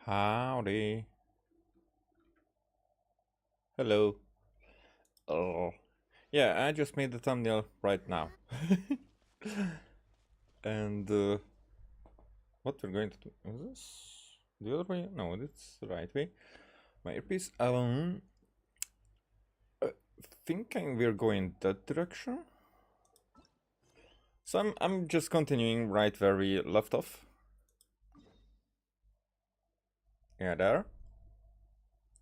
Howdy. Hello. Oh. Yeah, I just made the thumbnail right now. And what we're going to do is this the other way? No, it's the right way. My earpiece alone. Thinking we're going that direction. So I'm just continuing right where we left off. Yeah, there.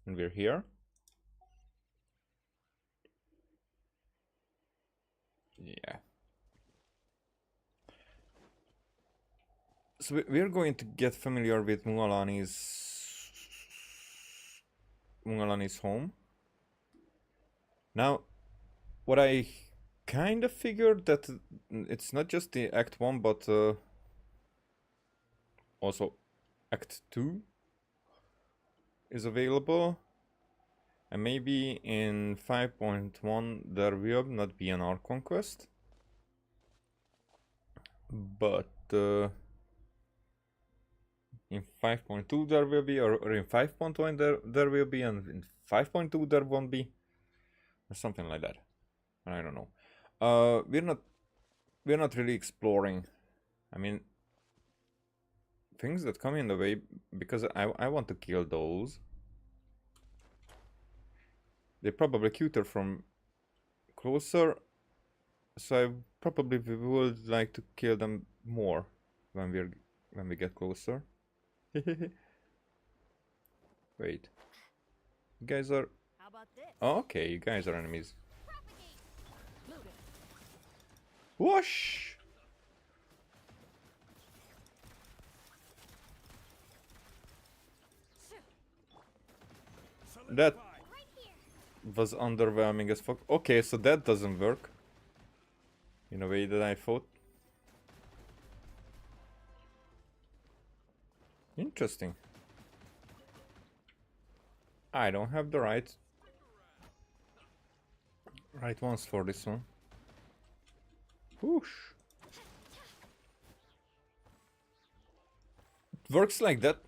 And we're here. Yeah. So we're going to get familiar with Mualani's home. Now, what I kind of figured that it's not just the Act 1, but also Act 2 is available. And maybe in 5.1 there will not be an Archon quest. But in 5.2 there will be, or in 5.1 there will be, and in 5.2 there won't be. Or something like that. I don't know. We're not really exploring. I mean, things that come in the way, because I want to kill those. They're probably cuter from closer, so I probably would like to kill them more when we get closer. Wait, you guys are... Oh, okay, you guys are enemies. Whoosh! That was underwhelming as fuck. Okay, so that doesn't work in a way that I thought. Interesting. I don't have the right ones for this one. Whoosh. It works like that.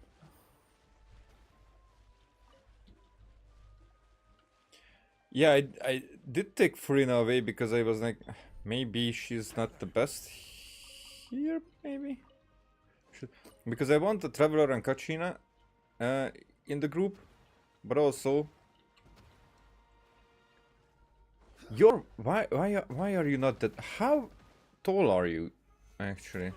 Yeah, I did take Furina away because I was like, maybe she's not the best here, maybe? Because I want a Traveler and Kachina in the group, but also... Why are you not that... How tall are you, actually?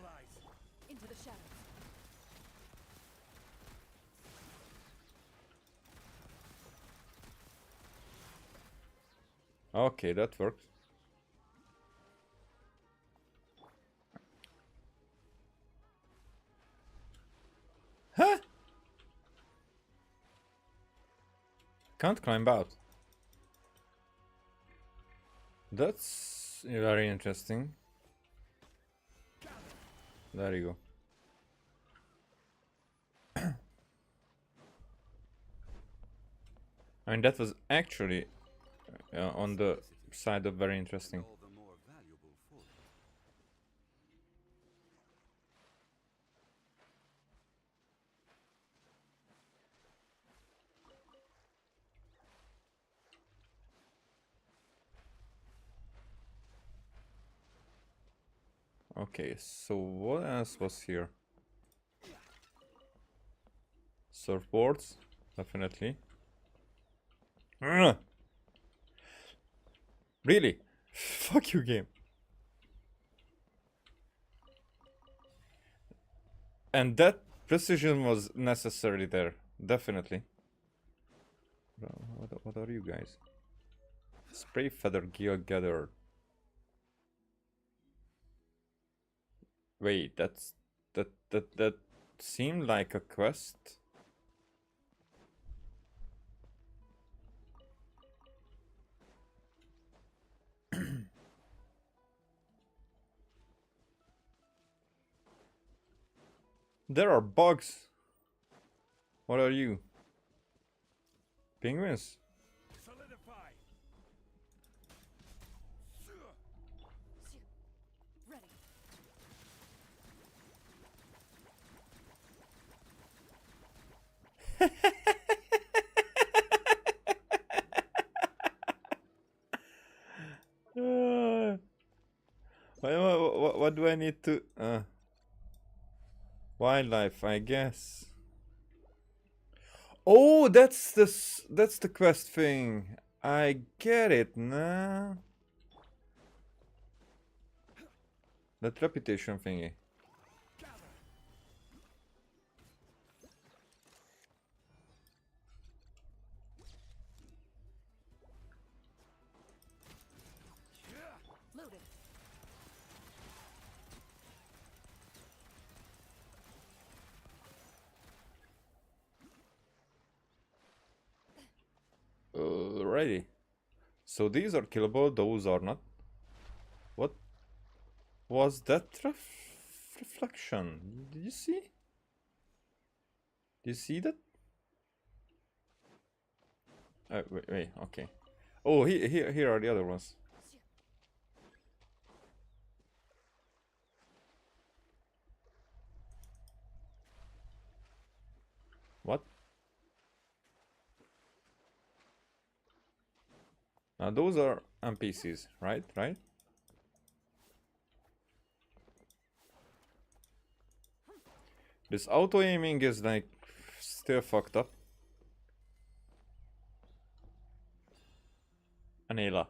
Okay, that works. Huh? Can't climb out. That's very interesting. There you go. I mean, that was actually on the side of very interesting. Okay, so what else was here? Surfboards, definitely. Ugh! Really? Fuck you, game. And that precision was necessary there, definitely. What are you guys? Spray feather gear gathered. Wait, that seemed like a quest. There are bugs. What are you? Penguins? What do I need to... wildlife, I guess. Oh, that's the quest thing. I get it now. That reputation thingy. Loaded. Alrighty. So these are killable, those are not. What was that reflection? Did you see? Did you see that? Wait, okay. Oh, here are the other ones. What? Now those are NPCs, right? Right? This auto-aiming is like still fucked up. Anela.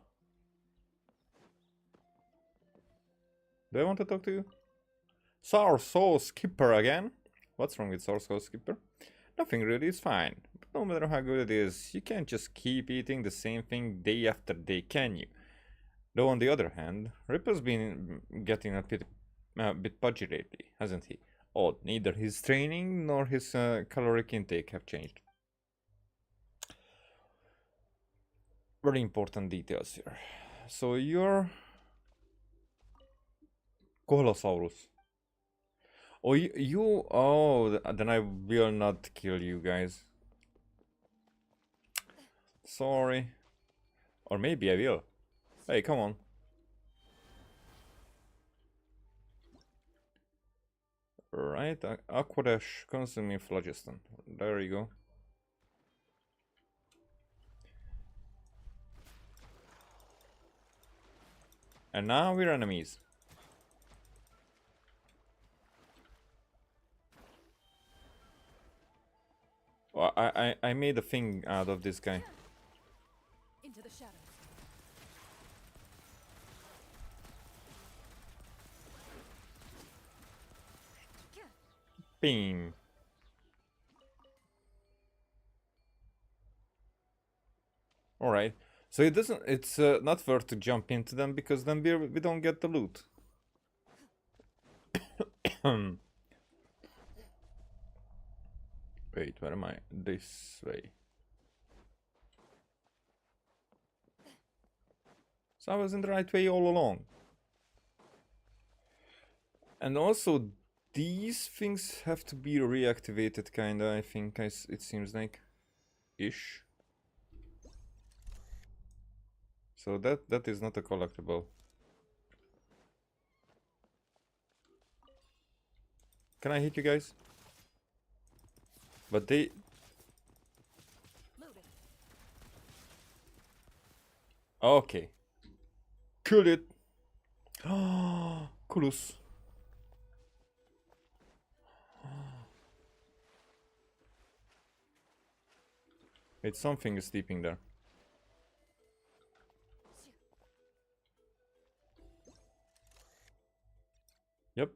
Do I want to talk to you? Sour Soul Skipper again? What's wrong with Sour Soul Skipper? Nothing really, it's fine. But no matter how good it is, you can't just keep eating the same thing day after day, can you? Though on the other hand, Ripper's been getting a bit pudgy lately, hasn't he? Odd, neither his training nor his caloric intake have changed. Very important details here. So you're... Kohlosaurus. Oh, oh, then I will not kill you guys. Sorry. Or maybe I will. Hey, come on. Right, Aquadash consuming phlogiston. There you go. And now we're enemies. Well, I made a thing out of this guy. Into the shadows. Beam. All right. So it doesn't. It's not worth to jump into them because then we don't get the loot. Wait, where am I? This way. So I was in the right way all along. And also, these things have to be reactivated, kinda. I think it seems like, ish. So that is not a collectible. Can I hit you guys? But they... Loaded. Okay. Kill it! Kulus. Wait, something is sleeping there. Yep.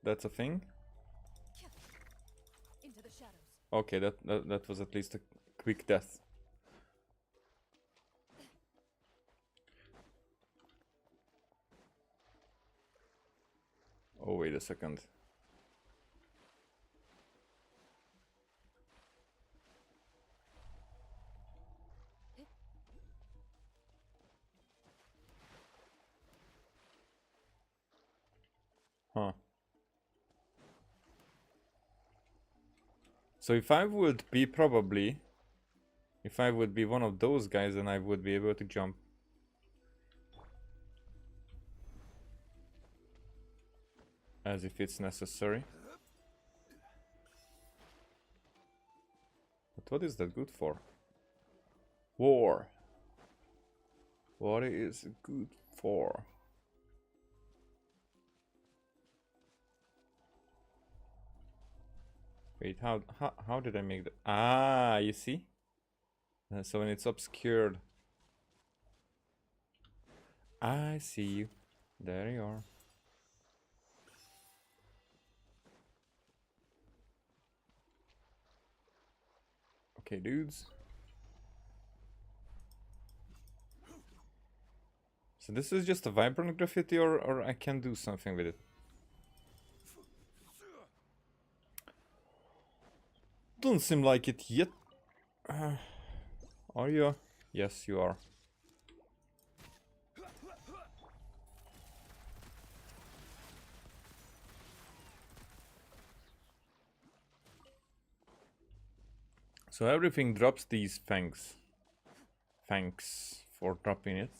That's a thing. Into the shadows. Okay, that was at least a quick death. Oh, wait a second. Huh. So if I would be if I would be one of those guys, then I would be able to jump. As if it's necessary. But what is that good for? War. What is it good for? Wait, how did I make that? Ah, you see? So when it's obscured. I see you. There you are. Okay, dudes. So this is just a vibrant graffiti, or I can do something with it? Doesn't seem like it yet. Are you? Yes, you are. So everything drops these fangs. Thanks for dropping it.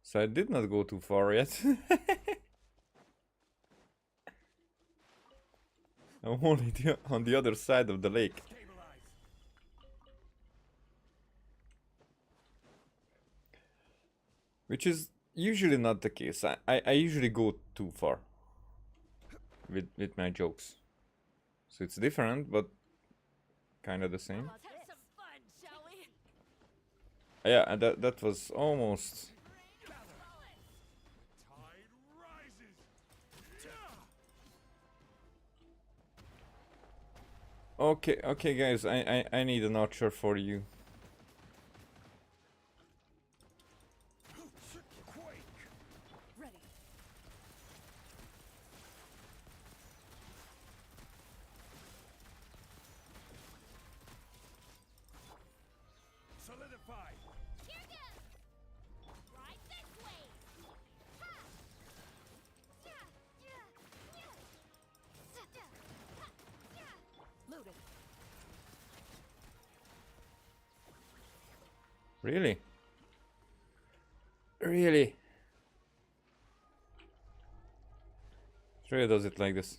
So I did not go too far yet. I'm only on the other side of the lake. Which is usually not the case. I usually go too far with my jokes. So it's different, but kind of the same. Let's have some fun, shall we? Yeah, and that was almost... Okay, okay guys, I need an archer for you. Ready. Solidified. Here goes! Right this way! Ha! Yeah! Yeah! Yeah! Sa-da! Ha! Yeah! Loaded. Really? Really? It really does it like this.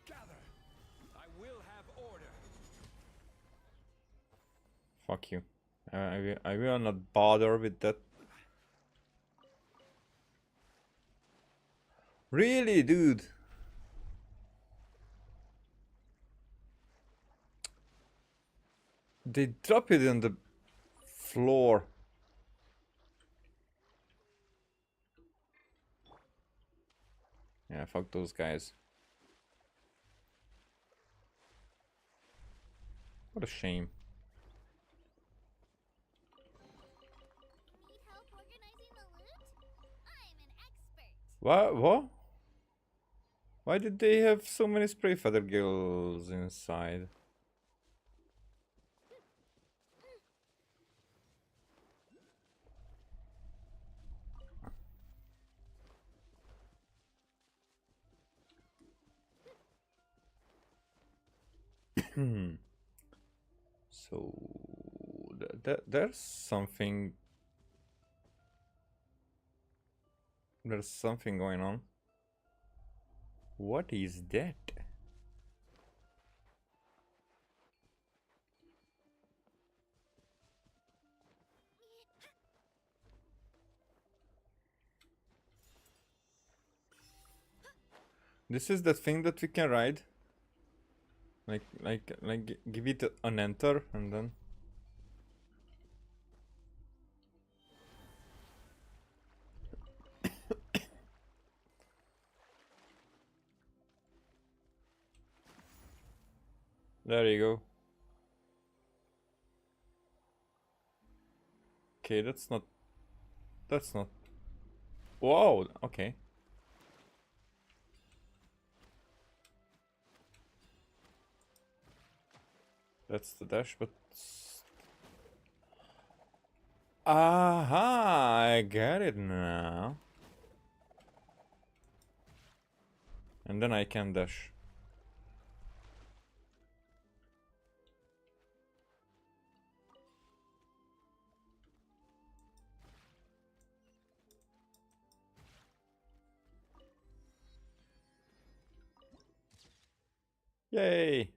Gather. I will have order. Fuck you. I will not bother with that. Really, dude? They drop it on the floor. Yeah, fuck those guys. What a shame. Need help organizing the loot? I'm an expert. What? Why did they have so many spray feather gills inside? So there's something. There's something going on. What is that? This is the thing that we can ride. Like give it an enter and then. There you go. Okay, that's not. That's not. Whoa. Okay. That's the dash, but. Aha! I get it now. And then I can dash. Yay!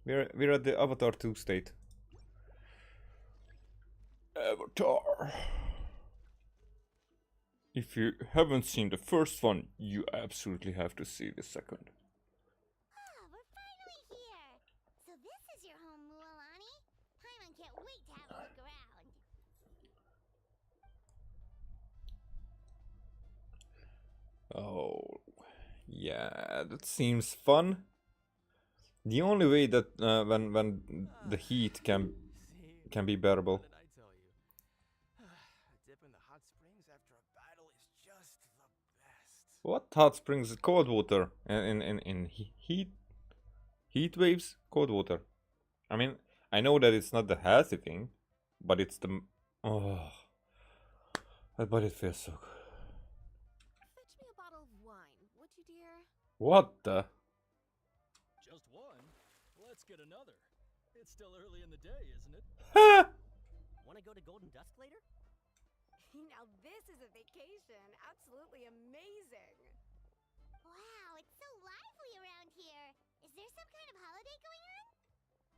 We're at the Avatar 2 state. Avatar. If you haven't seen the first one, you absolutely have to see the second. Ah, we're finally here. So this is your home, Mualani. Paimon can't wait to have a look around. Oh, yeah, that seems fun. The only way that when the heat can be bearable. What did I tell you? A dip in the hot springs after a battle is just the best. What hot springs? Cold water in heat waves? Cold water. I mean, I know that it's not the healthy thing, but it's the oh, but it feels so good. Fetch me a bottle of wine, would you, dear? What the? Just one? Let's get another. It's still early in the day, isn't it? Ha! Want to go to Golden Dusk later? Now this is a vacation. Absolutely amazing. Wow, it's so lively around here. Is there some kind of holiday going on?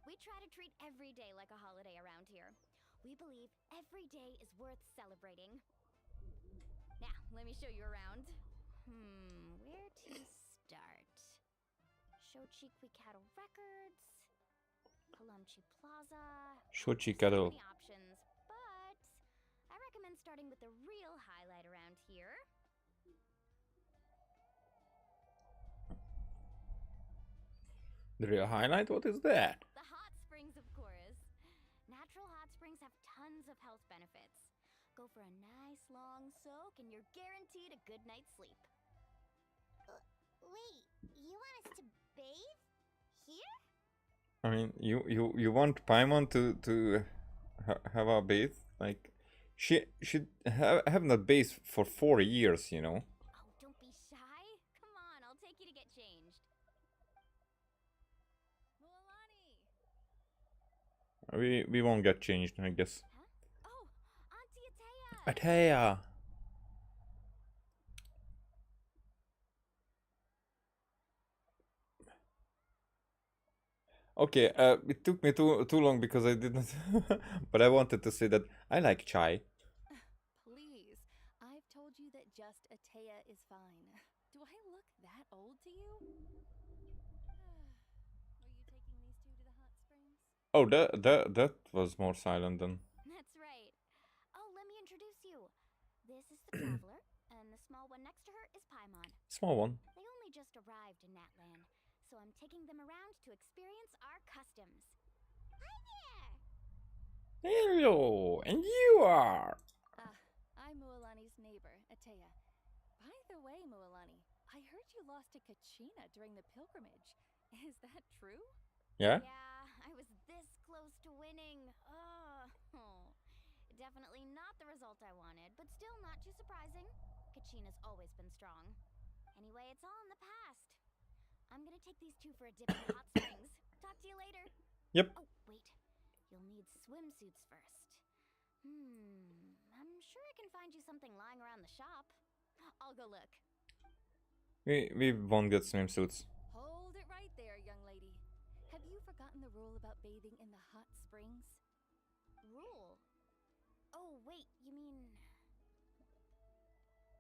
We try to treat every day like a holiday around here. We believe every day is worth celebrating. Now, let me show you around. Where to start? Shochiku Cattle Records, Palumchi Plaza. Shochi So cattle. many options, but I recommend starting with the real highlight around here. The real highlight? What is that? The hot springs, of course. Natural hot springs have tons of health benefits. Go for a nice long soak and you're guaranteed a good night's sleep. Wait, you want us to bathe? Here? I mean, you want Paimon to have a bath? Like, she should have not bathed for 4 years, you know. Oh, don't be shy. Come on, I'll take you to get changed. Mualani! We won't get changed, I guess. Huh? Oh, Auntie Atea! Atea! Okay, it took me too long because I didn't, but I wanted to say that I like chai. Please, I've told you that just Atea is fine. Do I look that old to you? Were you taking these two to the hot springs? Oh, that was more silent than. That's right. Oh, let me introduce you. This is the Traveler, and the small one next to her is Paimon. Small one. They only just arrived in NATLAN, so I'm taking them around to experience our customs. Hi there! Hello, and you are. I'm Mualani's neighbor, Atea. By the way, Mualani, I heard you lost to Kachina during the pilgrimage. Is that true? Yeah? Yeah, I was this close to winning. Definitely not the result I wanted, but still not too surprising. Kachina's always been strong. Anyway, it's all in the past. I'm gonna take these two for a dip in the hot springs. Talk to you later. Yep. Oh, wait. You'll need swimsuits first. I'm sure I can find you something lying around the shop. I'll go look. We won't get swimsuits. Hold it right there, young lady. Have you forgotten the rule about bathing in the hot springs? Rule? Oh, wait, you mean...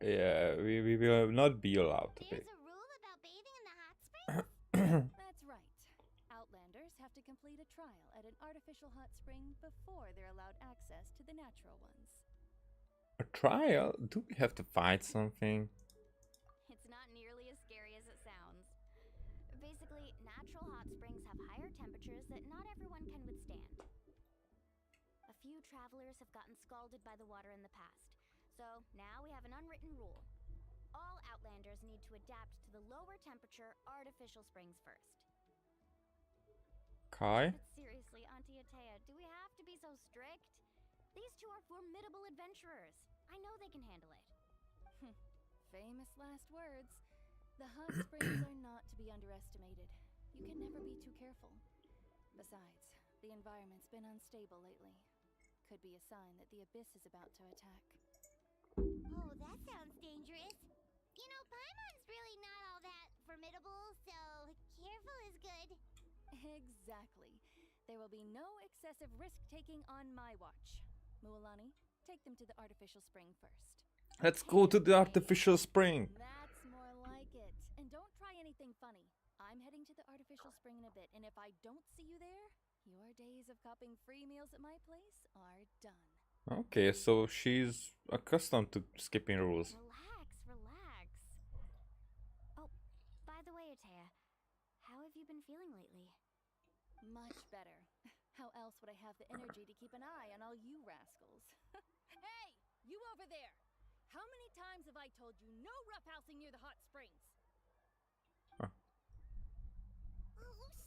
Yeah, we will not be allowed to There's pay. a rule about bathing in the hot springs? That's right. Outlanders have to complete a trial at an artificial hot spring before they're allowed access to the natural ones. A trial? Do we have to fight something? It's not nearly as scary as it sounds. Basically, natural hot springs have higher temperatures that not everyone can withstand. A few travelers have gotten scalded by the water in the past, so now we have an unwritten rule. All Outlanders need to adapt to the lower temperature artificial springs first. Kai? But seriously, Auntie Atea, do we have to be so strict? These two are formidable adventurers. I know they can handle it. Famous last words. The hot springs are not to be underestimated. You can never be too careful. Besides, the environment's been unstable lately. Could be a sign that the abyss is about to attack. Oh, that sounds dangerous. You know, Paimon's really not all that formidable, so careful is good. Exactly. There will be no excessive risk-taking on my watch. Mualani, take them to the artificial spring first. Let's go to the artificial spring. That's more like it. And don't try anything funny. I'm heading to the artificial spring in a bit, and if I don't see you there, your days of copping free meals at my place are done. Okay, so she's accustomed to skipping rules. Relax, relax. Oh, by the way, Atea, how have you been feeling lately? Much better. How else would I have the energy to keep an eye on all you rascals? Hey, you over there! How many times have I told you no roughhousing near the hot springs? Oh,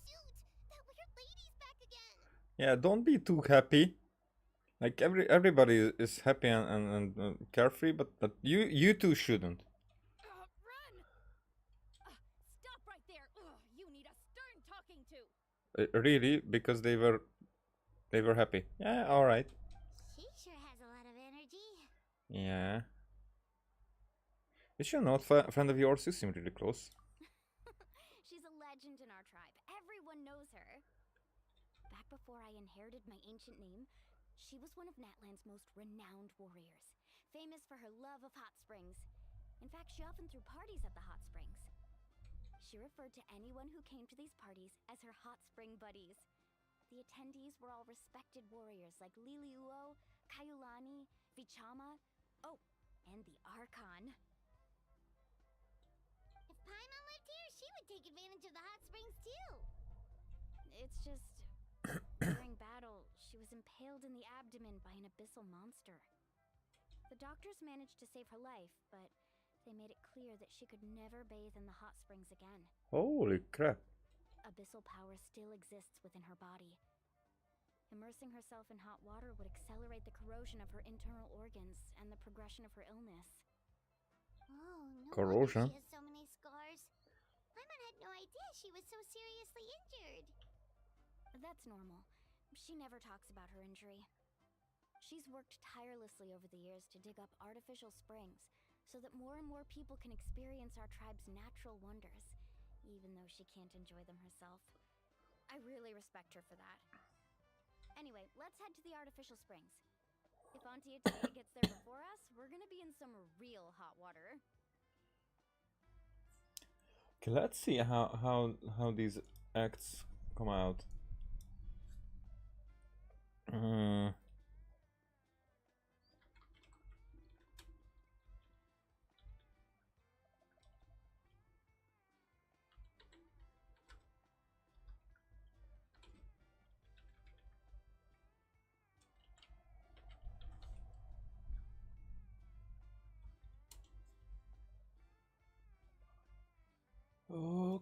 shoot! That weird lady's back again! Yeah, don't be too happy. Like everybody is happy and carefree, but you two shouldn't. Run! Stop right there! You need a stern talking to! Really, because they were happy. Yeah, all right. She sure has a lot of energy. Yeah. Is she not a friend of yours? You seem really close. She's a legend in our tribe. Everyone knows her. Back before I inherited my ancient name, she was one of NATLAN's most renowned warriors, famous for her love of hot springs. In fact, she often threw parties at the hot springs. She referred to anyone who came to these parties as her hot spring buddies. The attendees were all respected warriors like Liliuo, Kaiulani, Vichama, oh, and the Archon. If Paimon lived here, she would take advantage of the hot springs too. It's just, during battle, she was impaled in the abdomen by an abyssal monster. The doctors managed to save her life, but they made it clear that she could never bathe in the hot springs again. Holy crap. Abyssal power still exists within her body. Immersing herself in hot water would accelerate the corrosion of her internal organs and the progression of her illness. Oh, no Corrosion. wonder she has so many scars. Paimon had no idea she was so seriously injured. That's normal. She never talks about her injury. She's worked tirelessly over the years to dig up artificial springs so that more and more people can experience our tribe's natural wonders, even though she can't enjoy them herself. I really respect her for that. Anyway, let's head to the artificial springs. If Auntie Atea gets there before us, we're gonna be in some real hot water. Okay, let's see how these acts come out.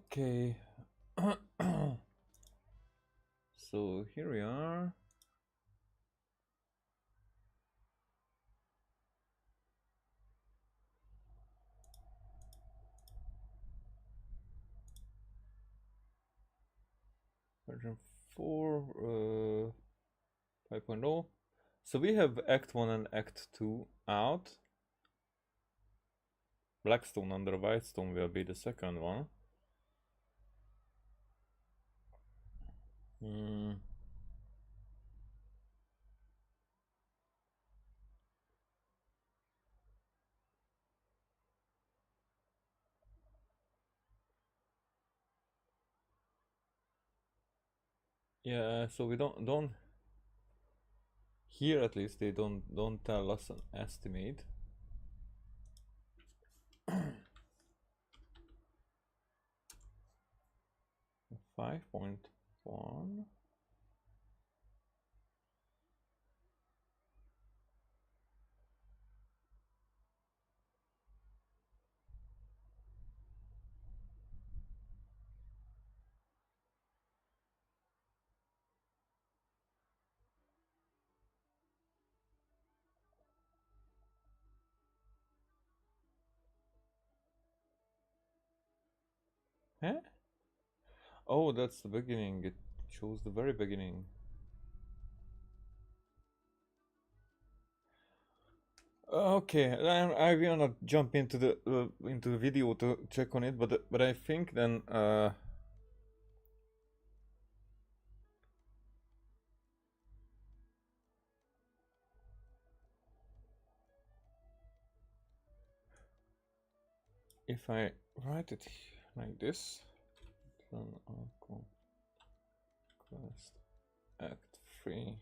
Okay. So here we are. Version 4, 5.0. So we have Act 1 and Act 2 out. Blackstone under Whitestone will be the second one. Yeah, so we don't here at least they don't tell us an estimate. 5.1. Huh? Oh, that's the beginning. It shows the very beginning. Okay, I will not jump into the video to check on it, but I think then if I write it like this, then Archon quest act 3.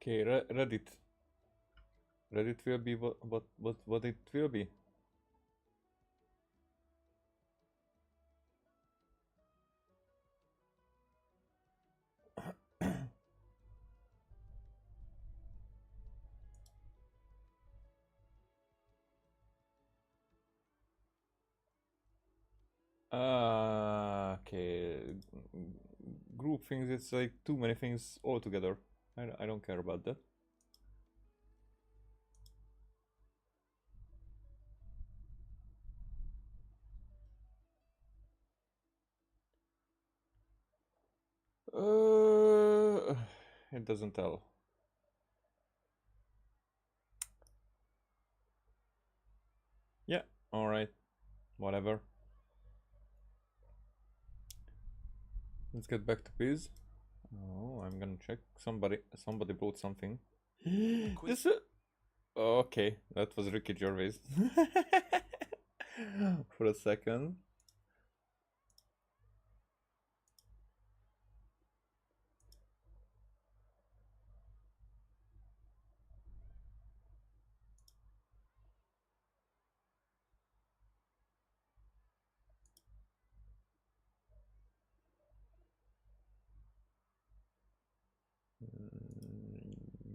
Okay, Reddit. Reddit will be what it will be. Okay. Group things, it's like too many things all together. I don't care about that. It doesn't tell. Yeah, alright. Whatever. Let's get back to biz. Oh, I'm gonna check. Somebody bought something. This okay, that was Ricky Gervais. For a second.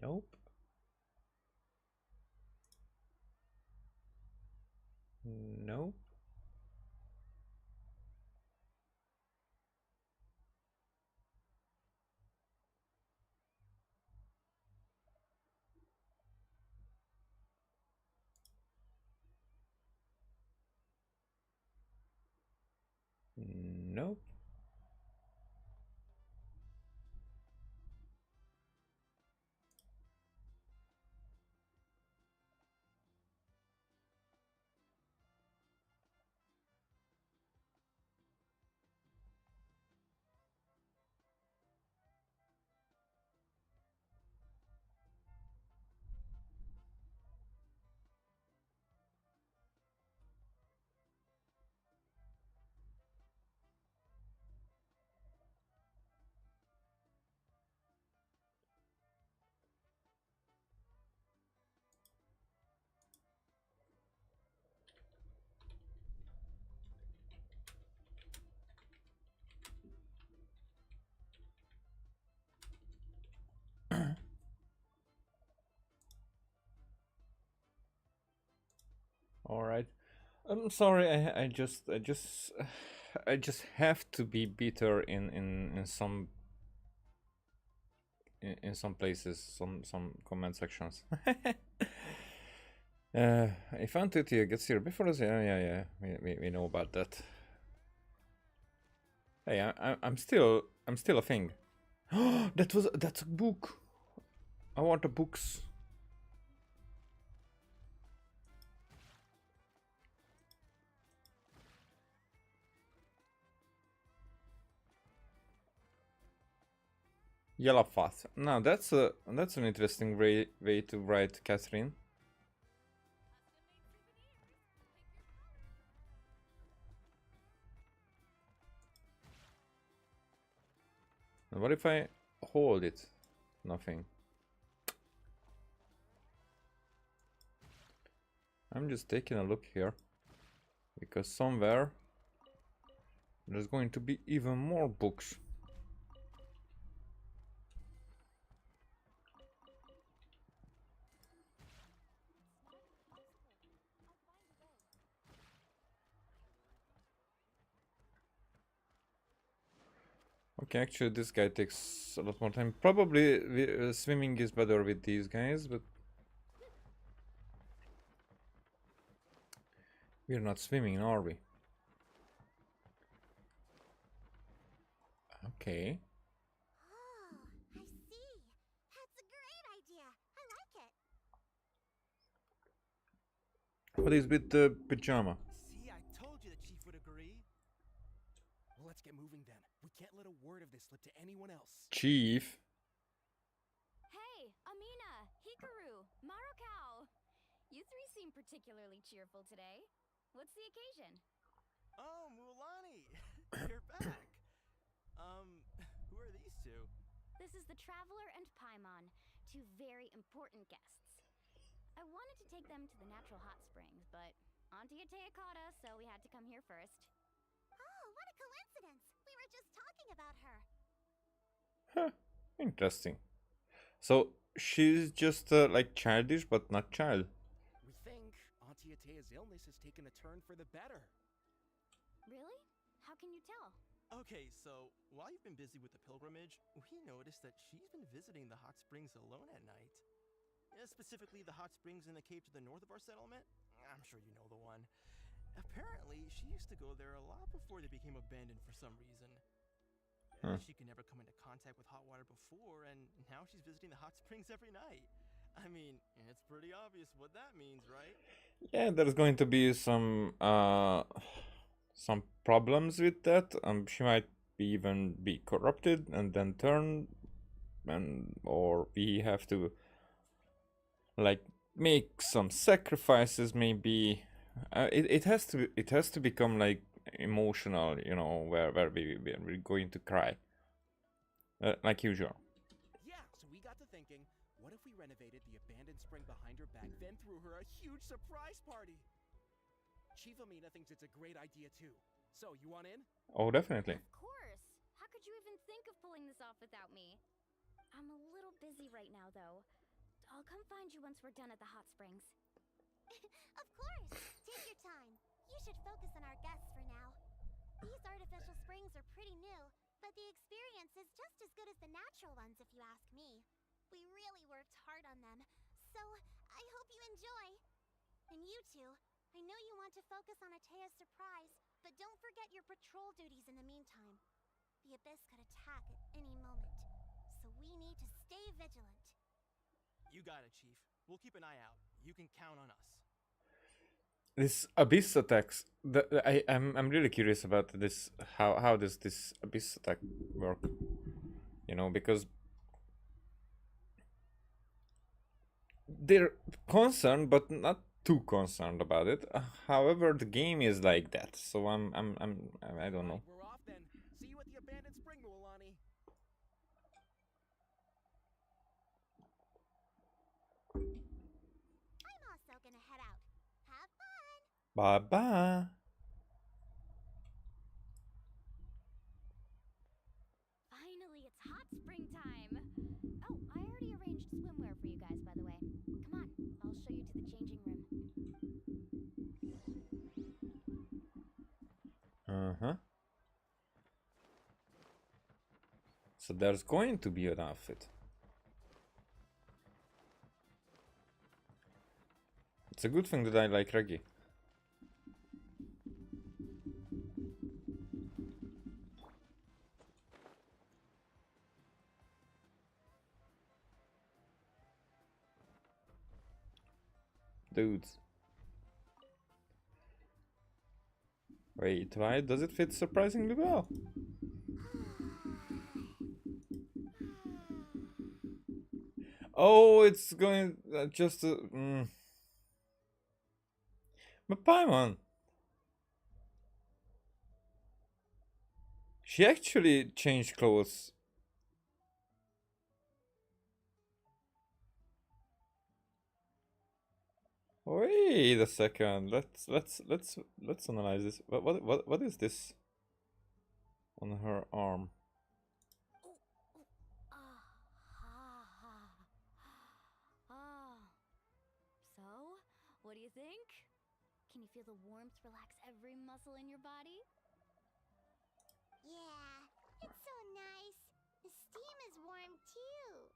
Nope. Nope. Nope. All right. I'm sorry. I just have to be bitter in some places, some comment sections. If Antiotia gets here before us, yeah. We know about that. Hey, I'm still a thing. That's a book. I want the books. Yellow Path. Now that's an interesting way to write Catherine. What if I hold it? Nothing. I'm just taking a look here, because somewhere there's going to be even more books. Okay, actually this guy takes a lot more time. Probably swimming is better with these guys, but we're not swimming, are we? Okay. Oh, I see. That's a great idea. I like it. What is with the pajama? See, I told you the chief would agree. We can't let a word of this slip to anyone else. Chief. Hey, Amina, Hikaru, Marukao. You three seem particularly cheerful today. What's the occasion? Oh, Mualani! You're back! Who are these two? This is the Traveler and Paimon, two very important guests. I wanted to take them to the natural hot springs, but Auntie Atea caught us, so we had to come here first. Oh, what a coincidence! We were just talking about her. Huh. Interesting. So she's just like childish, but not child. We think Auntie Atea's illness has taken a turn for the better. Really? How can you tell? Okay, so while you've been busy with the pilgrimage, we noticed that she's been visiting the hot springs alone at night. Specifically, the hot springs in the cave to the north of our settlement. I'm sure you know the one. Apparently, she used to go there a lot before they became abandoned for some reason. She could never come into contact with hot water before, and now she's visiting the hot springs every night. I mean, it's pretty obvious what that means, right? Yeah, there's going to be some problems with that. She might even be corrupted and then turn, or we have to like make some sacrifices. Maybe it has to become like emotional, you know, where we're going to cry, like usual. Yeah, so we got to thinking, what if we renovated the abandoned spring behind her back, then threw her a huge surprise party? Chief Amina thinks it's a great idea too. So, you want in? Oh, definitely. Of course. How could you even think of pulling this off without me? I'm a little busy right now, though. I'll come find you once we're done at the hot springs. Of course! Take your time. You should focus on our guests for now. These artificial springs are pretty new, but the experience is just as good as the natural ones if you ask me. We really worked hard on them, so I hope you enjoy. And you two, I know you want to focus on Atea's surprise, but don't forget your patrol duties in the meantime. The Abyss could attack at any moment, so we need to stay vigilant. You got it, Chief. We'll keep an eye out. You can count on us. This abyss attacks. I'm really curious about this. How does this abyss attack work? You know, because they're concerned, but not too concerned about it. However, the game is like that, so I don't know. We're off then. See you at the abandoned spring, Mualani. I'm also gonna head out. Have fun! Bye bye. Finally, it's hot spring time. Oh, I already arranged swimwear for you guys, by the way. Come on, I'll show you to the changing room. Uh-huh. So there's going to be an outfit. It's a good thing that I like Reggie. Dudes. Wait, why does it fit surprisingly well? Oh, it's going just But Paimon, she actually changed clothes. Wait a second. Let's analyze this. What is this on her arm? So, what do you think? Can you feel the warmth relax every muscle in your body? Yeah, it's so nice. The steam is warm too.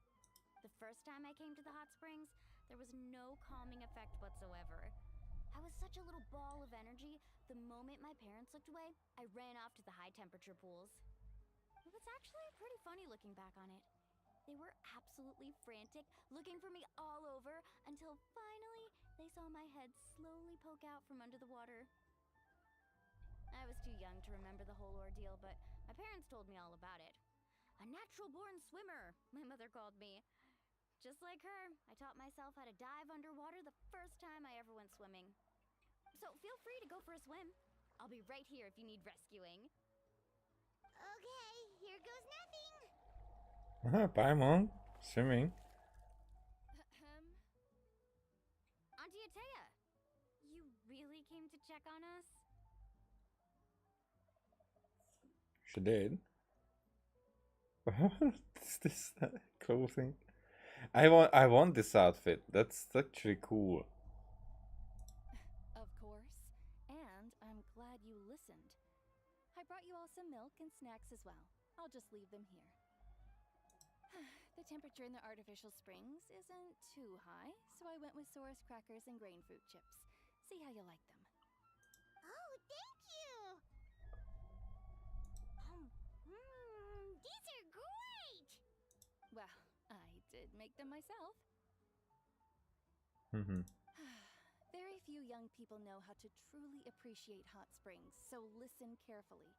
The first time I came to the hot springs, there was no calming effect whatsoever. I was such a little ball of energy, the moment my parents looked away, I ran off to the high temperature pools. It was actually pretty funny looking back on it. They were absolutely frantic, looking for me all over, until finally they saw my head slowly poke out from under the water. I was too young to remember the whole ordeal, but My parents told me all about it. A natural-born swimmer, my mother called me. Just like her, I taught myself how to dive underwater the first time I ever went swimming. So feel free to go for a swim. I'll be right here if you need rescuing. Okay, here goes nothing. Paimon, swimming. Auntie Atea, you really came to check on us? She did. What is this clothing? I want this outfit. That's actually cool. Of course. And I'm glad you listened. I brought you all some milk and snacks as well. I'll just leave them here. The temperature in the artificial springs isn't too high, so I went with Saurus crackers and grain fruit chips. See how you like them. Oh, thank you. These are great. Well, I did make them myself. Very few young people know how to truly appreciate hot springs, so listen carefully.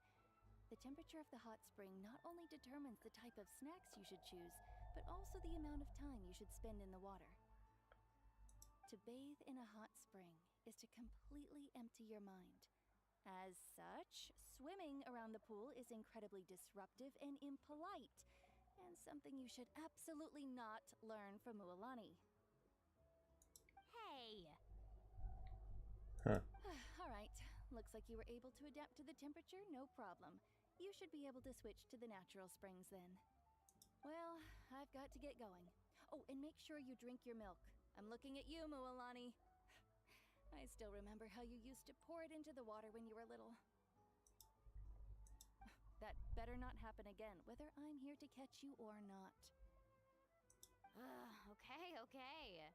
The temperature of the hot spring not only determines the type of snacks you should choose, but also the amount of time you should spend in the water. To bathe in a hot spring is to completely empty your mind. As such, swimming around the pool is incredibly disruptive and impolite, and something you should absolutely not learn from Mualani. Hey! All right, looks like you were able to adapt to the temperature, no problem. You should be able to switch to the natural springs then. Well, I've got to get going. Oh, and make sure you drink your milk. I'm looking at you, Mualani. I still remember how you used to pour it into the water when you were little. That better not happen again, whether I'm here to catch you or not. Okay.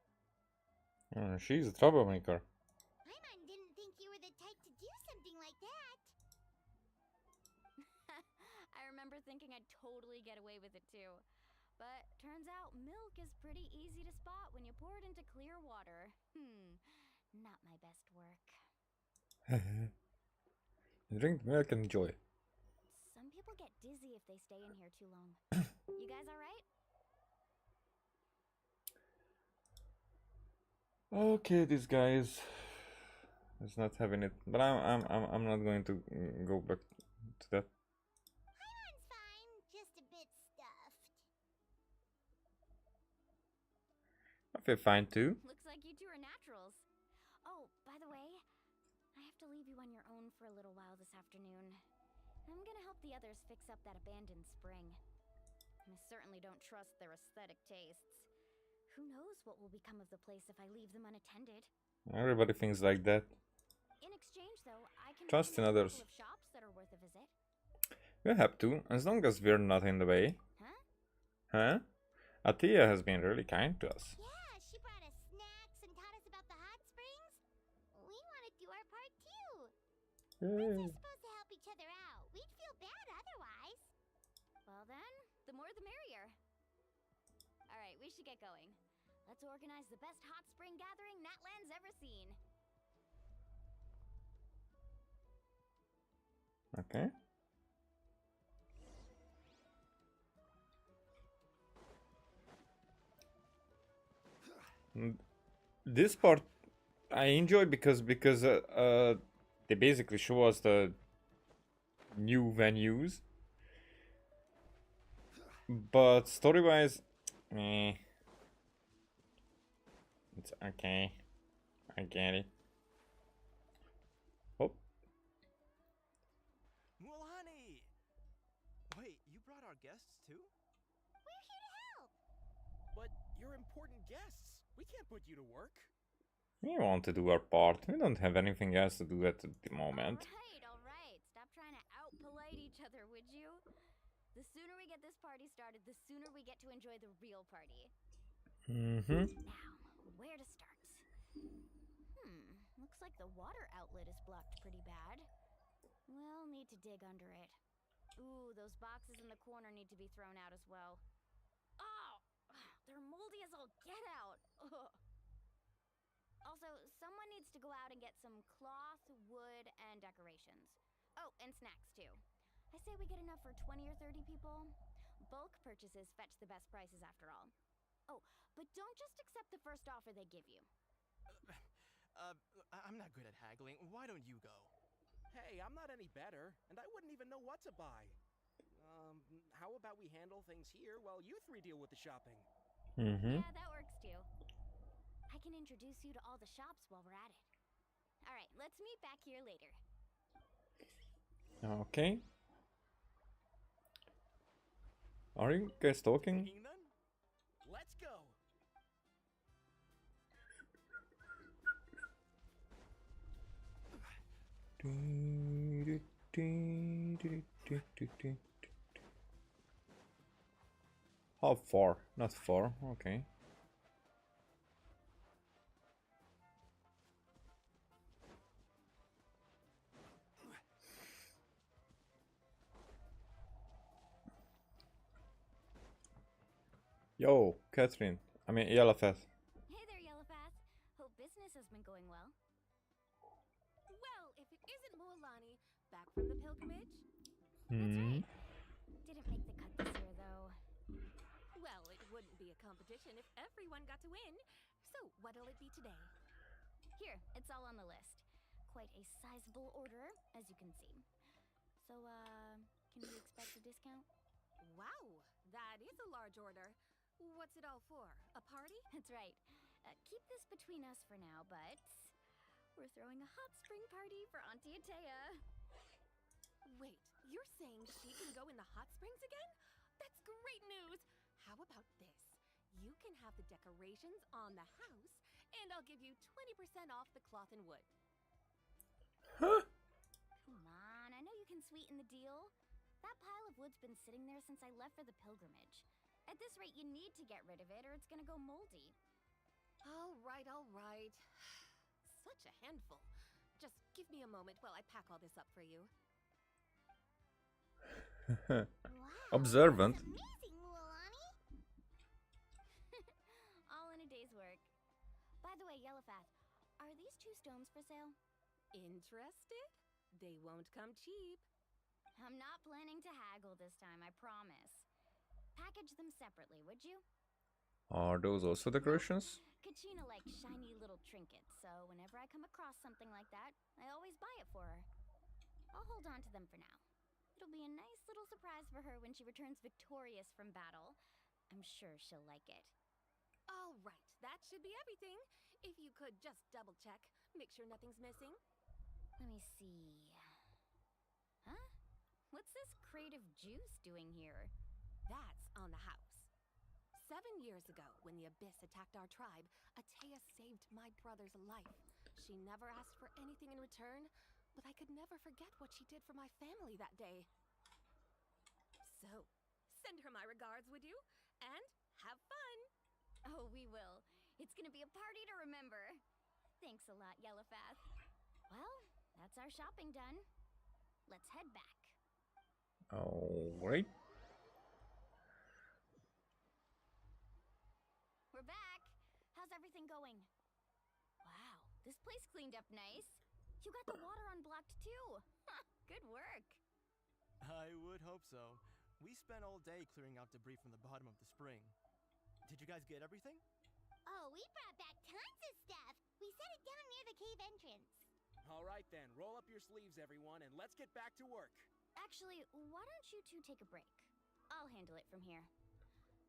She's a troublemaker. Paimon didn't think you were the type to do something like that. I remember thinking I'd totally get away with it too. But turns out milk is pretty easy to spot when you pour it into clear water. Not my best work. Drink milk and enjoy. Some people get dizzy if they stay in here too long. You guys alright? Okay, this guy is not having it, but I'm not going to go back to that. Paimon's fine, just a bit stuffed. I feel fine too. Looks like you two are naturals. Oh, by the way, I have to leave you on your own for a little while this afternoon. I'm gonna help the others fix up that abandoned spring. I certainly don't trust their aesthetic tastes. Who knows what will become of the place if I leave them unattended? Everybody thinks like that. In exchange, though, I can Trust in recommend a others. couple of shops that are worth a visit. We have to, as long as we're not in the way. Huh? Atia has been really kind to us. Yeah, she brought us snacks and taught us about the hot springs. We want to do our part too. We're supposed to help each other out. We'd feel bad otherwise. Well then, the more the merrier. Alright, we should get going. Let's organize the best hot spring gathering NATLAN's ever seen. Okay. This part I enjoy because they basically show us the new venues, but story-wise, it's okay. I get it. Oh, Mualani! Wait, you brought our guests too? We're here to help. But you're important guests. We can't put you to work. we want to do our part. We don't have anything else to do at the moment. Alright. Stop trying to out-polite each other, would you? The sooner we get this party started, the sooner we get to enjoy the real party. Now, where to start? Looks like the water outlet is blocked pretty bad. We'll need to dig under it. Ooh, those boxes in the corner need to be thrown out as well. Oh! They're moldy as all get out! Ugh. Also, someone needs to go out and get some cloth, wood, and decorations. Oh, and snacks too. I say we get enough for 20 or 30 people. Bulk purchases fetch the best prices after all. Oh, but don't just accept the first offer they give you. I'm not good at haggling. Why don't you go? Hey, I'm not any better, and I wouldn't even know what to buy. How about we handle things here while you three deal with the shopping? Mm-hmm. Yeah, that works too. I can introduce you to all the shops while we're at it. All right, let's meet back here later. Okay. Are you guys talking? Taking then? Let's go! How far? Not far. Okay. Yo, Catherine. I mean, Yellowfest. Hey there, Yellowpath. Hope business has been going well. Well, if it isn't Mualani, back from the pilgrimage? Hmm. Didn't make the cut this year, though. Well, it wouldn't be a competition if everyone got to win. So, what'll it be today? Here, it's all on the list. Quite a sizable order, as you can see. So, can we expect a discount? Wow, that is a large order. What's it all for? A party? That's right. Keep this between us for now, but we're throwing a hot spring party for Auntie Atea. Wait, you're saying she can go in the hot springs again? That's great news! How about this? You can have the decorations on the house, and I'll give you 20% off the cloth and wood. Huh? Come on, I know you can sweeten the deal. That pile of wood's been sitting there since I left for the pilgrimage. At this rate, you need to get rid of it or it's gonna go moldy. All right, all right. Such a handful. Just give me a moment while I pack all this up for you. Wow, Observant. that's amazing, Mualani! All in a day's work. By the way, Yellowpath, are these 2 stones for sale? Interested? They won't come cheap. I'm not planning to haggle this time, I promise. Package them separately, would you? Are those also decorations? Kachina likes shiny little trinkets, so whenever I come across something like that, I always buy it for her. I'll hold on to them for now. It'll be a nice little surprise for her when she returns victorious from battle. I'm sure she'll like it. All right, that should be everything. If you could just double check, make sure nothing's missing. Let me see. Huh? What's this crate of juice doing here? That's on the house. 7 years ago, when the Abyss attacked our tribe, Atea saved my brother's life. She never asked for anything in return, but I could never forget what she did for my family that day. So, send her my regards, would you? And have fun! Oh, we will. It's gonna be a party to remember. Thanks a lot, Yellowpath. Well, that's our shopping done. Let's head back. Alright. We're back. How's everything going? Wow, this place cleaned up nice. You got the water unblocked too. Good work. I would hope so. We spent all day clearing out debris from the bottom of the spring. Did you guys get everything? Oh, we brought back tons of stuff! We set it down near the cave entrance. All right then, roll up your sleeves, everyone, and let's get back to work. Actually, why don't you two take a break? I'll handle it from here.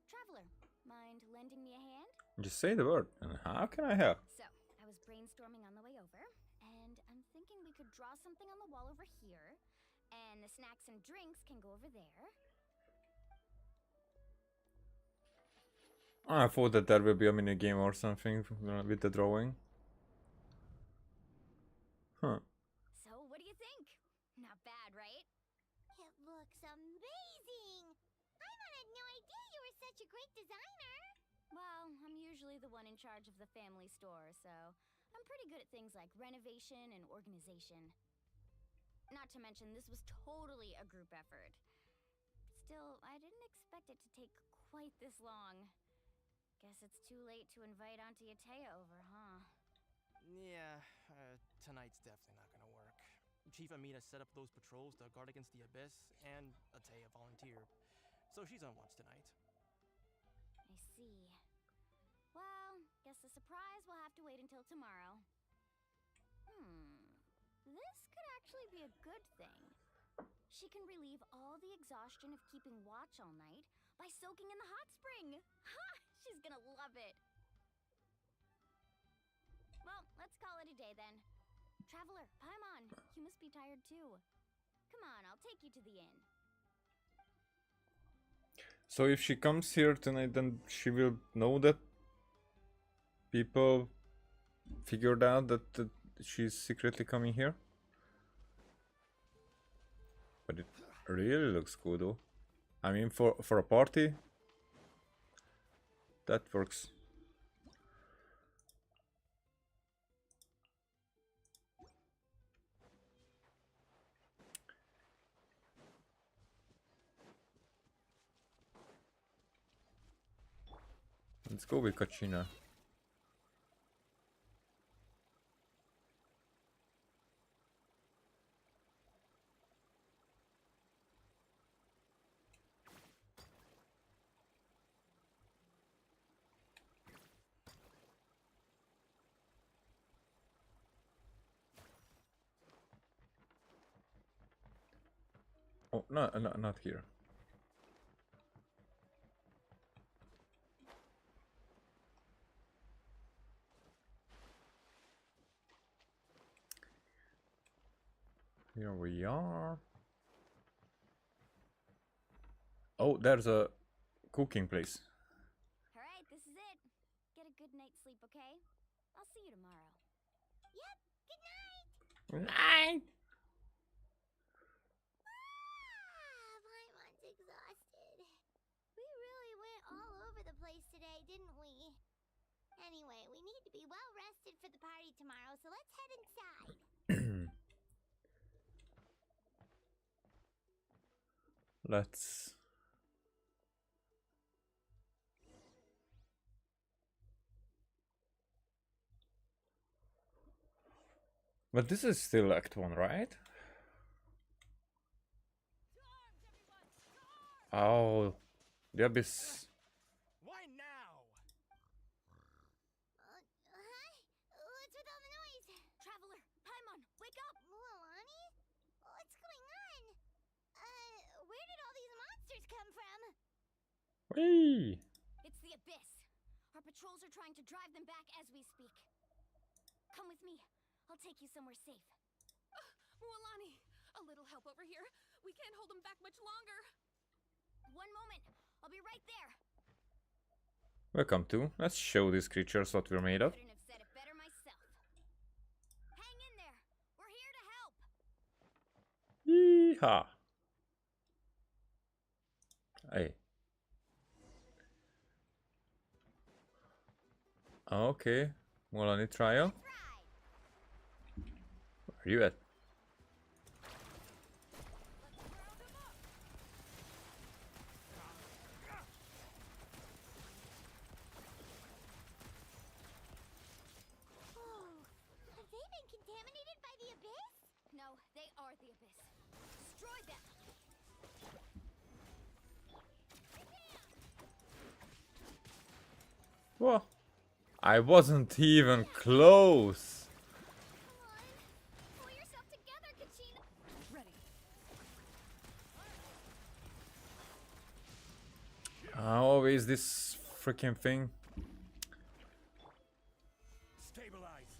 Traveler, mind lending me a hand? Just say the word, and how can I help? So, I was brainstorming on the way over, and I'm thinking we could draw something on the wall over here, and the snacks and drinks can go over there. I thought that there will be a mini game or something with the drawing. Huh. So, what do you think? Not bad, right? It looks amazing! Paimon had no idea you were such a great designer! Well, I'm usually the one in charge of the family store, so I'm pretty good at things like renovation and organization. Not to mention, this was totally a group effort. Still, I didn't expect it to take quite this long. Guess it's too late to invite Auntie Atea over, huh? Yeah, tonight's definitely not gonna work. Chief Amina set up those patrols to guard against the Abyss, and Atay, a volunteer. So she's on watch tonight. I see. Well, guess the surprise will have to wait until tomorrow. This could actually be a good thing. She can relieve all the exhaustion of keeping watch all night by soaking in the hot spring. Ha! She's gonna love it. Well, let's call it a day then. Traveler, Paimon, you must be tired too. Come on, I'll take you to the inn. So if she comes here tonight, then she will know that people figured out that she's secretly coming here. But it really looks cool though. I mean, for a party, that works. Let's go with Kachina. Oh, no, not here. Here we are. Oh, there's a cooking place. Alright, this is it. Get a good night's sleep, okay? I'll see you tomorrow. Yep, good night! Night! Paimon's exhausted. We really went all over the place today, didn't we? Anyway, we need to be well rested for the party tomorrow, so let's head inside. Let's... But this is still Act 1, right? Oh, the Abyss. Why now? Huh? What's with all the noise? Traveler, Paimon, wake up! Mualani? What's going on? Where did all these monsters come from? Whee! It's the Abyss. Our patrols are trying to drive them back as we speak. Come with me. I'll take you somewhere safe. Mualani, a little help over here. We can't hold them back much longer. One moment. I'll be right there. Welcome to. Let's show these creatures what we're made of. Couldn't have said it better myself. Hang in there. We're here to help. Yeehaw! Hey. Okay. Mulani trial. Where are you at? Have they been contaminated by the Abyss? No, they are the Abyss. Destroy them. Whoa. I wasn't even close. Come on. Pull yourself together, Kachina. Ready. Always this freaking thing. Stabilize.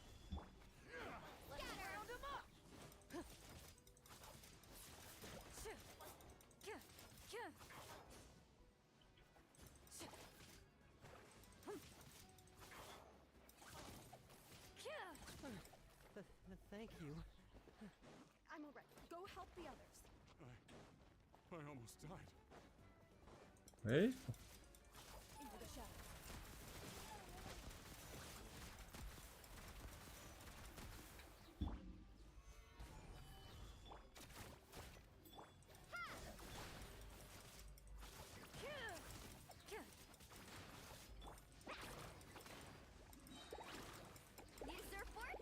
Thank you. I'm alright. Go help the others. I almost died. Hey? Into the shadows. Need a surfboard?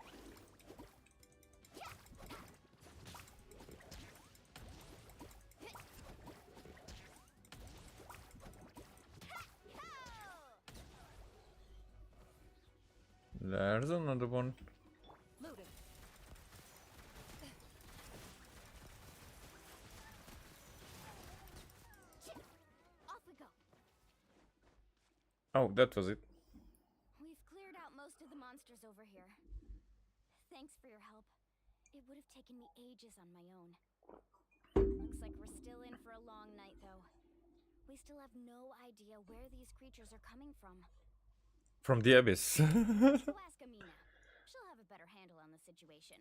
There's another one. Loaded. Off we go. Oh, that was it. We've cleared out most of the monsters over here. Thanks for your help. It would have taken me ages on my own. Looks like we're still in for a long night, though. We still have no idea where these creatures are coming from. From the abyss. Go ask Amina. She'll have a better handle on the situation.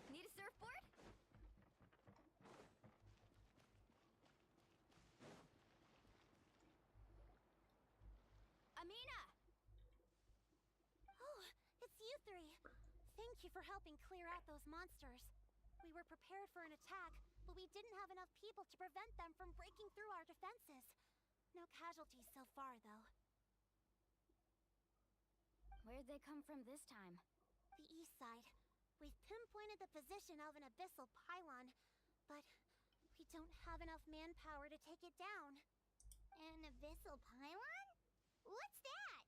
Need a surfboard? Amina! Oh, it's you three. Thank you for helping clear out those monsters. We were prepared for an attack, but we didn't have enough people to prevent them from breaking through our defenses. No casualties so far, though. Where'd they come from this time? The east side. We've pinpointed the position of an abyssal pylon, but we don't have enough manpower to take it down. An abyssal pylon? What's that?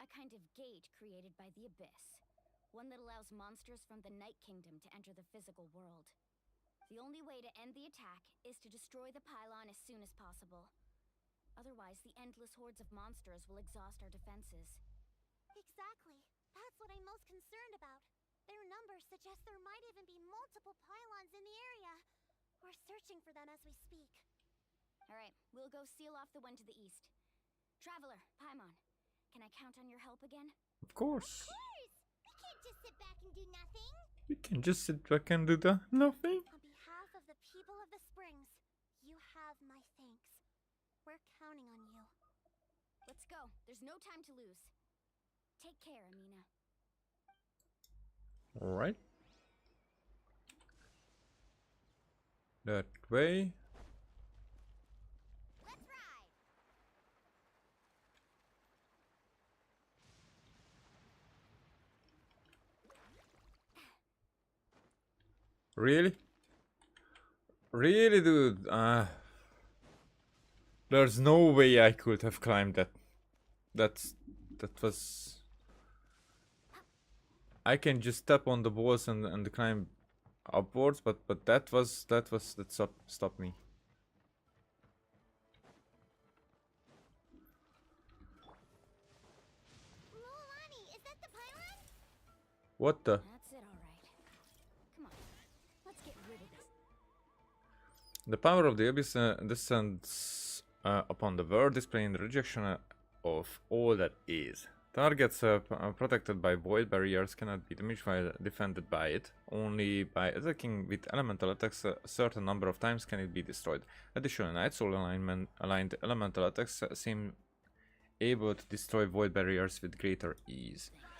A kind of gate created by the abyss. One that allows monsters from the Night Kingdom to enter the physical world. The only way to end the attack is to destroy the pylon as soon as possible. Otherwise, the endless hordes of monsters will exhaust our defenses. Exactly. That's what I'm most concerned about. Their numbers suggest there might even be multiple pylons in the area. We're searching for them as we speak. Alright, we'll go seal off the one to the east. Traveler, Paimon, can I count on your help again? Of course. We can't just sit back and do nothing. We can just sit back and do the nothing. On behalf of the people of the Springs, you have my thanks. We're counting on you. Let's go. There's no time to lose. Take care, Amina. Alright. That way. Let's ride! Really? Really, dude? There's no way I could have climbed that. That was... I can just tap on the walls and climb upwards, but that stopped me. Lolani, is that the pylon? What the? That's it, alright. Come on, let's get rid of this. The power of the abyss descends upon the world, displaying the rejection of all that is. Targets protected by void barriers cannot be damaged while defended by it. Only by attacking with elemental attacks a certain number of times can it be destroyed. Additionally, Night Soul aligned elemental attacks seem able to destroy void barriers with greater ease. Time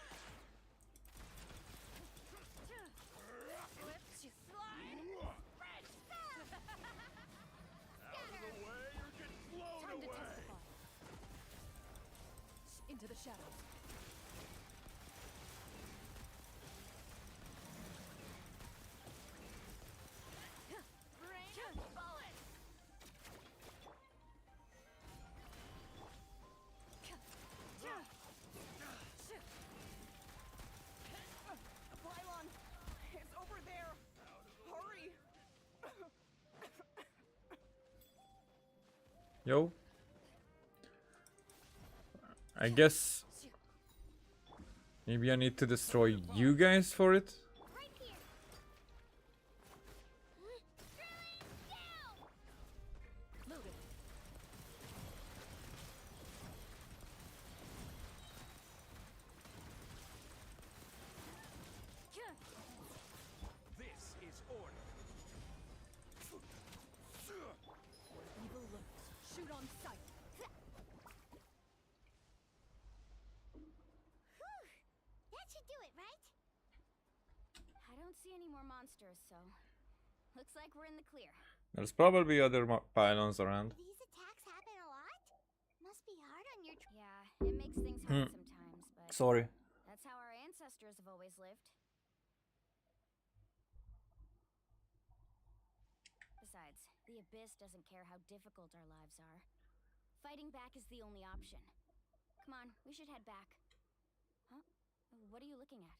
to testify. Into the shadows. Pylon! It's over there! Hurry! Yo. I guess maybe I need to destroy you guys for it. Right here. Loaded. This is order. Evil lurks. Shoot on sight. That should do it, right? I don't see any more monsters, so looks like we're in the clear. There's probably other pylons around. These attacks happen a lot? Must be hard on your... Yeah, it makes things hard sometimes, but Sorry. that's how our ancestors have always lived. The Abyss doesn't care how difficult our lives are. Fighting back is the only option. Come on, we should head back. Huh? What are you looking at?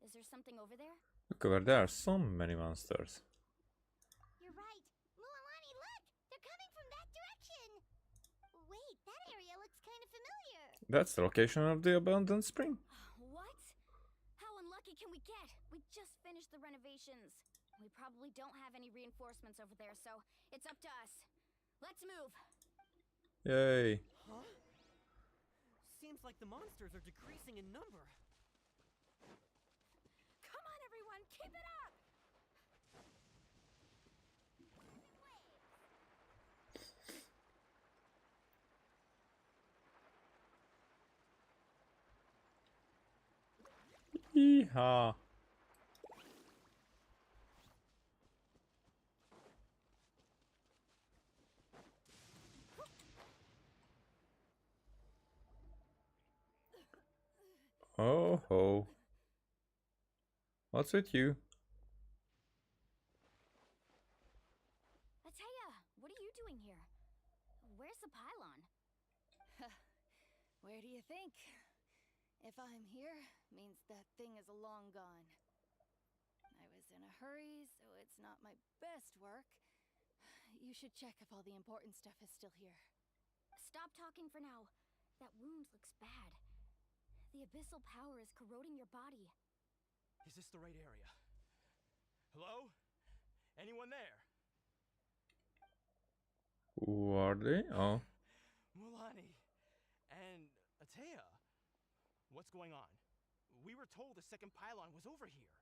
Is there something over there? Look over there, so many monsters. You're right. Mualani, look! They're coming from that direction! Wait, that area looks kind of familiar. That's the location of the abandoned spring. What? How unlucky can we get? We just finished the renovations. We probably don't have any reinforcements over there, so it's up to us. Let's move. Yay. Huh? Seems like the monsters are decreasing in number. Come on, everyone, keep it up! Yeehaw. Oh ho. What's with you? Ateya, what are you doing here? Where's the pylon? Where do you think? If I'm here, means that thing is long gone. I was in a hurry, so it's not my best work. You should check if all the important stuff is still here. Stop talking for now. That wound looks bad. The abyssal power is corroding your body. Is this the right area? Hello? Anyone there? Who are they? Oh. Mulani and Ateya. What's going on? We were told the second pylon was over here.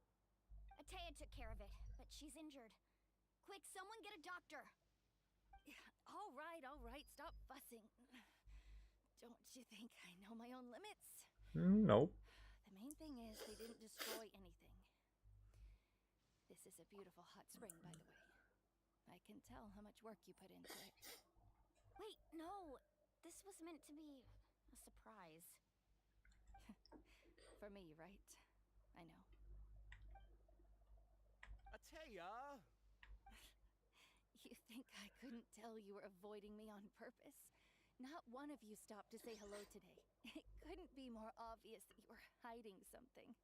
Ateya took care of it, but she's injured. Quick, someone get a doctor! All right, stop fussing. Don't you think I know my own limits? Nope. The main thing is they didn't destroy anything. This is a beautiful hot spring, by the way. I can tell how much work you put into it. Wait, no! This was meant to be a surprise. For me, right? I know. Ateya! You think I couldn't tell you were avoiding me on purpose? Not one of you stopped to say hello today. It couldn't be more obvious that you were hiding something.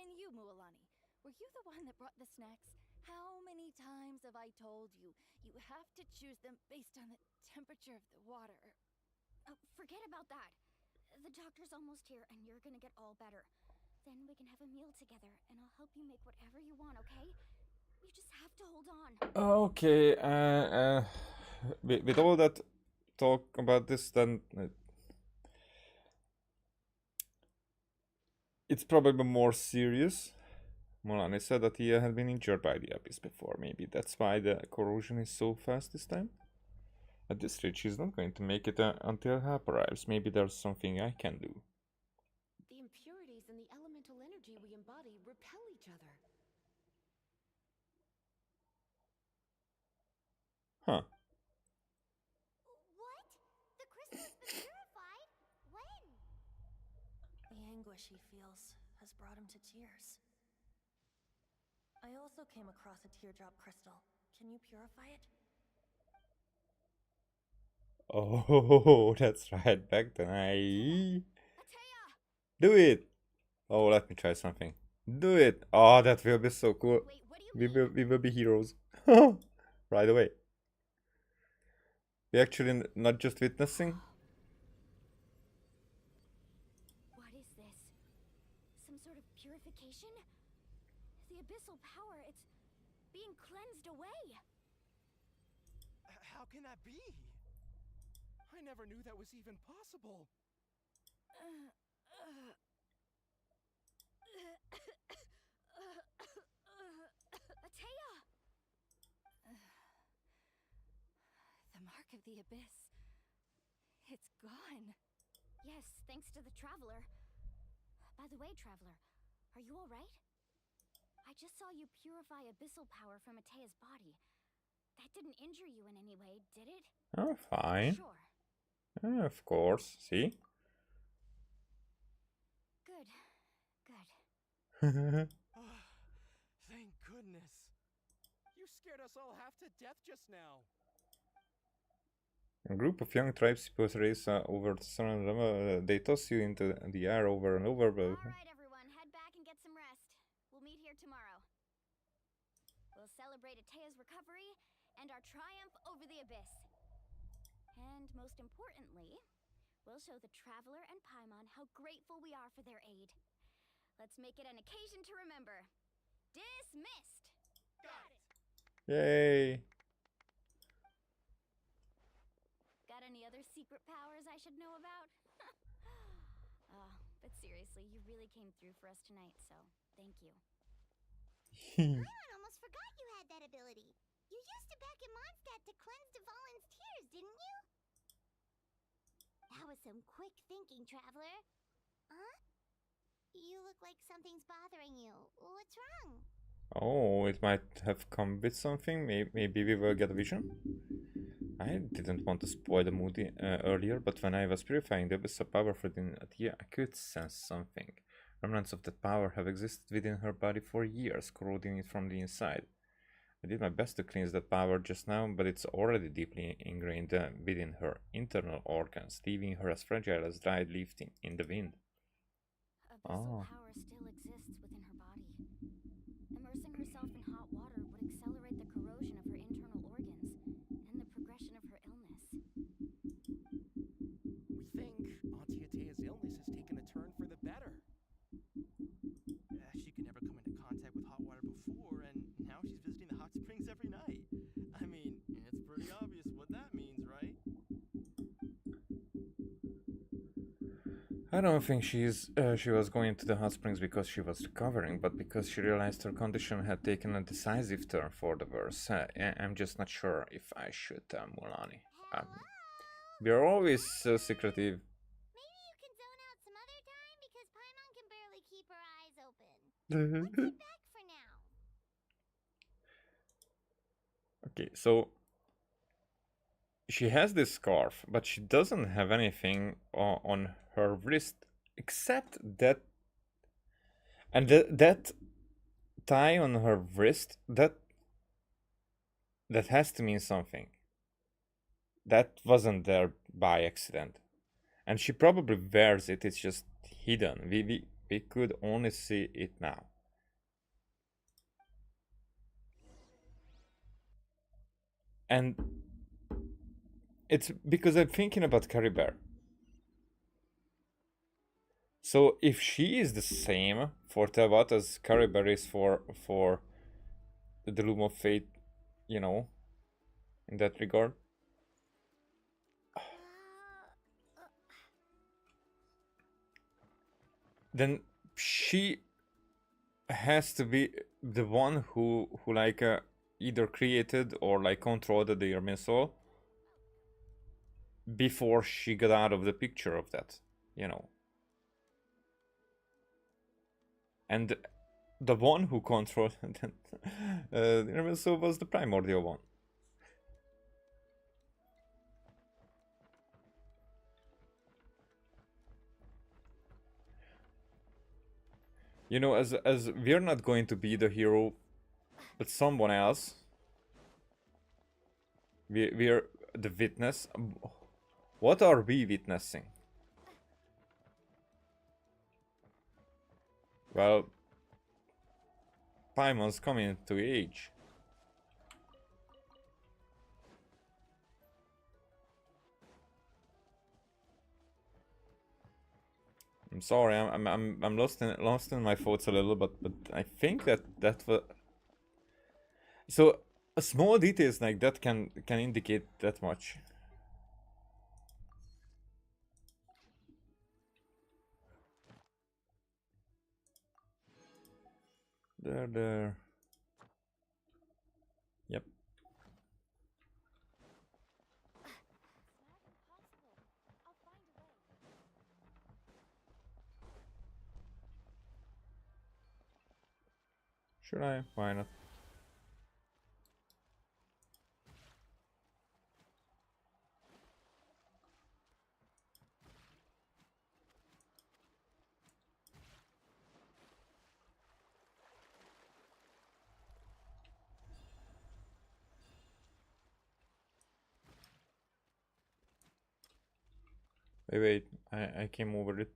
And you, Mualani, were you the one that brought the snacks? How many times have I told you, you have to choose them based on the temperature of the water? Oh, forget about that. The doctor's almost here, and you're gonna get all better. Then we can have a meal together, and I'll help you make whatever you want, okay? You just have to hold on. Okay, with all that talk about this, then it's probably more serious. Mulani said that he had been injured by the abyss before. Maybe that's why the corrosion is so fast this time. At this rate, she's not going to make it until help arrives. Maybe there's something I can do. The impurities and the elemental energy we embody repel each other. Huh. What? The crystal has been purified? When? The anguish he feels has brought him to tears. I also came across a teardrop crystal. Can you purify it? Oh, that's right. Back then Ateya! do it. Oh, let me try something. Do it. Oh, that will be so cool. Wait, what do you mean? We will be heroes. Right away. We actually not just witnessing. What is this? Some sort of purification? The abyssal power, it's being cleansed away. How can that be? I never knew that was even possible. Ateya! The mark of the abyss. It's gone. Yes, thanks to the Traveler. By the way, Traveler, are you alright? I just saw you purify abyssal power from Ateya's body. That didn't injure you in any way, did it? Oh, fine. Sure. Of course. See? Good. Good. Thank goodness. You scared us all half to death just now. A group of young tribes people race over the sun. They toss you into the air over and over. But Alright, everyone, head back and get some rest. We'll meet here tomorrow. We'll celebrate Atea's recovery and our triumph over the abyss. And most importantly, we'll show the Traveler and Paimon how grateful we are for their aid. Let's make it an occasion to remember. Dismissed! Got it! yay! Got any other secret powers I should know about? Oh, but seriously, you really came through for us tonight, so thank you. Paimon almost forgot you had that ability. You used it back in Mondstadt to cleanse Dvalin's tears, didn't you? That was some quick thinking, Traveler. Huh? You look like something's bothering you. What's wrong? Oh, it might have come with something. Maybe we will get a vision. I didn't want to spoil the mood earlier, but when I was purifying the abyss of power within Atia, I could sense something. Remnants of that power have existed within her body for years, corroding it from the inside. I did my best to cleanse that power just now, but it's already deeply ingrained within her internal organs, leaving her as fragile as dried leaf in the wind. Abyssal power still exists within her body. Immersing herself in hot water would accelerate the corrosion of her internal organs and the progression of her illness. We think Auntie Atea's illness has taken a turn for the better. She could never come into contact with hot water before, and now she's visiting the hot springs every night. I mean, it's pretty obvious what that means, right? I don't think she was going to the hot springs because she was recovering, but because she realized her condition had taken a decisive turn for the worse. I'm just not sure if I should tell Mulani. We are always so secretive. Maybe you can zone out some other time because Paimon can barely keep her eyes open. Let's head back for now. Okay, so she has this scarf, but she doesn't have anything on her wrist except that, and that tie on her wrist, that has to mean something. That wasn't there by accident, and she probably wears it. It's just hidden. We could only see it now. And it's because I'm thinking about Carrie Bear. So if she is the same for Tewat as Carrie Bear is for the Loom of Fate, you know, in that regard. Then she has to be the one who like either created or like controlled the Irminsul before she got out of the picture of that, you know. And the one who controlled the Irminsul was the primordial one. You know, as we're not going to be the hero, but someone else. We're the witness. What are we witnessing? Well, Paimon's coming to age. I'm sorry, I'm lost in my thoughts a little, but I think that was so small details like that can indicate that much. There. Yep. Should I? Why not? Wait, I came over it.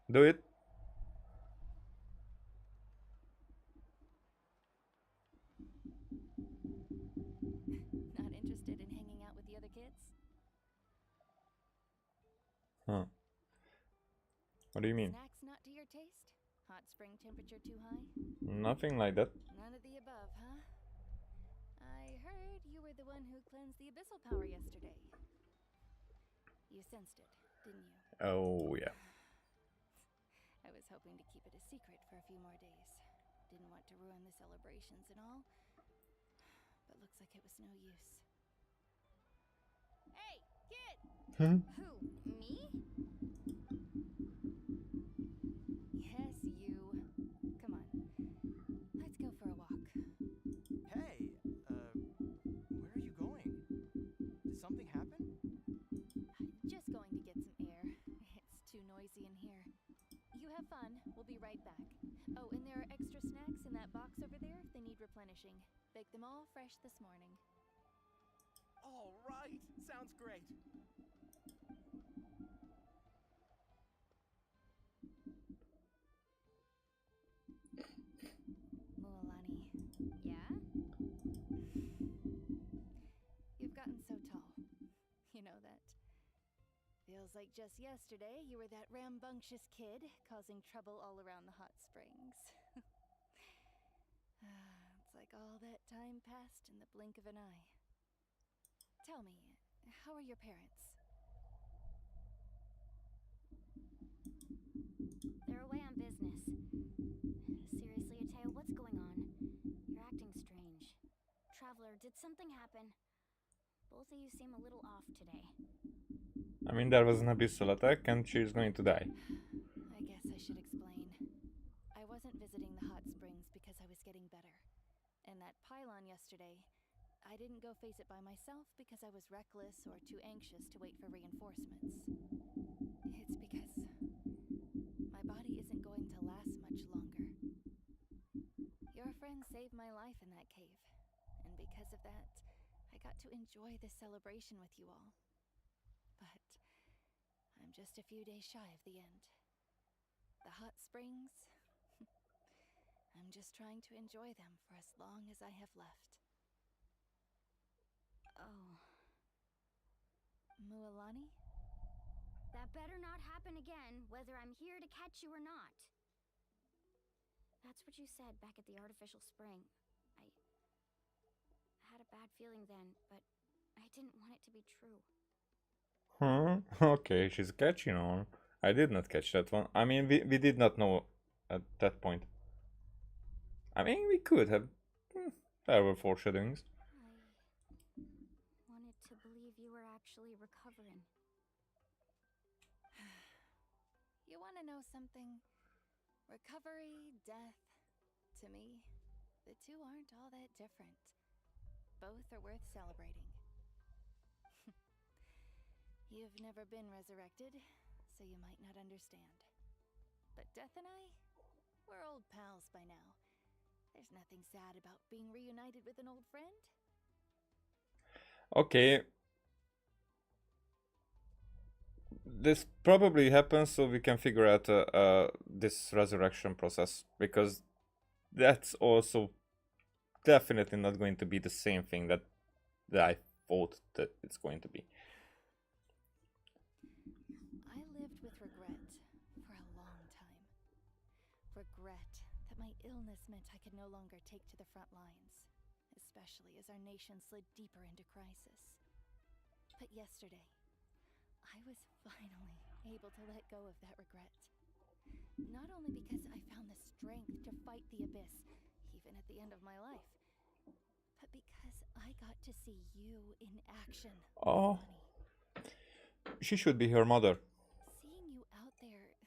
Do it. Not interested in hanging out with the other kids? Huh. What do you mean? Snacks not to your taste? Hot spring temperature too high? Nothing like that. None of the above, huh? I heard you were the one who cleansed the abyssal power yesterday. You sensed it, didn't you? Oh, yeah. I was hoping to keep it a secret for a few more days. Didn't want to ruin the celebrations and all. But looks like it was no use. Hey, kid! Who? Me? Yes, you. Come on. Let's go for a walk. Hey, where are you going? Did something happen? Just going to get some air. It's too noisy in here. You have fun. We'll be right back. Oh, and there are extra snacks in that box over there. They need replenishing. Baked them all fresh this morning. All right, sounds great. Mualani, Yeah? you've gotten so tall. You know that. Feels like just yesterday you were that rambunctious kid causing trouble all around the hot springs. It's like all that time passed in the blink of an eye. Tell me, how are your parents? They're away on business. Seriously, Ateo, what's going on? You're acting strange. Traveler, did something happen? Both of you seem a little off today. I mean, there was an abyssal attack and she's going to die. I guess I should explain. I wasn't visiting the hot springs because I was getting better. And that pylon yesterday, I didn't go face it by myself because I was reckless or too anxious to wait for reinforcements. It's because my body isn't going to last much longer. Your friend saved my life in that cave, and because of that, I got to enjoy this celebration with you all. But I'm just a few days shy of the end. The hot springs, I'm just trying to enjoy them for as long as I have left. Oh. Mualani? That better not happen again, whether I'm here to catch you or not. That's what you said back at the artificial spring. I had a bad feeling then, but I didn't want it to be true. Okay, she's catching on. I did not catch that one. I mean, we did not know at that point. I mean, we could have. There were foreshadowings. I wanted to believe you were actually recovering. You want to know something? Recovery, death, to me, the two aren't all that different. Both are worth celebrating. You've never been resurrected, so you might not understand. But Death and I, we're old pals by now. There's nothing sad about being reunited with an old friend. Okay. This probably happens so we can figure out this resurrection process, because that's also definitely not going to be the same thing that I thought that it's going to be. I lived with regret for a long time. Regret that my illness meant I could no longer take to the front lines, especially as our nation slid deeper into crisis. But yesterday, I was finally able to let go of that regret. Not only because I found the strength to fight the abyss, even at the end of my life, but because I got to see you in action. Oh. She should be her mother. Seeing you out there,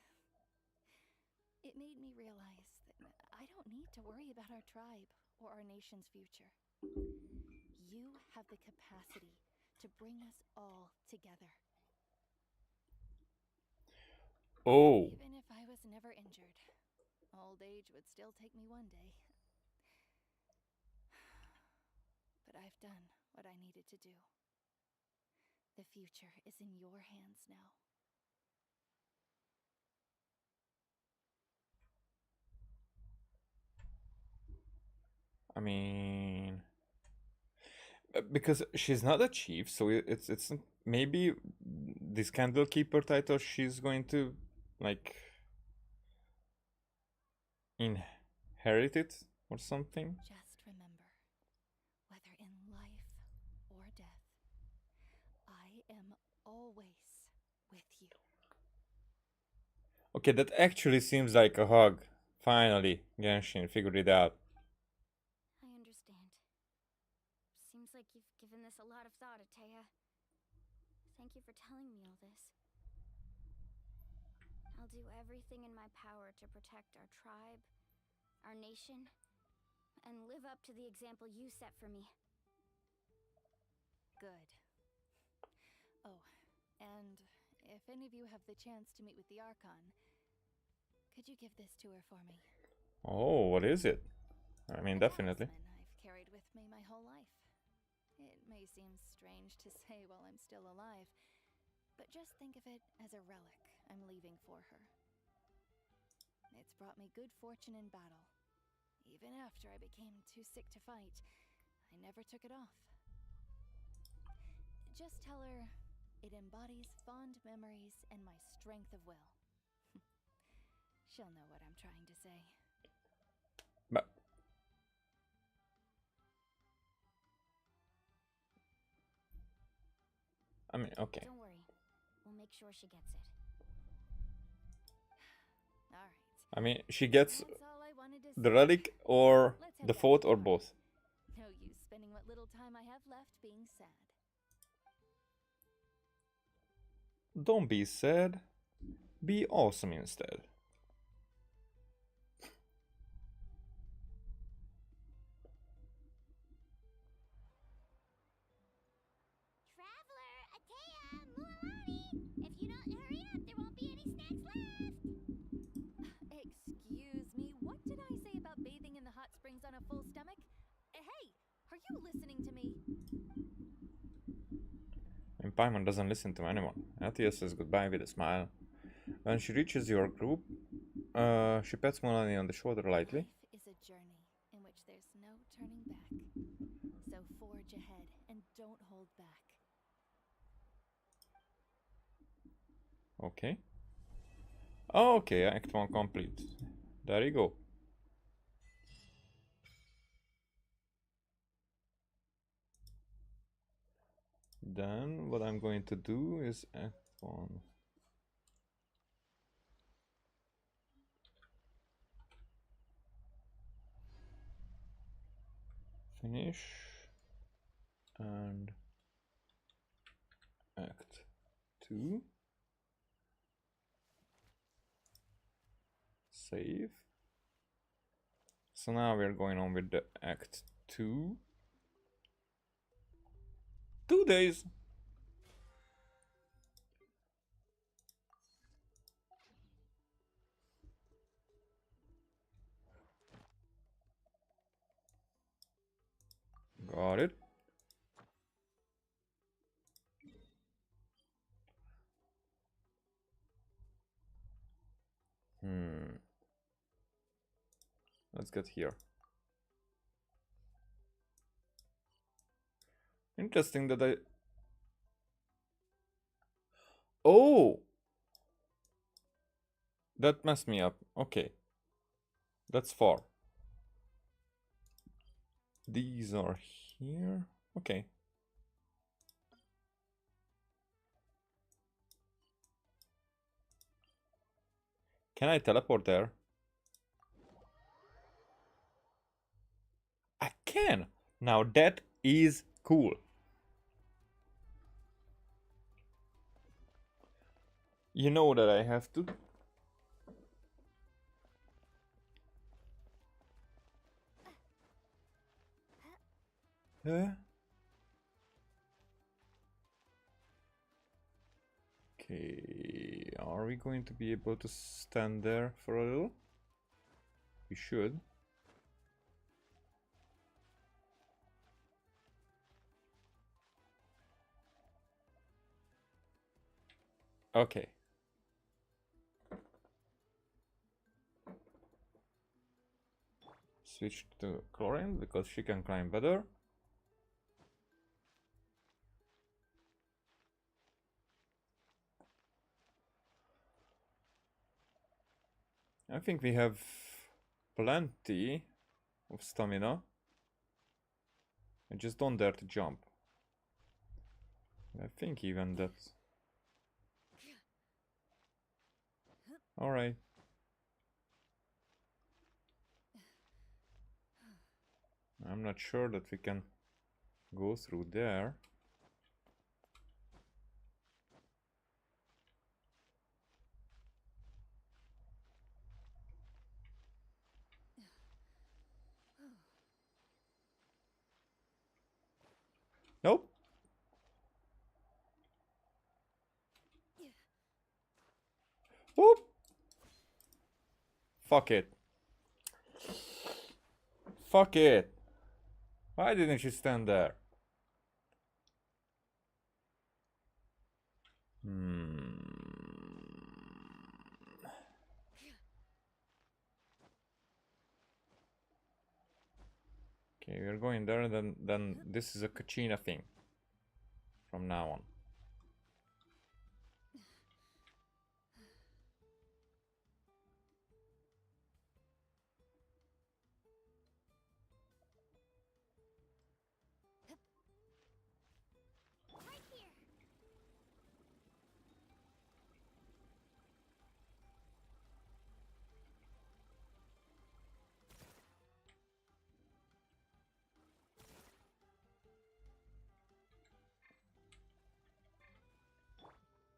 it made me realize that I don't need to worry about our tribe or our nation's future. You have the capacity to bring us all together. Oh. Even if I was never injured, all old age would still take me one day. But I've done what I needed to do. The future is in your hands now. I mean, because she's not a chief, so it's maybe this Candlekeeper title she's going to like inherit it or something. Just remember, whether in life or death, I am always with you. Okay, that actually seems like a hug. Finally, Genshin figured it out. I understand. Seems like you've given this a lot of thought, Atea. Thank you for telling me all this. I'll do everything in my power to protect our tribe, our nation, and live up to the example you set for me. Good. Oh, and if any of you have the chance to meet with the Archon, could you give this to her for me? Oh, what is it? I mean, A definitely. talisman I've carried with me my whole life. It may seem strange to say while I'm still alive, but just think of it as a relic I'm leaving for her. It's brought me good fortune in battle. Even after I became too sick to fight, I never took it off. Just tell her it embodies fond memories and my strength of will. She'll know what I'm trying to say. But I mean, okay. Don't worry. We'll make sure she gets it. Alright. I mean, she gets That's all I wanted to the say. relic or Let's head the back fort to or the both. No use spending what little time I have left being sad. Don't be sad. Be awesome instead. Traveler, Atea, Mualani! If you don't hurry up, there won't be any snacks left! Excuse me, what did I say about bathing in the hot springs on a full stomach? Hey, are you listening to me? And Paimon doesn't listen to anyone. Atia says goodbye with a smile. When she reaches your group, she pats Melanie on the shoulder lightly. Life is a journey in which there's no turning back. So forge ahead and don't hold back. Okay. Okay, Act 1 complete. There you go. Then what I'm going to do is Act 1. Finish. And Act 2. Save. So now we're going on with the Act 2. 2 days. Got it. Let's get here. Interesting that I... Oh! That messed me up. Okay. That's far. These are here. Okay. Can I teleport there? I can! Now that is cool. You know that I have to. Okay, are we going to be able to stand there for a little? We should. Okay. Switch to Chlorine because she can climb better. I think we have plenty of stamina. I just don't dare to jump. I think even that. Alright. I'm not sure that we can go through there. Nope. Whoop. Fuck it. Fuck it. Why didn't you stand there? Okay, we're going there, then this is a Kachina thing. From now on. Right here.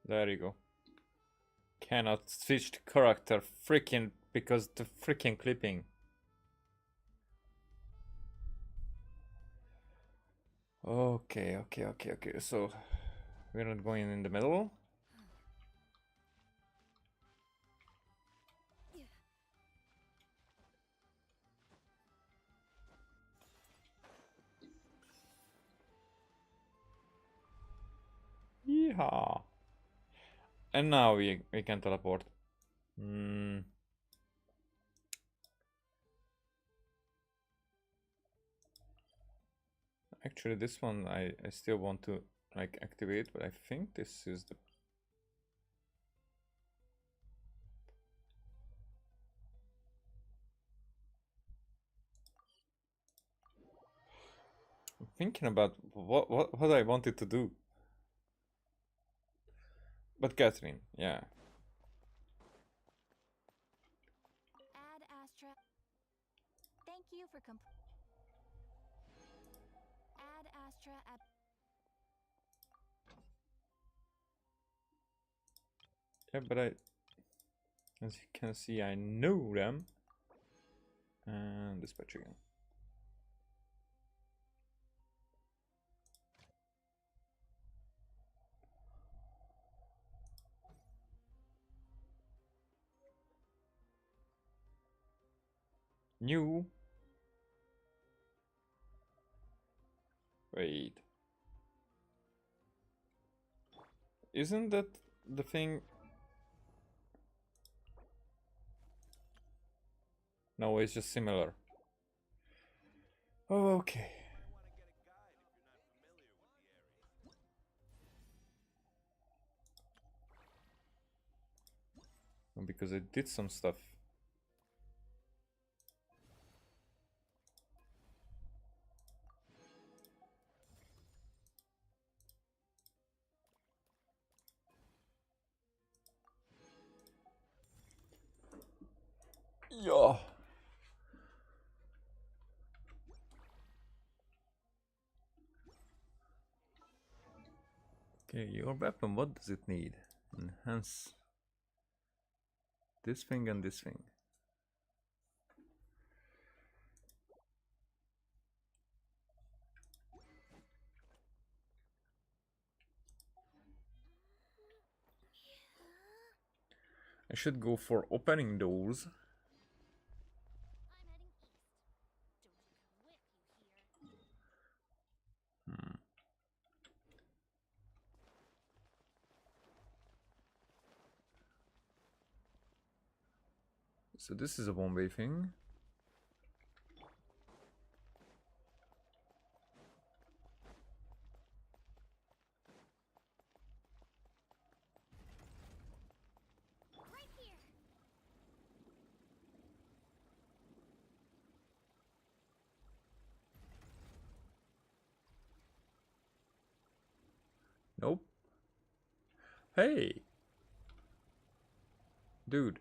There you go. Cannot switch the character freaking because the freaking clipping. Okay. So we're not going in the middle. Yeehaw. And now we can teleport. Actually, this one I still want to like activate, but I think this is the. I'm thinking about what I wanted to do. But Catherine, yeah. Add Astra. Thank you for Add Astra at. Yeah, but as you can see, I know them. And dispatch again. New. Wait. Isn't that the thing? No, it's just similar. Okay. Because I did some stuff. Yeah. Okay, your weapon, what does it need? Enhance this thing and this thing. I should go for opening doors. So this is a one-way thing. Right here. Nope. Hey! Dude.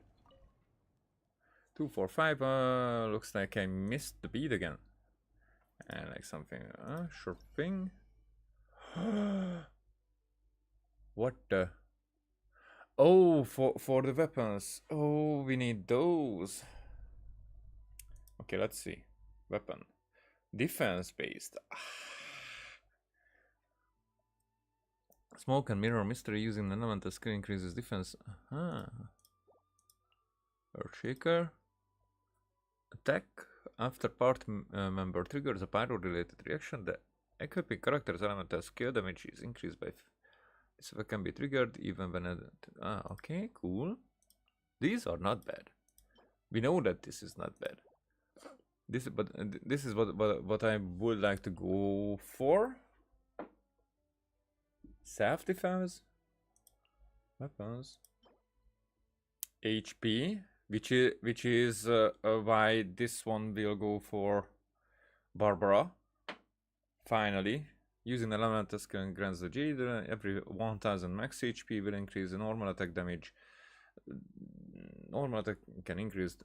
2, 4, 5. Looks like I missed the beat again. And like something. Sure thing. What the? Oh, for the weapons. Oh, we need those. Okay, let's see. Weapon. Defense based. Smoke and mirror mystery using an elemental skill increases defense. Earthshaker. Attack. After party member triggers a pyro-related reaction, the equipping character's elemental skill damage is increased by. This effect can be triggered even when. Okay, cool. These are not bad. We know that this is not bad. This is what I would like to go for. Self-defense, weapons, HP, which is why this one will go for Barbara. Finally, using elemental skill grants the Jade every 1000 max HP will increase the normal attack damage. Normal attack can increase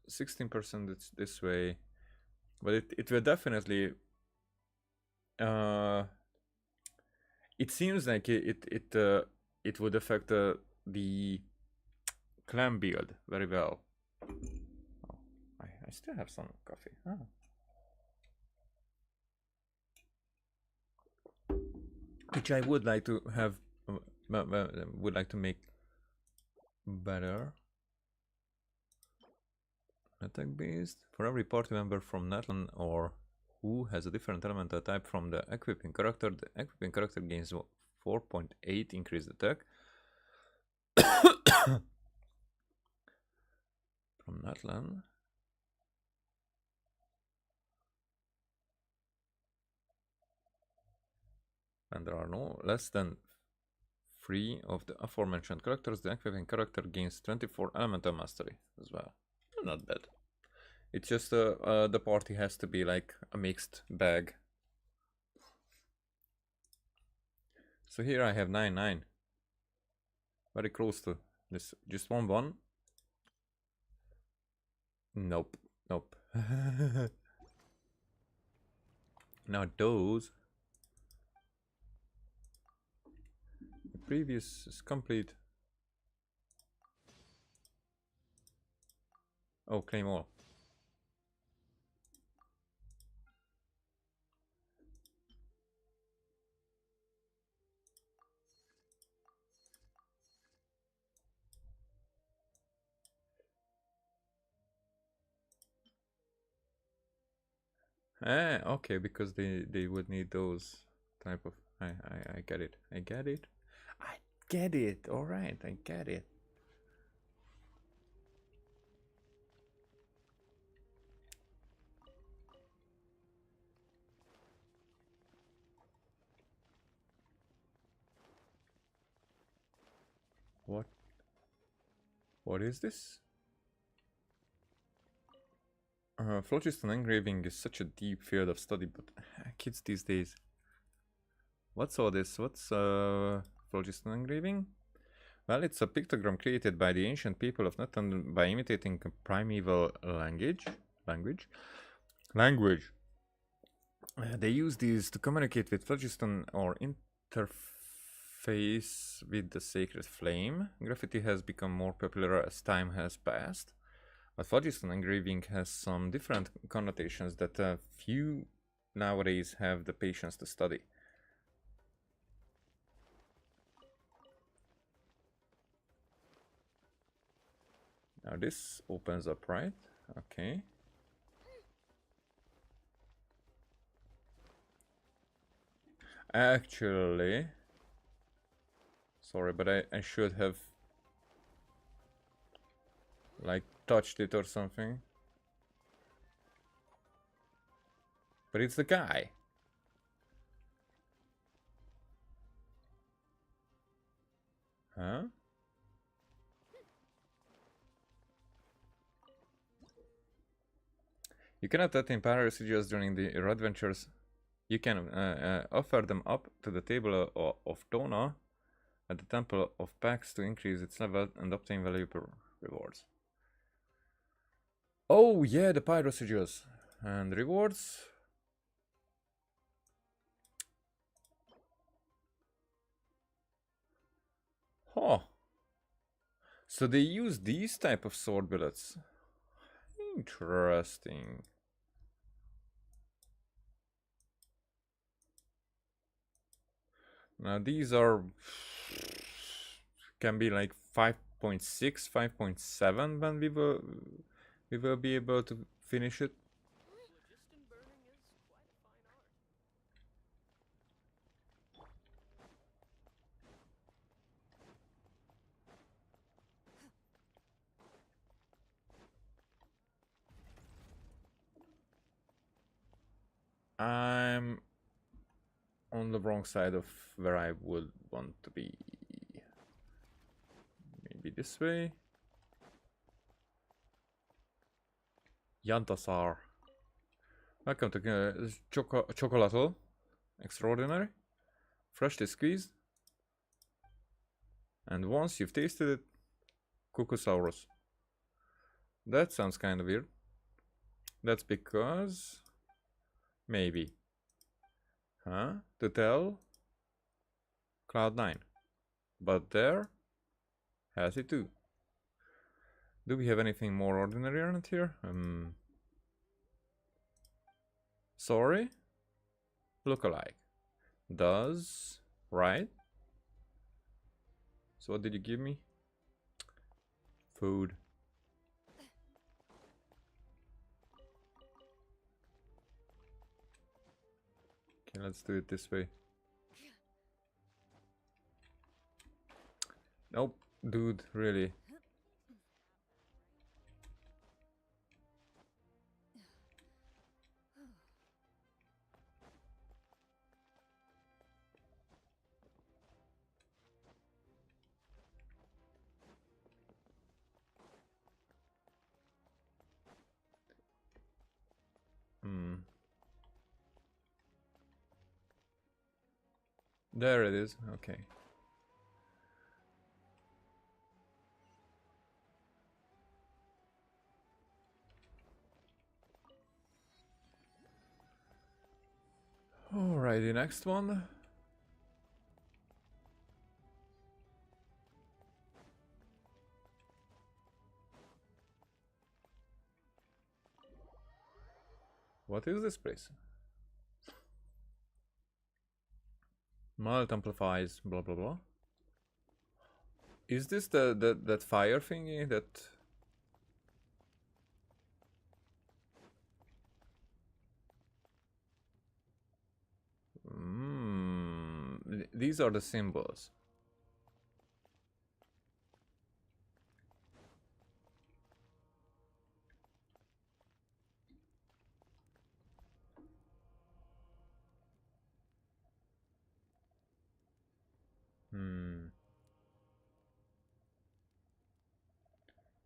16% this way, but it will definitely. It seems like it would affect the clan build very well. Oh, I still have some coffee. Which I would like to have, would like to make better. Attack based for every party member from NATLAN or who has a different elemental type from the equipping character. The equipping character gains 4.8 increased attack from NATLAN. And there are no less than 3 of the aforementioned characters. The equipping character gains 24 elemental mastery as well. Not bad. It's just the party has to be like a mixed bag. So here I have 9-9. Very close to this. Just 1-1. Nope. Nope. Now those. The previous is complete. Oh, claim all. Okay, because they would need those type of. I get it. I get it. I get it. All right, I get it. What? What is this? Phlogiston engraving is such a deep field of study, but kids these days. What's all this? What's phlogiston engraving? Well, it's a pictogram created by the ancient people of NATLAN by imitating a primeval language. They use these to communicate with phlogiston or interface with the sacred flame. Graffiti has become more popular as time has passed. But phlogiston engraving has some different connotations that few nowadays have the patience to study. Now this opens up, right? Okay. Actually, sorry, but I should have like touched it or something. But it's the guy. Huh? You cannot attain power residuals during your adventures. You can offer them up to the table of Dona at the Temple of Pax to increase its level and obtain valuable rewards. Oh yeah, the pyro residuals and rewards. Huh. So they use these type of sword billets. Interesting. Now these are can be like 5.6, 5.7 when we will be able to finish it. Phlogiston burning is quite a fine art. I'm on the wrong side of where I would want to be. Maybe this way. Yantasar. Welcome to Chocolato. Extraordinary. Freshly squeezed. And once you've tasted it, Cucusaurus. That sounds kind of weird. That's because... maybe. Huh? To tell Cloud9. But there has it too. Do we have anything more ordinary around here? Sorry? Lookalike. Does... right? So what did you give me? Food. Okay, let's do it this way. Nope, dude, really. There it is, okay. Alrighty, next one. What is this place? Malt amplifies, blah blah blah. Is this that fire thingy that... these are the symbols.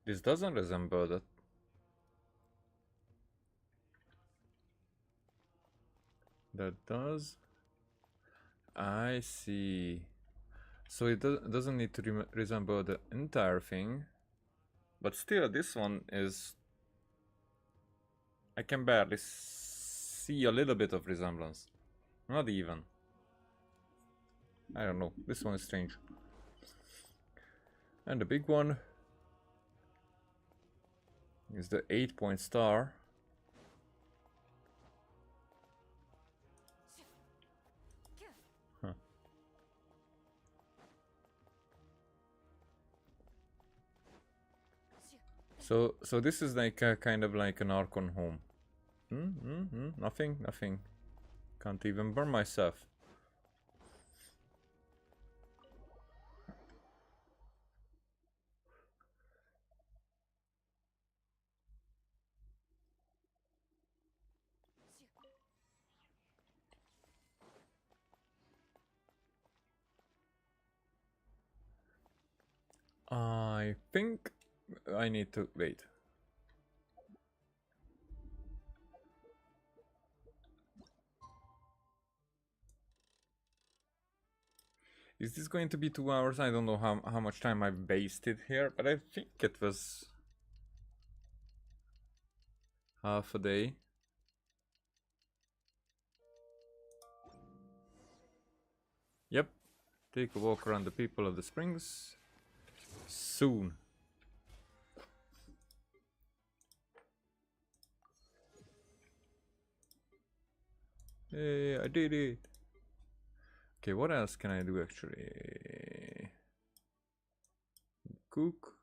This doesn't resemble that. That does. I see. So it doesn't need to resemble the entire thing. But still, this one is... I can barely see a little bit of resemblance. Not even. I don't know. This one is strange. And the big one is the 8-point star. Huh. So this is like a kind of like an Archon home. Nothing. Can't even burn myself. I think I need to wait. Is this going to be 2 hours? I don't know how much time I've wasted here, but I think it was half a day. Yep. Take a walk around the people of the springs. Soon. Hey, I did it. Okay, what else can I do actually? Cook.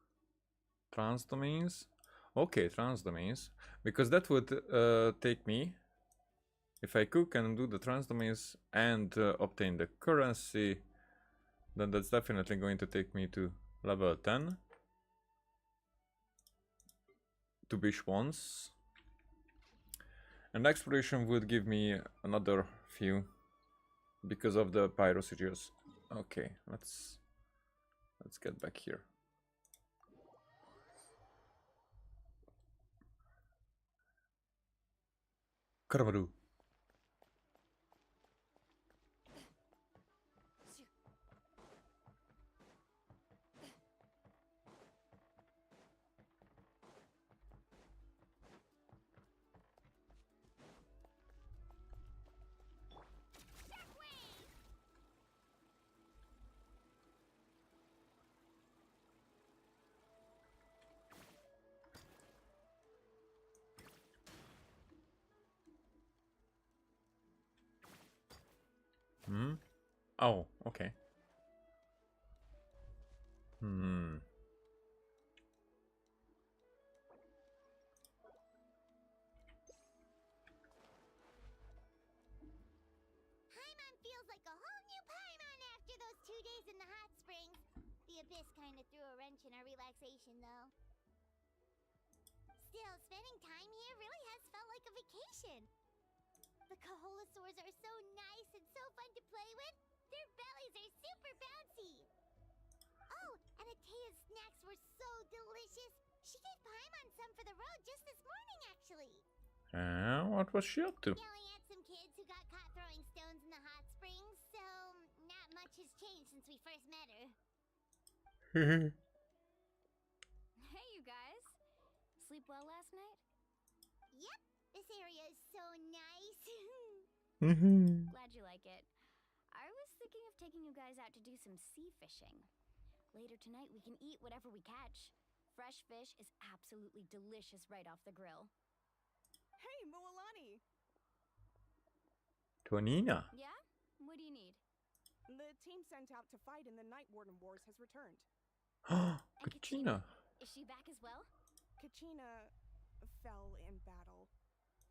Transdomains. Okay, transdomains. Because that would take me, if I cook and do the transdomains and obtain the currency, then that's definitely going to take me to level 10. To Bish once. And exploration would give me another few because of the pyrocities. Okay, let's get back here. Karabadu. Hmm? Oh, okay. Hmm. Paimon feels like a whole new Paimon after those 2 days in the hot springs. The Abyss kinda threw a wrench in our relaxation, though. Still, spending time here really has felt like a vacation. The Kaholosaurs are so nice and so fun to play with. Their bellies are super bouncy. Oh, and Atea's snacks were so delicious. She gave Paimon some for the road just this morning, actually. What was she up to? Yelling at some kids who got caught throwing stones in the hot springs, so not much has changed since we first met her. Hey, you guys. Sleep well last night? Yep, this area is so nice. Glad you like it. I was thinking of taking you guys out to do some sea fishing. Later tonight, we can eat whatever we catch. Fresh fish is absolutely delicious right off the grill. Hey, Mualani! Tonina. Yeah? What do you need? The team sent out to fight in the Night Warden Wars has returned. Kachina. Is she back as well? Kachina fell in battle.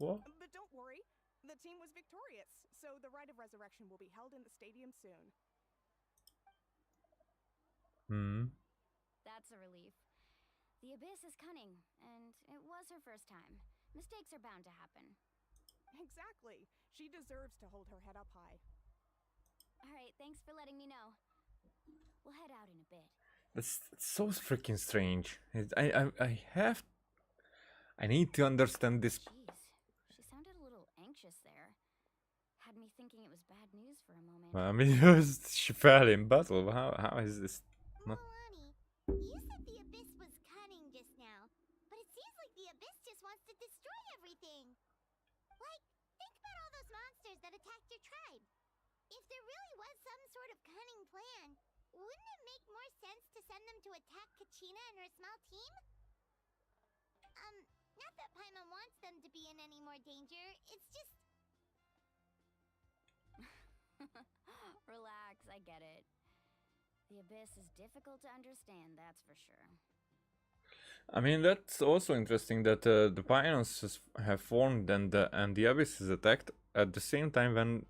What? But don't worry, the team was victorious, so the rite of resurrection will be held in the stadium soon. Hmm. That's a relief. The Abyss is cunning, and it was her first time. Mistakes are bound to happen. Exactly. She deserves to hold her head up high. Alright, thanks for letting me know. We'll head out in a bit. That's so freaking strange. I need to understand this. Jeez, she sounded a little anxious there. Had me thinking it was bad news for a moment. I mean, she fell in battle. How is this not? Mualani, you said the Abyss was cunning just now, but it seems like the Abyss just wants to destroy everything. Like, think about all those monsters that attacked your tribe. If there really was some sort of cunning plan, wouldn't it make more sense to send them to attack Kachina and her small team? Not that Paimon wants them to be in any more danger, it's just... Relax, I get it. The Abyss is difficult to understand, that's for sure. I mean, that's also interesting that the Pioneers have formed and the Abyss is attacked at the same time when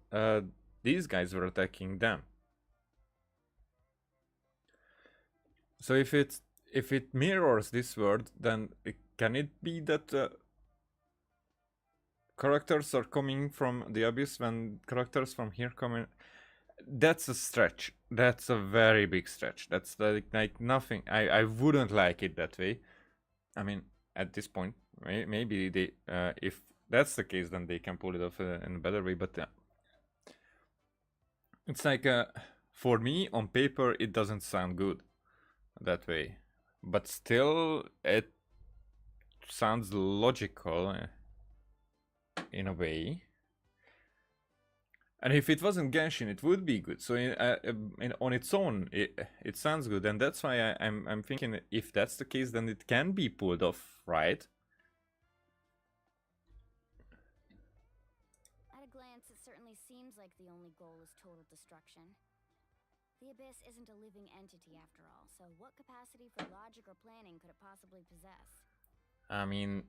these guys were attacking them. So if it mirrors this world, then can it be that characters are coming from the Abyss when characters from here come in? That's a stretch. That's a very big stretch. That's like nothing. I wouldn't like it that way. I mean, at this point, maybe they, if that's the case, then they can pull it off in a better way. But it's like, for me, on paper, it doesn't sound good that way. But still, it sounds logical in a way. And if it wasn't Genshin, it would be good. So on its own, it sounds good, and that's why I'm thinking if that's the case, then it can be pulled off, right? At a glance, it certainly seems like the only goal is total destruction. The Abyss isn't a living entity after all, so what capacity for logic or planning could it possibly possess? I mean,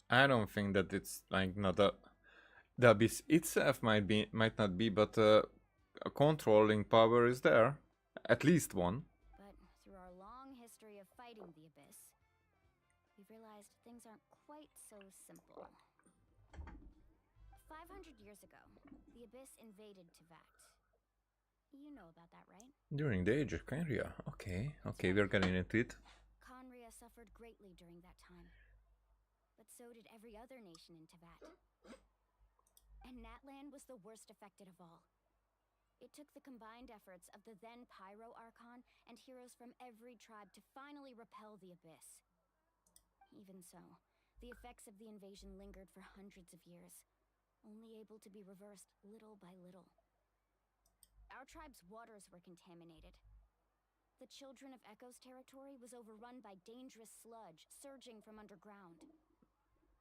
I don't think that it's like not a. The Abyss itself might not be, but a controlling power is there. At least one. But through our long history of fighting the Abyss, we've realized things aren't quite so simple. 500 years ago, the Abyss invaded Tevat. You know about that, right? During the Age of Khaenri'ah. Okay, we're getting into it. Khaenri'ah suffered greatly during that time. But so did every other nation in Tevat. And NATLAN was the worst affected of all. It took the combined efforts of the then Pyro Archon and heroes from every tribe to finally repel the Abyss. Even so, the effects of the invasion lingered for hundreds of years, only able to be reversed little by little. Our tribe's waters were contaminated. The Children of Echo's territory was overrun by dangerous sludge surging from underground.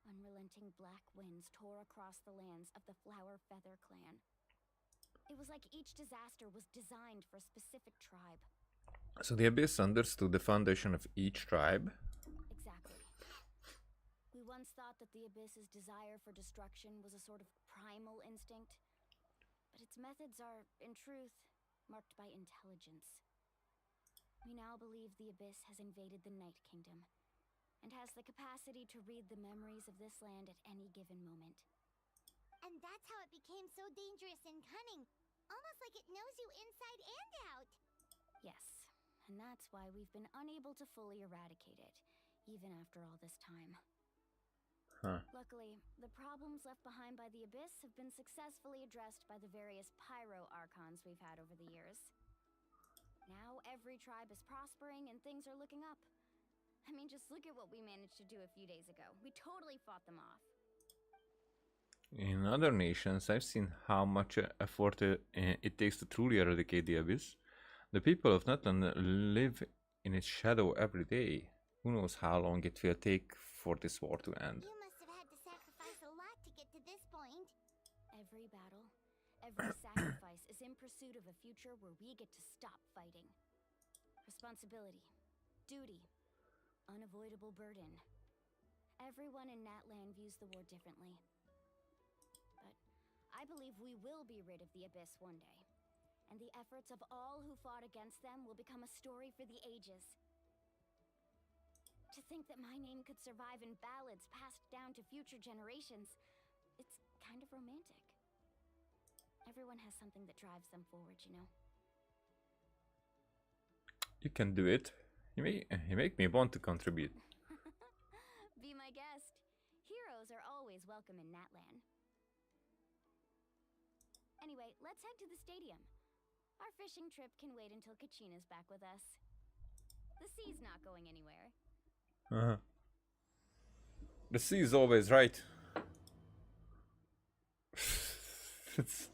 Unrelenting black winds tore across the lands of the Flower Feather clan. It was like each disaster was designed for a specific tribe. So the Abyss understood the foundation of each tribe. Exactly. We once thought that the Abyss's desire for destruction was a sort of primal instinct, but its methods are, in truth, marked by intelligence. We now believe the Abyss has invaded the Night Kingdom, and has the capacity to read the memories of this land at any given moment. And that's how it became so dangerous and cunning. Almost like it knows you inside and out. Yes, and that's why we've been unable to fully eradicate it, even after all this time. Huh. Luckily, the problems left behind by the Abyss have been successfully addressed by the various Pyro Archons we've had over the years. Now every tribe is prospering and things are looking up. I mean, just look at what we managed to do a few days ago. We totally fought them off. In other nations, I've seen how much effort it takes to truly eradicate the Abyss. The people of NATLAN live in its shadow every day. Who knows how long it will take for this war to end. You must have had to sacrifice a lot to get to this point. Every battle, every sacrifice is in pursuit of a future where we get to stop fighting. Responsibility, duty, unavoidable burden. Everyone in NATLAN views the war differently. But I believe we will be rid of the Abyss one day. And the efforts of all who fought against them will become a story for the ages. To think that my name could survive in ballads passed down to future generations, it's kind of romantic. Everyone has something that drives them forward, you know? You can do it. You make me want to contribute. Be my guest. Heroes are always welcome in NATLAN. Anyway, let's head to the stadium. Our fishing trip can wait until Kachina's back with us. The sea's not going anywhere. The sea is always right. It's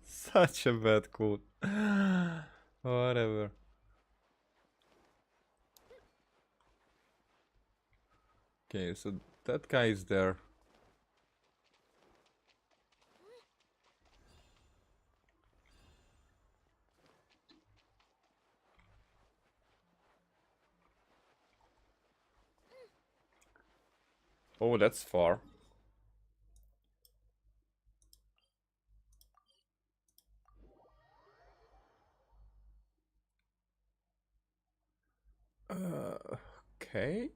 such a bad quote. Whatever. Okay, so that guy is there. Oh, that's far. Okay.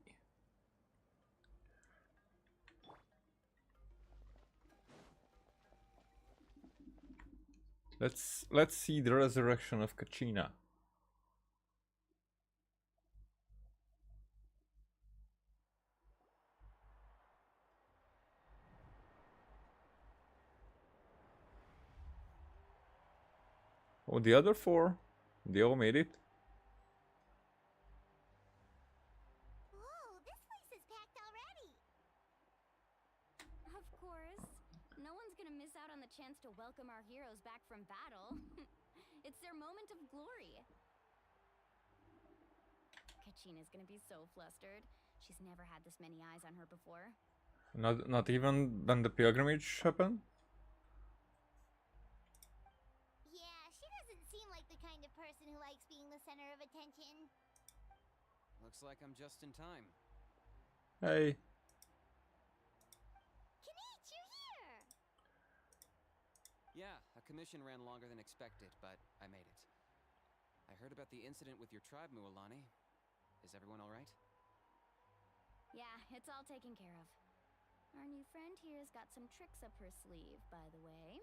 Let's see the resurrection of Kachina. Oh, the other four, they all made it. Whoa, this place is packed already. Of course. No one's gonna miss out on the chance to welcome our heroes back from battle. It's their moment of glory. Kachina's gonna be so flustered. She's never had this many eyes on her before. Not even when the pilgrimage happened. Yeah, she doesn't seem like the kind of person who likes being the center of attention. Looks like I'm just in time. Hey. Kinich, you're here! Yeah, a commission ran longer than expected, but I made it. I heard about the incident with your tribe, Mualani. Is everyone alright? Yeah, it's all taken care of. Our new friend here's got some tricks up her sleeve, by the way.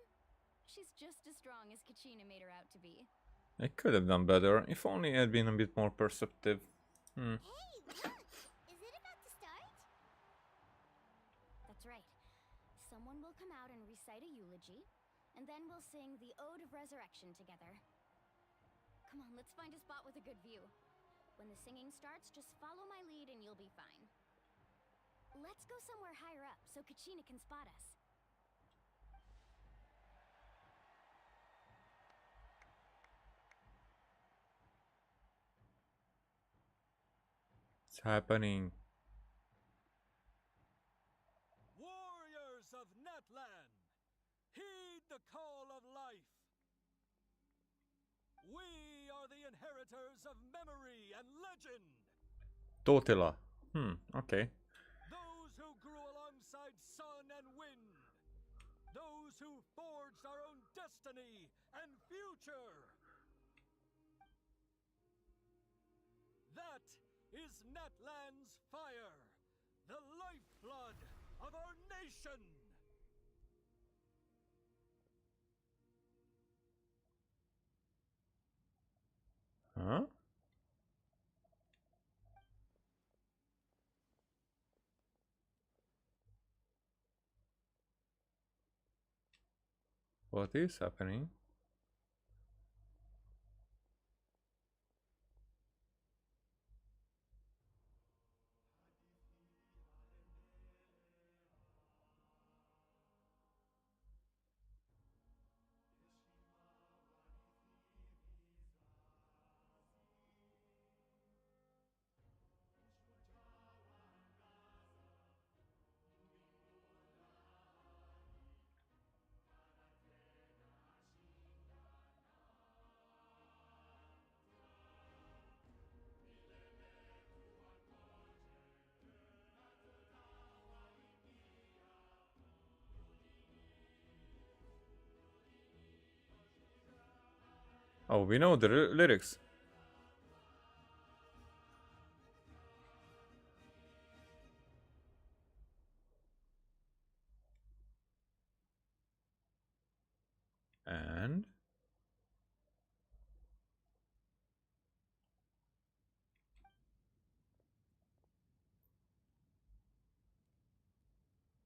She's just as strong as Kachina made her out to be. I could have done better, if only I'd been a bit more perceptive. Hey, look! Is it about to start? That's right. Someone will come out and recite a eulogy, and then we'll sing the Ode of Resurrection together. Come on, let's find a spot with a good view. When the singing starts, just follow my lead and you'll be fine. Let's go somewhere higher up so Kachina can spot us. It's happening. Warriors of NATLAN, heed the call of life. We are the inheritors of memory and legend. Totila. Okay. Those who grew alongside sun and wind. Those who forged our own destiny and future. That is NATLAN's fire, the lifeblood of our nation. Huh? What is happening? Oh, we know the lyrics.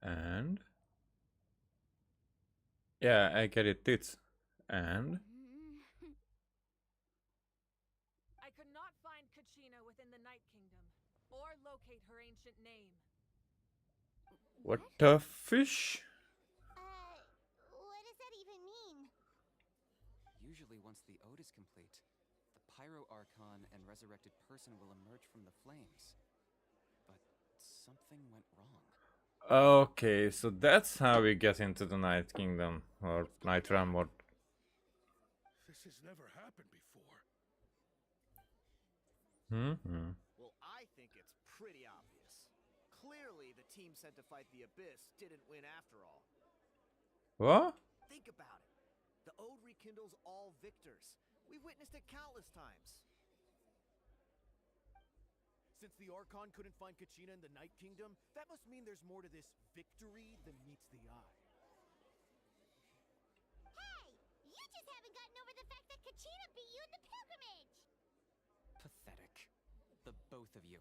And yeah, I get it. Tits. And I could not find Kachina within the Night Kingdom, or locate her ancient name. what the fish? What does that even mean? Usually once the ode is complete, the Pyro Archon and resurrected person will emerge from the flames. But something went wrong. Okay, so that's how we get into the Night Kingdom or Night Realm. Or This has never happened before. Well, I think it's pretty obvious. Clearly, the team sent to fight the Abyss didn't win after all. What? Think about it. The Ode rekindles all victors. We've witnessed it countless times. Since the Archon couldn't find Kachina in the Night Kingdom, that must mean there's more to this victory than meets the eye. Hey! You just have Kachina beat you in the pilgrimage! Pathetic. The both of you.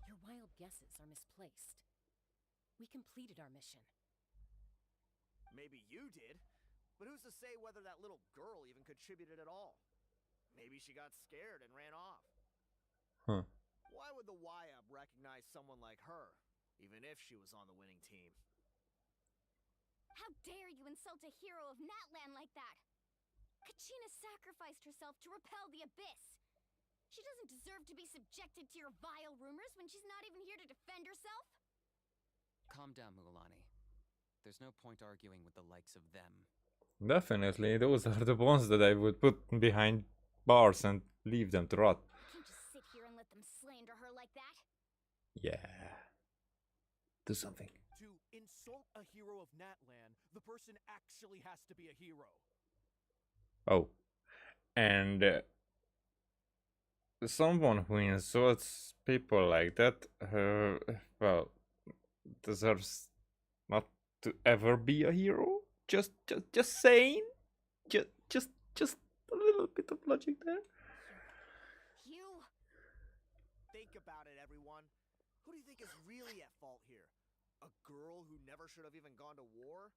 Your wild guesses are misplaced. We completed our mission. Maybe you did, but who's to say whether that little girl even contributed at all? Maybe she got scared and ran off. Huh. Why would the YAB recognize someone like her, even if she was on the winning team? How dare you insult a hero of NATLAN like that? Kachina sacrificed herself to repel the Abyss. She doesn't deserve to be subjected to your vile rumors when she's not even here to defend herself. Calm down, Mulan. There's no point arguing with the likes of them. Definitely, those are the ones that I would put behind bars and leave them to rot. You can't just sit here and let them slander her like that. Yeah. Do something. To insult a hero of Natlan, the person actually has to be a hero. Oh. And someone who insults people like that, well, deserves not to ever be a hero. Just saying. Just a little bit of logic there. You. Think about it, everyone. Who do you think is really at fault here? A girl who never should have even gone to war?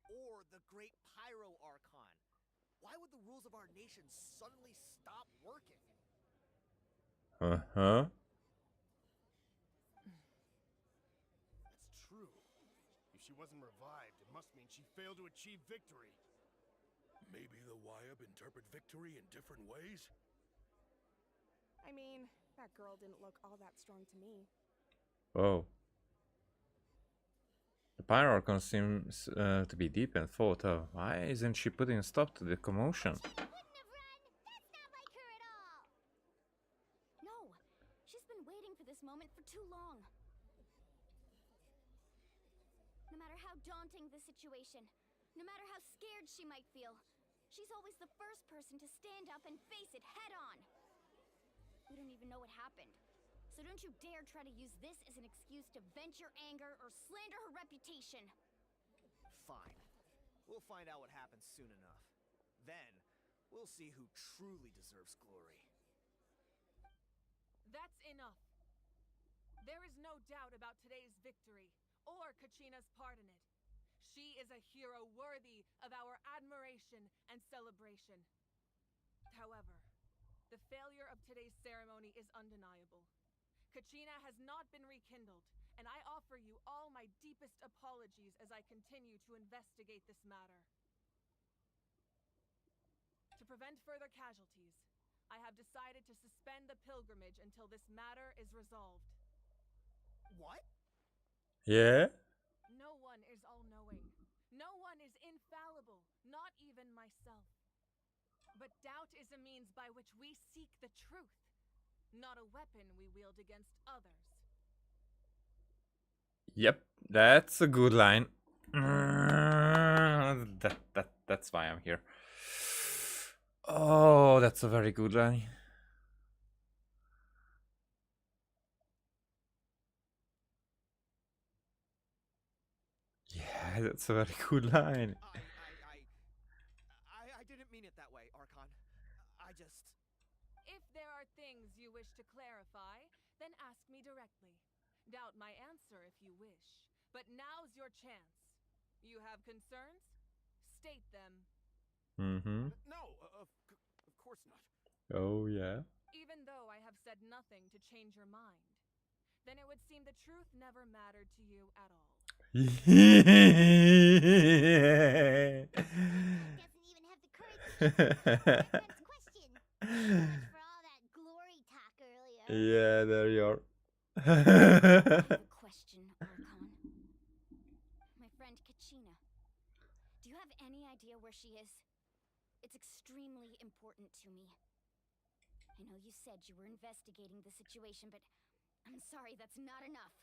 Or the great Pyro Archon? Why would the rules of our nation suddenly stop working? Uh-huh. That's true. If she wasn't revived, it must mean she failed to achieve victory. Maybe the YAB interpret victory in different ways? I mean, that girl didn't look all that strong to me. Whoa. The Pyro seems to be deep in thought. Why isn't she putting a stop to the commotion? Wouldn't have run! That's not like her at all! No. She's been waiting for this moment for too long. No matter how daunting the situation, no matter how scared she might feel, she's always the first person to stand up and face it head on. We don't even know what happened. So don't you dare try to use this as an excuse to vent your anger or slander her reputation. Fine. We'll find out what happens soon enough. Then, we'll see who truly deserves glory. That's enough. There is no doubt about today's victory, or Kachina's part in it. She is a hero worthy of our admiration and celebration. However, the failure of today's ceremony is undeniable. Kachina has not been rekindled, and I offer you all my deepest apologies as I continue to investigate this matter. To prevent further casualties, I have decided to suspend the pilgrimage until this matter is resolved. What? Yeah? No one is all-knowing. No one is infallible, not even myself. But doubt is a means by which we seek the truth, not a weapon we wield against others. Yep, that's a good line. That's why I'm here. Oh, that's a very good line. Yeah, that's a very good line. I didn't mean it that way, Archon. I just... If there are things you wish to clarify, then ask me directly. Doubt my answer if you wish. But now's your chance. You have concerns? State them. Mm-hmm. No, of course not. Oh, yeah. Even though I have said nothing to change your mind, then it would seem the truth never mattered to you at all. Doesn't even have the courage to answer my friend's question. So much for all that glory talk earlier. Yeah, there you are. I have a question, Archon. My friend Kachina. Do you have any idea where she is? It's extremely important to me. I know you said you were investigating the situation, but I'm sorry, that's not enough.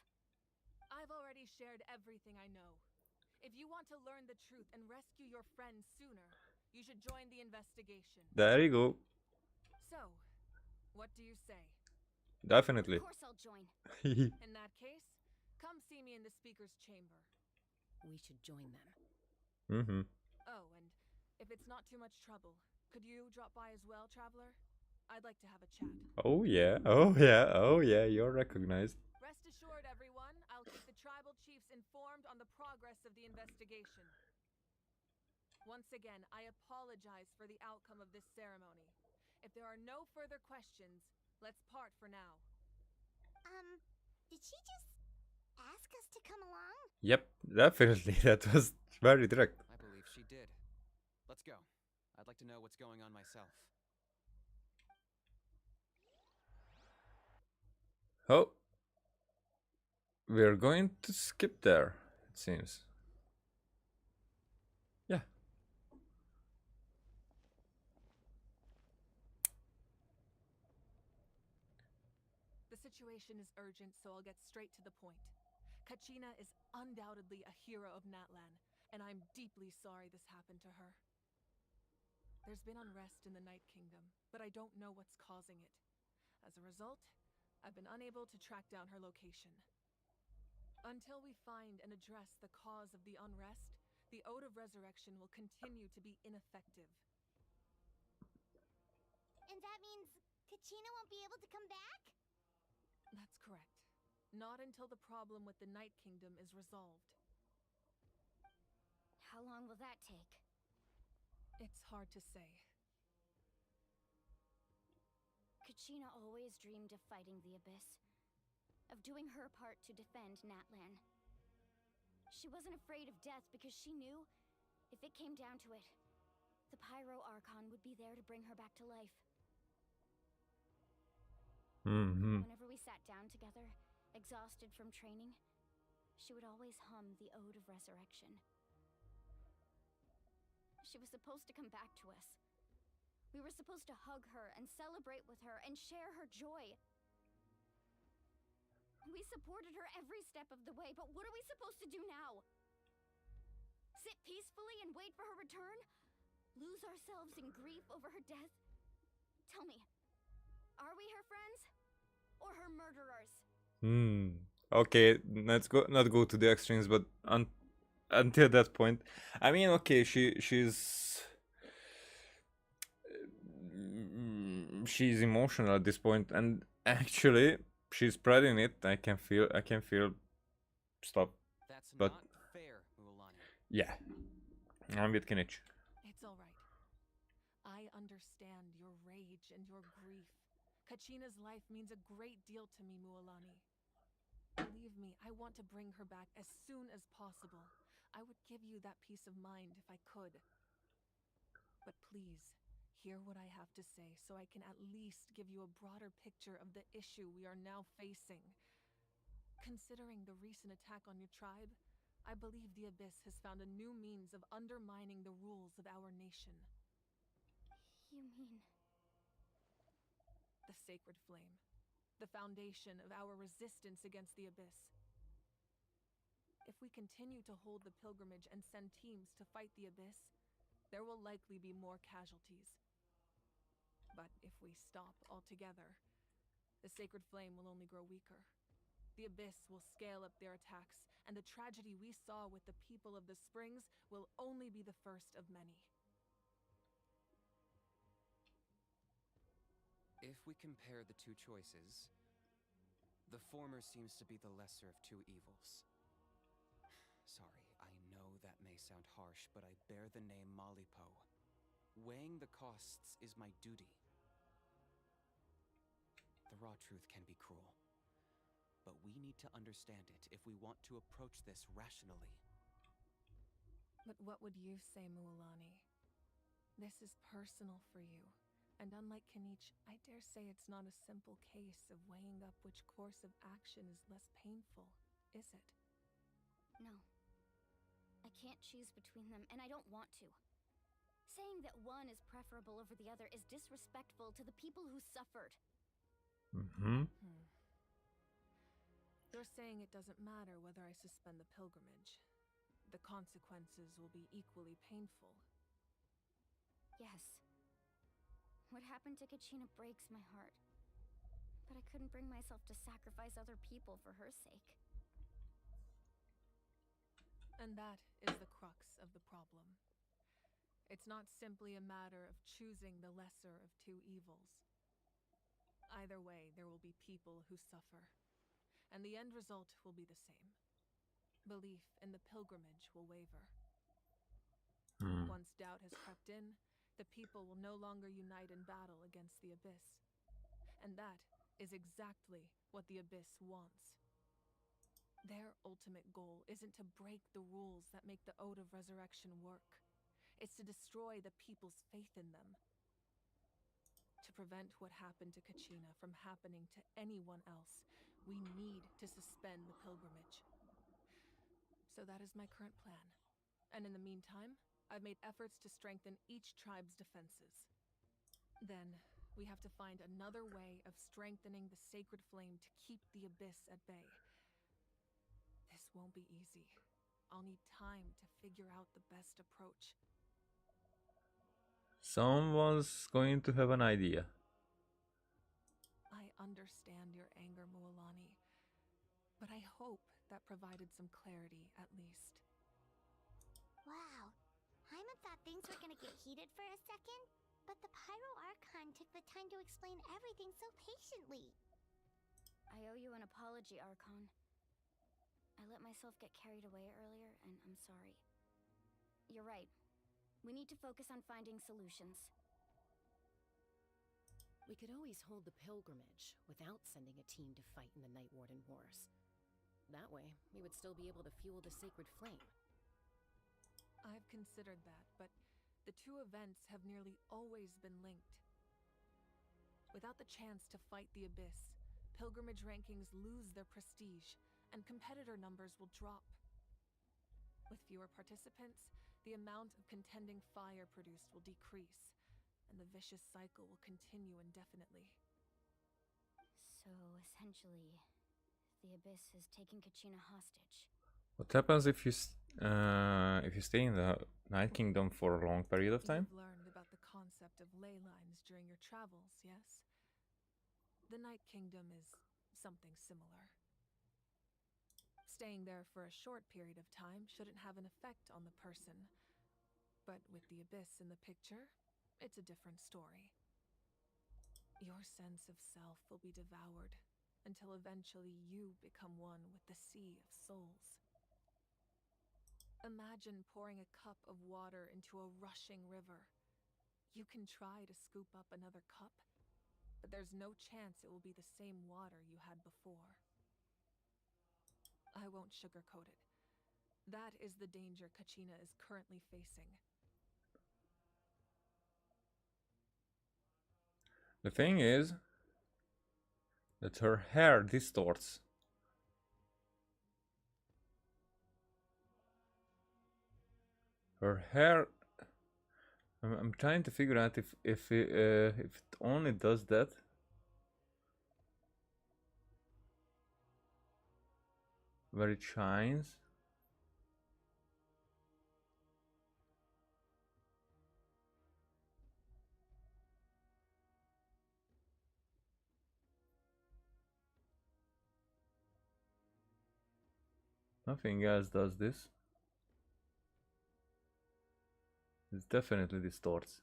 I've already shared everything I know. If you want to learn the truth and rescue your friend sooner, you should join the investigation. There you go. So, what do you say? Definitely. Of course I'll join. In that case, come see me in the speaker's chamber. We should join them. Mm-hmm. Oh, and If it's not too much trouble, could you drop by as well, traveler? I'd like to have a chat. Oh yeah, oh yeah, oh yeah, you're recognized. Rest assured, everyone, I'll keep the tribal chiefs informed on the progress of the investigation. Once again, I apologize for the outcome of this ceremony. If there are no further questions, let's part for now. Did she just ask us to come along? Yep, definitely. That was very direct. I believe she did. Let's go. I'd like to know what's going on myself. Oh. We're going to skip there, it seems. Yeah. The situation is urgent, so I'll get straight to the point. Kachina is undoubtedly a hero of NATLAN, and I'm deeply sorry this happened to her. There's been unrest in the Night Kingdom, but I don't know what's causing it. As a result, I've been unable to track down her location. Until we find and address the cause of the unrest, the Ode of Resurrection will continue to be ineffective. And that means Kachina won't be able to come back? That's correct. Not until the problem with the Night Kingdom is resolved. How long will that take? It's hard to say. Kachina always dreamed of fighting the Abyss, of doing her part to defend NATLAN. She wasn't afraid of death because she knew, if it came down to it, the Pyro Archon would be there to bring her back to life. Whenever we sat down together, exhausted from training, she would always hum the Ode of Resurrection. She was supposed to come back to us. We were supposed to hug her and celebrate with her and share her joy. We supported her every step of the way, but what are we supposed to do now? Sit peacefully and wait for her return? Lose ourselves in grief over her death? Tell me, are we her friends? Or her murderers? Okay, let's not go to the extremes, but until that point, I mean, okay, she's emotional at this point, and actually, she's spreading it. I can feel. Stop. That's but not fair, Mualani. Yeah, I'm with Kinich. It's all right. I understand your rage and your grief. Kachina's life means a great deal to me, Mualani. Believe me, I want to bring her back as soon as possible. I would give you that peace of mind if I could. But please, hear what I have to say so I can at least give you a broader picture of the issue we are now facing. Considering the recent attack on your tribe, I believe the Abyss has found a new means of undermining the rules of our nation. You mean... The Sacred Flame. The foundation of our resistance against the Abyss. If we continue to hold the pilgrimage and send teams to fight the Abyss, there will likely be more casualties. But if we stop altogether, the Sacred Flame will only grow weaker. The Abyss will scale up their attacks, and the tragedy we saw with the people of the Springs will only be the first of many. If we compare the two choices, the former seems to be the lesser of two evils. Sorry, I know that may sound harsh, but I bear the name Malipo. Weighing the costs is my duty. The raw truth can be cruel, but we need to understand it if we want to approach this rationally. But what would you say, Mualani? This is personal for you. And unlike Kinich, I dare say it's not a simple case of weighing up which course of action is less painful, is it? No. I can't choose between them, and I don't want to. Saying that one is preferable over the other is disrespectful to the people who suffered. You're saying it doesn't matter whether I suspend the pilgrimage. The consequences will be equally painful. Yes. What happened to Kachina breaks my heart. But I couldn't bring myself to sacrifice other people for her sake. And that is the crux of the problem. It's not simply a matter of choosing the lesser of two evils. Either way, there will be people who suffer, and the end result will be the same. Belief in the pilgrimage will waver. Once doubt has crept in, the people will no longer unite in battle against the Abyss. And that is exactly what the Abyss wants. Their ultimate goal isn't to break the rules that make the Ode of Resurrection work. It's to destroy the people's faith in them. To prevent what happened to Kachina from happening to anyone else, we need to suspend the pilgrimage. So that is my current plan. And in the meantime, I've made efforts to strengthen each tribe's defenses. Then, we have to find another way of strengthening the sacred flame to keep the Abyss at bay. This won't be easy. I'll need time to figure out the best approach. Someone's going to have an idea. I understand your anger, Mualani, but I hope that provided some clarity at least. Wow. Hyman thought things were gonna get heated for a second, but the Pyro Archon took the time to explain everything so patiently. I owe you an apology, Archon. I let myself get carried away earlier, and I'm sorry. You're right. We need to focus on finding solutions. We could always hold the pilgrimage without sending a team to fight in the Night Warden Wars. That way, we would still be able to fuel the sacred flame. I've considered that, but the two events have nearly always been linked. Without the chance to fight the Abyss, pilgrimage rankings lose their prestige, and competitor numbers will drop. With fewer participants, the amount of contending fire produced will decrease, and the vicious cycle will continue indefinitely. So, essentially, the Abyss is taking Kachina hostage. What happens if you stay in the Night Kingdom for a long period of time? You've learned about the concept of ley lines during your travels, yes? The Night Kingdom is something similar. Staying there for a short period of time shouldn't have an effect on the person. But with the Abyss in the picture, it's a different story. Your sense of self will be devoured, until eventually you become one with the Sea of Souls. Imagine pouring a cup of water into a rushing river. You can try to scoop up another cup, but there's no chance it will be the same water you had before. I won't sugarcoat it. That is the danger Kachina is currently facing. The thing is that her hair distorts. Her hair. I'm trying to figure out if it only does that. Where it shines. Nothing else does this. It definitely distorts.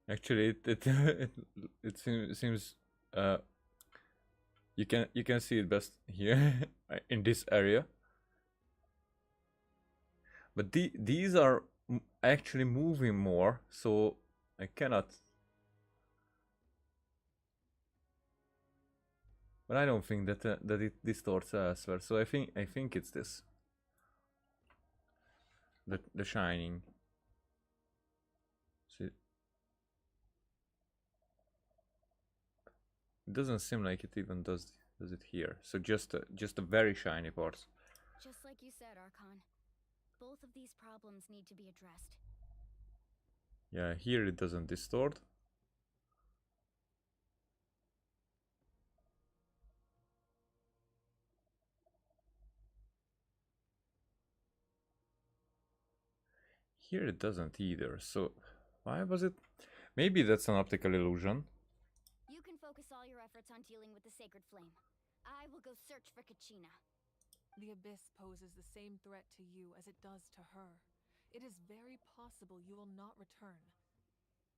Actually, it seems you can see it best here in this area. But these are actually moving more, so I cannot. But I don't think that that it distorts elsewhere. So I think it's this. The shining. See, it doesn't seem like it even does it here. So just a very shiny part. Just like you said, Archon. Both of these problems need to be addressed. Yeah, here it doesn't distort. Here it doesn't either, so why was it? Maybe that's an optical illusion. You can focus all your efforts on dealing with the sacred flame. I will go search for Kachina. The Abyss poses the same threat to you as it does to her. It is very possible you will not return.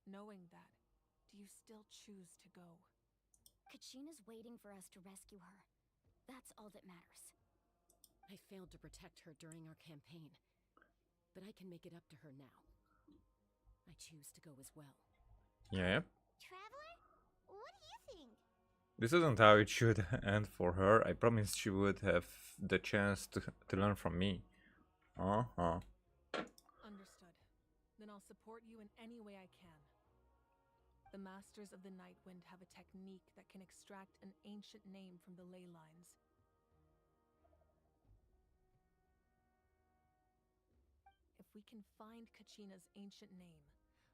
Knowing that, do you still choose to go? Kachina's waiting for us to rescue her. That's all that matters. I failed to protect her during our campaign, but I can make it up to her now. I choose to go as well. Yeah. Traveler? What do you think? This isn't how it should end for her. I promised she would have the chance to learn from me. Uh-huh. Understood. Then I'll support you in any way I can. The Masters of the Nightwind have a technique that can extract an ancient name from the ley lines. If we can find Kachina's ancient name,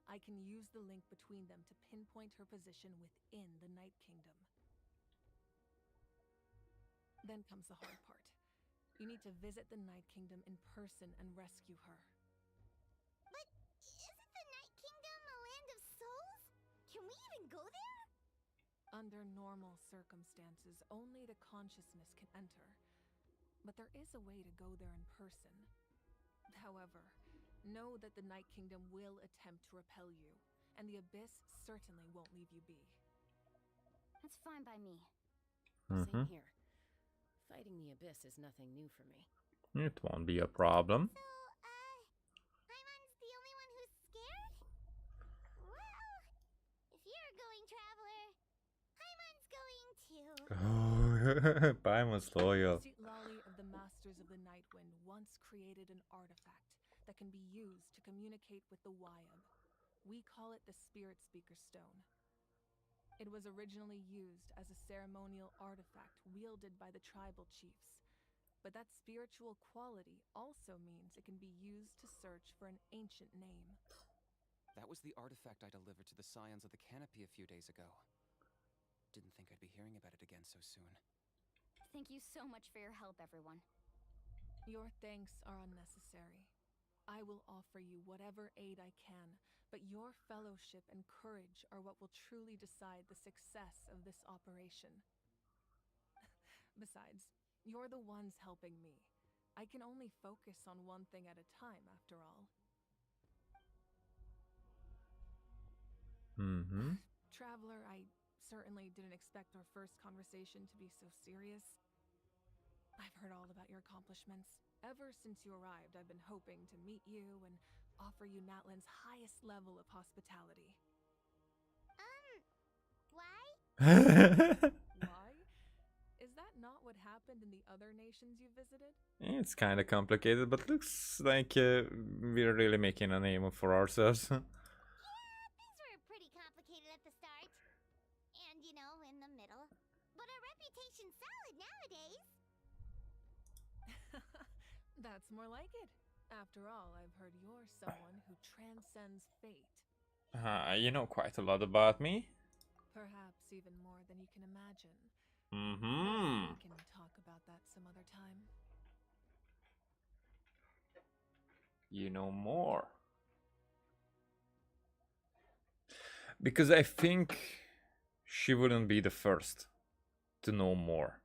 I can use the link between them to pinpoint her position within the Night Kingdom. Then comes the hard part. You need to visit the Night Kingdom in person and rescue her. But isn't the Night Kingdom a land of souls? Can we even go there? Under normal circumstances, only the consciousness can enter. But there is a way to go there in person. However, know that the Night Kingdom will attempt to repel you, and the Abyss certainly won't leave you be. That's fine by me. Same here. Fighting the Abyss is nothing new for me. It won't be a problem. So, Paimon's the only one who's scared? Well, if you're going, Traveler, Paimon's going too. Oh, Paimon's loyal. Lolly of the Masters of the Nightwind once created an artifact that can be used to communicate with the Wyab. We call it the Spirit Speaker Stone. It was originally used as a ceremonial artifact wielded by the tribal chiefs, but that spiritual quality also means it can be used to search for an ancient name. That was the artifact I delivered to the Scions of the Canopy a few days ago. Didn't think I'd be hearing about it again so soon. Thank you so much for your help, everyone. Your thanks are unnecessary. I will offer you whatever aid I can, but your fellowship and courage are what will truly decide the success of this operation. Besides, you're the ones helping me. I can only focus on one thing at a time, after all. Traveler, I certainly didn't expect our first conversation to be so serious. I've heard all about your accomplishments. Ever since you arrived, I've been hoping to meet you and offer you NATLAN's highest level of hospitality. Why? Why? Is that not what happened in the other nations you visited? It's kind of complicated, but looks like we're really making a name for ourselves. Yeah, things were pretty complicated at the start. And, you know, in the middle. But our reputation's solid nowadays. That's more like it. After all, I've heard you're someone who transcends fate. You know quite a lot about me. Perhaps even more than you can imagine. Mm-hmm. We can talk about that some other time. You know more. Because I think she wouldn't be the first to know more.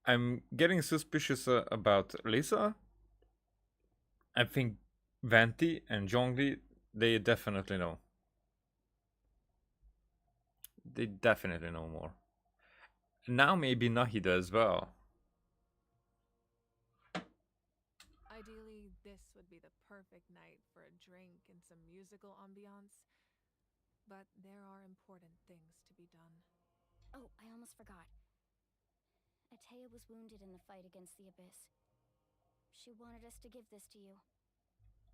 I'm getting suspicious about Lisa. I think Venti and Zhongli, they definitely know. They definitely know more. Now maybe Nahida as well. Ideally, this would be the perfect night for a drink and some musical ambiance. But there are important things to be done. Oh, I almost forgot. Atea was wounded in the fight against the Abyss. She wanted us to give this to you.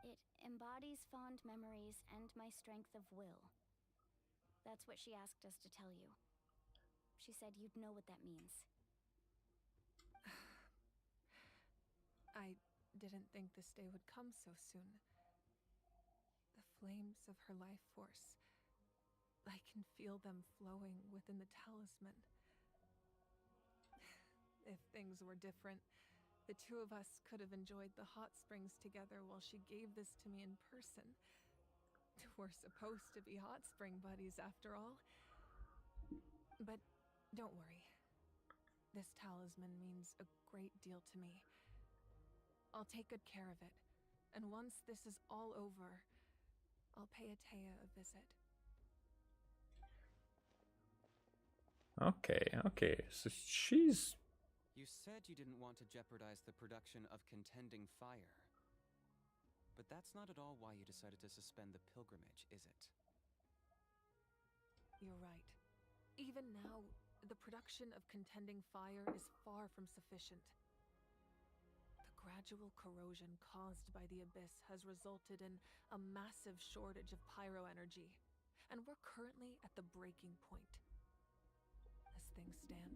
It embodies fond memories and my strength of will. That's what she asked us to tell you. She said you'd know what that means. I didn't think this day would come so soon. The flames of her life force. I can feel them flowing within the talisman. If things were different, the two of us could have enjoyed the hot springs together while she gave this to me in person. We're supposed to be hot spring buddies after all. But Don't worry. This talisman means a great deal to me. I'll take good care of it. And once this is all over, I'll pay Atea a visit. Okay. So she's... You said you didn't want to jeopardize the production of contending fire. But that's not at all why you decided to suspend the pilgrimage, is it? You're right. Even now, the production of contending fire is far from sufficient. The gradual corrosion caused by the abyss has resulted in a massive shortage of pyro energy, and we're currently at the breaking point. As things stand,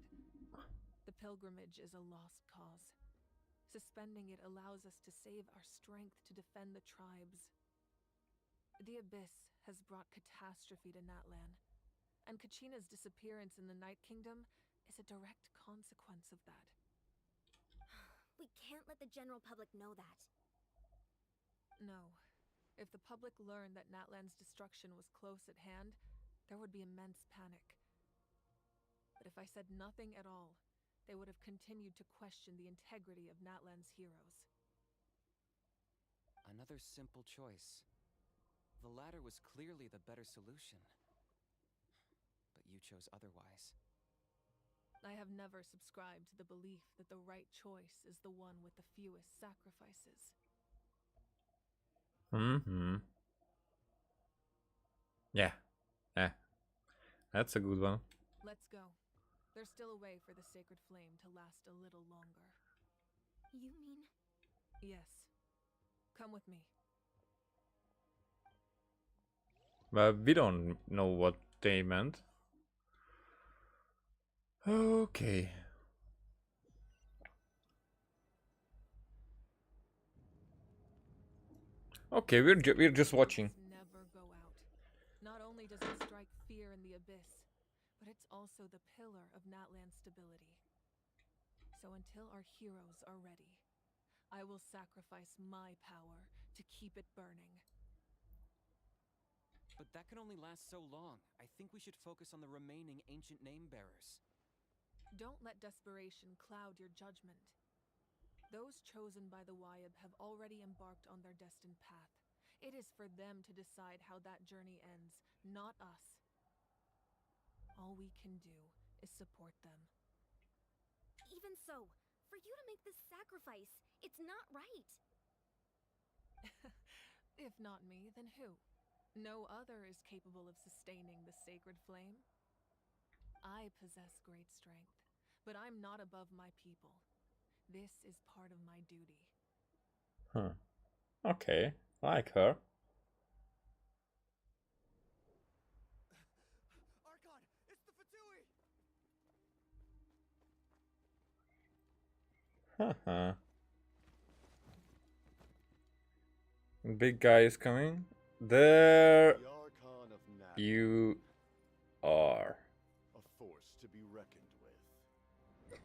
the pilgrimage is a lost cause. Suspending it allows us to save our strength to defend the tribes. The abyss has brought catastrophe to NATLAN, and Kachina's disappearance in the Night Kingdom is a direct consequence of that. We can't let the general public know that. No. If the public learned that NATLAN's destruction was close at hand, there would be immense panic. But if I said nothing at all, they would have continued to question the integrity of NATLAN's heroes. Another simple choice. The latter was clearly the better solution. But you chose otherwise. I have never subscribed to the belief that the right choice is the one with the fewest sacrifices. Yeah. That's a good one. Let's go. There's still a way for the sacred flame to last a little longer. You mean? Yes. Come with me. But we don't know what they meant. Okay. Okay, we're just watching. Never go out. Not only does it strike fear in the abyss, but it's also the pillar of NATLAN's stability. So until our heroes are ready, I will sacrifice my power to keep it burning. But that can only last so long. I think we should focus on the remaining ancient name bearers. Don't let desperation cloud your judgment. Those chosen by the Wyab have already embarked on their destined path. It is for them to decide how that journey ends, not us. All we can do is support them. Even so, for you to make this sacrifice, it's not right. If not me, then who? No other is capable of sustaining the sacred flame. I possess great strength, but I'm not above my people. This is part of my duty. Okay, like her. Archon, it's the Fatui! Haha. Big guy is coming. There The Archon of NATLAN, you are. a force to be reckoned with.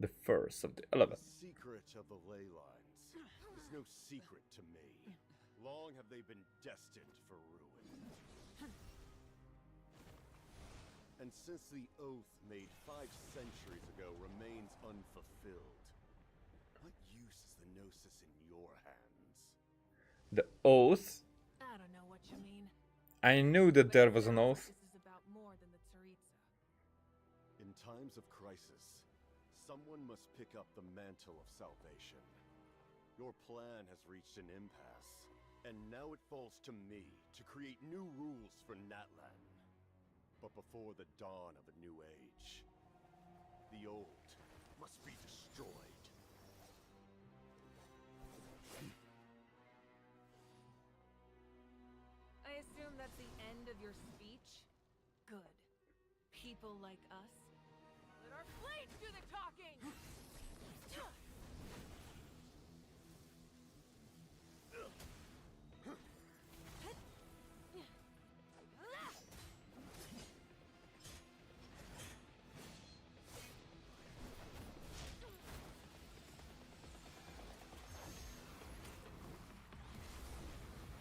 The first of the 11. The secret of the ley lines is no secret to me. Long have they been destined for ruin. And since the oath made 5 centuries ago remains unfulfilled, what use is the Gnosis in your hands? The oath? I don't know what you mean. I knew that there was an oath. This is about more than the Tsaritsa. In times of crisis, someone must pick up the mantle of salvation. Your plan has reached an impasse, and now it falls to me to create new rules for NATLAN. But before the dawn of a new age, the old must be destroyed. I assume that's the end of your speech? Good. People like us? Let our blades do the talking!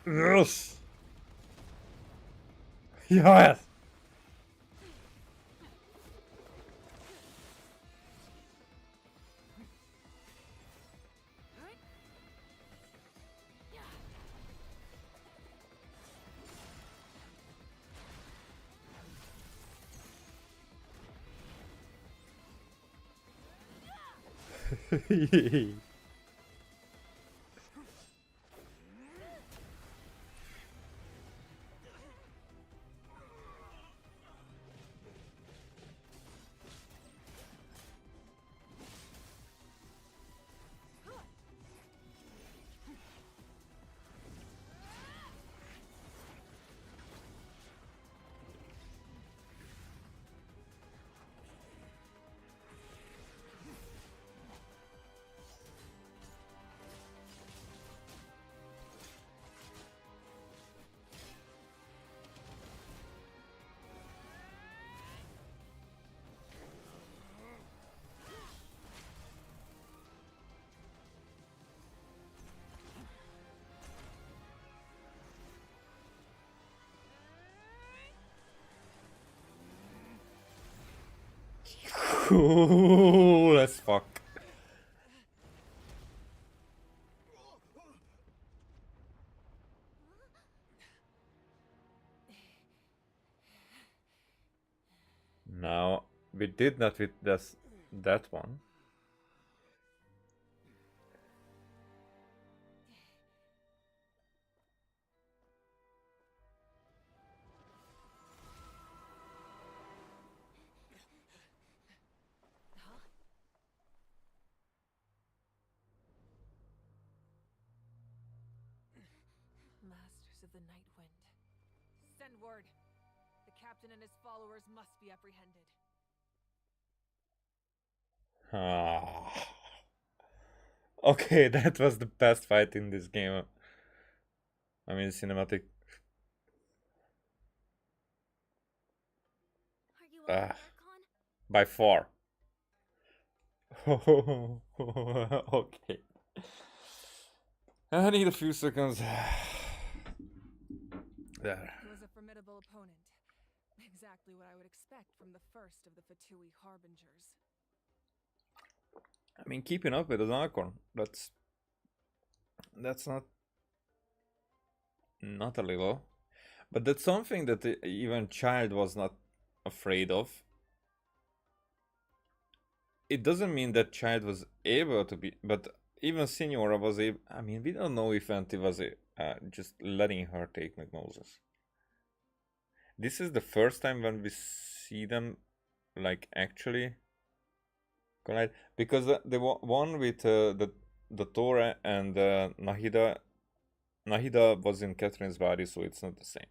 Yes! Yes! Cool as fuck. Now, we did not with this, that one. Masters of the Night Wind. Send word. The captain and his followers must be apprehended. Ah. Okay, that was the best fight in this game. I mean, cinematic. Are you okay, Archon? By far. Okay. I need a few seconds. There. He was a formidable opponent. Exactly what I would expect from the first of the Fatui Harbingers. I mean, keeping up with an Archon, that's not a little, but that's something that even Child was not afraid of. It doesn't mean that Child was able to be, but even Signora was able. I mean, we don't know if Auntie was just letting her take Magnosis. This is the first time when we see them, like, actually collide, because the one with the Torah and Nahida was in Catherine's body, so it's not the same.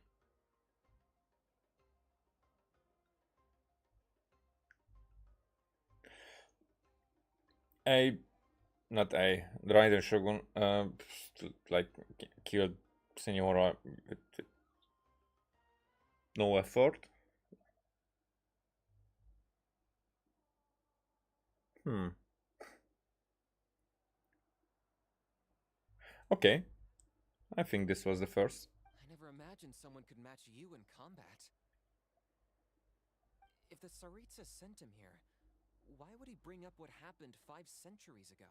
The Raiden Shogun, like, killed Senora with no effort. Okay. I think this was the first. I never imagined someone could match you in combat. If the Tsaritsa sent him here, why would he bring up what happened 5 centuries ago?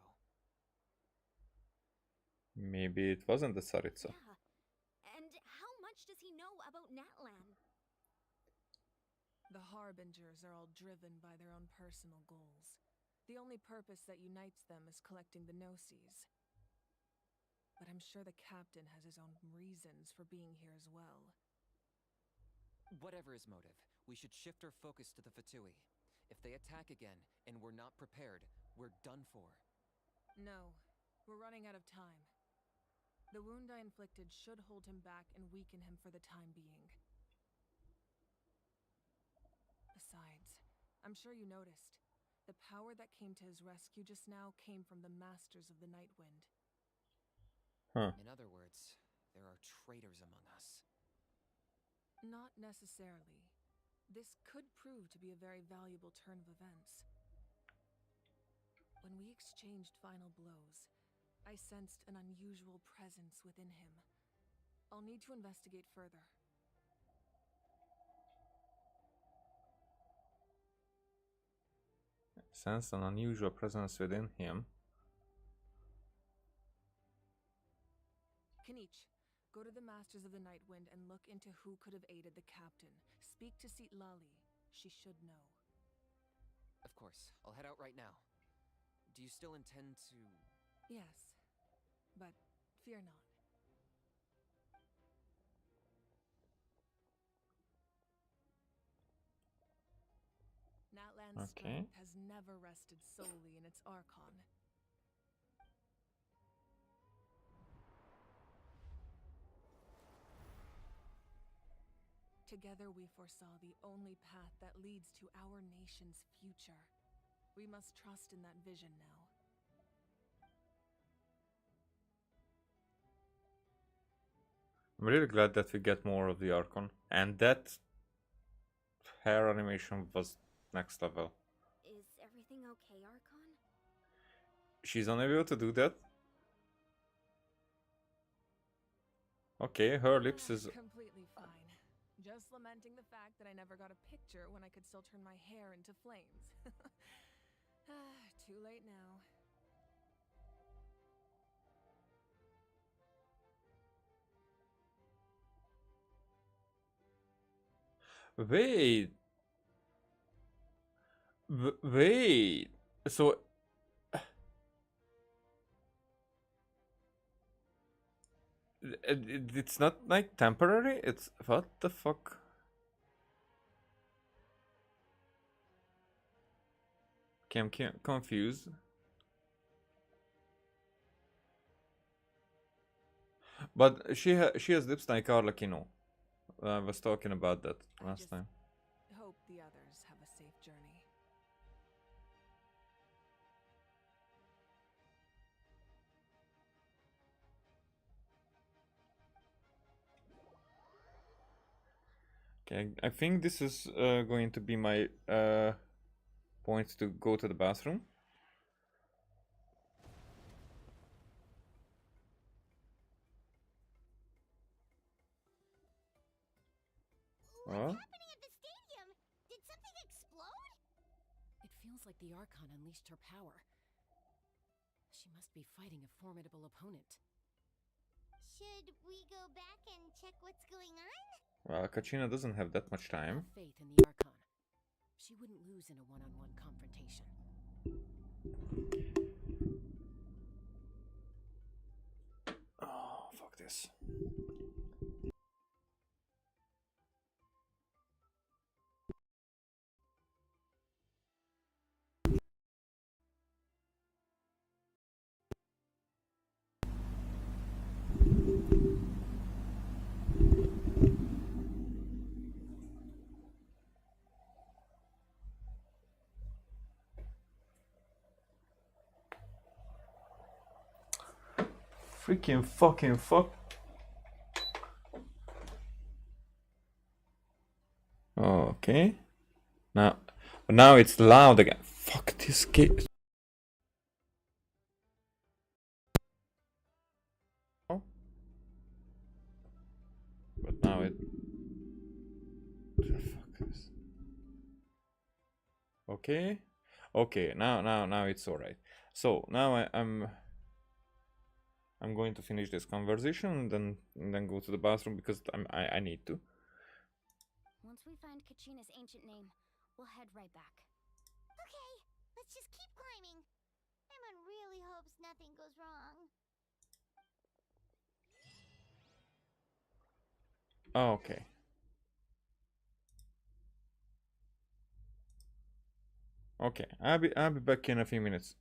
Maybe it wasn't the Tsaritsa. Yeah. And how much does he know about NATLAN? The Harbingers are all driven by their own personal goals. The only purpose that unites them is collecting the Gnosis. But I'm sure the captain has his own reasons for being here as well. Whatever his motive, we should shift our focus to the Fatui. If they attack again, and we're not prepared, we're done for. No, we're running out of time. The wound I inflicted should hold him back and weaken him for the time being. Besides, I'm sure you noticed, the power that came to his rescue just now came from the Masters of the Night Wind. In other words, there are traitors among us. Not necessarily. This could prove to be a very valuable turn of events. When we exchanged final blows, I sensed an unusual presence within him. I'll need to investigate further. Sense an unusual presence within him. Kanich, go to the Masters of the Night Wind and look into who could have aided the captain. Speak to Lali. She should know. Of course, I'll head out right now. Do you still intend to... Yes, but fear not. NATLAN's Okay. strength has never rested solely in its Archon. Together we foresaw the only path that leads to our nation's future. We must trust in that vision now. I'm really glad that we get more of the Archon. And that hair animation was next level. Is everything okay, Archon? She's unable to do that? Okay, her lips is... Completely fine. Just lamenting the fact that I never got a picture when I could still turn my hair into flames. Too late now. Wait. Wait. So... It's not like temporary? It's... What the fuck? Okay, I'm confused. But she has lips like Arlecchino. I was talking about that last time. Hope the others have a safe journey. Okay, I think this is going to be my point to go to the bathroom. What's happening at the stadium? Did something explode? It feels like the Archon unleashed her power. She must be fighting a formidable opponent. Should we go back and check what's going on? Well, Kachina doesn't have that much time. Have faith in the Archon. She wouldn't lose in a one-on-one confrontation. Oh, fuck this. Freaking fucking fuck. Okay. Now it's loud again. Fuck this game. But now it... Okay. Okay, now it's alright. So now I'm going to finish this conversation and then go to the bathroom because I need to. Once we find Kachina's ancient name, we'll head right back. Okay, let's just keep climbing. Emon really hopes nothing goes wrong. Okay. Okay, I'll be back in a few minutes.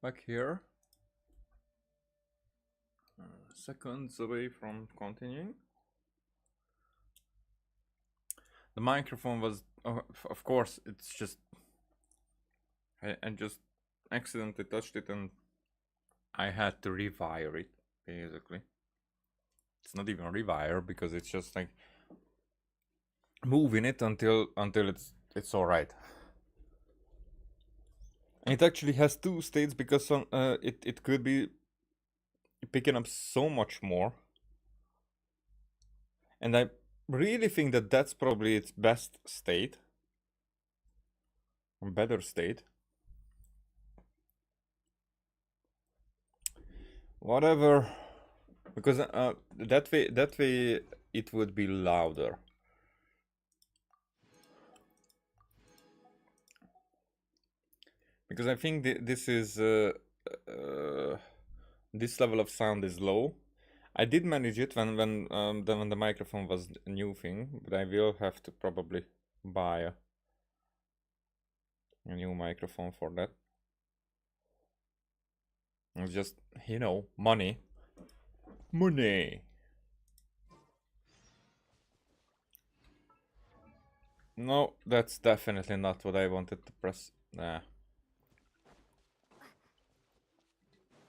Back here. Seconds away from continuing. The microphone was, of course, it's just, I just accidentally touched it and I had to rewire it, basically. It's not even rewire because it's just like moving it until it's all right. And it actually has two states because it could be picking up so much more. And I really think that that's probably its best state. Or better state. Whatever. Because that way it would be louder. Because I think this is this level of sound is low. I did manage it when the microphone was a new thing, but I will have to probably buy a new microphone for that. It's just, you know, money. Money. No, that's definitely not what I wanted to press. Nah.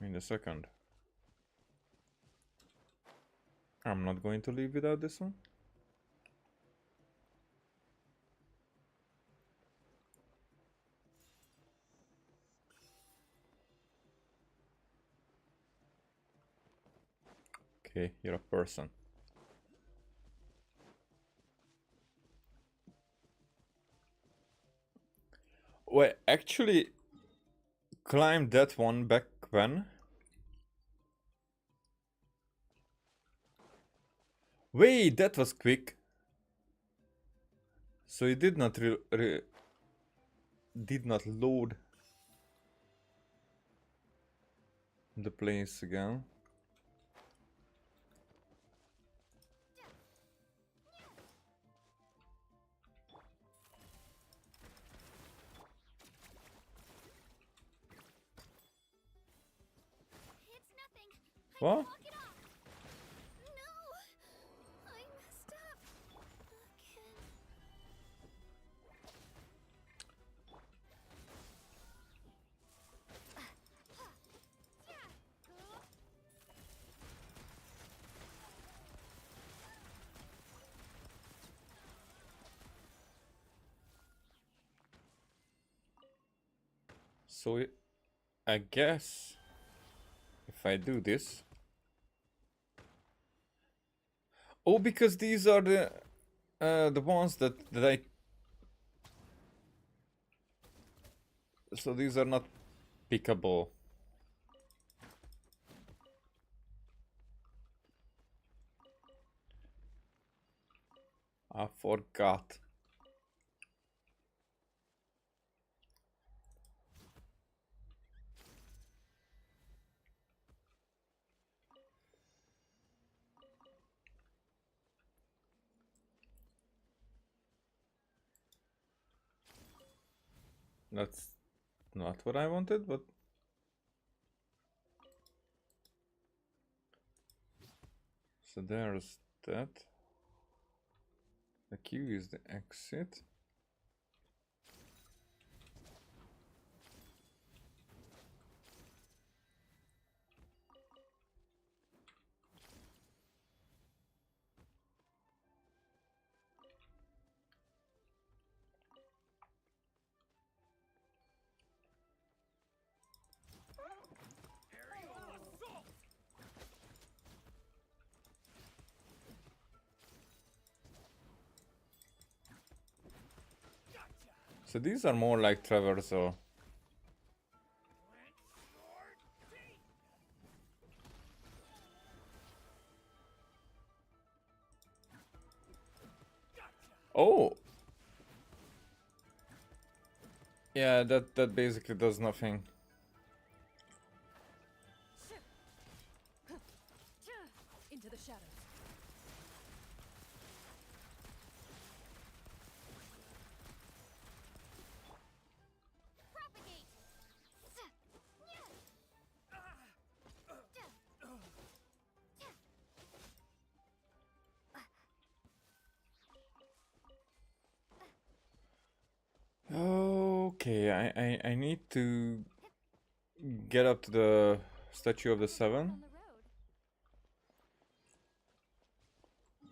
In a second. I'm not going to leave without this one. Okay, you're a person. Well, actually climbed that one back when? Wait, that was quick. So it did not did not load the place again. It's nothing. What? Walk it off. No, I messed up again. So I guess if I do this. Oh, because these are the ones that I. So these are not pickable. I forgot. That's not what I wanted, but so there's that. The Q is the exit. So these are more like traversal. Oh! Yeah, that basically does nothing. Into the shadows. Propagate. Okay, I need to get up to the Statue of the Seven.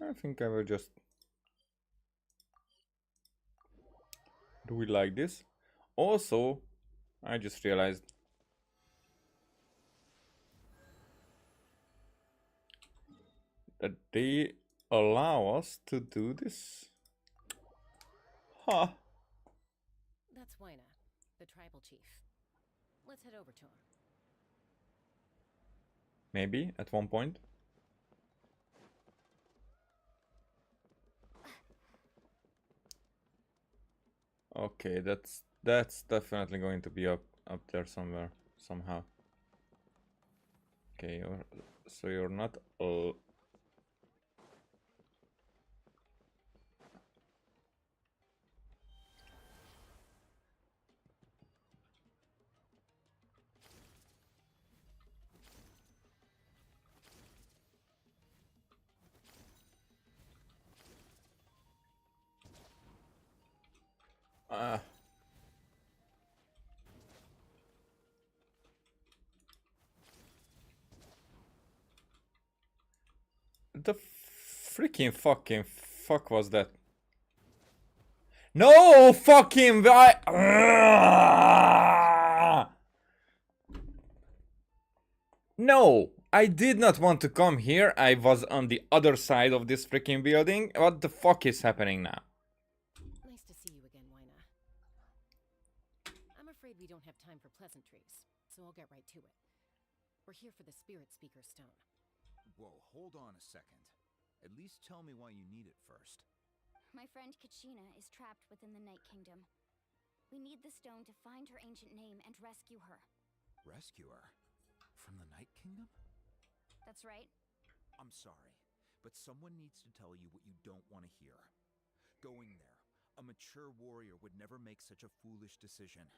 I think I will just do it like this. Also, I just realized that they allow us to do this. Huh. That's Waina, the tribal chief. Let's head over to him. Maybe at one point. Okay, that's definitely going to be up there somewhere somehow. Okay, so you're not the freaking fucking fuck was that? No fucking No, I did not want to come here. I was on the other side of this freaking building. What the fuck is happening now? Nice to see you again, Waina. I'm afraid we don't have time for pleasantries, so I'll get right to it. We're here for the Spirit Speaker Stone. Whoa, hold on a second. At least tell me why you need it first. My friend Kachina is trapped within the Night Kingdom. We need the stone to find her ancient name and rescue her. Rescue her? From the Night Kingdom? That's right. I'm sorry, but someone needs to tell you what you don't want to hear. Going there, a mature warrior would never make such a foolish decision.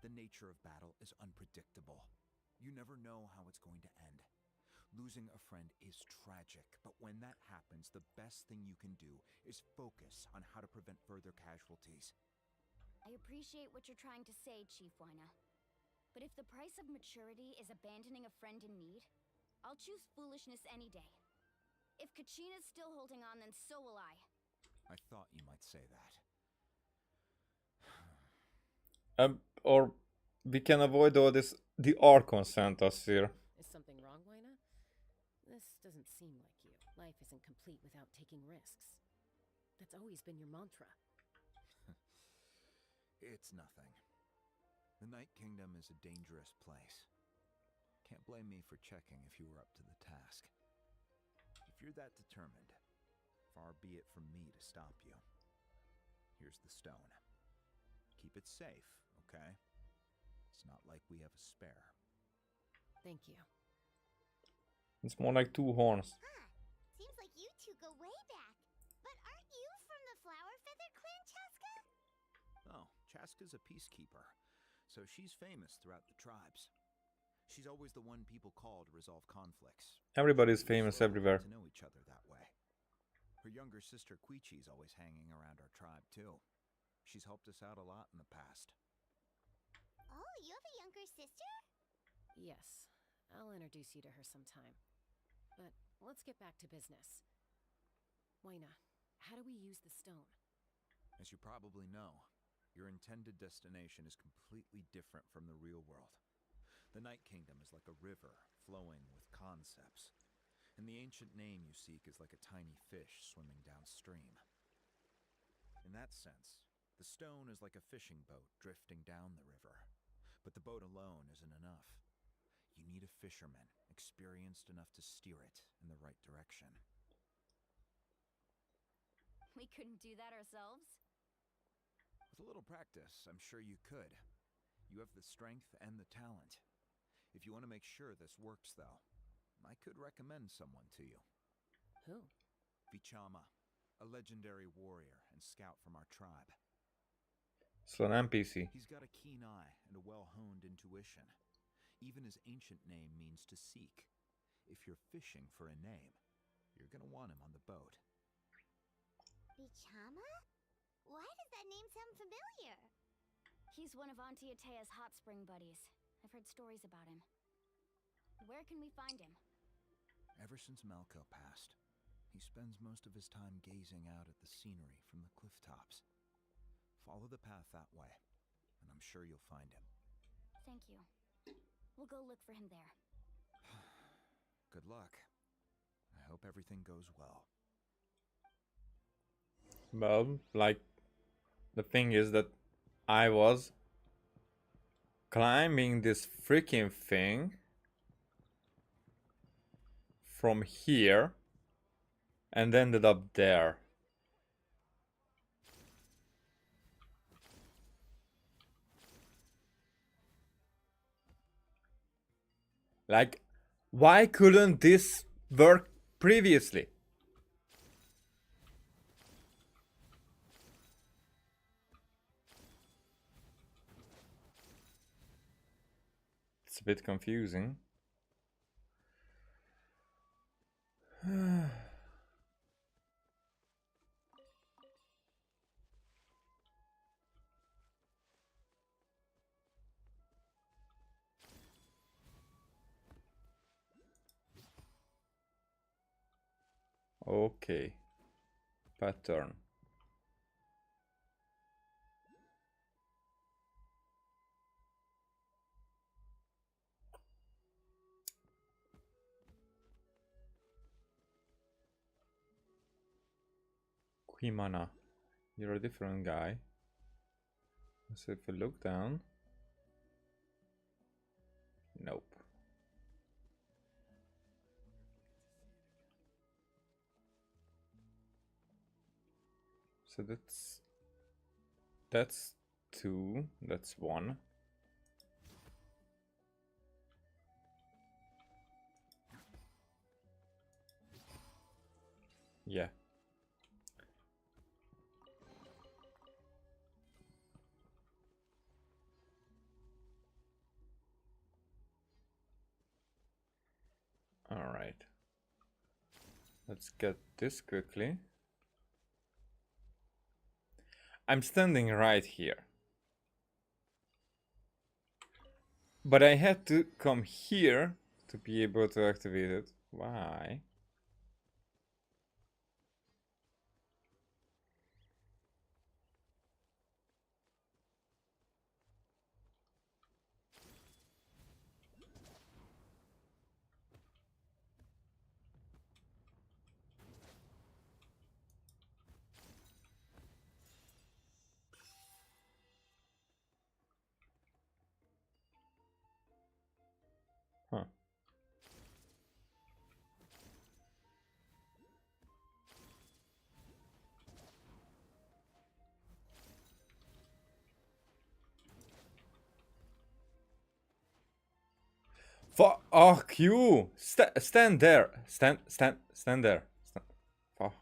The nature of battle is unpredictable. You never know how it's going to end. Losing a friend is tragic, but when that happens, the best thing you can do is focus on how to prevent further casualties. I appreciate what you're trying to say, Chief Waina. But if the price of maturity is abandoning a friend in need, I'll choose foolishness any day. If Kachina's still holding on, then so will I. I thought you might say that. Or we can avoid all this. The Archon sent us here. Is something wrong, Waina? This doesn't seem like you. Life isn't complete without taking risks. That's always been your mantra. It's nothing. The Night Kingdom is a dangerous place. Can't blame me for checking if you were up to the task. If you're that determined, far be it from me to stop you. Here's the stone. Keep it safe, okay? It's not like we have a spare. Thank you. It's more like two horns. Seems like you two go way back. But aren't you from the Flower Feather clan, Chaska? Oh, Chaska's a peacekeeper, so she's famous throughout the tribes. She's always the one people call to resolve conflicts. Everybody's famous everywhere. To know each other that way. Her younger sister Quichi's always hanging around our tribe too. She's helped us out a lot in the past. Oh, you have a younger sister? Yes, I'll introduce you to her sometime. But let's get back to business. Waina, how do we use the stone? As you probably know, your intended destination is completely different from the real world. The Night Kingdom is like a river flowing with concepts, and the ancient name you seek is like a tiny fish swimming downstream. In that sense, the stone is like a fishing boat drifting down the river, but the boat alone isn't enough. You need a fisherman experienced enough to steer it in the right direction. We couldn't do that ourselves? With a little practice, I'm sure you could. You have the strength and the talent. If you want to make sure this works, though, I could recommend someone to you. Who? Vichama, a legendary warrior and scout from our tribe. So an NPC. He's got a keen eye and a well-honed intuition. Even his ancient name means to seek. If you're fishing for a name, you're gonna want him on the boat. Vichama? Why does that name sound familiar? He's one of Auntie Atea's hot spring buddies. I've heard stories about him. Where can we find him? Ever since Malco passed, he spends most of his time gazing out at the scenery from the cliff tops. Follow the path that way, and I'm sure you'll find him. Thank you. We'll go look for him there. Good luck. I hope everything goes well. Well, like, the thing is that I was climbing this freaking thing from here and ended up there. Like, why couldn't this work previously? It's a bit confusing. Okay. Pattern. Quimana. You're a different guy. So if you look down. Nope. So that's 2, that's 1. Yeah. All right. Let's get this quickly. I'm standing right here. But I had to come here to be able to activate it. Why? Huh. Fuck you! Stand there! Stand there! Fuck.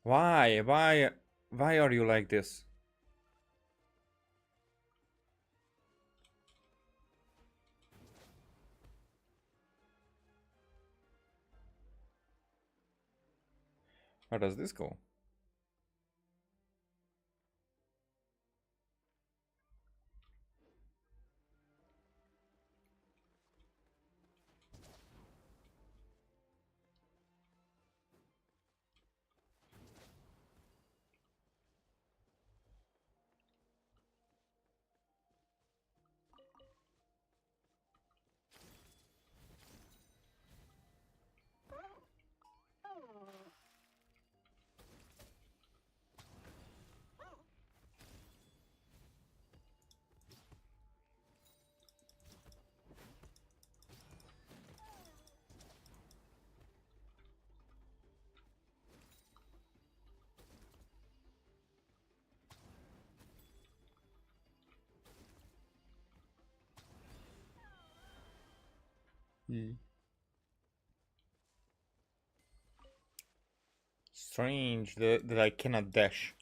Why are you like this? How does this go? Strange that I cannot dash.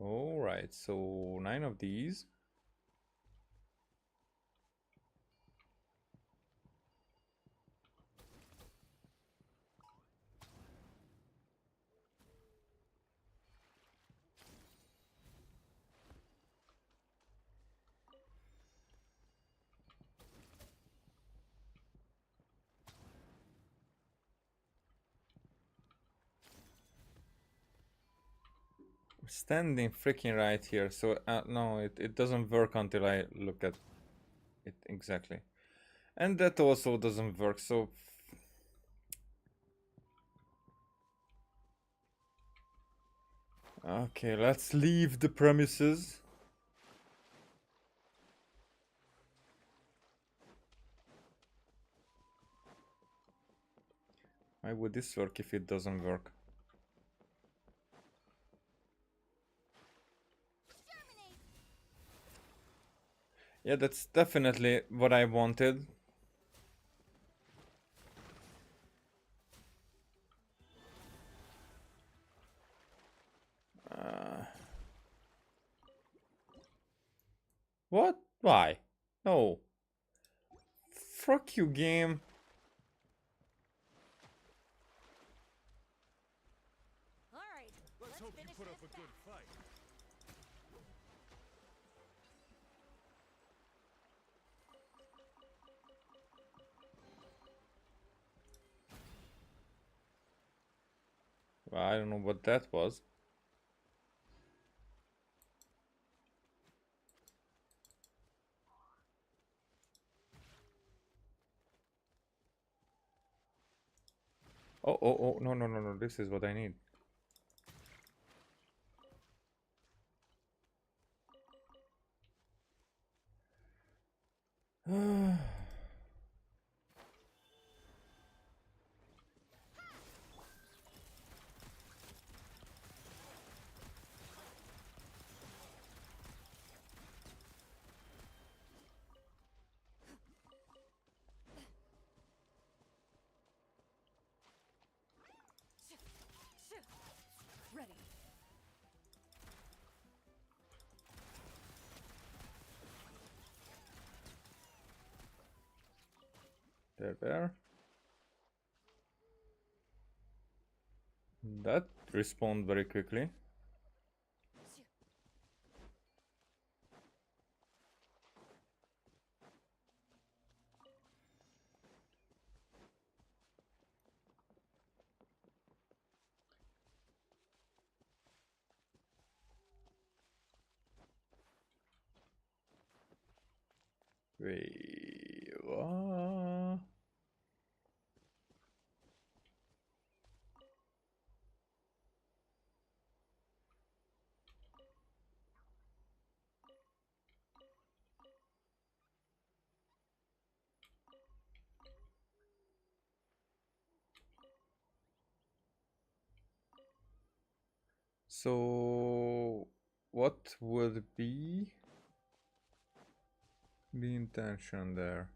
Alright, so 9 of these. standing freaking right here, so no, it doesn't work until I look at it exactly. And that also doesn't work, so... Okay, let's leave the premises. Why would this work if it doesn't work? Yeah, that's definitely what I wanted. What? Why? No. Fuck you, game. Alright, Let's hope you put up a good fight. Well, I don't know what that was. Oh, no, no, no, no, this is what I need. Ready. There. That respawned very quickly. Wait, what? So, what would be the intention there?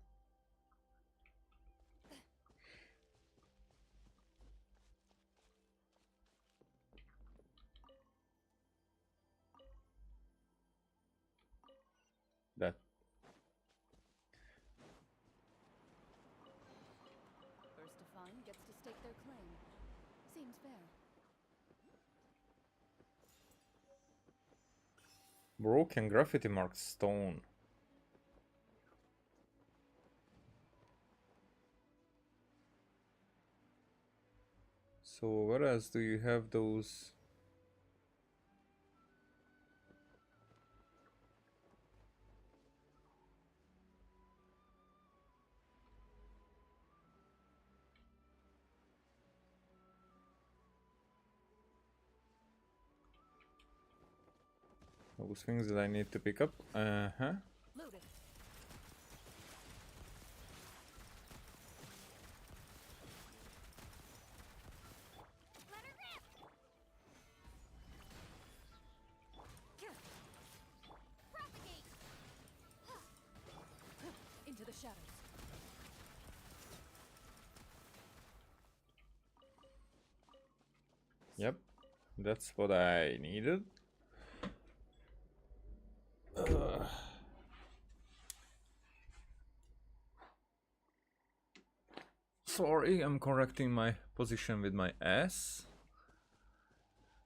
That. First to find gets to stake their claim. Seems fair. Broken graffiti marked stone. So where else do you have those? Those things that I need to pick up? Uh-huh. Loaded. Let her rip! Propagate! Into the shadows. Yep, that's what I needed. Sorry, I'm correcting my position with my S.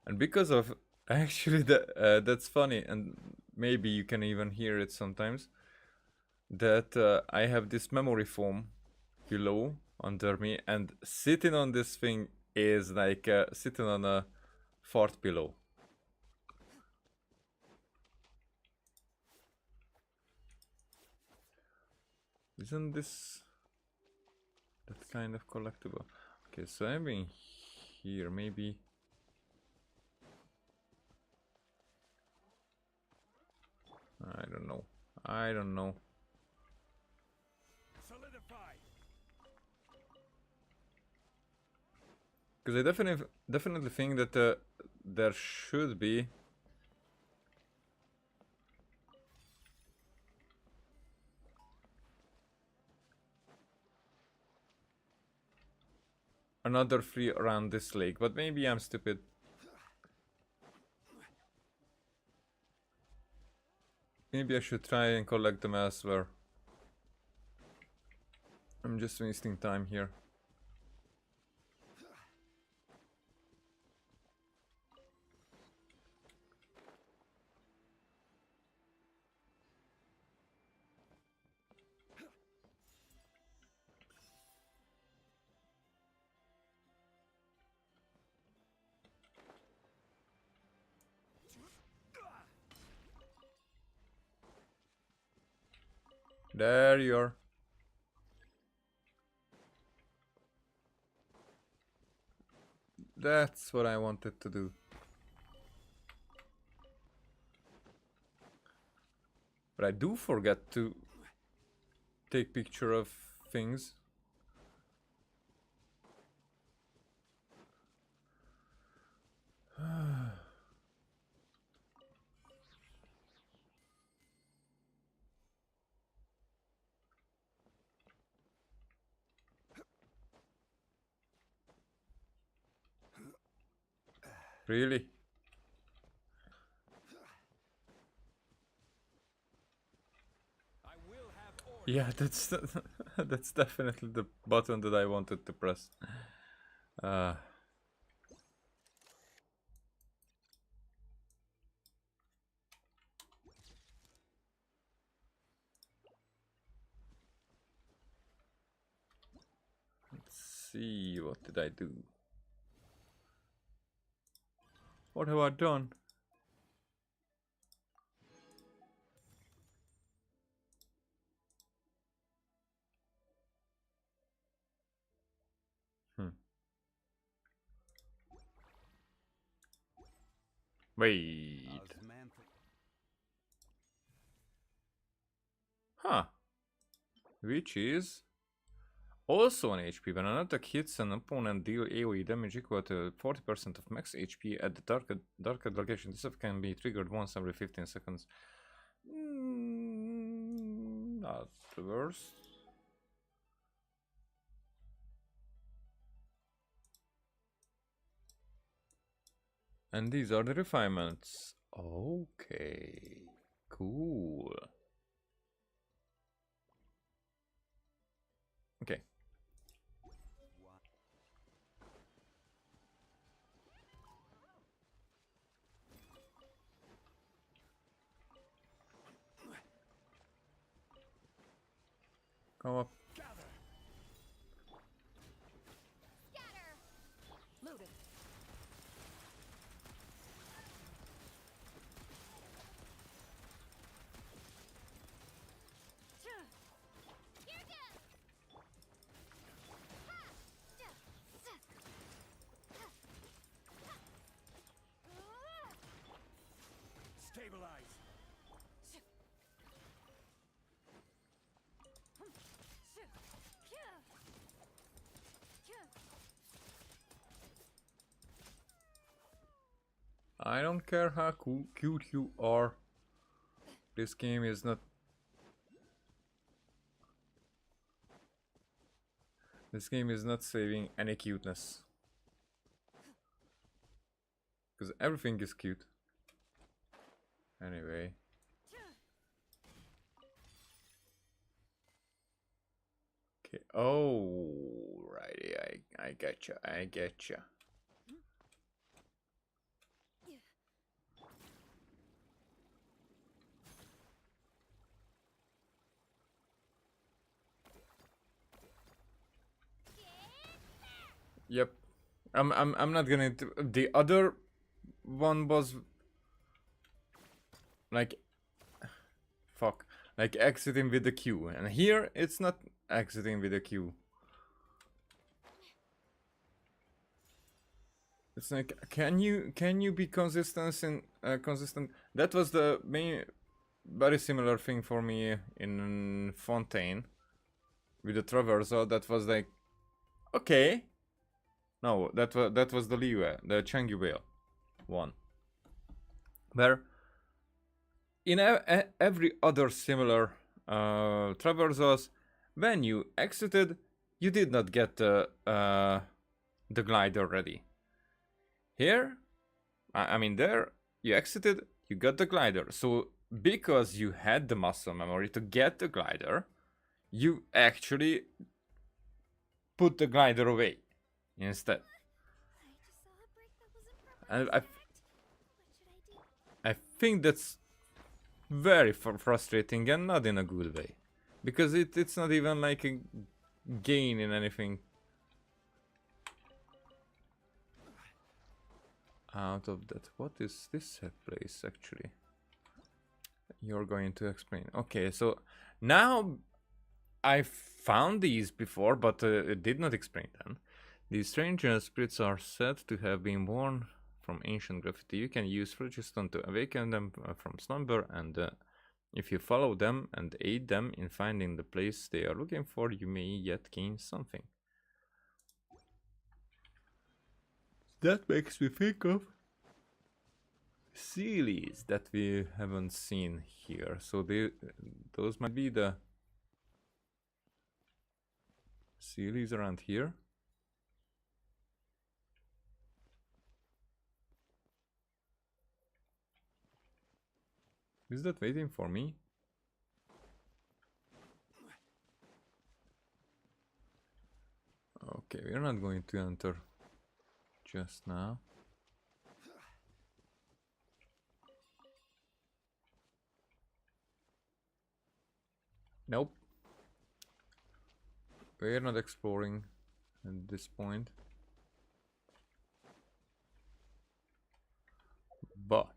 And because of... Actually, that's funny, and maybe you can even hear it sometimes. That I have this memory foam below, under me, and sitting on this thing is like sitting on a fart pillow. Isn't this that kind of collectible? Okay, so I've been here, maybe. I don't know. I don't know. Solidify. Because I definitely think that there should be another free around this lake, but maybe I'm stupid. Maybe I should try and collect them elsewhere. I'm just wasting time here. There you are. That's what I wanted to do. But I do forget to take picture of things. Really? Yeah, that's that's definitely the button that I wanted to press. Let's see, what did I do? What have I done? Wait. Huh. Which is also an HP. When an attack hits an opponent, deal AoE damage equal to 40% of max HP at the target location. This can be triggered once every 15 seconds. Not the worst. And these are the refinements. Okay. Cool. Okay. Come up. Loaded. Stabilize. I don't care how cute you are. This game is not... This game is not saving any cuteness. Because everything is cute. Anyway. Okay. Oh, righty. I getcha. I getcha. Yep. I'm not gonna the other one was like fuck. like exiting with the Q, and here it's not exiting with the Q. It's like, can you be consistent in consistent? That was the main very similar thing for me in Fontaine with the traversal. That was like, okay, no, that was the Liyue, the Chengyu Whale one, where in every other similar traversals, when you exited, you did not get the glider ready. Here, I mean there, you exited, you got the glider. So because you had the muscle memory to get the glider, you actually put the glider away instead. And I think that's very frustrating and not in a good way. Because it's not even like a gain in anything. Out of that, what is this place actually? You're going to explain. Okay, so now I found these before, but it did not explain them. These strange spirits are said to have been born from ancient graffiti. You can use phlogiston to awaken them from slumber, and if you follow them and aid them in finding the place they are looking for, you may yet gain something. That makes me think of Sealies that we haven't seen here. So those might be the Sealies around here. Is that waiting for me? Okay, we're not going to enter just now. Nope. We're not exploring at this point. But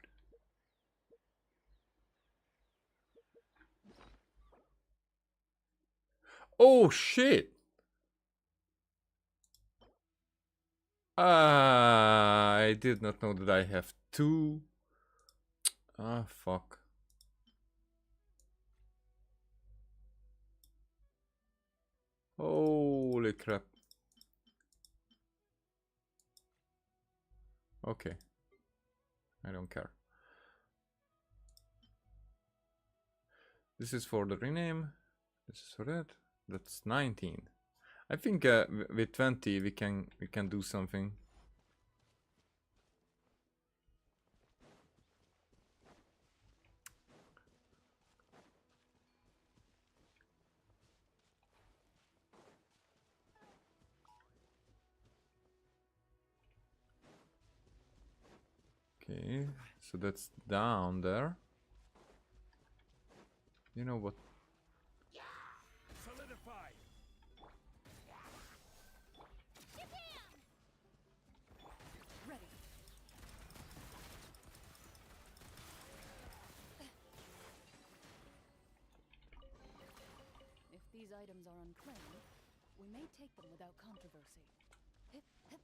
oh shit! I did not know that I have two. Ah, fuck. Holy crap. Okay. I don't care. This is for the rename. This is for that. That's 19. I think with 20 we can do something. Okay, so that's down there. You know what? Solidify. Ready. If these items are unclaimed, we may take them without controversy. Hip, hip.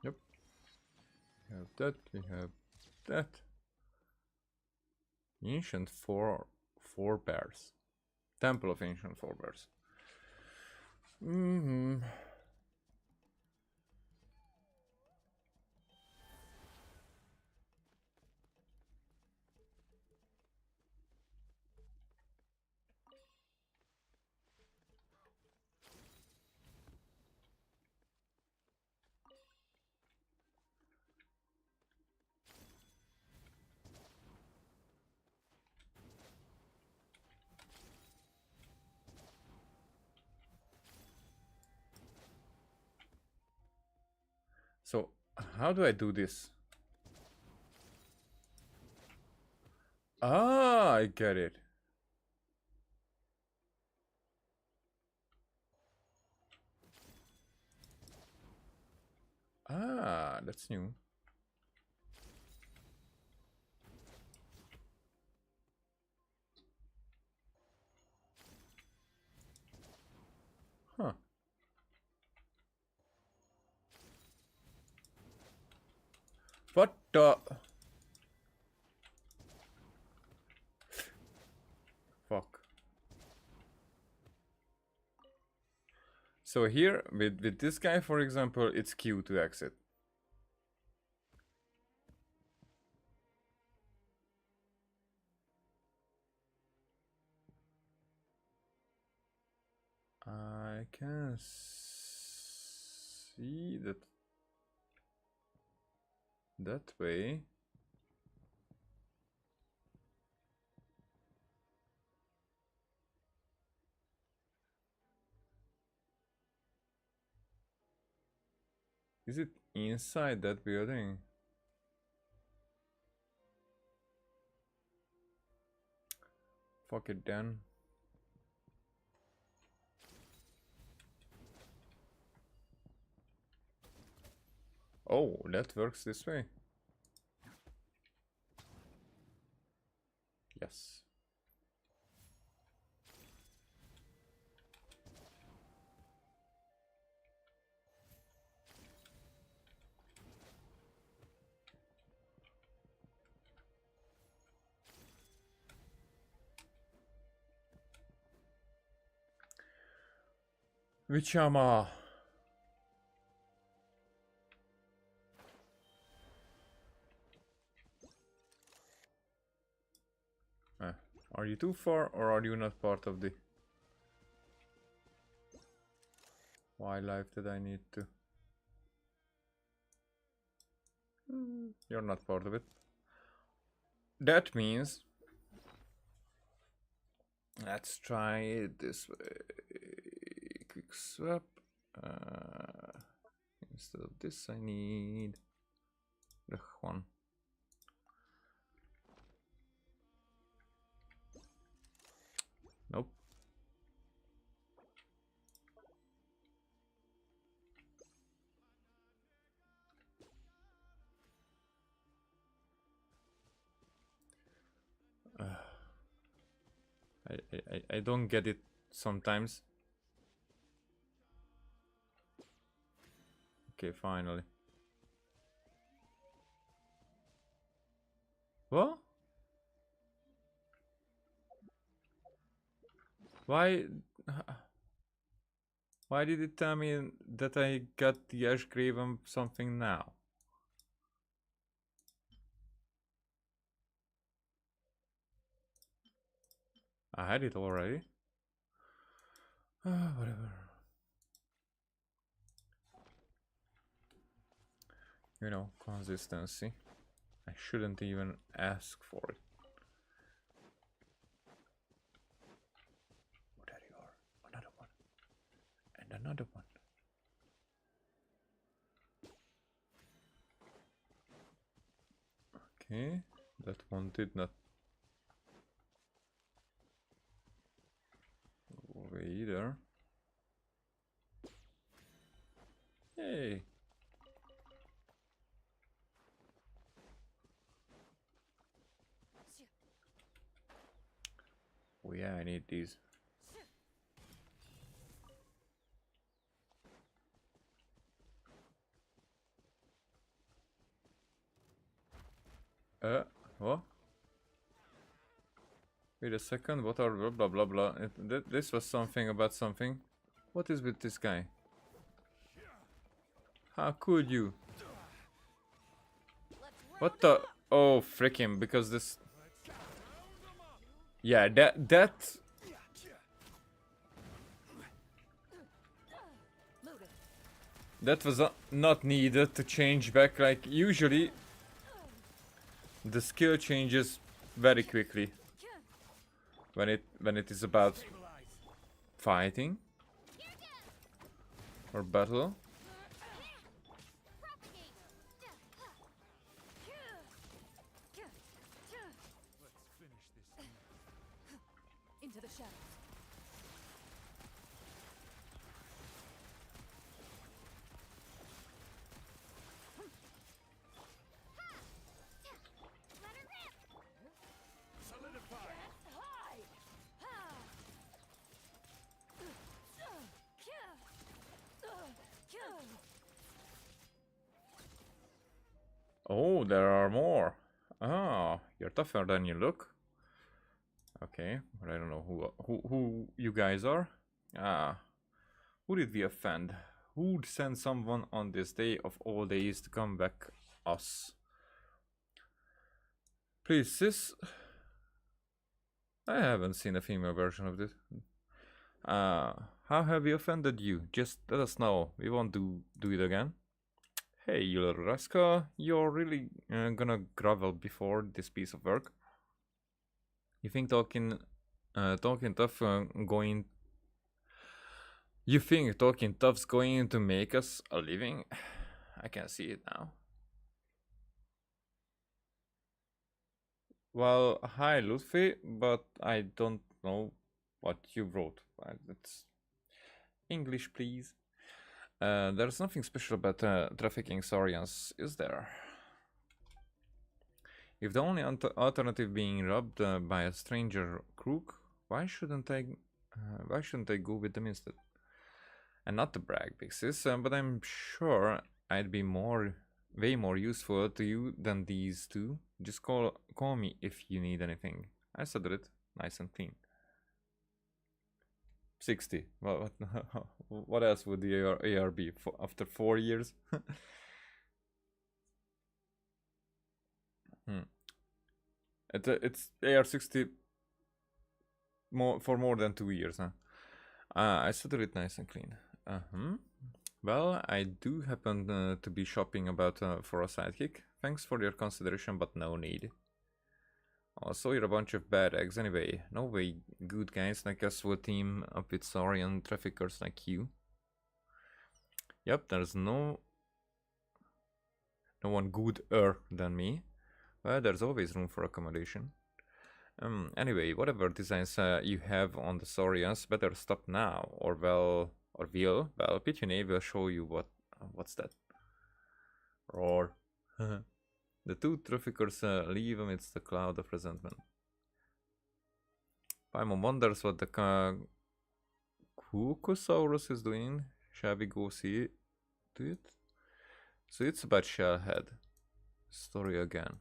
Yep. We have that. We have that. Ancient forebears. Temple of Ancient Forebears. So, how do I do this? Ah, I get it. Ah, that's new. Huh. What the? Fuck. So here, with this guy, for example, it's Q to exit. I can see that way. Is it inside that building? Fuck it then. Oh, that works this way. Yes. Vichama. Are you too far, or are you not part of the wildlife that I need to? You're not part of it. That means let's try it this way. Quick swap. Instead of this, I need the one. Nope. I don't get it sometimes. Okay, finally. What? Why? Why did it tell me that I got the Ash Graven something now? I had it already. Whatever. You know, consistency. I shouldn't even ask for it. Oh, there you are. Another one. And another one. Okay, that one did not go away either. Hey. Oh yeah, I need these. What? Wait a second, what are blah blah blah blah? This was something about something. What is with this guy? How could you? What the? Oh, frickin', because this... Yeah, that... That was not needed to change back, like, usually... The skill changes very quickly. When it is about... fighting. Or battle. Into the shadows. there are more. Oh, you're tougher than you look. Okay, but I don't know who you guys are. Ah, who did we offend? Who'd send someone on this day of all days to come back us? Please, sis. I haven't seen a female version of this. How have we offended you? Just let us know. We won't do it again. Hey, you little rascal. You're really gonna grovel before this piece of work? You think talking tough going... You think talking tough's going to make us a living? I can see it now. Well, hi Luffy, but I don't know what you wrote. It's English, please. There's nothing special about trafficking Saurians, is there? If the only alternative being robbed by a stranger crook, why shouldn't I go with them instead? And not to brag, big sis, but I'm sure I'd be way more useful to you than these two. Just call me if you need anything. I settled it, nice and clean. 60. What else would the AR be after 4 years? It's AR 60 for more than 2 years, huh? I settled it nice and clean. Well, I do happen to be shopping about for a sidekick. Thanks for your consideration, but no need. Also, you're a bunch of bad eggs anyway. No way good guys like us will team up with Saurian traffickers like you. Yep, there's no one gooder than me. Well, there's always room for accommodation. Anyway, whatever designs you have on the Saurians, better stop now, or Pitune will show you what's that. Roar. The two traffickers leave amidst the cloud of resentment. Paimon wonders what the Kukosaurus is doing. Shall we go see it? So it's about Shellhead. Story again.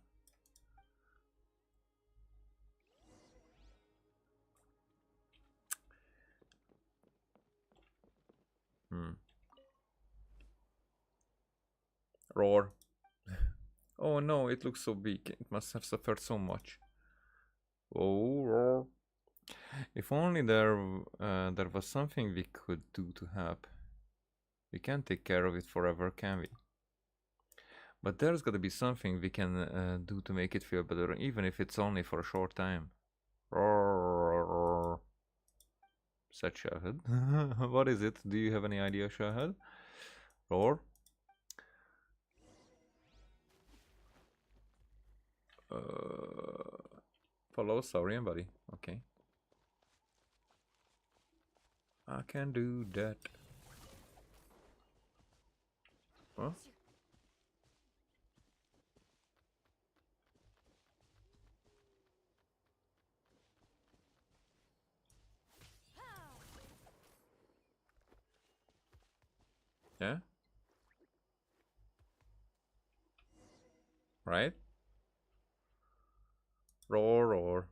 Roar. Oh no, it looks so big. It must have suffered so much. Oh, roar. If only there was something we could do to help. We can't take care of it forever, can we? But there's gotta be something we can do to make it feel better, even if it's only for a short time. Roar. Said Shellhead. What is it? Do you have any idea, Shellhead? Roar. Follow Saurian buddy. Okay. I can do that. Huh? Yeah? Right? Roar, roar.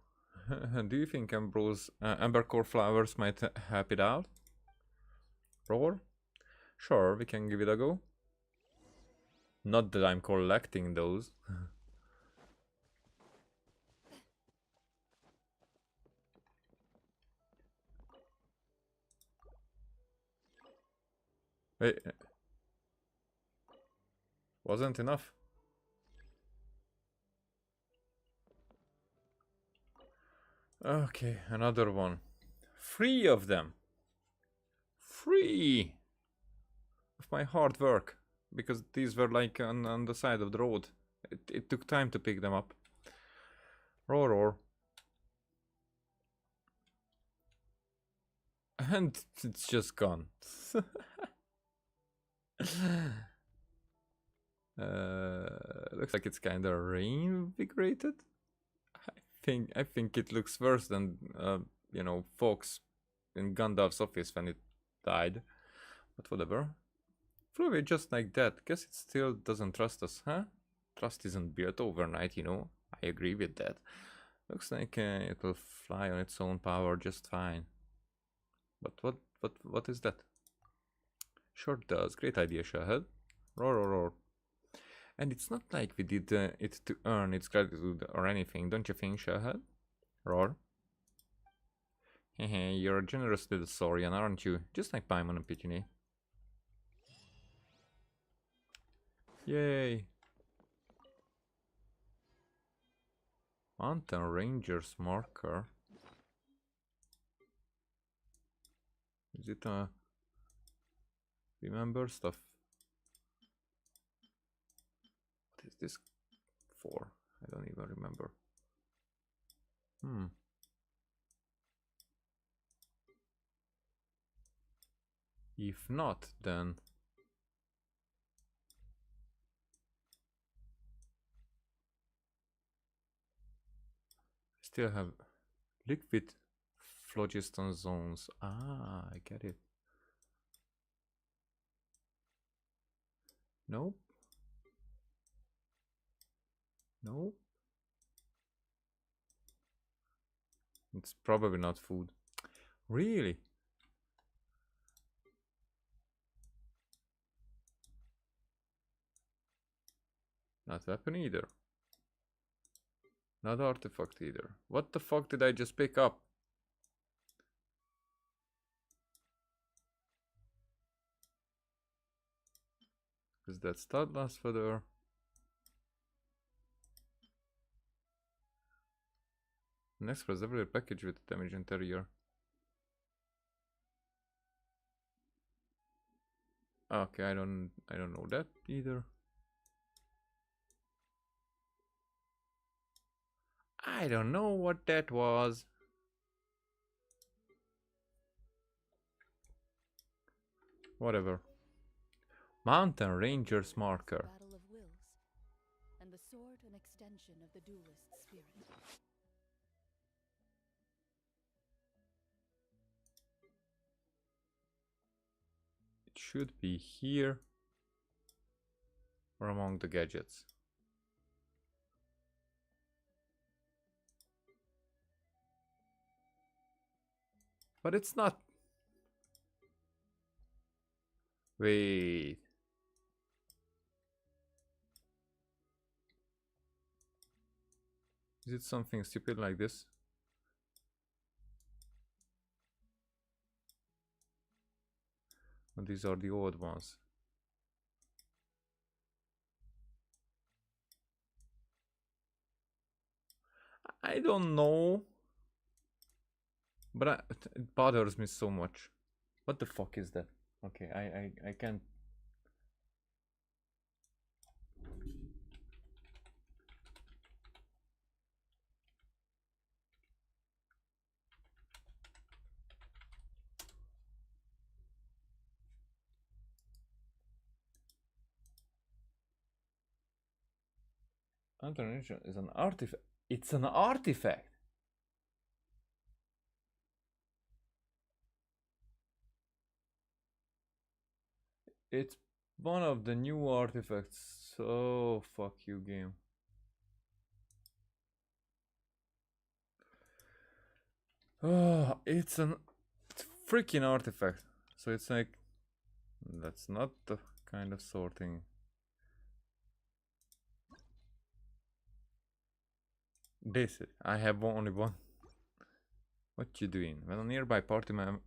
Do you think Ambercore flowers might help it out? Roar? Sure, we can give it a go. Not that I'm collecting those. Wait. Wasn't enough. Okay, another one. 3 of them. 3 of my hard work. Because these were like on the side of the road. It took time to pick them up. Roar, roar. And it's just gone. Looks like it's kinda reinvigorated. I think it looks worse than folks in Gandalf's office when it died. But whatever. Flew away just like that. Guess it still doesn't trust us, huh? trust isn't built overnight, you know. I agree with that. Looks like it will fly on its own power just fine. But what is that? Sure does. Great idea, Shahad. Roar, roar, roar. And it's not like we did it to earn its gratitude or anything, don't you think, Shahad? Roar. Hehe, you're a generous little saurian, aren't you? Just like Paimon and Pitini. Yay! Mountain Ranger's marker. Is it a... Remember stuff? What is this for? I don't even remember. If not, then... Still have liquid phlogiston zones. Ah, I get it. Nope. Nope. It's probably not food. Really? Not weapon either. Not artifact either. What the fuck did I just pick up? Is that stud last feather? Next was every package with damage interior. Okay, I don't know that either. I don't know what that was. Whatever. Mountain Ranger's marker. Battle of wills, and the sword an extension of the duelist's spirit. It should be here or among the gadgets. But it's not. Wait. Is it something stupid like this? And these are the odd ones. I don't know. But it bothers me so much. What the fuck is that? Okay, I can't. Alternation is an artifact. It's an artifact. It's one of the new artifacts. So fuck you, game. Oh, it's a freaking artifact. So it's like, that's not the kind of sorting. This, I have only one. What you doing? When a nearby party member,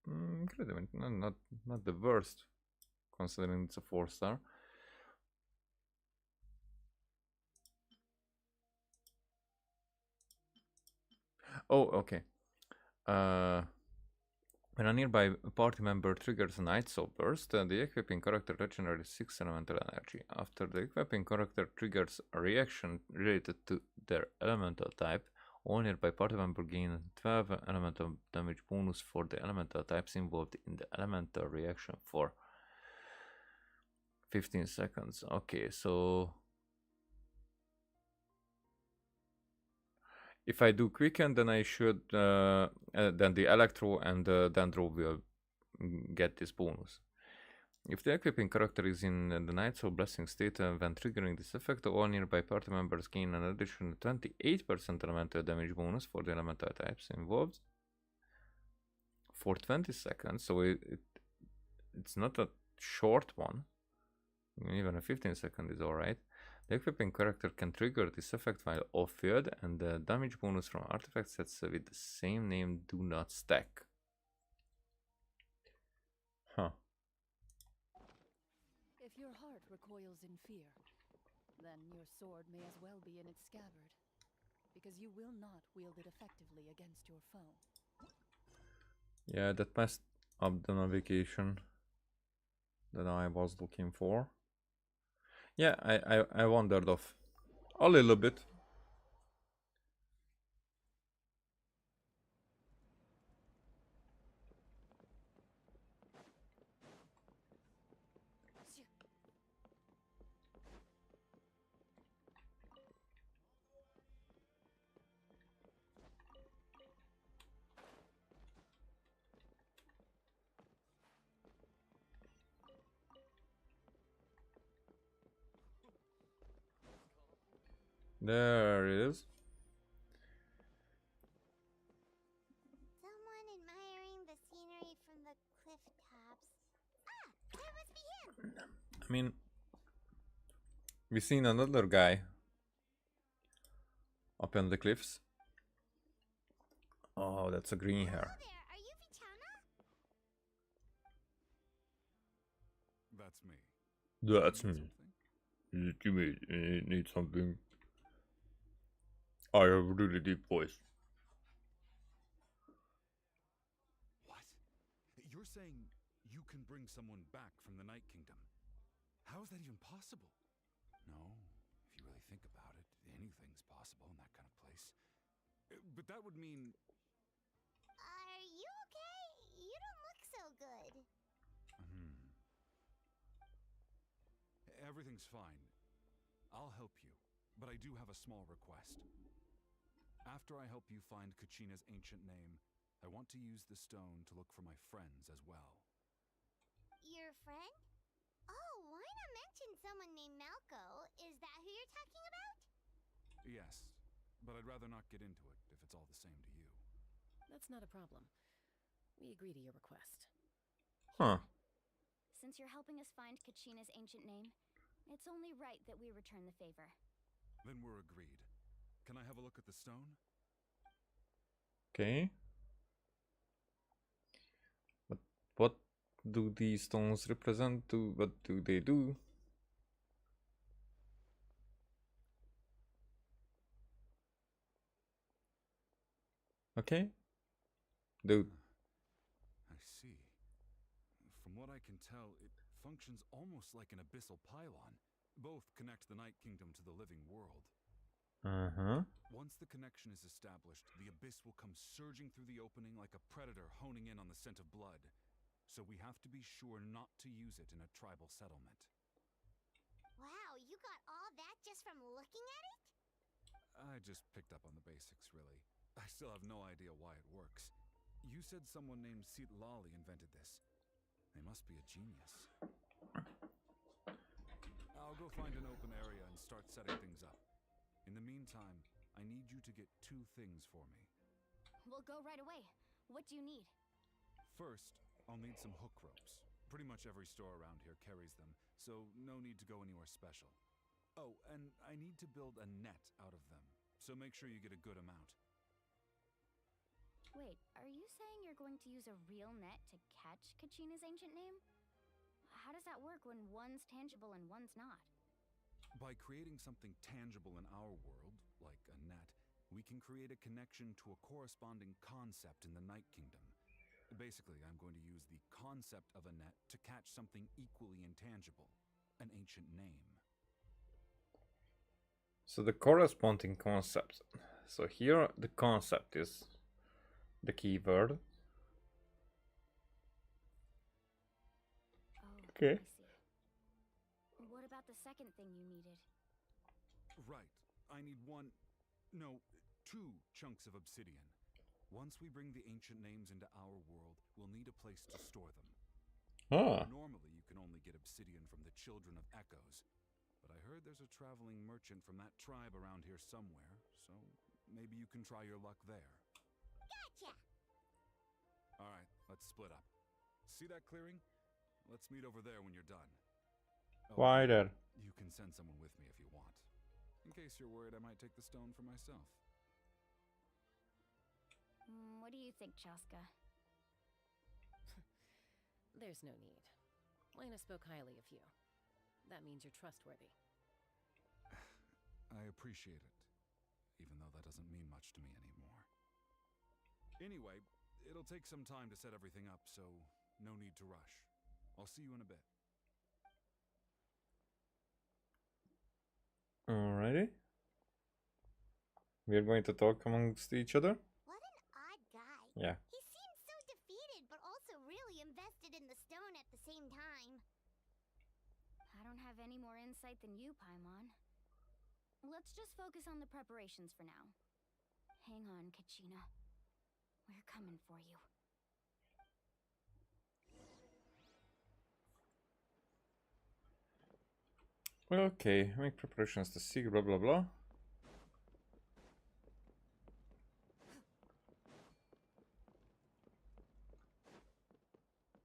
incredible, not the worst, considering it's a 4-star. Oh, okay. When a nearby party member triggers a Night Soul Burst, the equipping character regenerates 6 elemental energy. After the equipping character triggers a reaction related to their elemental type, all nearby party members gain 12 elemental damage bonus for the elemental types involved in the elemental reaction for 15 seconds. Okay, so if I do quicken, then I should then the Electro and the Dendro will get this bonus. If the equipping character is in the Knights of Blessing state when triggering this effect, all nearby party members gain an additional 28% elemental damage bonus for the elemental types involved for 20 seconds, so it's not a short one. Even a 15-second is alright. The equipping character can trigger this effect while off-field, and the damage bonus from artifact sets with the same name do not stack. Huh. If your heart recoils in fear, then your sword may as well be in its scabbard, because you will not wield it effectively against your foe. Yeah, that messed up the navigation that I was looking for. Yeah, I wandered off a little bit. There it is. Someone admiring the scenery from the cliff tops. Ah, there must be him! I mean, we seen another guy up on the cliffs. Oh, that's a green hair. Hello there, are you Vichana? That's me. That's me. You need something? I have a really deep voice. What? You're saying you can bring someone back from the Night Kingdom? How is that even possible? No, if you really think about it, anything's possible in that kind of place. But that would mean... Are you okay? You don't look so good. Everything's fine. I'll help you, but I do have a small request. After I help you find Kachina's ancient name, I want to use the stone to look for my friends as well. Your friend? Oh, why not mention someone named Malco? Is that who you're talking about? Yes, but I'd rather not get into it if it's all the same to you. That's not a problem. We agree to your request. Huh. Since you're helping us find Kachina's ancient name, it's only right that we return the favor. Then we're agreed. Can I have a look at the stone? Okay. But what do these stones represent? What do they do? Okay. Dude. I see. From what I can tell, it functions almost like an abyssal pylon. Both connect the Night Kingdom to the living world. Once the connection is established, the abyss will come surging through the opening like a predator honing in on the scent of blood. So we have to be sure not to use it in a tribal settlement. Wow, you got all that just from looking at it? I just picked up on the basics, really. I still have no idea why it works. You said someone named Seat Lali invented this. They must be a genius. I'll go find an open area and start setting things up. In the meantime, I need you to get 2 things for me. We'll go right away. What do you need? First, I'll need some hook ropes. Pretty much every store around here carries them, so no need to go anywhere special. Oh, and I need to build a net out of them, so make sure you get a good amount. Wait, are you saying you're going to use a real net to catch Kachina's ancient name? How does that work when one's tangible and one's not? By creating something tangible in our world, like a net, we can create a connection to a corresponding concept in the Night Kingdom. Basically, I'm going to use the concept of a net to catch something equally intangible, an ancient name. So the corresponding concept. So here the concept is the keyword. Oh, okay. I see. What about the second thing you needed? Right. I need 2 chunks of obsidian. Once we bring the ancient names into our world, we'll need a place to store them. Ah. Normally, you can only get obsidian from the Children of Echoes, but I heard there's a traveling merchant from that tribe around here somewhere, so maybe you can try your luck there. Gotcha! Alright, let's split up. See that clearing? Let's meet over there when you're done. Oh, Why there? you can send someone with me if you want. In case you're worried I might take the stone for myself. What do you think, Chaska? There's no need. Lena spoke highly of you. That means you're trustworthy. I appreciate it, even though that doesn't mean much to me anymore. Anyway, it'll take some time to set everything up, so no need to rush. I'll see you in a bit. Alrighty. We're going to talk amongst each other. What an odd guy. Yeah. He seems so defeated, but also really invested in the stone at the same time. I don't have any more insight than you, Paimon. Let's just focus on the preparations for now. Hang on, Kachina. We're coming for you. Okay, make preparations to seek blah blah blah.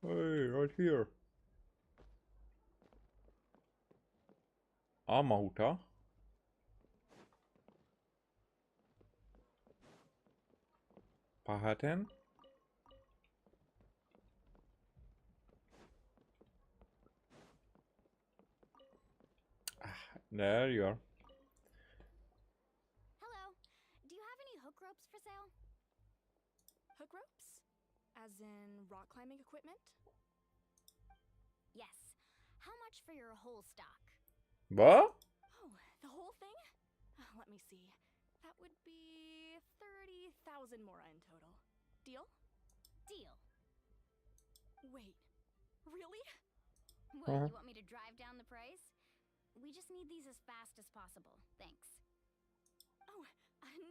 Hey, right here. Amauta. Pahaten. There you are. Hello. Do you have any hook ropes for sale? Hook ropes? As in rock climbing equipment? Yes. How much for your whole stock? What? Oh, the whole thing? Let me see. That would be 30,000 mora in total. Deal? Deal. Wait, really? What, you want me to drive down the price? We just need these as fast as possible. Thanks. Oh,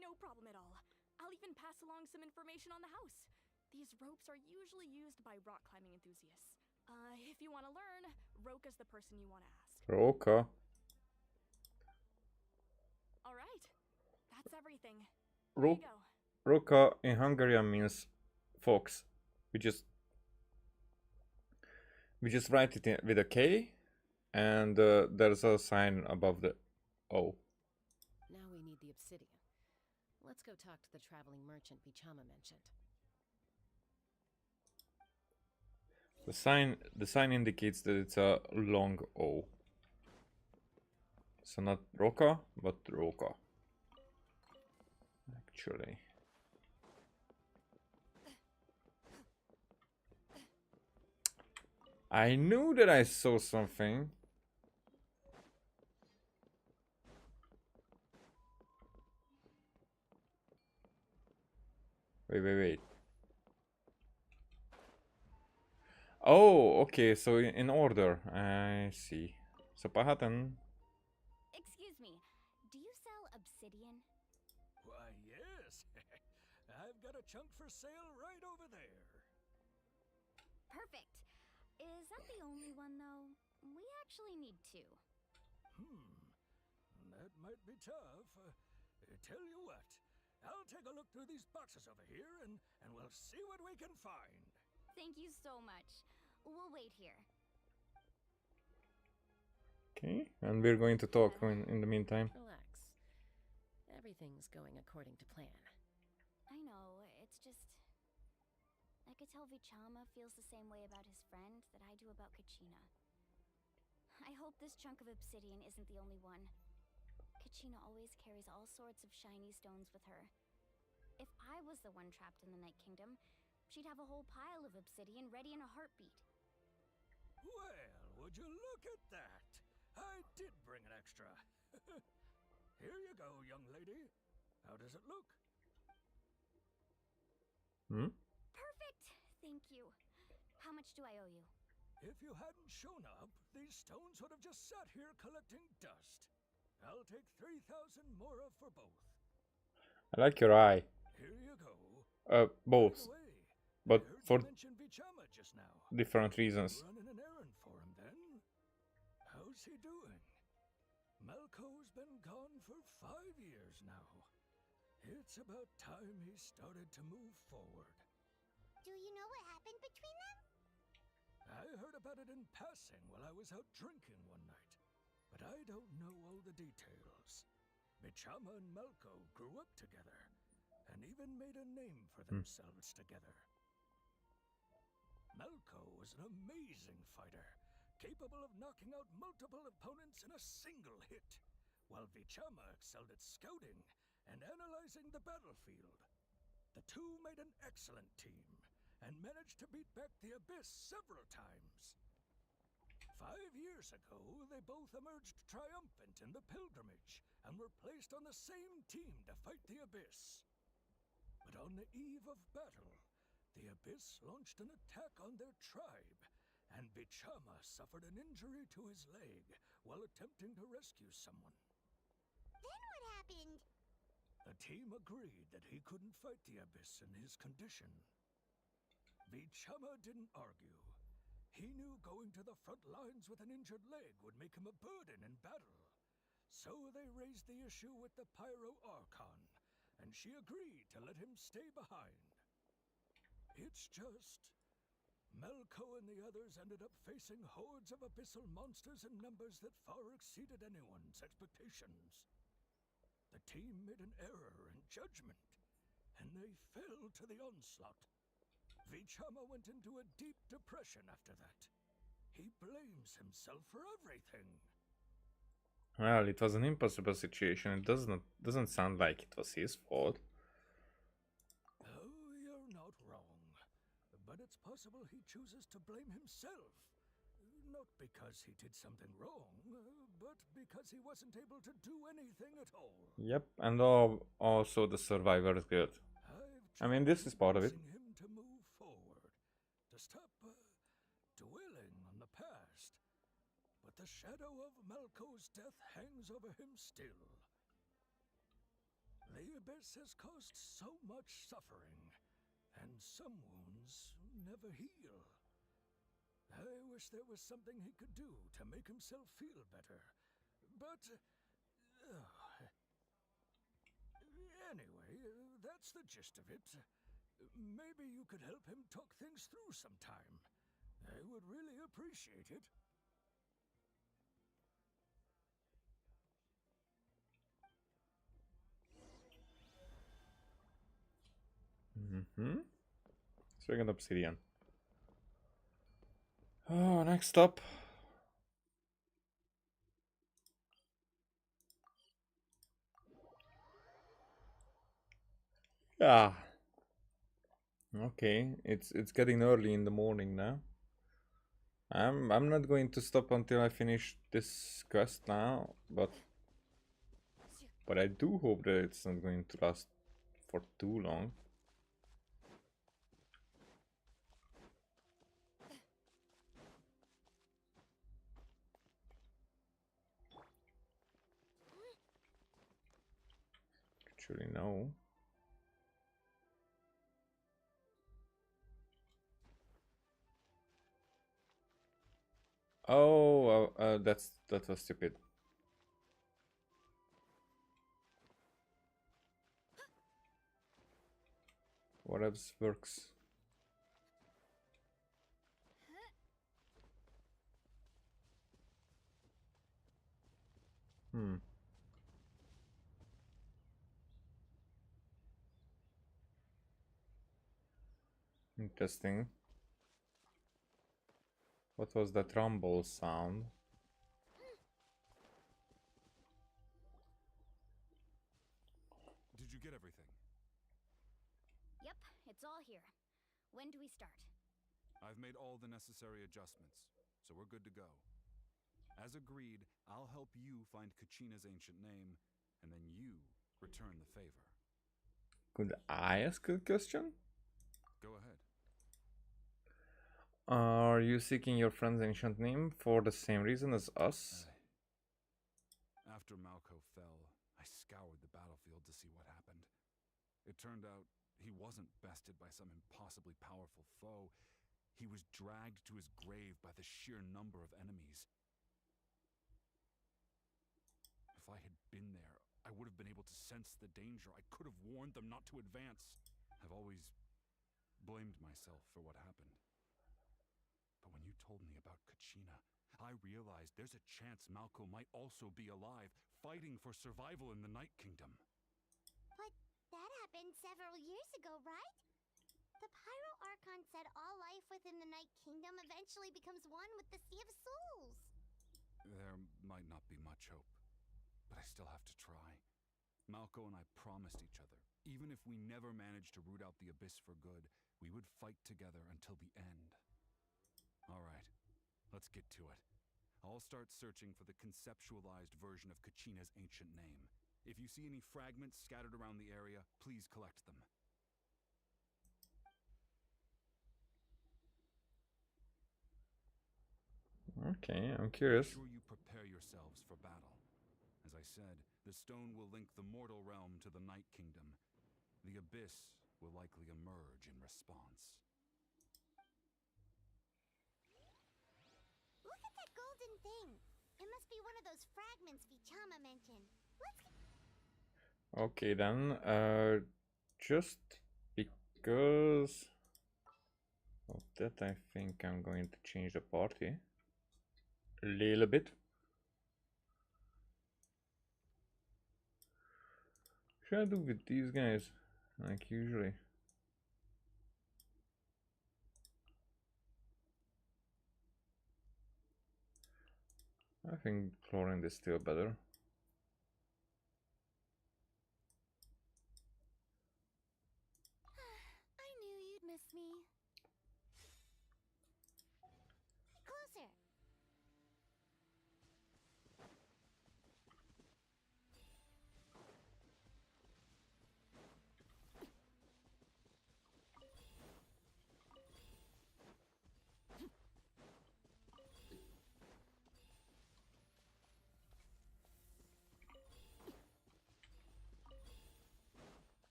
no problem at all. I'll even pass along some information on the house. These ropes are usually used by rock climbing enthusiasts. If you want to learn, Roka's the person you want to ask. Roka. All right, that's everything. There you go. Roka in Hungarian means fox. We just write it in, with a K, and there's a sign above the O. Now we need the obsidian. Let's go talk to the traveling merchant Bichama mentioned. The sign indicates that it's a long O. So not Roka, but Roka. Actually. I knew that I saw something. Wait. Oh, okay, so in order. I see. So Pahatan. Excuse me, do you sell obsidian? Why, yes. I've got a chunk for sale right over there. Perfect. Is that the only one, though? We actually need two. That might be tough. Tell you what, I'll take a look through these boxes over here and we'll see what we can find. Thank you so much. We'll wait here. Okay, and we're going to talk in the meantime. Relax. Everything's going according to plan. I know, it's just... I could tell Vichama feels the same way about his friend that I do about Kachina. I hope this chunk of obsidian isn't the only one. Kachina always carries all sorts of shiny stones with her. If I was the one trapped in the Night Kingdom, she'd have a whole pile of obsidian ready in a heartbeat. Well, would you look at that? I did bring an extra. Here you go, young lady. How does it look? Perfect! Thank you. How much do I owe you? If you hadn't shown up, these stones would have just sat here collecting dust. I'll take 3,000 mora for both. I like your eye. Here you go. Both. But for mention Vichama just now. different reasons. Running now. It's about time he started to move forward. Do you know what happened between them? I heard about it in passing while I was out drinking one night, but I don't know all the details. Bichama and Malko grew up together, and even made a name for themselves together. Malko was an amazing fighter, capable of knocking out multiple opponents in a single hit, while Bichama excelled at scouting and analyzing the battlefield. The two made an excellent team, and managed to beat back the Abyss several times. 5 years ago, they both emerged triumphant in the pilgrimage, and were placed on the same team to fight the Abyss. But on the eve of battle, the Abyss launched an attack on their tribe, and Bichama suffered an injury to his leg while attempting to rescue someone. Then what happened? The team agreed that he couldn't fight the Abyss in his condition. Bichama didn't argue. He knew going to the front lines with an injured leg would make him a burden in battle. So they raised the issue with the Pyro Archon, and she agreed to let him stay behind. It's just, Malko and the others ended up facing hordes of abyssal monsters in numbers that far exceeded anyone's expectations. The team made an error in judgment, and they fell to the onslaught. Bichama went into a deep depression after that. He blames himself for everything. Well, it was an impossible situation. It doesn't sound like it was his fault. Oh, you're not wrong. But it's possible he chooses to blame himself. Not because he did something wrong, but because he wasn't able to do anything at all. Yep, and also the survivor's guilt. I mean, this is part of it. Him to move forward, to stop dwelling on the past. But the shadow of Malko's death hangs over him still. The Abyss has caused so much suffering, and some wounds never heal. I wish there was something he could do to make himself feel better, but... Anyway, that's the gist of it. Maybe you could help him talk things through sometime. I would really appreciate it. Second obsidian. Oh, next up. Yeah. Okay, it's getting early in the morning now. I'm not going to stop until I finish this quest now, but I do hope that it's not going to last for too long. Actually, no. Oh, that was stupid. What else works? Interesting. What was that rumble sound? Did you get everything? Yep, it's all here. When do we start? I've made all the necessary adjustments, so we're good to go. As agreed, I'll help you find Kachina's ancient name, and then you return the favor. Could I ask a question? Go ahead. Are you seeking your friend's ancient name for the same reason as us? After Malko fell, I scoured the battlefield to see what happened. It turned out he wasn't bested by some impossibly powerful foe. He was dragged to his grave by the sheer number of enemies. If I had been there, I I would have been able to sense the danger. I could have warned them not to advance. I've always blamed myself for what happened. But when you told me about Kachina, I realized there's a chance Malko might also be alive, fighting for survival in the Night Kingdom. But that happened several years ago, right? The Pyro Archon said all life within the Night Kingdom eventually becomes one with the Sea of Souls. There might not be much hope, but I still have to try. Malko and I promised each other, even if we never managed to root out the Abyss for good, we would fight together until the end. All right, let's get to it. I'll start searching for the conceptualized version of Kachina's ancient name. If you see any fragments scattered around the area, please collect them. Okay, I'm curious. Make sure you prepare yourselves for battle. As I said, the stone will link the mortal realm to the Night Kingdom. The Abyss will likely emerge in response. Look at that golden thing. It must be one of those fragments Vichama mentioned. Let's get... Okay then, just because of that, I think I'm going to change the party a little bit. Should I do with these guys like usually? I think chlorine is still better. I knew you'd miss me. Closer.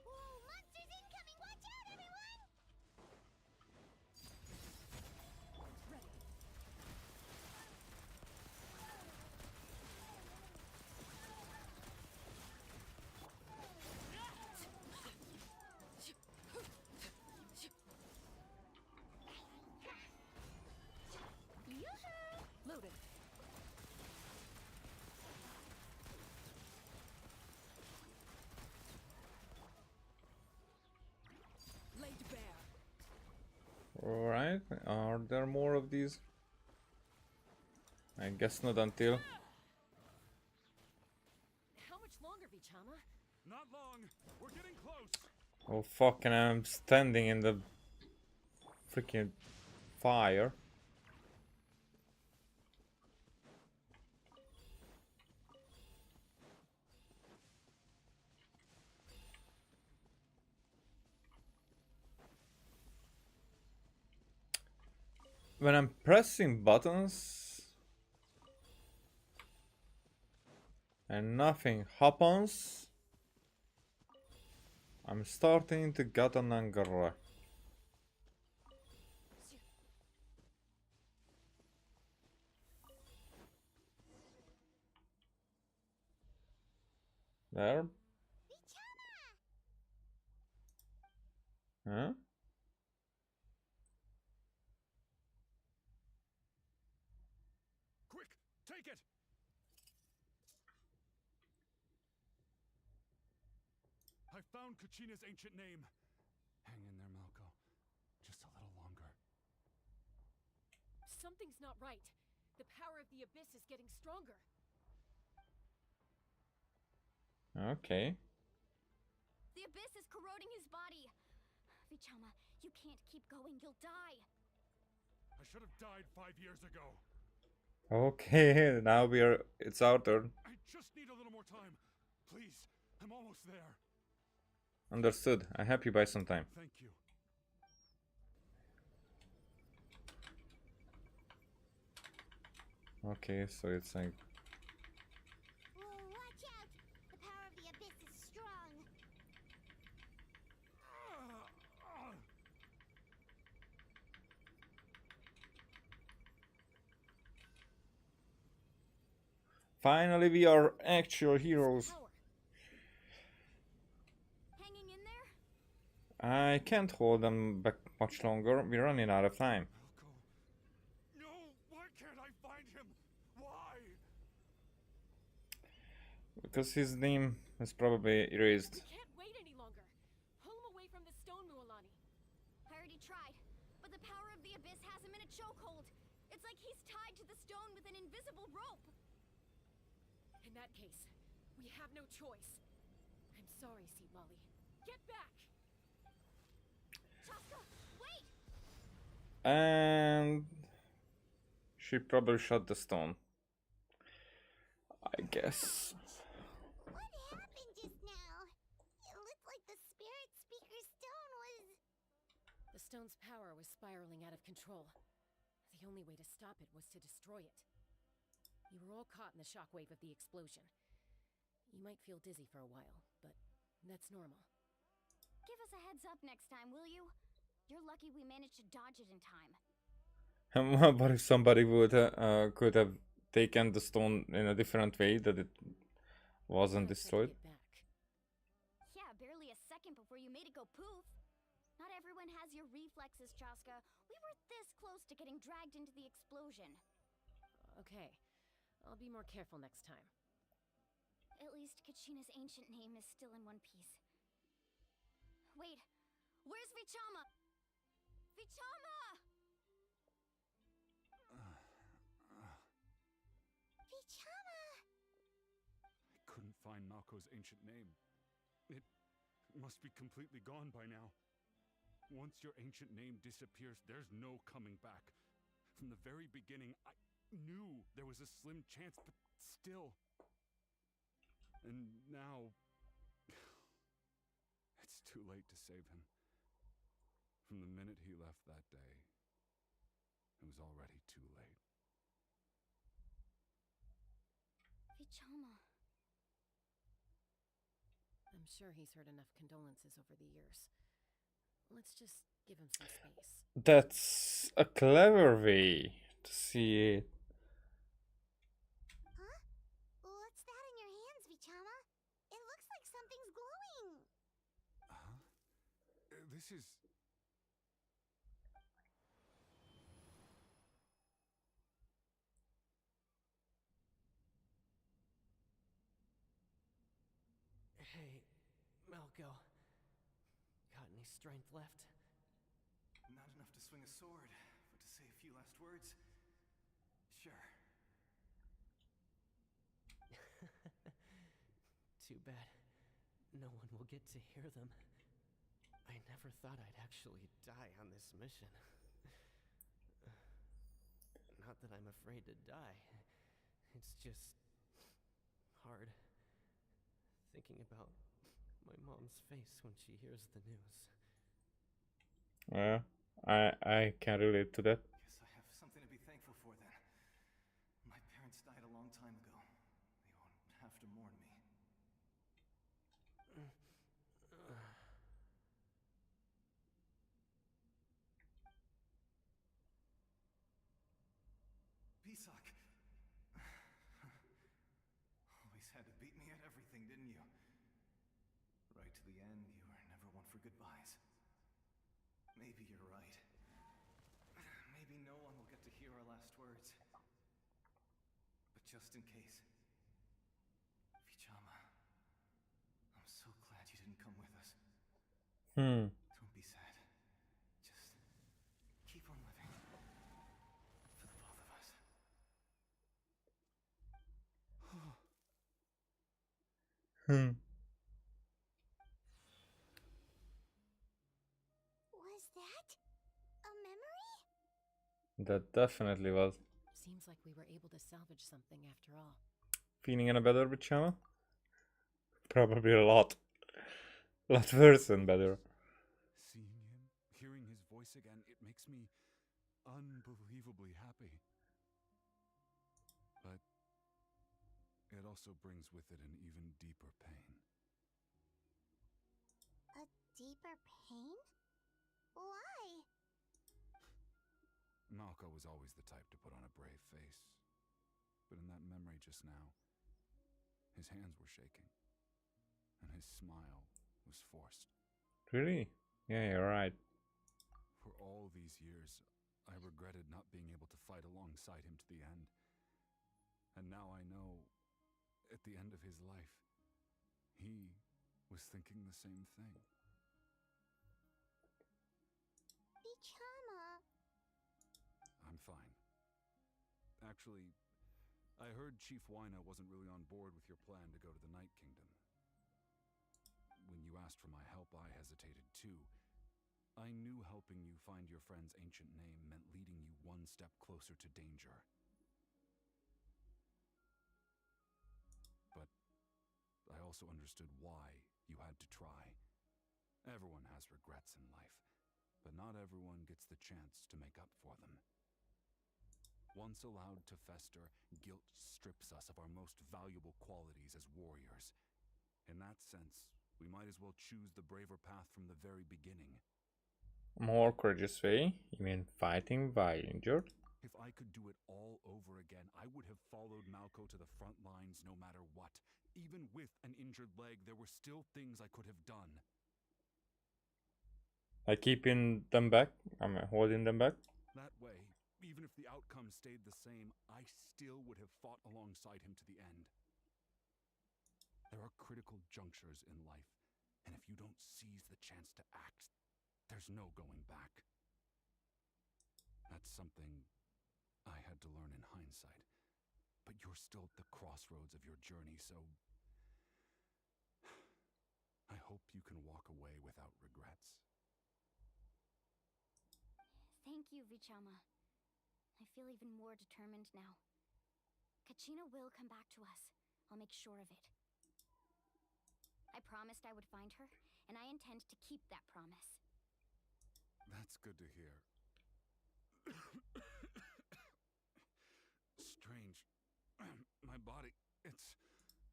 Whoa, monsters incoming! Watch out, everyone! Yoo-hoo! Loaded. Laid bare. Alright, are there more of these? I guess not until... How much longer, Vichama? Not long. We're getting close. Oh fuck, and I'm standing in the freaking fire. When I'm pressing buttons and nothing happens, I'm starting to get an anger. There? Huh? Quick, take it! I found Kachina's ancient name. Hang in there, Malko. Just a little longer. Something's not right. The power of the Abyss is getting stronger. Okay. The Abyss is corroding his body. Vichama, you can't keep going. You'll die. I should have died 5 years ago. Okay, now it's our turn. I just need a little more time. Please, I'm almost there. Understood. I hope you buy some time. Thank you. Okay, so it's like... Whoa, watch out! The power of the Abyss is strong. Finally, we are actual heroes. Hanging in there? I can't hold them back much longer. We're running out of time. No, why can't I find him? Why? Because his name is probably erased. We can't wait any longer. Pull him away from the stone, Mualani. I already tried, but the power of the abyss has him in a chokehold. It's like he's tied to the stone with an invisible rope. In that case, we have no choice. I'm sorry, Seed Molly. Get back! Chaska, wait! And she probably shot the stone, I guess. What happened just now? It looked like the spirit speaker stone was... The stone's power was spiraling out of control. The only way to stop it was to destroy it. You were all caught in the shockwave of the explosion. You might feel dizzy for a while, but that's normal. Give us a heads up next time, will you? You're lucky we managed to dodge it in time. What if somebody would could have taken the stone in a different way, that it wasn't destroyed? Yeah, barely a second before you made it go poof. Not everyone has your reflexes, Chaska. We were this close to getting dragged into the explosion. Okay, I'll be more careful next time. At least Kachina's ancient name is still in one piece. Wait, where's Vichama? Vichama! Vichama! I couldn't find Malko's ancient name. It must be completely gone by now. Once your ancient name disappears, there's no coming back. From the very beginning, I knew there was a slim chance, but still. And now... it's too late to save him. From the minute he left that day, it was already too late. Vichama. I'm sure he's heard enough condolences over the years. Let's just give him some space. That's a clever way to see it. Huh? What's that in your hands, Vichama? It looks like something's glowing. Huh? This is... Hey, Malco. Got any strength left? Not enough to swing a sword, but to say a few last words? Sure. Too bad. No one will get to hear them. I never thought I'd actually die on this mission. Not that I'm afraid to die. It's just... hard. Thinking about my mom's face when she hears the news. Yeah, I can relate to that. Guess I have something to be thankful for then. My parents died a long time ago. They won't have to mourn me. Pisak! Always had to beat me at everything, didn't you? Right to the end, you were never one for goodbyes. Maybe you're right. Maybe no one will get to hear our last words. But just in case... Vichama, I'm so glad you didn't come with us. Don't be sad. Just keep on living. For the both of us. Was that a memory? That definitely was. Seems like we were able to salvage something after all. Feeling any better with Chama? Probably a lot. A lot worse than better. Seeing him, hearing his voice again, it makes me unbelievably happy. But it also brings with it an even deeper pain. A deeper pain? Why? Malco was always the type to put on a brave face. But in that memory just now, His hands were shaking, and his smile was forced. Really? Yeah, you're right. For all these years, I regretted not being able to fight alongside him to the end. And now I know, at the end of his life, he was thinking the same thing. Bichama. I'm fine. Actually, I heard Chief Wyna wasn't really on board with your plan to go to the Night Kingdom. When you asked for my help, I hesitated too. I knew helping you find your friend's ancient name meant leading you one step closer to danger. But I also understood why you had to try. Everyone has regrets in life, but not everyone gets the chance to make up for them. Once allowed to fester, guilt strips us of our most valuable qualities as warriors. In that sense, we might as well choose the braver path from the very beginning. More courageous way? You mean fighting while injured? If I could do it all over again, I would have followed Malco to the front lines no matter what. Even with an injured leg, there were still things I could have done. Like keeping them back? Holding them back? That way, even if the outcome stayed the same, I still would have fought alongside him to the end. There are critical junctures in life, and if you don't seize the chance to act, there's no going back. That's something I had to learn in hindsight. But you're still at the crossroads of your journey, so I hope you can walk away without regrets. Thank you, Vichama. I feel even more determined now. Kachina will come back to us. I'll make sure of it. I promised I would find her, and I intend to keep that promise. That's good to hear. Strange. My body, it's...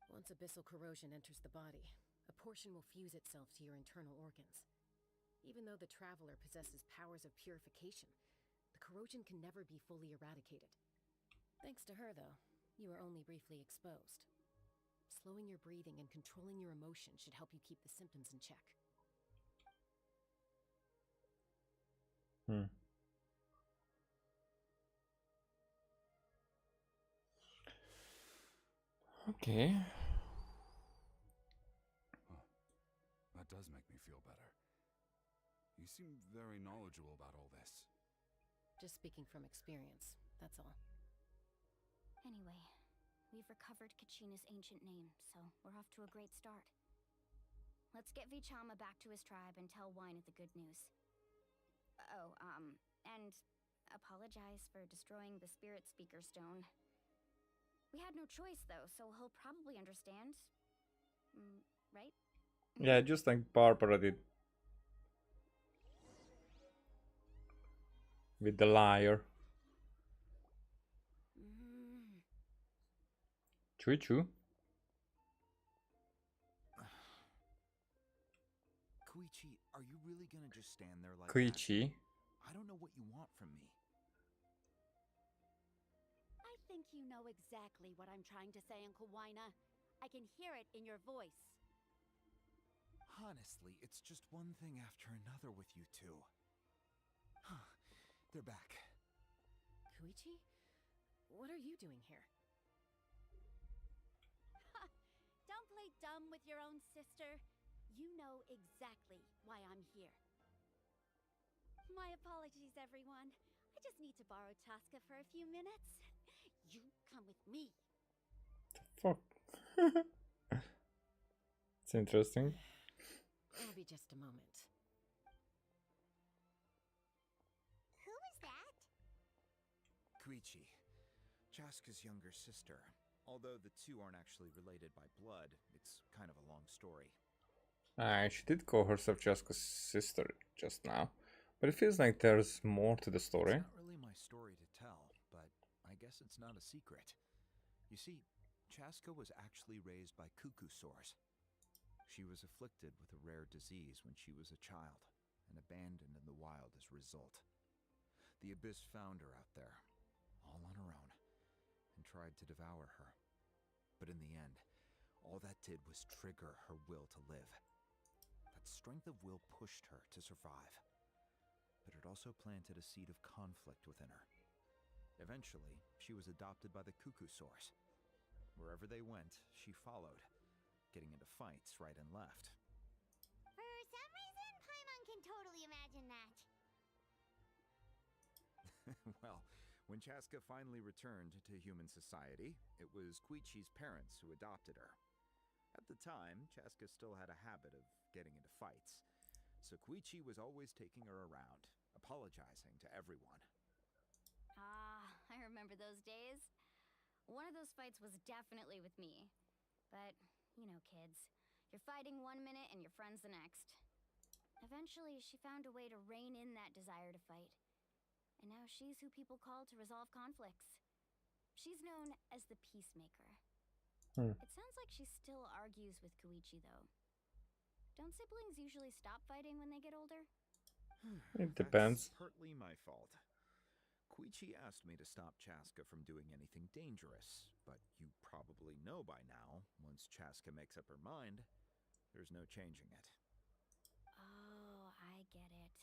Once abyssal corrosion enters the body, a portion will fuse itself to your internal organs. Even though the Traveler possesses powers of purification, the corrosion can never be fully eradicated. Thanks to her, though, you are only briefly exposed. Slowing your breathing and controlling your emotion should help you keep the symptoms in check. Okay. Huh. That does make me feel better. You seem very knowledgeable about all this. Just speaking from experience, that's all. Anyway, we've recovered Kachina's ancient name, so we're off to a great start. Let's get Vichama back to his tribe and tell Wyna the good news. Oh, and apologize for destroying the Spirit Speaker Stone. We had no choice, though, so he'll probably understand. Right? Yeah, just like Barbara did. With the liar. Choo-choo. Koichi, are you really gonna just stand there like Koichi. that? I don't know what you want from me. I think you know exactly what I'm trying to say, Uncle Wyna. I can hear it in your voice. Honestly, it's just one thing after another with you two. They're back. Koichi? What are you doing here? Don't play dumb with your own sister. You know exactly why I'm here. My apologies, everyone. I just need to borrow Tosca for a few minutes. You come with me. Fuck. It's interesting. It'll be just a moment. Who is that? Koichi, Chaska's younger sister. Although the two aren't actually related by blood, it's kind of a long story. She did call herself Jaska's sister just now. But it feels like there's more to the story. It's not really my story to tell, but I guess it's not a secret. You see, Chaska was actually raised by cuckoo sores. She was afflicted with a rare disease when she was a child, and abandoned in the wild as a result. The Abyss found her out there, all on her own, and tried to devour her. But in the end, All that did was trigger her will to live. That strength of will pushed her to survive. But it also planted a seed of conflict within her. Eventually, she was adopted by the Cuckoo Source. Wherever they went, she followed, getting into fights right and left. For some reason, Paimon can totally imagine that. Well, when Chaska finally returned to human society, it was Koichi's parents who adopted her. At the time, Chaska still had a habit of getting into fights, so Koichi was always taking her around, apologizing to everyone. Ah, I remember those days. One of those fights was definitely with me. But, you know, kids. You're fighting one minute and your friend's the next. Eventually, she found a way to rein in that desire to fight. And now she's who people call to resolve conflicts. She's known as the Peacemaker. It sounds like she still argues with Koichi, though. Don't siblings usually stop fighting when they get older? It depends. That's partly my fault. Koichi asked me to stop Chaska from doing anything dangerous, but you probably know by now, once Chaska makes up her mind, there's no changing it. Oh, I get it.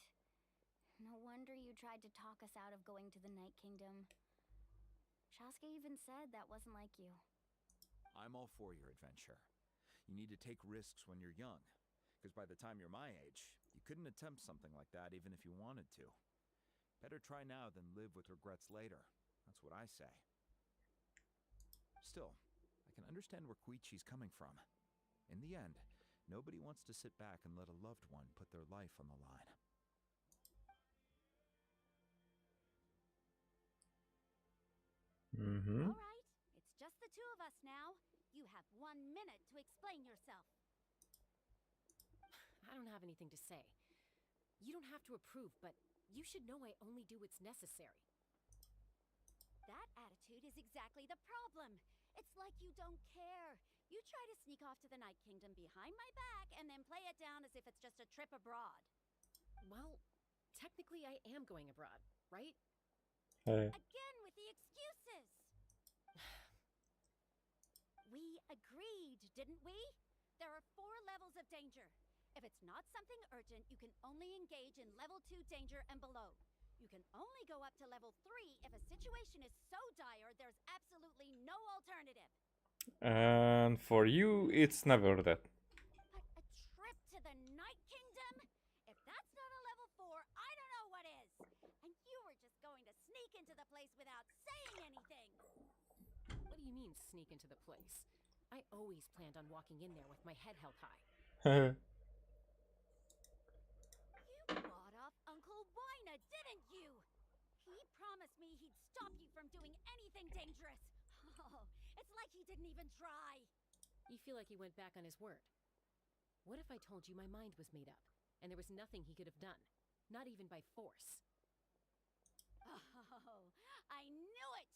No wonder you tried to talk us out of going to the Night Kingdom. Chaska even said that wasn't like you. I'm all for your adventure. You need to take risks when you're young, because by the time you're my age, you couldn't attempt something like that even if you wanted to. Better try now than live with regrets later. That's what I say. Still, I can understand where Koichi's coming from. In the end, nobody wants to sit back and let a loved one put their life on the line. All right, it's just the two of us now. You have 1 minute to explain yourself. I don't have anything to say. You don't have to approve, but you should know I only do what's necessary. That attitude is exactly the problem. It's like you don't care. You try to sneak off to the Night Kingdom behind my back and then play it down as if it's just a trip abroad. Well, technically I am going abroad, right? Again with the excuses! We agreed, didn't we? There are 4 levels of danger. If it's not something urgent, you can only engage in level 2 danger and below. You can only go up to level 3 if a situation is so dire there's absolutely no alternative. And for you, it's never that. But a trip to the Night Kingdom? If that's not a level 4, I don't know what is. And you were just going to sneak into the place without saying anything. What do you mean, sneak into the place? I always planned on walking in there with my head held high. You bought off Uncle Wina, didn't you? He promised me he'd stop you from doing anything dangerous. Oh, it's like he didn't even try. You feel like he went back on his word. What if I told you my mind was made up, and there was nothing he could have done? Not even by force. Oh, I knew it!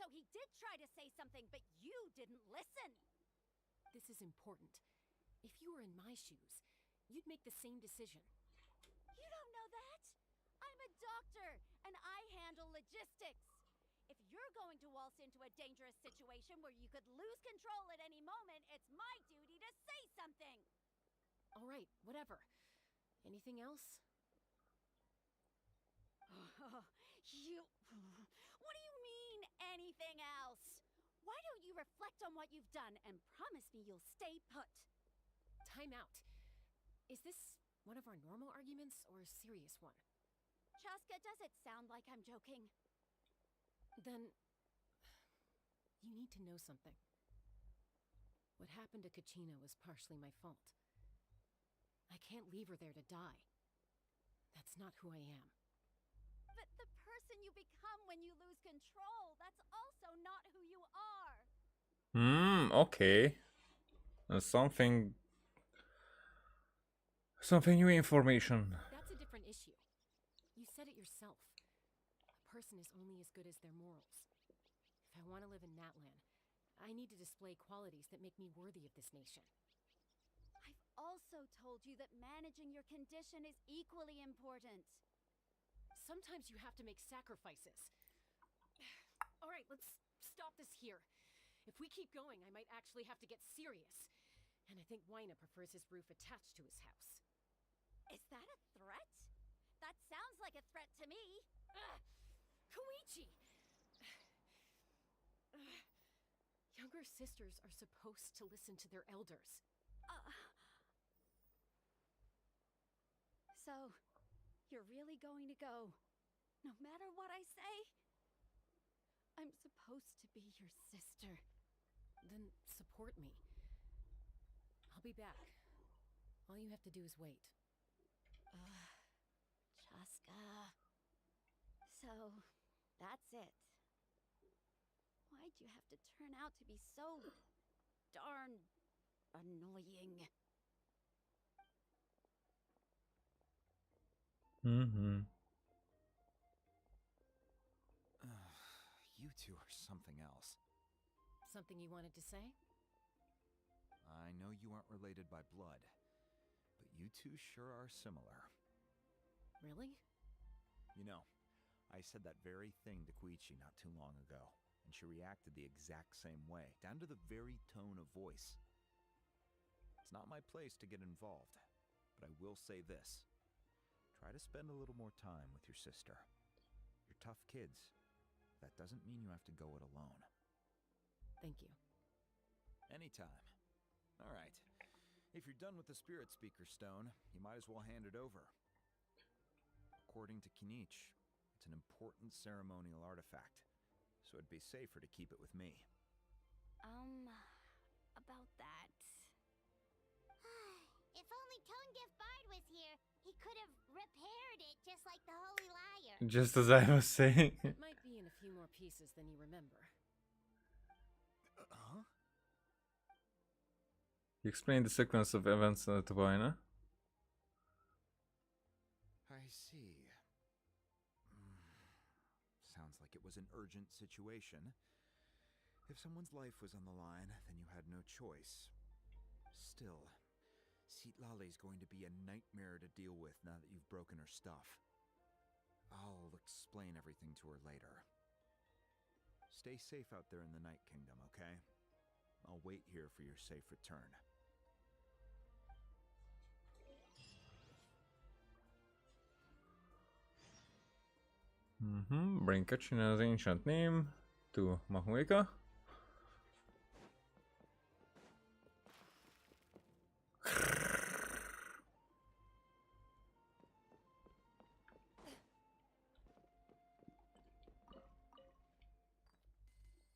So he did try to say something, but you didn't listen. This is important. If you were in my shoes, you'd make the same decision. You don't know that? I'm a doctor, and I handle logistics. If you're going to waltz into a dangerous situation where you could lose control at any moment, it's my duty to say something. All right, whatever. Anything else? What do you mean, anything else? Why don't you reflect on what you've done and promise me you'll stay put? Time out. Is this one of our normal arguments or a serious one? Chaska, does it sound like I'm joking? Then you need to know something. What happened to Kachina was partially my fault. I can't leave her there to die. That's not who I am. But the person you become when you lose control, that's also not who you are. Okay. Something new information. That's a different issue. You said it yourself. A person is only as good as their morals. If I want to live in NATLAN, I need to display qualities that make me worthy of this nation. I've also told you that managing your condition is equally important. Sometimes you have to make sacrifices. All right, let's stop this here. If we keep going, I might actually have to get serious. And I think Wyna prefers his roof attached to his house. Is that a threat? That sounds like a threat to me. Koichi! Younger sisters are supposed to listen to their elders. So, you're really going to go, no matter what I say? I'm supposed to be your sister. Then support me. I'll be back. All you have to do is wait. Chaska. So, that's it. Why'd you have to turn out to be so darn annoying? Mm-hmm. You two are something else. Something you wanted to say? I know you aren't related by blood, but you two sure are similar. Really? You know, I said that very thing to Koichi not too long ago, and she reacted the exact same way, down to the very tone of voice. It's not my place to get involved, but I will say this. Try to spend a little more time with your sister. You're tough kids. That doesn't mean you have to go it alone. Thank you. Anytime. All right. If you're done with the Spirit Speaker Stone, you might as well hand it over. According to Kinich, it's an important ceremonial artifact, so it'd be safer to keep it with me. About that. If only Tonegif Bard was here, he could have repaired it just like the Holy Liar. Just as I was saying. It might be in a few more pieces than you remember. Huh? You explained the sequence of events to Wyna. I see. Sounds like it was an urgent situation. If someone's life was on the line, then you had no choice. Still, Citlali's going to be a nightmare to deal with now that you've broken her stuff. I'll explain everything to her later. Stay safe out there in the Night Kingdom, okay? I'll wait here for your safe return. Bring Kachina's ancient name to Mahuika.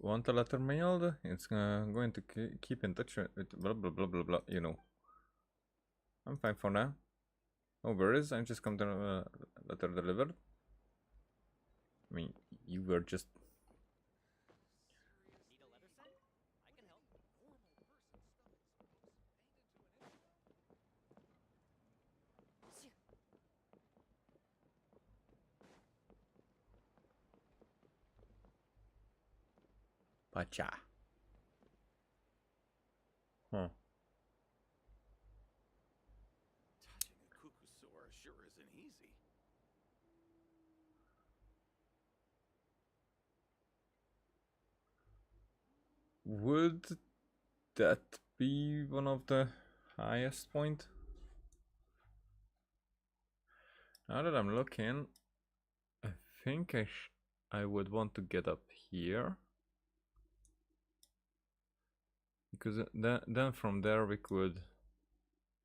Want a letter mailed? It's going to keep in touch with blah blah blah blah blah, you know. I'm fine for now. No worries, I'm just come to letter delivered. I mean, you were just... Need a letter sent? I can help. Pacha. Huh. Touching a Kukusora sure isn't easy. Would that be one of the highest point? Now that I'm looking, I think I would want to get up here. Because then from there we could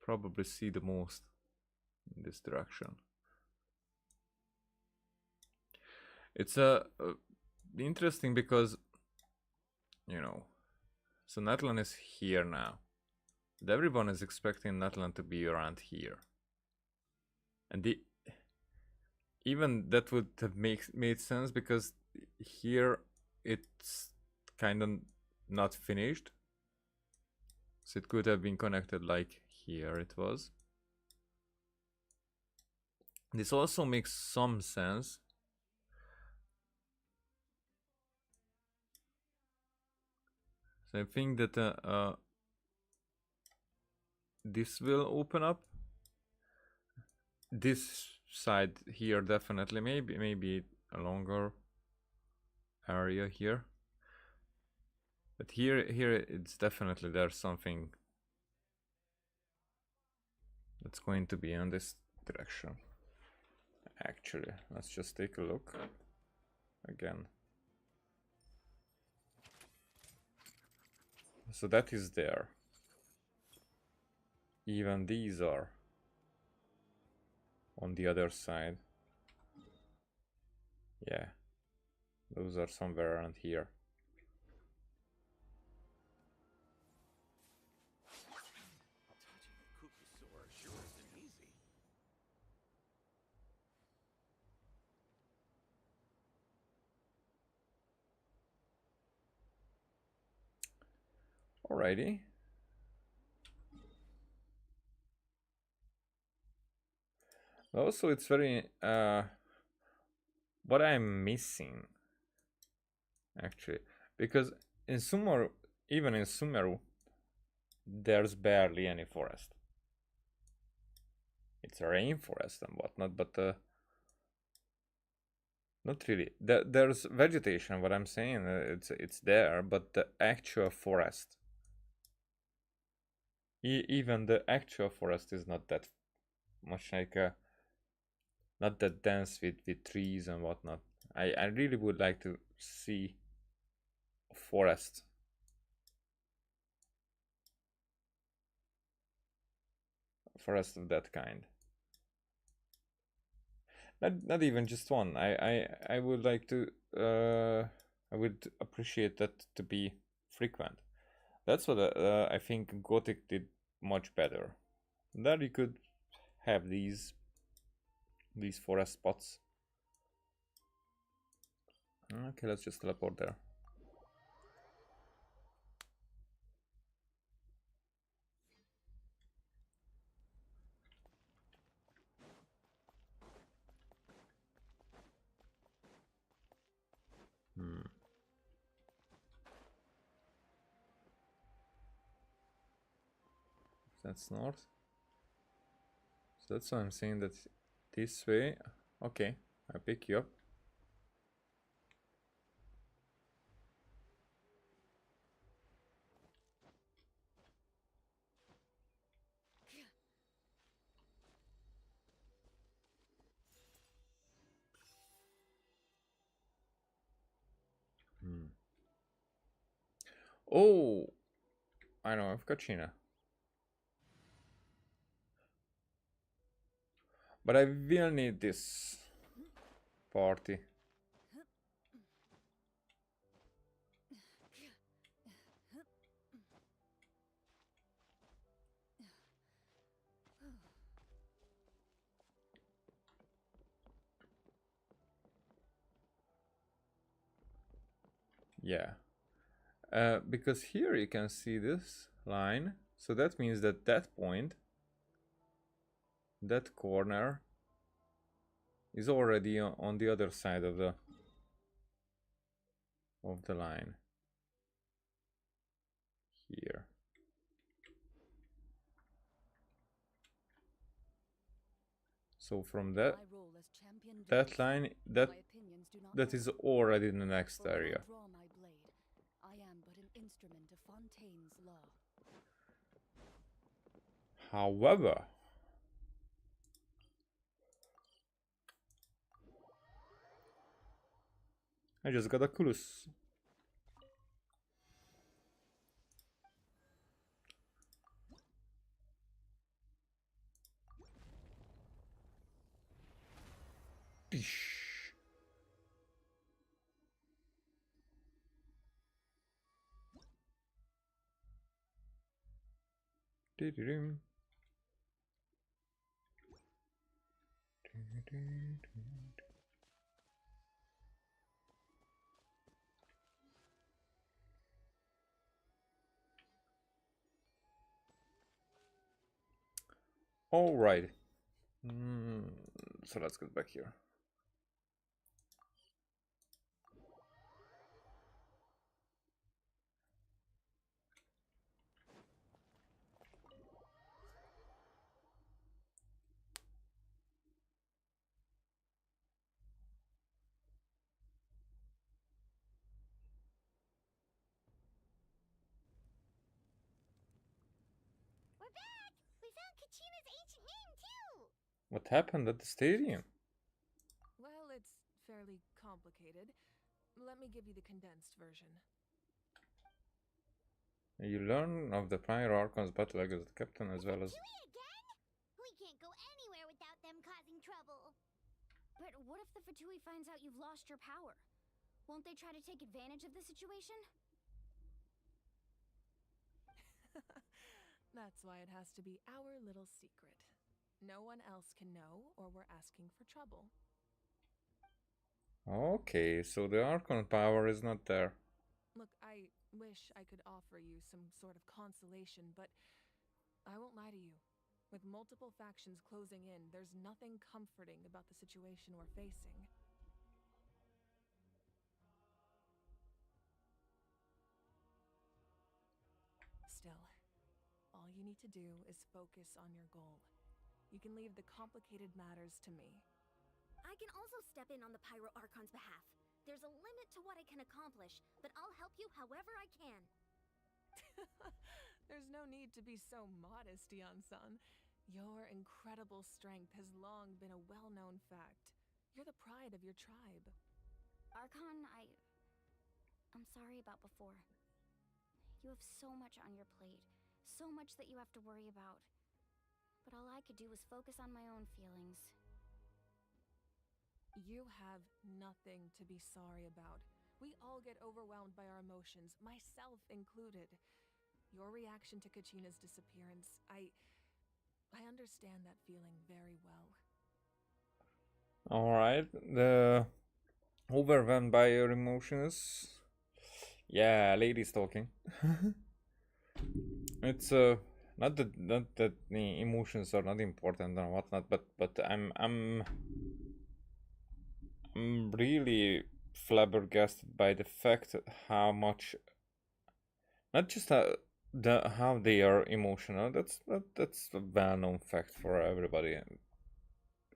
probably see the most in this direction. It's interesting because, you know, so NATLAN is here now. But everyone is expecting NATLAN to be around here. And even that would have made sense because here it's kind of not finished. So it could have been connected like here it was. This also makes some sense. So I think that this will open up. This side here definitely, maybe a longer area here. But here it's definitely there's something that's going to be on this direction. Actually, let's just take a look again. So that is there. Even these are on the other side. Yeah, those are somewhere around here. Alrighty. Also, it's very what I'm missing actually, because in Sumeru, even in Sumeru, there's barely any forest. It's a rainforest and whatnot, but not really. There's vegetation. What I'm saying, it's there, but the actual forest, even the actual forest, is not that much like not that dense with trees and whatnot. I really would like to see a forest. A forest of that kind. Not even just one. I would like to I would appreciate that to be frequent. That's what I think Gothic did much better. There you could have these forest spots. Okay, let's just teleport there. That's north. So that's why I'm saying that this way. Okay, I pick you up. Oh, I know, I've got China. But I will need this party. Yeah. Because here you can see this line. So that means that that point, that corner, is already on the other side of the line. Here. So from that line, that is already in the next area. I am but an instrument of Fontaine's law. However, I just got a clues. All right. So let's get back here. We're back! We found Kachina's ancient name, too! What happened at the stadium? Well, it's fairly complicated. Let me give you the condensed version. You learn of the prior Archon's battle against the captain as well as... Again? We can't go anywhere without them causing trouble. But what if the Fatui finds out you've lost your power? Won't they try to take advantage of the situation? That's why it has to be our little secret. No one else can know, or we're asking for trouble. Okay, so the Archon power is not there. Look, I wish I could offer you some sort of consolation, but I won't lie to you. With multiple factions closing in, there's nothing comforting about the situation we're facing. Still, all you need to do is focus on your goal. You can leave the complicated matters to me. I can also step in on the Pyro Archon's behalf. There's a limit to what I can accomplish, but I'll help you however I can. There's no need to be so modest, Yan-san. Your incredible strength has long been a well-known fact. You're the pride of your tribe. Archon, I'm sorry about before. You have so much on your plate, so much that you have to worry about. But all I could do was focus on my own feelings. You have nothing to be sorry about. We all get overwhelmed by our emotions, myself included. Your reaction to Kachina's disappearance, I understand that feeling very well. Alright, the overwhelmed by your emotions. Yeah, ladies talking. It's not that the emotions are not important or whatnot, but I'm really flabbergasted by the fact how much, not just how they are emotional. That's a well-known fact for everybody,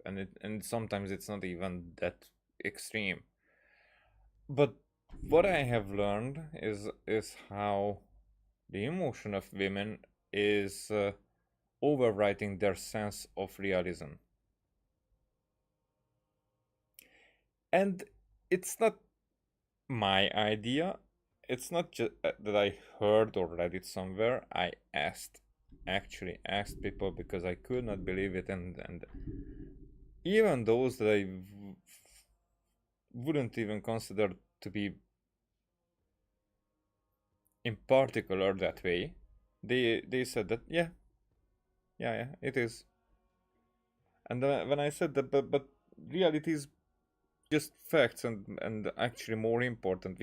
and sometimes it's not even that extreme. But what I have learned is how the emotion of women is overwriting their sense of realism. And it's not my idea. It's not just that I heard or read it somewhere. I actually asked people because I could not believe it, and even those that I wouldn't even consider to be in particular that way, they said that yeah, it is. And when I said that, but reality is just facts, and actually more important,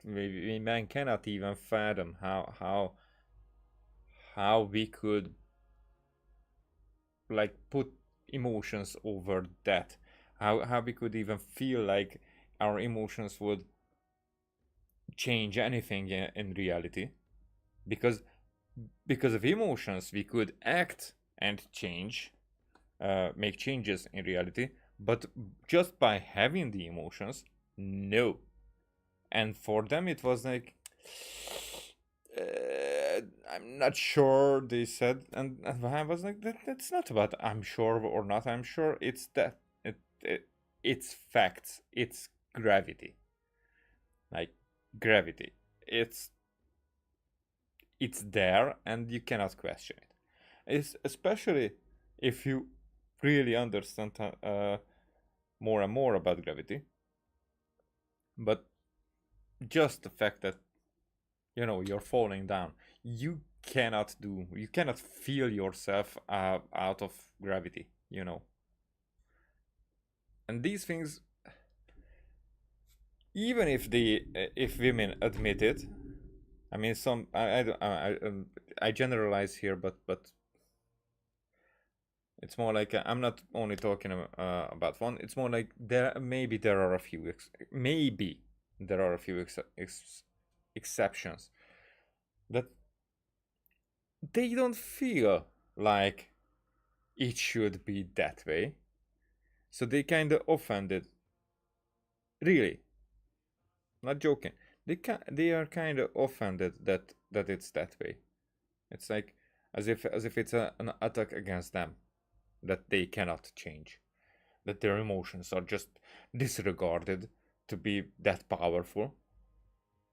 man cannot even fathom how we could like put emotions over that, how we could even feel like our emotions would change anything in reality, because of emotions we could act and change, make changes in reality, but just by having the emotions, no. And for them it was like, I'm not sure, they said, and I was like, that's not about I'm sure or not I'm sure, it's that it's facts, it's gravity, like gravity, it's there and you cannot question it. It's especially if you really understand more and more about gravity. But just the fact that you're falling down, you cannot feel yourself out of gravity, and these things, even if women admit it, I mean, I generalize here, but it's more like I'm not only talking about one. It's more like there are a few exceptions that they don't feel like it should be that way, so they kind of offended. Really, not joking. They are kind of offended that it's that way. It's like, as if it's an attack against them that they cannot change, that their emotions are just disregarded to be that powerful.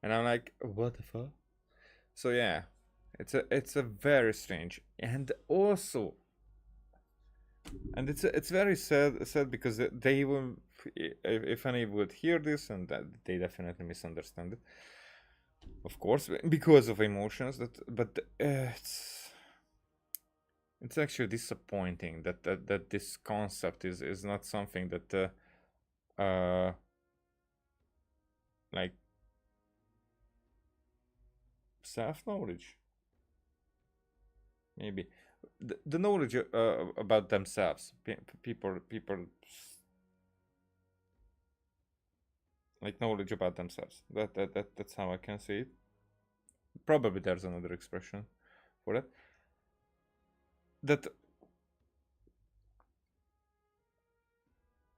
And I'm like, what the fuck? So yeah, it's a very strange, and also, and it's very sad because they will, if any would hear this, and that they definitely misunderstand it, of course, because of emotions. But it's actually disappointing that this concept is not something that like self-knowledge, maybe the knowledge about themselves, people like knowledge about themselves, that's how I can say it. Probably there's another expression for that, that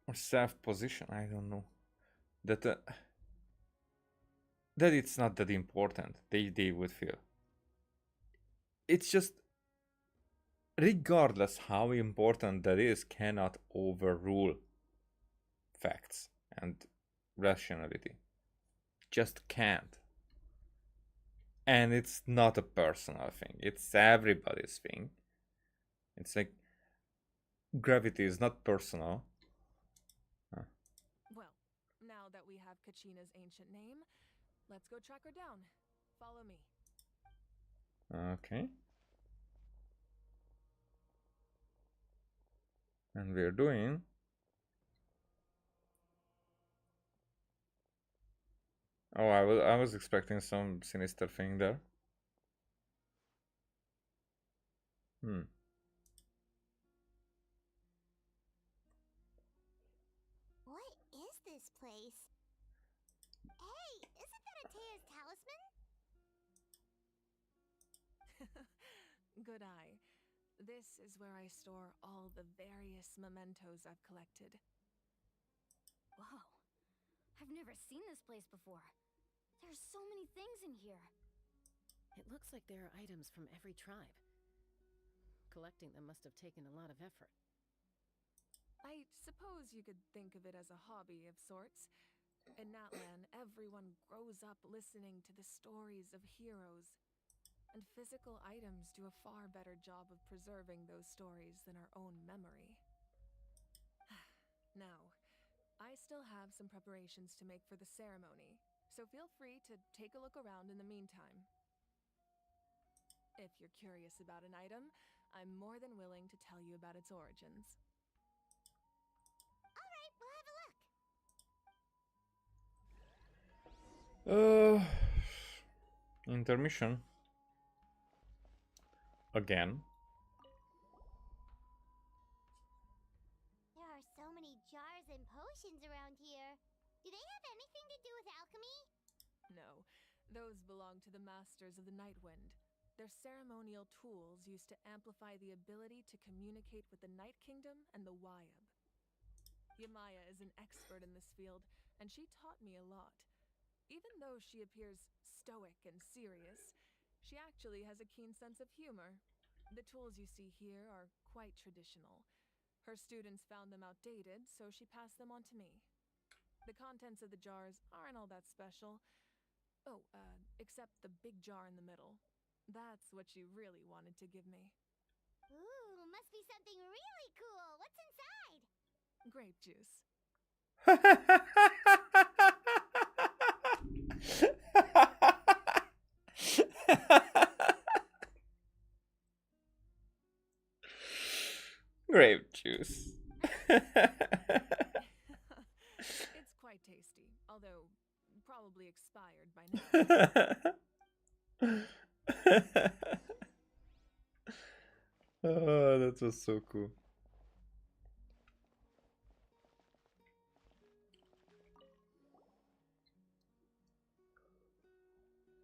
or self-position, I don't know, that that it's not that important, they would feel. It's just, regardless how important that is, cannot overrule facts and rationality. Just can't. And it's not a personal thing, it's everybody's thing. It's like gravity is not personal. Well, now that we have Kachina's ancient name, let's go track her down. Follow me. Okay. And we're doing. Oh, I was expecting some sinister thing there. What is this place? Hey, isn't that Atea's talisman? Good eye. This is where I store all the various mementos I've collected. Whoa. I've never seen this place before. There's so many things in here. It looks like there are items from every tribe. Collecting them must have taken a lot of effort. I suppose you could think of it as a hobby of sorts. In NATLAN, everyone grows up listening to the stories of heroes. And physical items do a far better job of preserving those stories than our own memory. Now, I still have some preparations to make for the ceremony, so feel free to take a look around in the meantime. If you're curious about an item, I'm more than willing to tell you about its origins. Alright, we'll have a look. Intermission. Again. There are so many jars and potions around here. Do they have anything to do with alchemy? No, those belong to the Masters of the Nightwind. They're ceremonial tools used to amplify the ability to communicate with the Night Kingdom and the Wyab. Yamaya is an expert in this field, and she taught me a lot. Even though she appears stoic and serious, she actually has a keen sense of humor. The tools you see here are quite traditional. Her students found them outdated, so she passed them on to me. The contents of the jars aren't all that special. Oh, except the big jar in the middle. That's what she really wanted to give me. Ooh, must be something really cool. What's inside? Grape juice. Grape juice. It's quite tasty, although probably expired by now. Oh, that was so cool.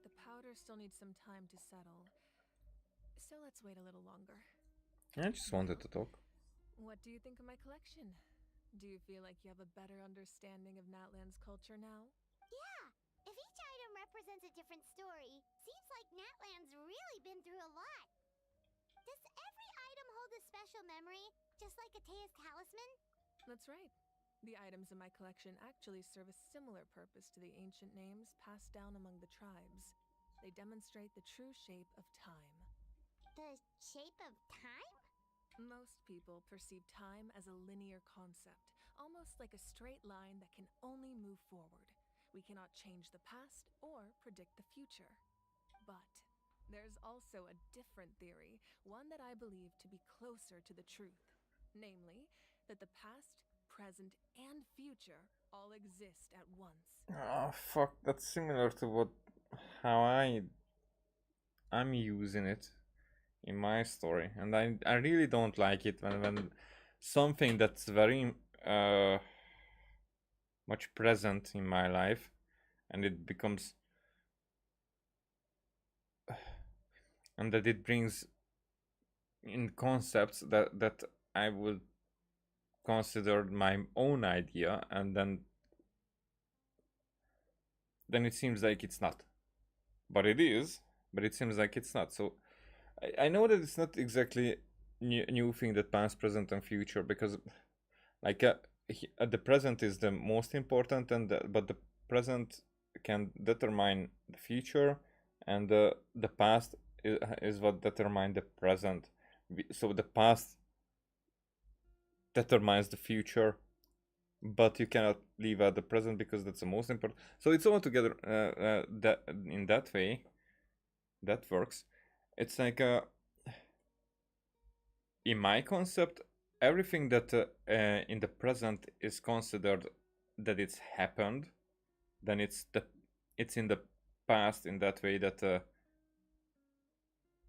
The powder still needs some time to settle, so let's wait a little longer. I just wanted to talk. What do you think of my collection? Do you feel like you have a better understanding of NATLAN's culture now? Yeah, if each item represents a different story, seems like NATLAN's really been through a lot. Does every item hold a special memory, just like Atea's talisman? That's right. The items in my collection actually serve a similar purpose to the ancient names passed down among the tribes. They demonstrate the true shape of time. The shape of time? Most people perceive time as a linear concept, almost like a straight line that can only move forward. We cannot change the past or predict the future. But there's also a different theory, one that I believe to be closer to the truth. Namely, that the past, present, and future all exist at once. Oh fuck, that's similar to how I'm using it in my story, and I really don't like it when something that's very much present in my life and it becomes and that it brings in concepts that I would consider my own idea, and then it seems like it's not, but it is, but it seems like it's not. So I know that it's not exactly new thing, that past, present, and future, because like the present is the most important, and but the present can determine the future, and the past is what determine the present. So the past determines the future, but you cannot leave out the present because that's the most important. So it's all together that in that way that works. It's like in my concept, everything that in the present is considered that it's happened, then it's in the past in that way that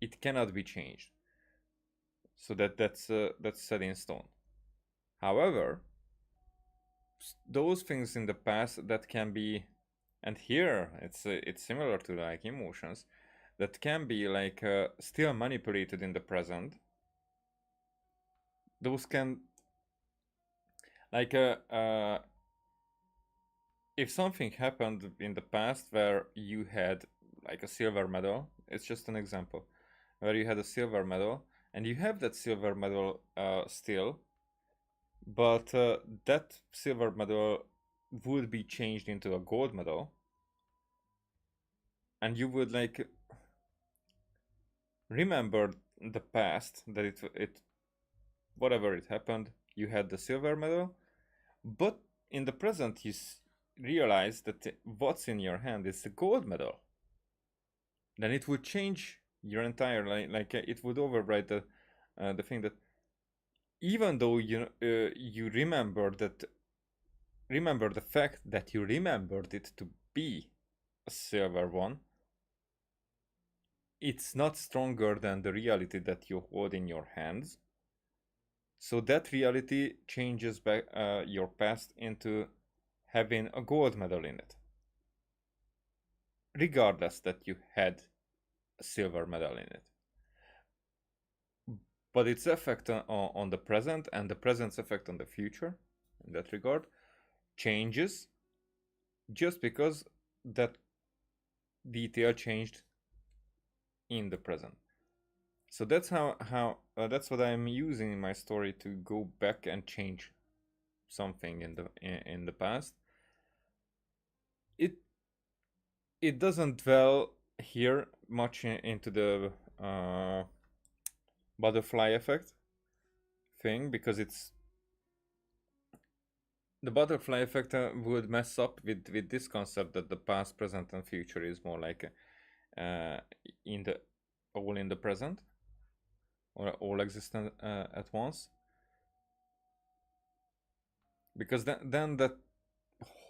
it cannot be changed. So that's set in stone. However, those things in the past that can be, and here it's similar to like emotions, that can be like still manipulated in the present. Those can like if something happened in the past where you had like a silver medal, it's just an example, where you had a silver medal and you have that silver medal still, but that silver medal would be changed into a gold medal, and you would like remember the past, that it whatever it happened, you had the silver medal, but in the present you realize that what's in your hand is the gold medal. Then it would change your entire like it would override the thing that even though you remember the fact that you remembered it to be a silver one, it's not stronger than the reality that you hold in your hands. So that reality changes back your past into having a gold medal in it, regardless that you had a silver medal in it. But its effect on the present and the present's effect on the future, in that regard, changes just because that detail changed in the present. So that's how that's what I'm using in my story, to go back and change something in the past. It doesn't dwell here much into the butterfly effect thing, because it's the butterfly effect would mess up with this concept that the past, present, and future is more like in the present, or all existent at once, because then that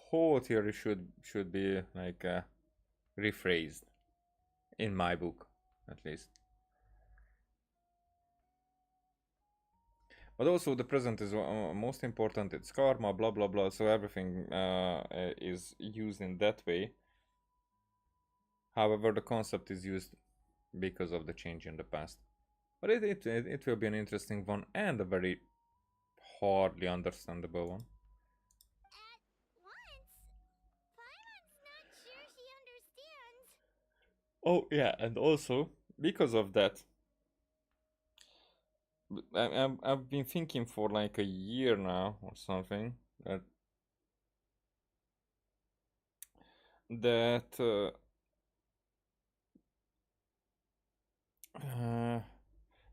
whole theory should be like rephrased, in my book at least. But also the present is most important, it's karma, blah blah blah, so everything is used in that way. However, the concept is used because of the change in the past. But it will be an interesting one, and a very hardly understandable one. At once? Paimon's not sure she understands. Oh yeah, and also because of that, I've been thinking for like a year now or something that that uh,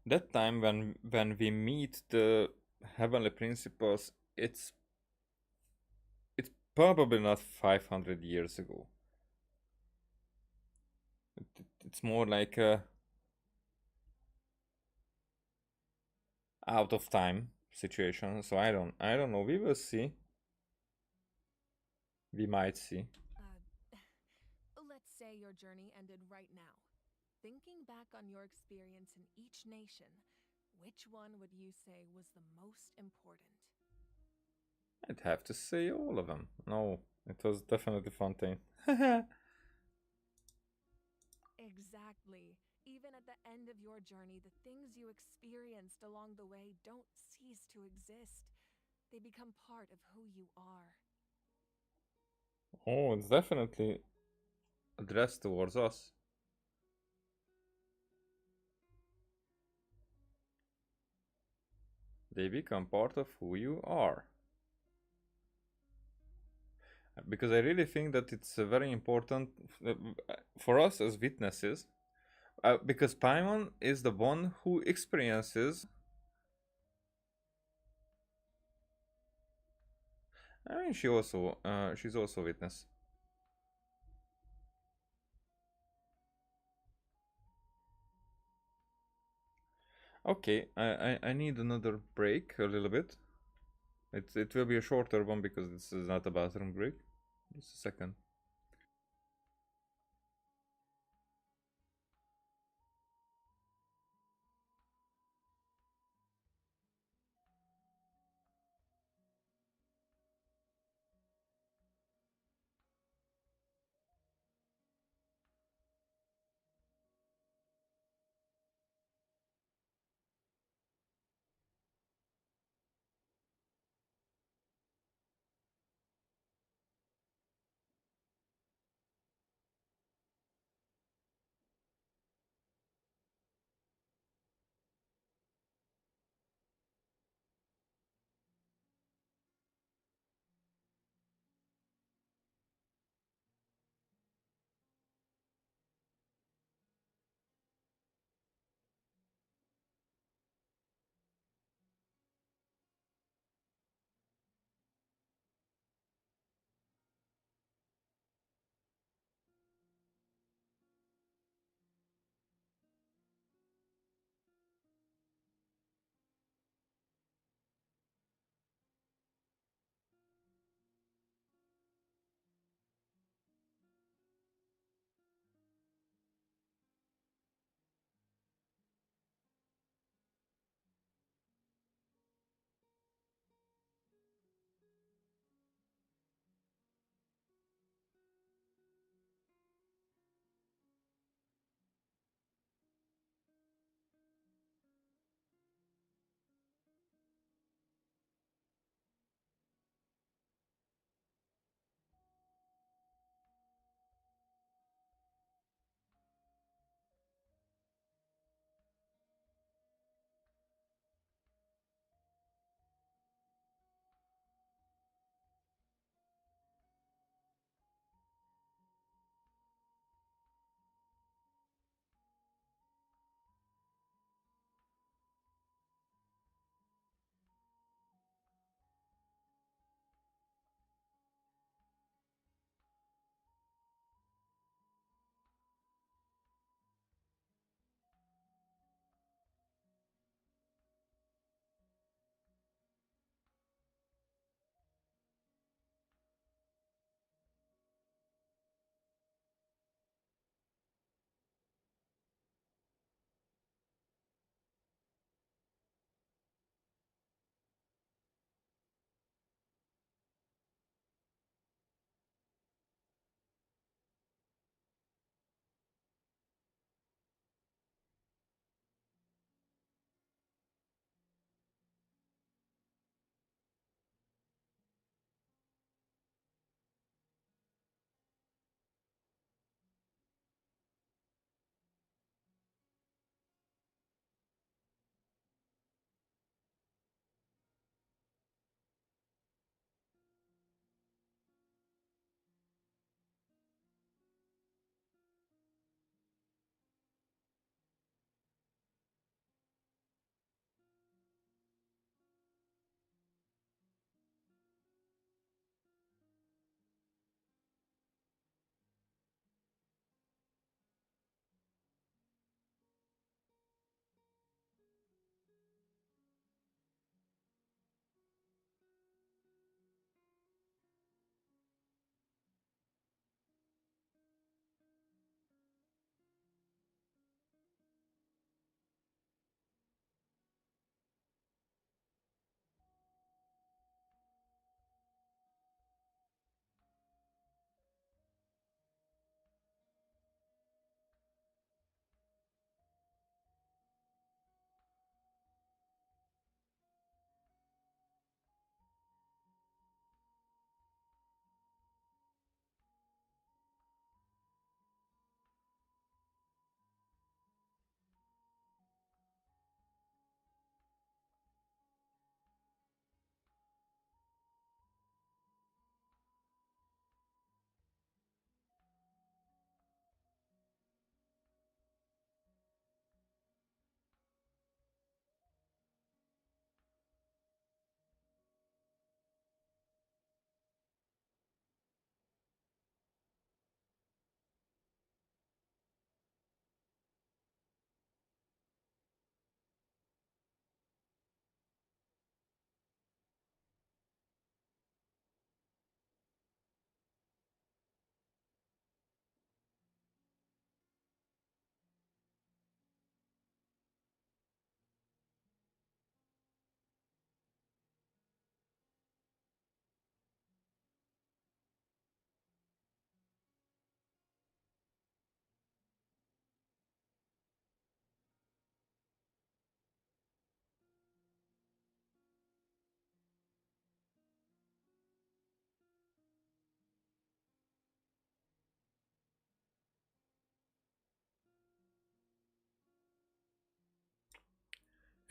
that time when we meet the heavenly principles, it's probably not 500 years ago. It's more like a out of time situation. So I don't know. We will see. We might see. Let's say your journey ended right now. Thinking back on your experience in each nation, which one would you say was the most important? I'd have to say all of them. No, it was definitely Fontaine. Exactly. Even at the end of your journey, the things you experienced along the way don't cease to exist. They become part of who you are. Oh, it's definitely addressed towards us. They become part of who you are. Because I really think that it's very important for us as witnesses. Because Paimon is the one who experiences. I mean, she's also a witness. Okay, I need another break a little bit. It will be a shorter one because this is not a bathroom break. Just a second.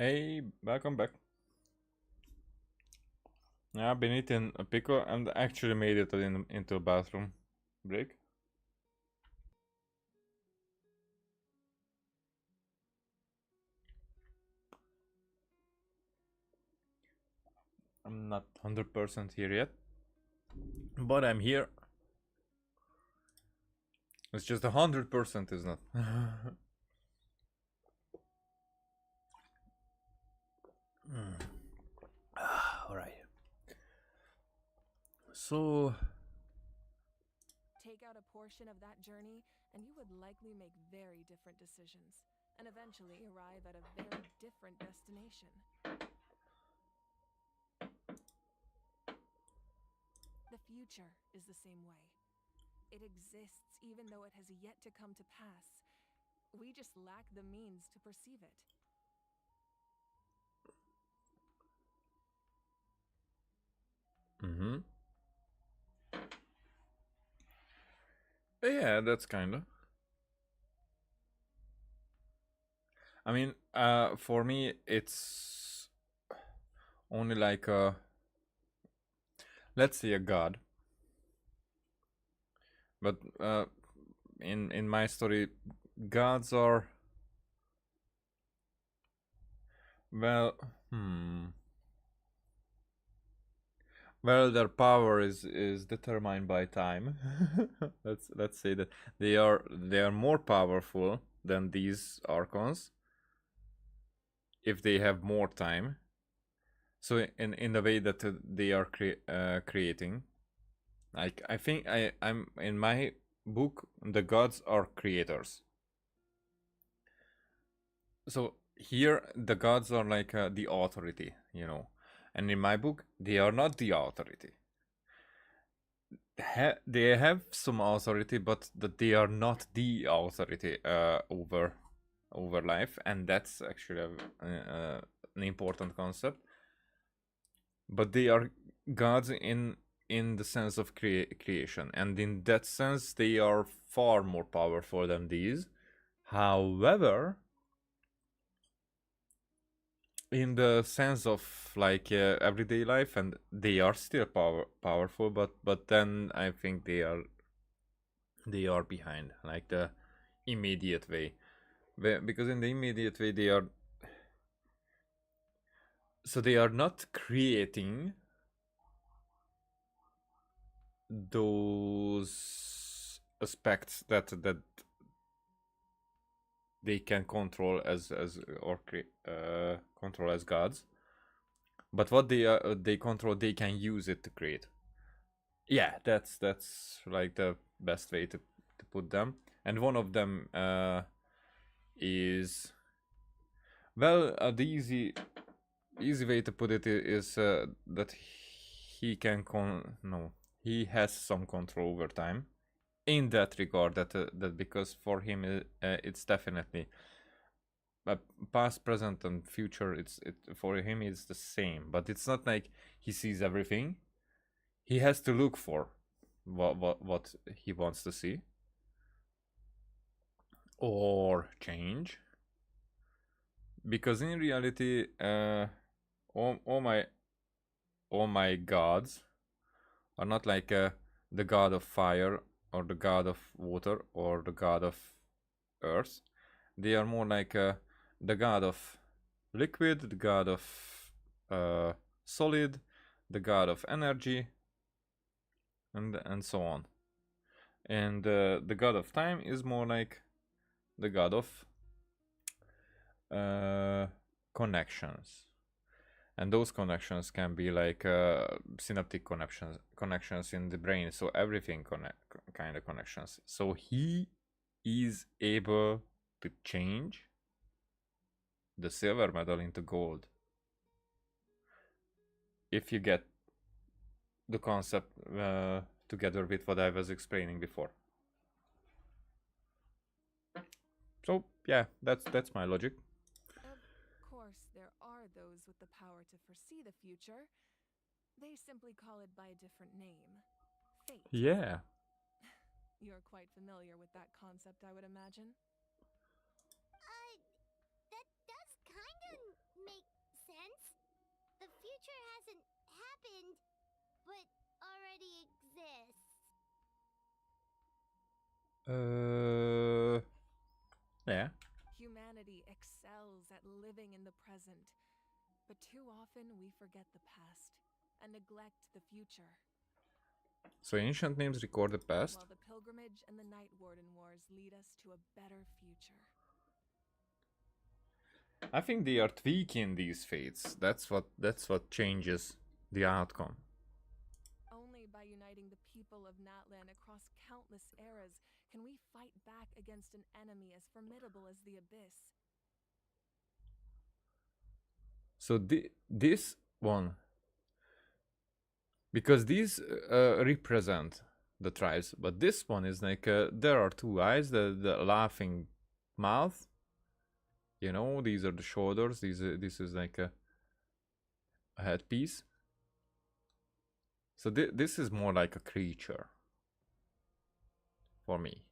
Hey, welcome back. Yeah, I've been eating a pickle and actually made it into a bathroom break. I'm not 100% here yet, but I'm here. It's just 100% is not. Alright. So, Take out a portion of that journey, and you would likely make very different decisions, and eventually arrive at a very different destination. The future is the same way. It exists even though it has yet to come to pass. We just lack the means to perceive it. yeah, that's kinda. I mean, for me, it's only like a, let's say, a god. But in my story, gods are, well, well, their power is determined by time. Let's say that they are more powerful than these archons if they have more time. So in the way that they are creating, like I think I'm in my book, the gods are creators. So here the gods are like the authority, you know, and in my book they are not the authority. They have some authority, but that they are not the authority over life, and that's actually an important concept. But they are gods in the sense of creation, and in that sense they are far more powerful than these. However, in the sense of like everyday life, and they are still powerful, but then I think they are behind like the immediate way, because in the immediate way they are, so they are not creating those aspects that they can control as or control as gods, but what they control, they can use it to create. Yeah, that's like the best way to put them. And one of them is, well, the easy way to put it is that he has some control over time in that regard, that because for him it's definitely past, present, and future. For him it's the same, but it's not like he sees everything. He has to look for what he wants to see or change, because in reality all my gods are not like the god of fire or the god of water or the god of earth. They are more like the god of liquid, the god of solid, the god of energy, and so on. And the god of time is more like the god of connections. And those connections can be like synaptic connections in the brain, so everything kind of connections. So he is able to change the silver medal into gold, if you get the concept together with what I was explaining before. So yeah, that's my logic. Of course, there are those with the power to foresee the future. They simply call it by a different name. Fate. Yeah. You're quite familiar with that concept, I would imagine. That does kinda make hasn't happened, but already exists. Yeah. Humanity excels at living in the present, but too often we forget the past and neglect the future. So ancient names record the past. While the pilgrimage and the Night Warden Wars lead us to a better future. I think they are tweaking these fates. That's what changes the outcome. Only by uniting the people of NATLAN across countless eras can we fight back against an enemy as formidable as the Abyss. So this one, because these represent the tribes, but this one is like there are two eyes, the laughing mouth. You know, these are the shoulders. This is like a headpiece. So this is more like a creature for me.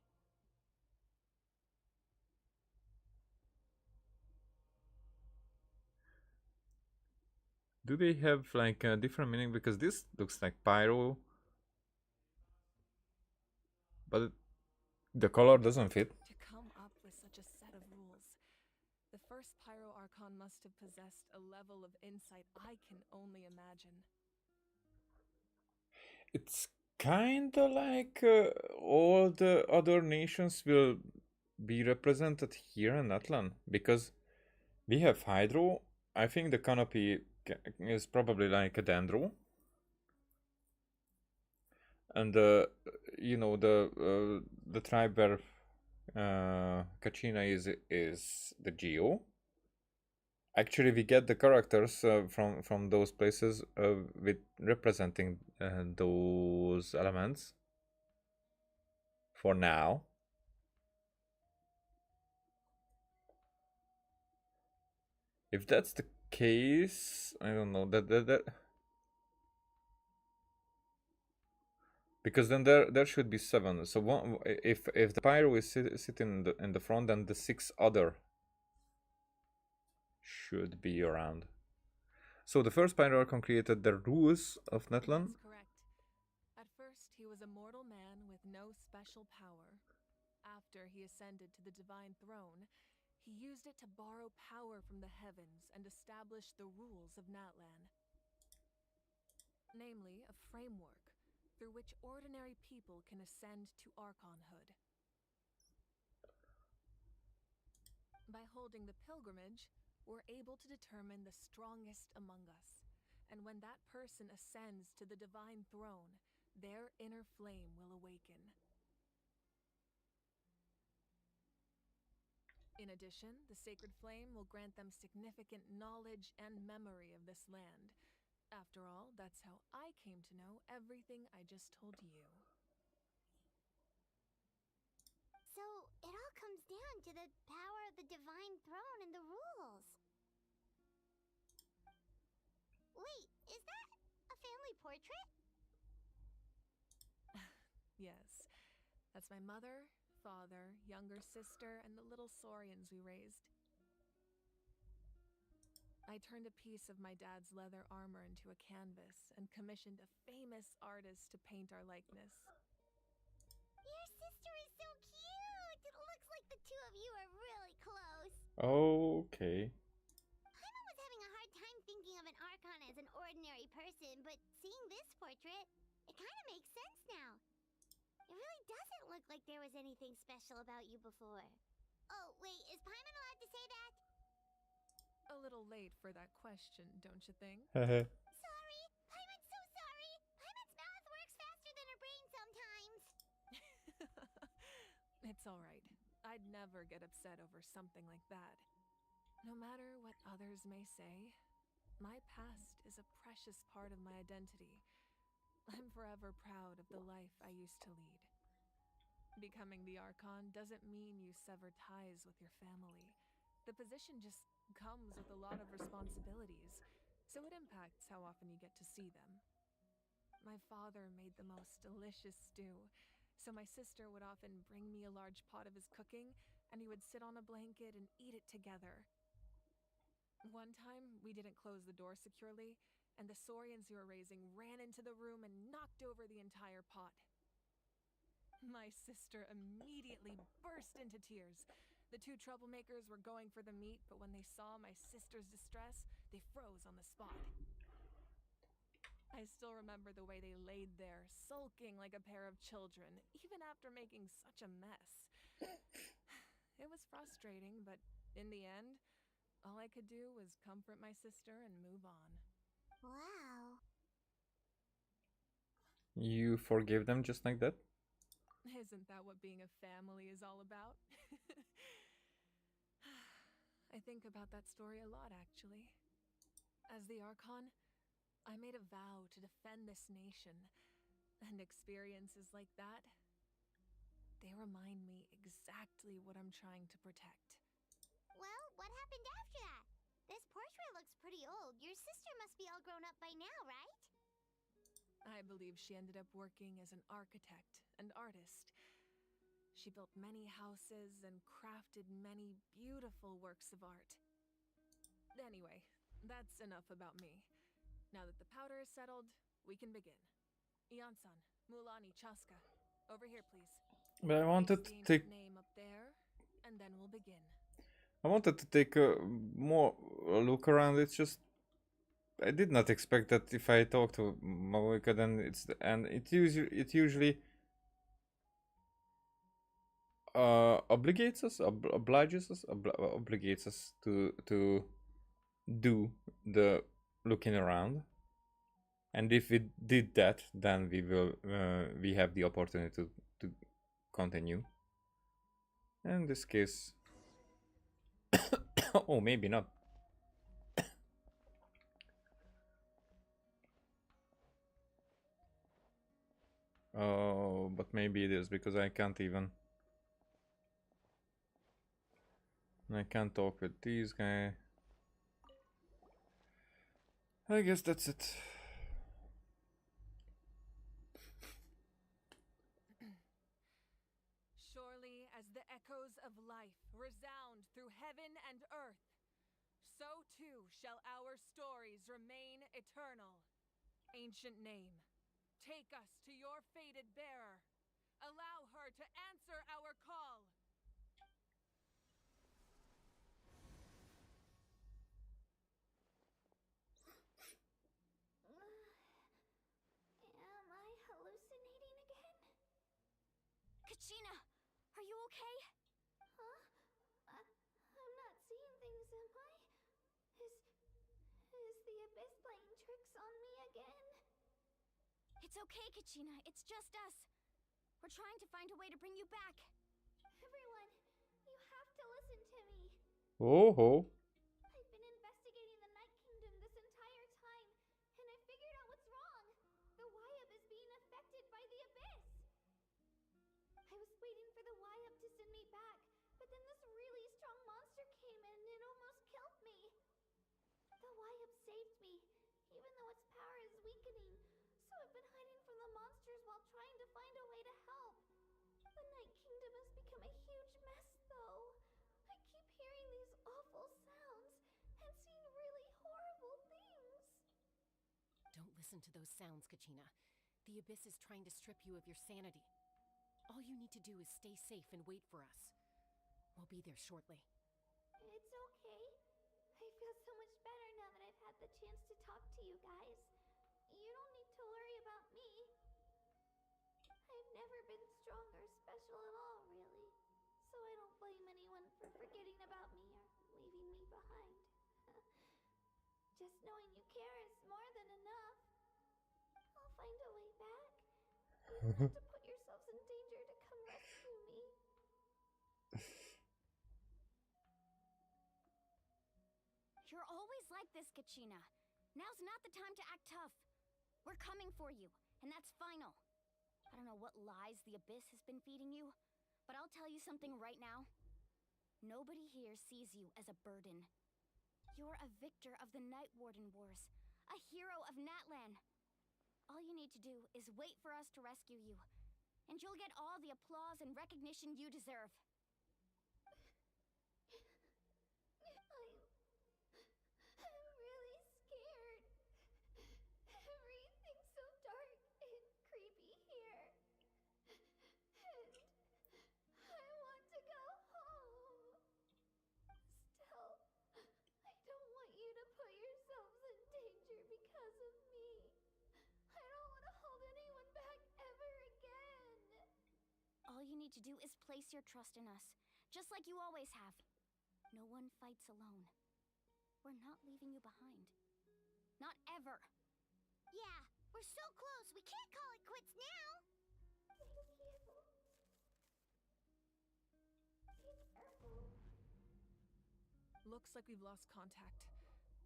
Do they have like a different meaning? Because this looks like pyro, but the color doesn't fit. To come up with such a set of rules, the first Pyro Archon must have possessed a level of insight I can only imagine. It's kinda like all the other nations will be represented here in NATLAN, because we have Hydro. I think the canopy is probably like a Dendro. And you know, the tribe where Kachina is the Geo. Actually, we get the characters from those places with representing those elements for now. If that's the case, I don't know that because then there should be 7. So one, if the pyro is sitting in the front, then the 6 other should be around. So the first pyro Archon created the rules of NATLAN. That's correct. At first, he was a mortal man with no special power. After he ascended to the divine throne, he used it to borrow power from the heavens and establish the rules of NATLAN. Namely, a framework through which ordinary people can ascend to Archonhood. By holding the pilgrimage, we're able to determine the strongest among us. And when that person ascends to the divine throne, their inner flame will awaken. In addition, the sacred flame will grant them significant knowledge and memory of this land. After all, that's how I came to know everything I just told you. So, it all comes down to the power of the divine throne and the rules. Wait, is that a family portrait? Yes, that's my mother, father, younger sister, and the little saurians we raised. I turned a piece of my dad's leather armor into a canvas and commissioned a famous artist to paint our likeness. Your sister is so cute! It looks like the two of you are really close. Okay. Paimon was having a hard time thinking of an Archon as an ordinary person, but seeing this portrait, it kind of makes sense now. It really doesn't look like there was anything special about you before. Oh, wait, is Paimon allowed to say that? A little late for that question, don't you think? Sorry! Paimon's so sorry! Paimon's mouth works faster than her brain sometimes! It's alright. I'd never get upset over something like that. No matter what others may say, my past is a precious part of my identity. I'm forever proud of the life I used to lead. Becoming the Archon doesn't mean you sever ties with your family. The position just comes with a lot of responsibilities, so it impacts how often you get to see them. My father made the most delicious stew, so my sister would often bring me a large pot of his cooking, and we would sit on a blanket and eat it together. One time, we didn't close the door securely, and the saurians you were raising ran into the room and knocked over the entire pot. My sister immediately burst into tears. The two troublemakers were going for the meat, but when they saw my sister's distress, they froze on the spot. I still remember the way they laid there, sulking like a pair of children, even after making such a mess. It was frustrating, but in the end, all I could do was comfort my sister and move on. Wow. You forgave them just like that? Isn't that what being a family is all about? I think about that story a lot, actually. As the Archon, I made a vow to defend this nation, and experiences like that, they remind me exactly what I'm trying to protect. Well, what happened after that? This portrait looks pretty old. Your sister must be all grown up by now, right? I believe she ended up working as an architect and artist. She built many houses and crafted many beautiful works of art. Anyway, that's enough about me. Now that the powder is settled, we can begin. Ian-san, Mulani, Chaska, over here, please. But I wanted to Place the take... ancient name up there, and then we'll begin. I wanted to take a more look around. It's just... I did not expect that if I talk to Maoika, then it's the end. It usually obligates us, obliges us, obligates us to do the looking around. And if we did that, then we have the opportunity to continue. In this case, oh, maybe not. Oh, but maybe it is because I can't talk with these guys. I guess that's it. Surely as the echoes of life resound through heaven and earth, so too shall our stories remain eternal. Ancient name, take us to your fated bearer. Allow her to answer our call. Am I hallucinating again? Kachina, are you okay? Huh? I'm not seeing things, am I? Is the abyss playing tricks on me again? It's okay, Kachina. It's just us. We're trying to find a way to bring you back. Everyone, you have to listen to me. Oh ho. I've been investigating the Night Kingdom this entire time, and I figured out what's wrong. The Wyup is being affected by the abyss. I was waiting for the Wyup to send me back, but then this really strong monster came in and it almost killed me. The Wyup saved me, even though its power is weakening, so I've been hiding from the monsters while trying to find a way to help. The Night Kingdom has become a huge mess, though. I keep hearing these awful sounds and seeing really horrible things. Don't listen to those sounds, Kachina. The abyss is trying to strip you of your sanity. All you need to do is stay safe and wait for us. We'll be there shortly. It's okay. I feel so much better now that I've had the chance to talk to you guys. You don't need to worry about me. I've never been strong or special at all, really. So I don't blame anyone for forgetting about me or leaving me behind. Just knowing you care is more than enough. I'll find a way back. You don't have to put yourselves in danger to come rescue me. You're always like this, Kachina. Now's not the time to act tough. We're coming for you, and that's final. I don't know what lies the abyss has been feeding you, but I'll tell you something right now. Nobody here sees you as a burden. You're a victor of the Night Warden Wars, a hero of NATLAN. All you need to do is wait for us to rescue you, and you'll get all the applause and recognition you deserve. I'm really scared. need to do is place your trust in us, just like you always have. No one fights alone. We're not leaving you behind. Not ever. Yeah, we're so close, we can't call it quits now! Looks like we've lost contact.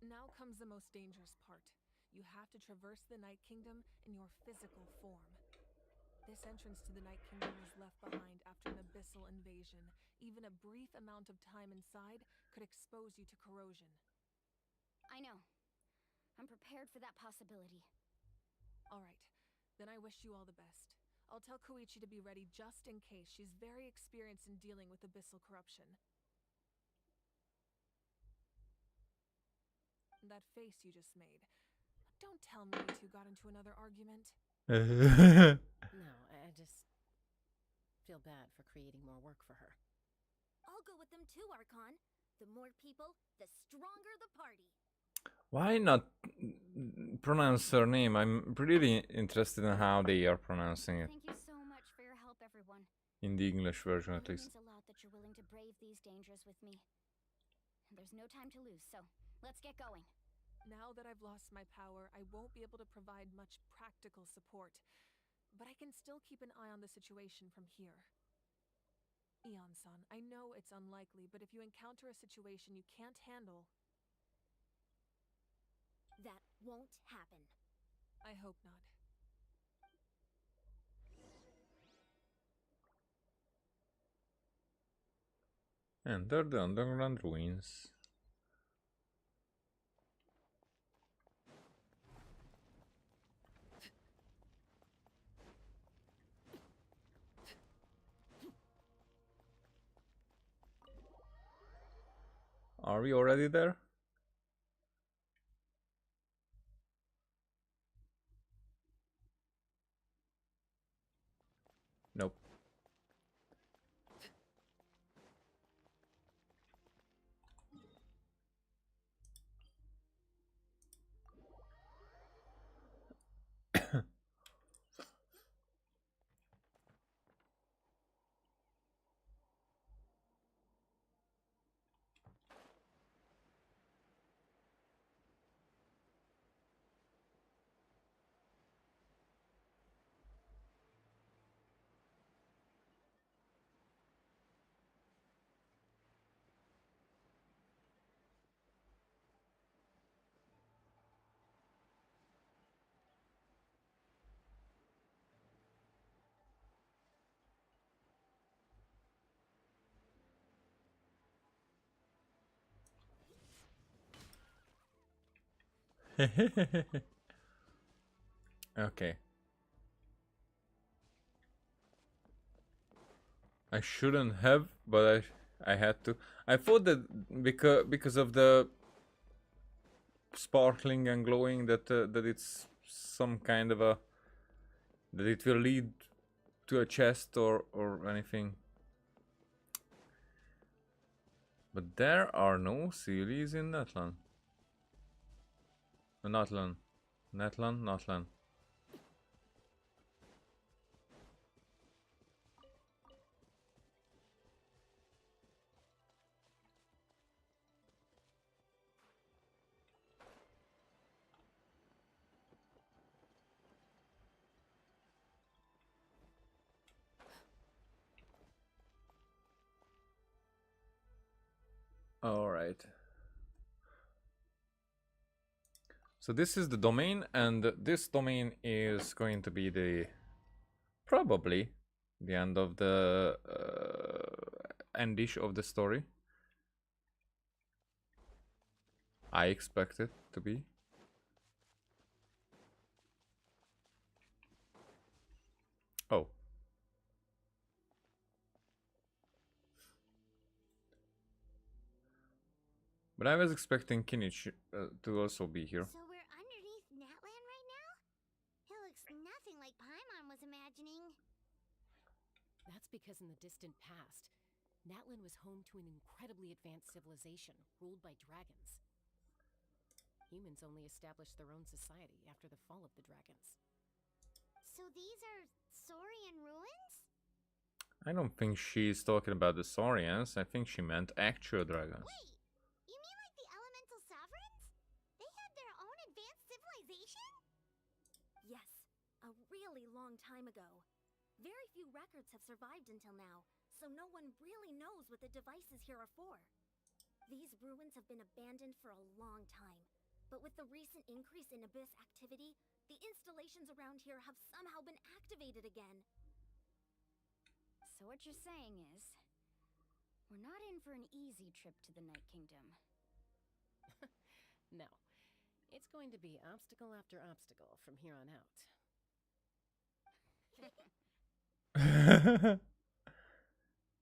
Now comes the most dangerous part. You have to traverse the Night Kingdom in your physical form. This entrance to the Night Kingdom was left behind after an abyssal invasion. Even a brief amount of time inside could expose you to corrosion. I know. I'm prepared for that possibility. Alright, then I wish you all the best. I'll tell Koichi to be ready just in case. She's very experienced in dealing with abyssal corruption. That face you just made. Don't tell me you two got into another argument. No, I just feel bad for creating more work for her. I'll go with them too, Archon. The more people, the stronger the party. Why not pronounce her name? I'm really interested in how they are pronouncing it. Thank you so much for your help, everyone. In the English version, at It least. means a lot that you're willing to brave these dangers with me. And there's no time to lose, so let's get going. Now that I've lost my power, I won't be able to provide much practical support. But I can still keep an eye on the situation from here. Eon-san, I know it's unlikely, but if you encounter a situation you can't handle... That won't happen. I hope not. Enter the underground ruins. Are we already there? Nope. Okay. I shouldn't have, but I had to. I thought that because of the sparkling and glowing that that it's some kind of a that it will lead to a chest or anything. But there are no series in NATLAN. NATLAN. NATLAN. All right. So this is the domain, and this domain is going to be the probably the end of the endish of the story. I expect it to be. Oh. But I was expecting Kinich to also be here. So we're underneath NATLAN right now? It looks nothing like Paimon was imagining. That's because in the distant past, NATLAN was home to an incredibly advanced civilization ruled by dragons. Humans only established their own society after the fall of the dragons. So these are Saurian ruins? I don't think she's talking about the Saurians. I think she meant actual dragons. You mean like the elemental sovereigns? They had their own advanced civilization? Yes, a really long time ago. Very few records have survived until now, so no one really knows what the devices here are for. These ruins have been abandoned for a long time, but with the recent increase in abyss activity, the installations around here have somehow been activated again. So what you're saying is, we're not in for an easy trip to the Night Kingdom. No. It's going to be obstacle after obstacle from here on out.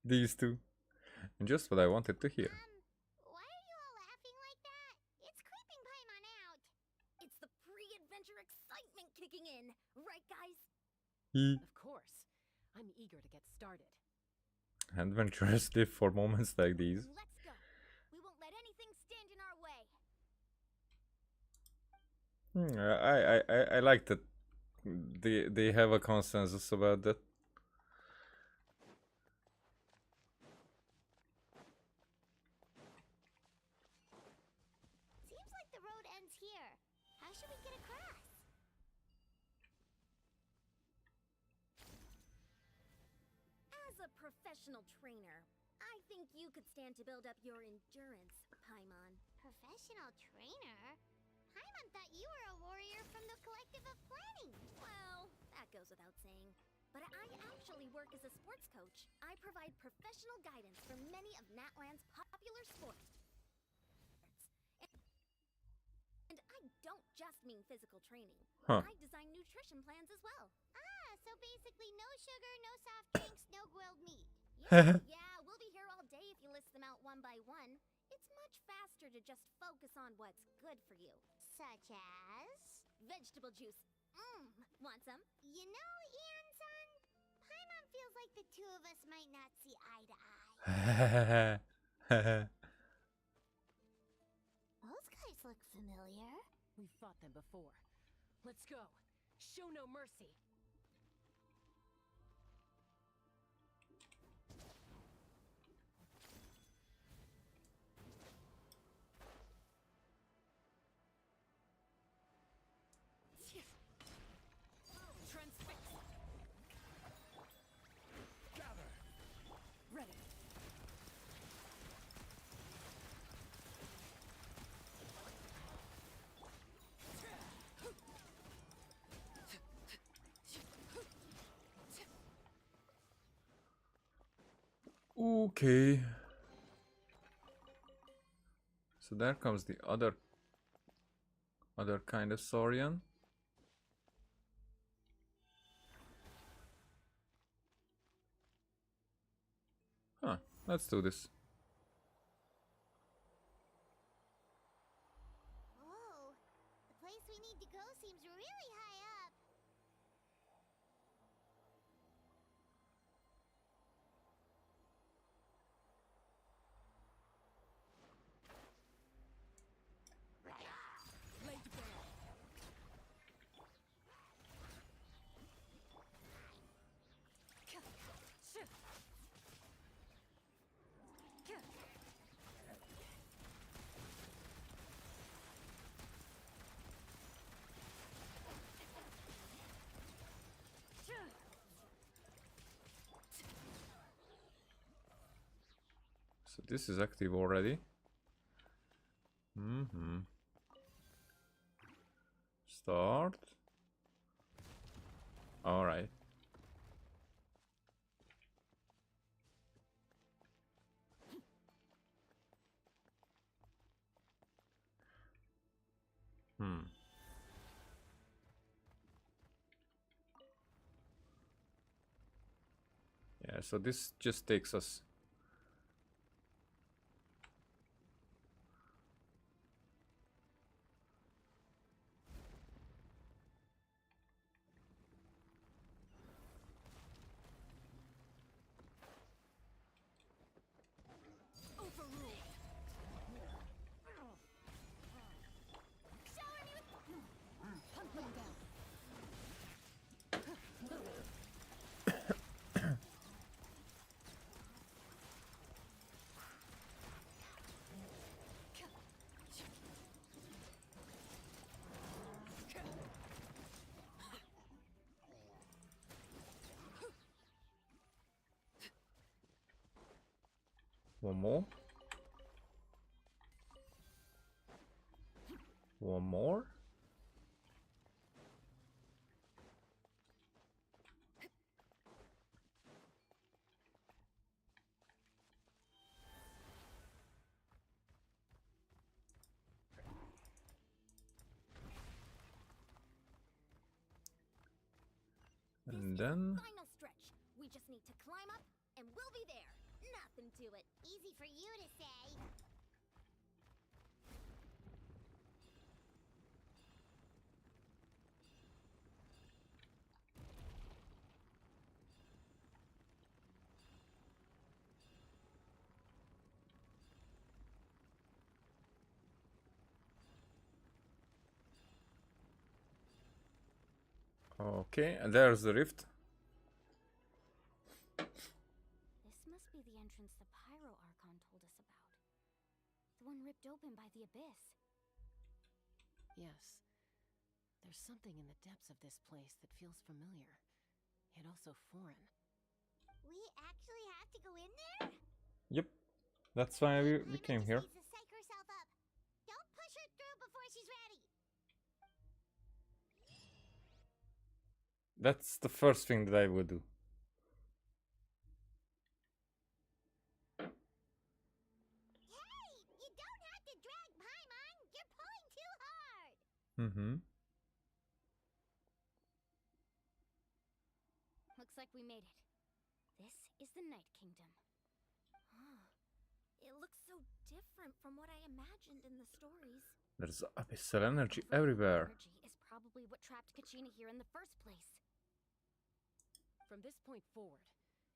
These two. Just what I wanted to hear. Why are you all laughing like that? It's creeping Paimon out. It's the pre-adventure excitement kicking in, right guys? Of course. I'm eager to get started. Adventurers live for moments like these. Let's go. We won't let anything stand in our way. I like that they have a consensus about that. Seems like the road ends here. How should we get across? As a professional trainer, I think you could stand to build up your endurance, Paimon. Professional trainer? Paimon thought you were a warrior from the Collective of Planning. Well, that goes without saying. But I actually work as a sports coach. I provide professional guidance for many of NATLAN's popular sports. And I don't just mean physical training. Huh. I design nutrition plans as well. Ah, so basically no sugar, no soft drinks, no grilled meat. Yeah, we'll be here all day if you list them out one by one. It's much faster to just focus on what's good for you. Such as? Vegetable juice. Want some? You know, Ian-san, Paimon feels like the two of us might not see eye to eye. Those guys look familiar. We've fought them before. Let's go. Show no mercy. Transfix. Gather. Ready. Okay. So there comes the other kind of Saurian. Huh, let's do this. Whoa, the place we need to go seems really high up. Laid bare. So this is active already. Start. All right. Yeah, so this just takes us. One more. One more. And then Final stretch. We just need to climb up, and we'll be there. Nothing to it. Easy for you to say. okay, and there's the rift. This must be the entrance the Pyro Archon told us about. The one ripped open by the abyss. Yes. There's something in the depths of this place that feels familiar, yet also foreign. We actually have to go in there? Yep, that's why we came here. Needs to psych herself up. Don't push her through before she's ready. That's the first thing that I would do. Hey, you don't have to drag Paimon. You're pulling too hard. Mm-hmm. Looks like we made it. This is the Night Kingdom. Huh. It looks so different from what I imagined in the stories. There's abyssal energy everywhere. Energy is probably what trapped Kachina here in the first place. From this point forward,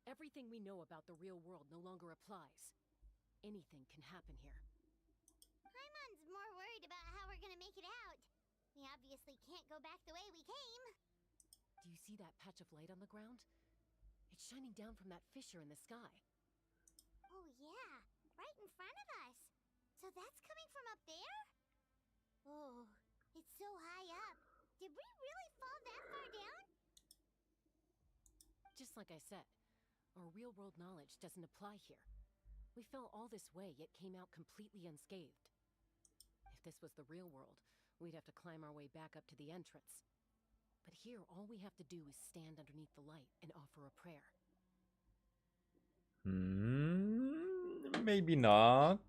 everything we know about the real world no longer applies. Anything can happen here. Paimon's more worried about how we're gonna make it out. We obviously can't go back the way we came. Do you see that patch of light on the ground? It's shining down from that fissure in the sky. Oh yeah, right in front of us. So that's coming from up there? Oh, it's so high up. Did we really fall that far down? Just like I said, our real-world knowledge doesn't apply here. We fell all this way, yet came out completely unscathed. If this was the real world, we'd have to climb our way back up to the entrance. But here, all we have to do is stand underneath the light and offer a prayer. Maybe not.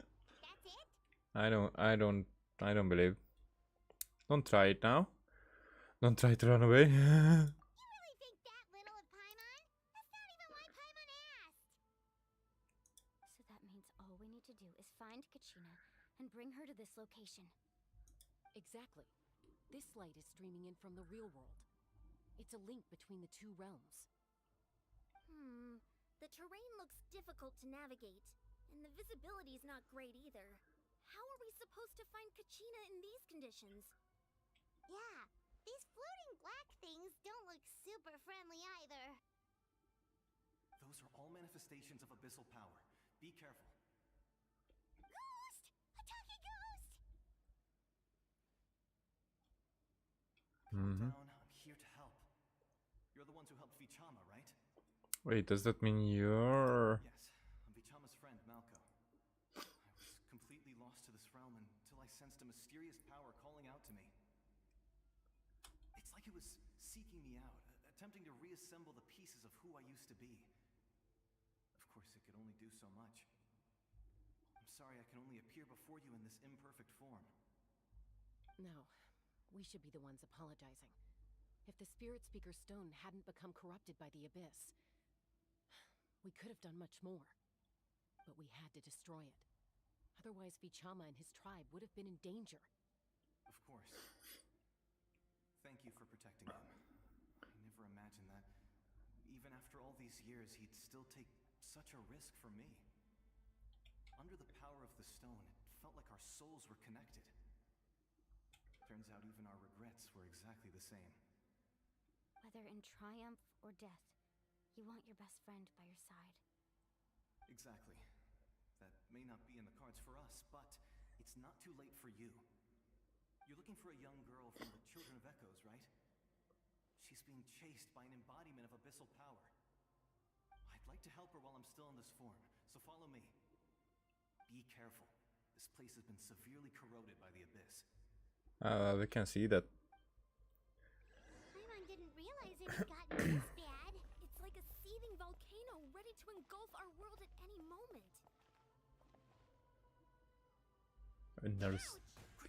That's it? I don't believe. Don't try it now. Don't try to run away. You really think that little of Paimon? That's not even why Paimon asked. So that means all we need to do is find Kachina and bring her to this location. Exactly. This light is streaming in from the real world. It's a link between the two realms. The terrain looks difficult to navigate, and the visibility's not great either. How are we supposed to find Kachina in these conditions? Yeah, these floating black things don't look super friendly either. Those are all manifestations of abyssal power. Be careful. Ghost! A talking ghost! Calm down, I'm here to help. You're the ones who helped Vichama, right? Wait, does that mean you're... Yes, I'm Vichama's friend, Malko. I was completely lost to this realm until I sensed a mysterious power calling out to me. It's like it was seeking me out, attempting to reassemble the pieces of who I used to be. Of course, it could only do so much. I'm sorry I can only appear before you in this imperfect form. No, we should be the ones apologizing. If the Spirit Speaker Stone hadn't become corrupted by the Abyss, we could have done much more. But we had to destroy it. Otherwise, Vichama and his tribe would have been in danger. Of course. Thank you for protecting him. I never imagined that, even after all these years, he'd still take such a risk for me. Under the power of the stone, it felt like our souls were connected. Turns out even our regrets were exactly the same. Whether in triumph or death, you want your best friend by your side. Exactly. That may not be in the cards for us, but it's not too late for you. You're looking for a young girl from the Children of Echoes, right? She's being chased by an embodiment of abyssal power. I'd like to help her while I'm still in this form, so follow me. Be careful. This place has been severely corroded by the abyss. We can see that. Paimon didn't realize it had gotten this bad. It's like a seething volcano ready to engulf our world at any moment.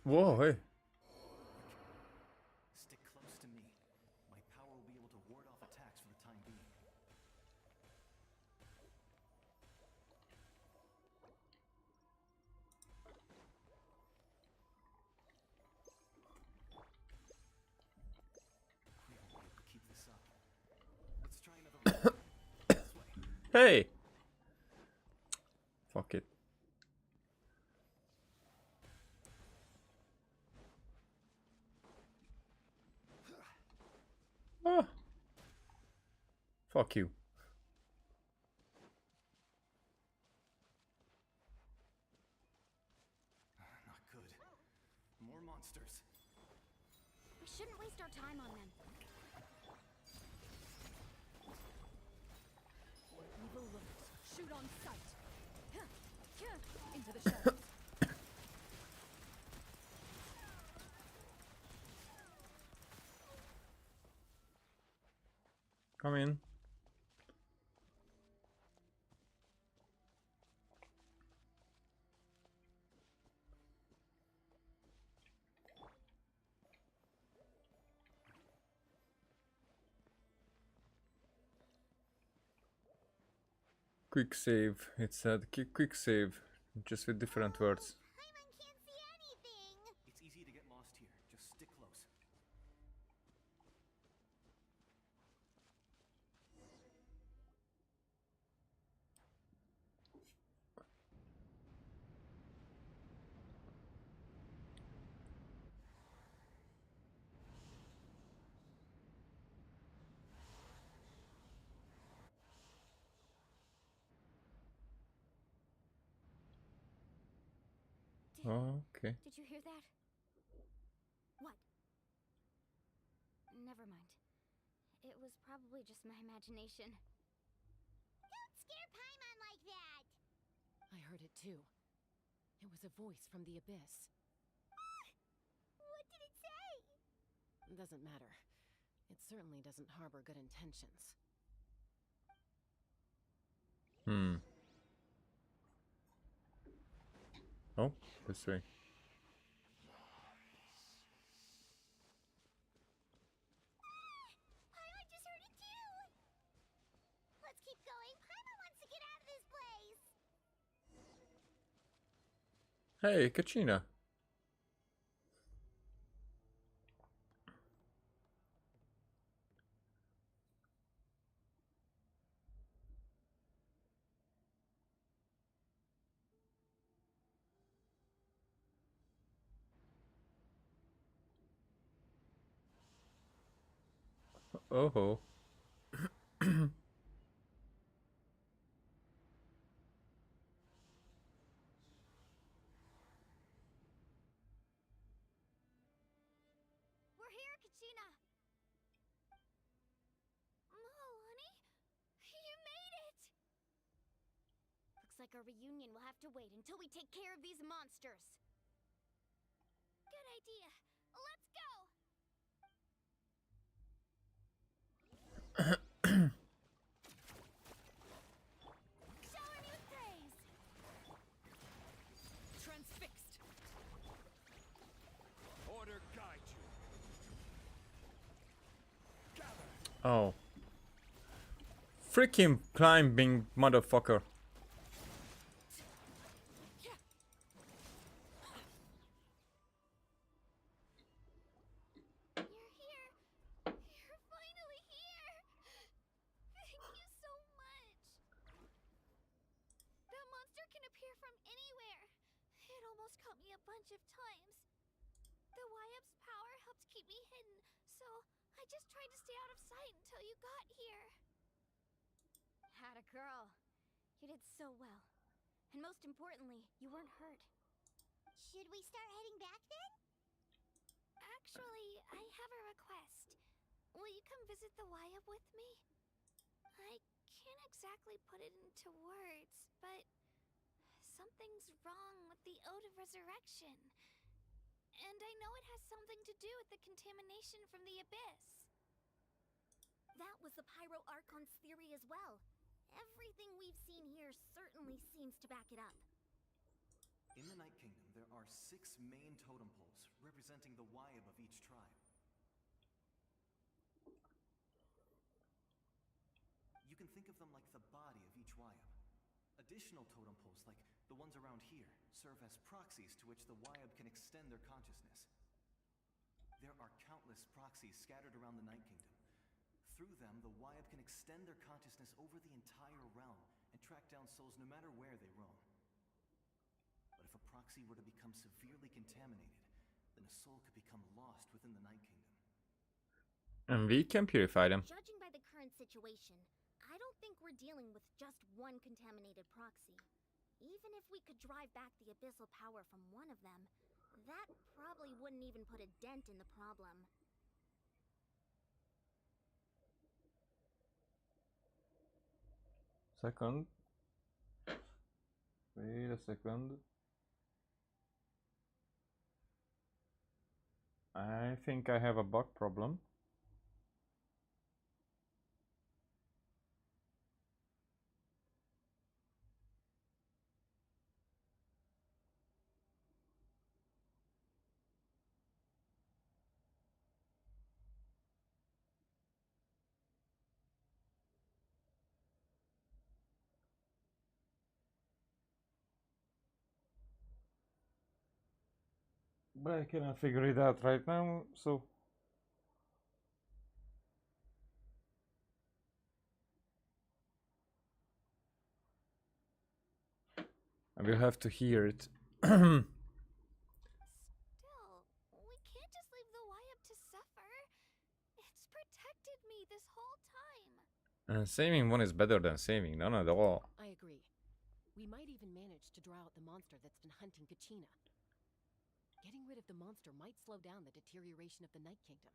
Whoa, hey. Stick close to me. My power will be able to ward off attacks for the time being. We won't be able to keep this up. Let's try another round. This way. Hey! Fuck it. Ah. Fuck you. Not good. More monsters. We shouldn't waste our time on them. Evil looks. Shoot on sight. Into the shadows. Come in. Quick save. It said quick save, just with different words. Paimon can't see anything. It's easy to get lost here. Just stick close. Oh, okay. Did you hear that? What? Never mind. It was probably just my imagination. Don't scare Paimon like that. I heard it too. It was a voice from the abyss. What did it say? Doesn't matter. It certainly doesn't harbor good intentions. Oh, this way. Paimon just heard it too. Let's keep going. Paimon wants to get out of this place. Hey, Kachina. Oh. We're here, Kachina! Honey? You made it! Looks like our reunion will have to wait until we take care of these monsters. Good idea. Let's go! Shower me with praise! Transfixed! Order guide you. Oh. Freaking climbing motherfucker. You're here! You're finally here! Thank you so much! That monster can appear from anywhere. It almost caught me a bunch of times. The YF's power helped keep me hidden, so I just tried to stay out of sight until you got here. Had a girl. You did so well. And most importantly, you weren't hurt. Should we start heading back then? Actually, I have a request. Will you come visit the YF with me? I can't exactly put it into words, but something's wrong with the Ode of Resurrection. And I know it has something to do with the contamination from the Abyss. That was the Pyro Archon's theory as well. Everything we've seen here certainly seems to back it up. In the Night Kingdom, there are 6 main totem poles, representing the Wyab of each tribe. You can think of them like the body of each Wyab. Additional totem poles, like the ones around here, serve as proxies to which the Wyab can extend their consciousness. There are countless proxies scattered around the Night Kingdom. Through them, the Wyab can extend their consciousness over the entire realm and track down souls no matter where they roam. But if a proxy were to become severely contaminated, then a soul could become lost within the Night Kingdom. And we can purify them. Judging by the current situation, I don't think we're dealing with just one contaminated proxy. Even if we could drive back the abyssal power from one of them, that probably wouldn't even put a dent in the problem. Second. Wait a second. I think I have a bug problem. But I cannot figure it out right now, so I will have to hear it. Still, we can't just leave the Wyab to suffer. It's protected me this whole time. Saving one is better than saving none at all. I agree. We might even manage to draw out the monster that's been hunting Kachina. Getting rid of the monster might slow down the deterioration of the Night Kingdom.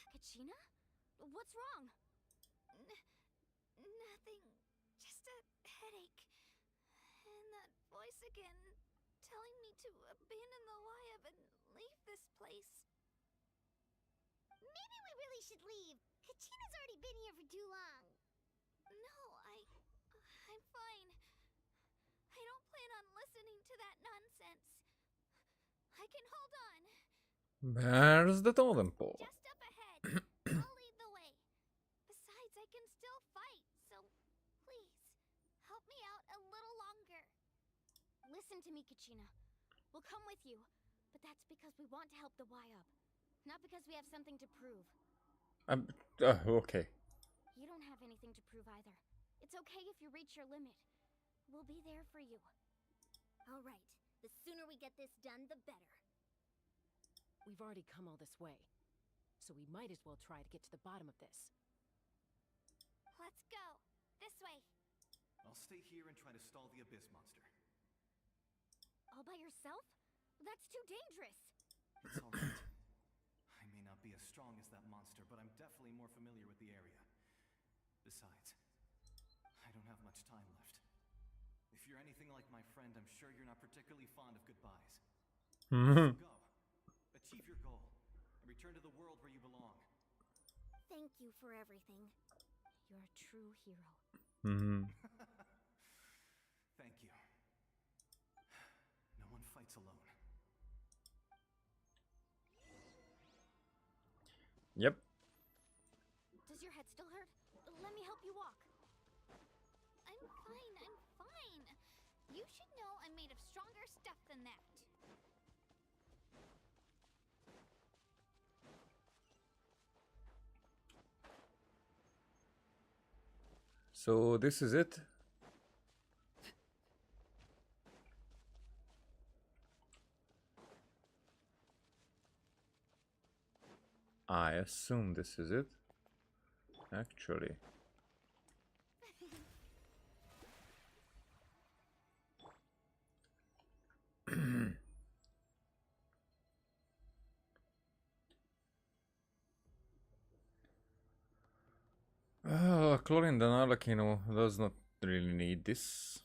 Kachina? What's wrong? Nothing. Just a headache. And that voice again, telling me to abandon the Wyab and leave this place. Maybe we really should leave. Kachina's already been here for too long. No, I'm fine. I don't plan on listening to that nonsense. I can hold on. Where's the totem pole? Just up ahead. I'll lead the way. Besides, I can still fight, so please, help me out a little longer. Listen to me, Kachina. We'll come with you, but that's because we want to help the Wyab, not because we have something to prove. Okay. You don't have anything to prove either. It's okay if you reach your limit. We'll be there for you. All right. The sooner we get this done, the better. We've already come all this way, so we might as well try to get to the bottom of this. Let's go. This way. I'll stay here and try to stall the Abyss monster. All by yourself? That's too dangerous. It's all right. I may not be as strong as that monster, but I'm definitely more familiar with the area. Besides, I don't have much time left. If you're anything like my friend, I'm sure you're not particularly fond of goodbyes. So go. Achieve your goal. And return to the world where you belong. Thank you for everything. You're a true hero. Thank you. No one fights alone. Yep. Does your head still hurt? Let me help you walk. I'm fine. You should know I'm made of stronger stuff than that. So this is it. I assume this is it. Actually. Chlorine and Arlecchino does not really need this.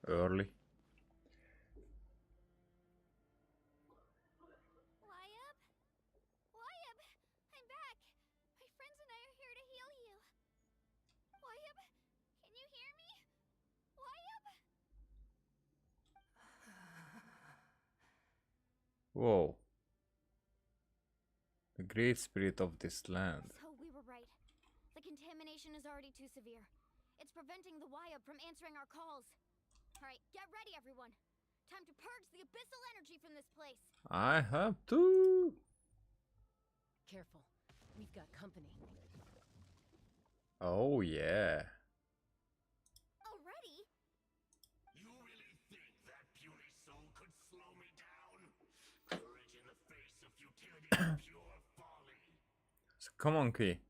Early. Wyab? Wyab! I'm back! My friends and I are here to heal you. Wyab, can you hear me? Wyab? Whoa. The great spirit of this land. So we were right. The contamination is already too severe. It's preventing the Wyab from answering our calls. Alright, get ready everyone. Time to purge the abyssal energy from this place. I have to. Careful. We've got company. Oh yeah. Already? You really think that puny soul could slow me down? Courage in the face of futility and pure folly. So come on, Key.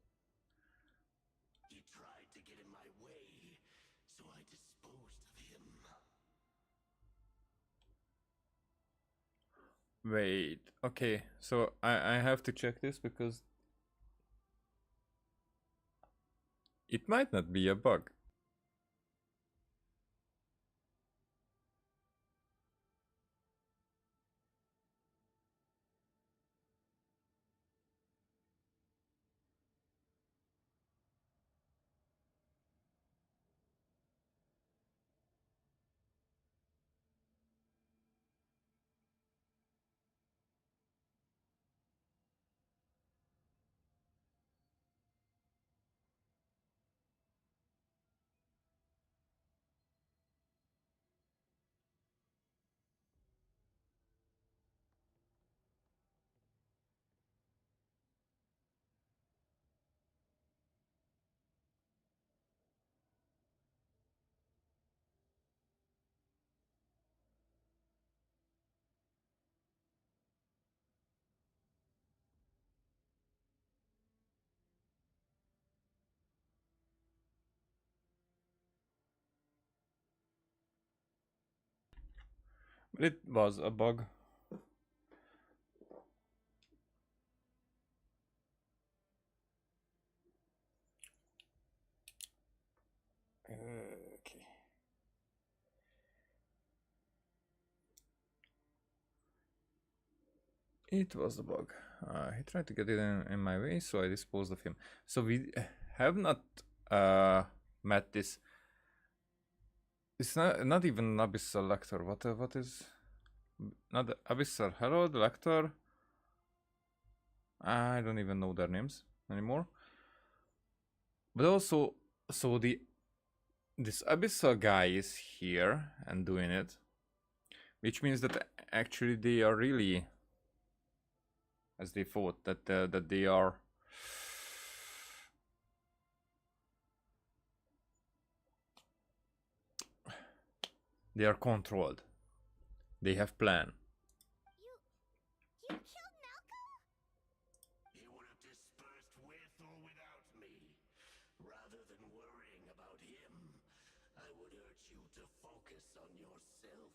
He tried to get in my way, so I disposed of him. Wait. Okay. So I have to check this because it might not be a bug. But it was a bug. Okay. It was a bug. He tried to get it in my way, so I disposed of him. So we have not met this. It's not even an Abyssal Lector. What is not the Abyssal Herald Lector? I don't even know their names anymore. But also, so this Abyssal guy is here and doing it, which means that actually they are really, as they thought, that they are controlled. They have plan. You killed Malco? He would have dispersed with or without me. Rather than worrying about him, I would urge you to focus on yourself.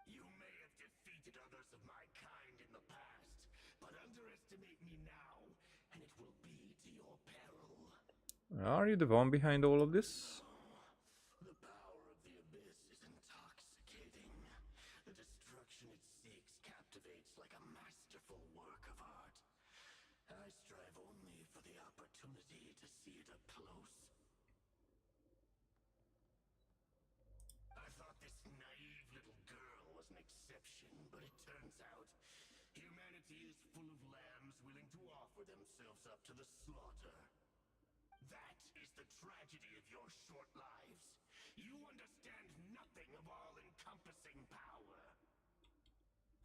You may have defeated others of my kind in the past, but underestimate me now, and it will be to your peril. Are you the one behind all of this? The power of the abyss is intoxicating. The destruction it seeks captivates like a masterful work of art. I strive only for the opportunity to see it up close. I thought this naive little girl was an exception, but it turns out humanity is full of lambs willing to offer themselves up to the slaughter. That is the tragedy of your short lives. You understand nothing of all-encompassing power.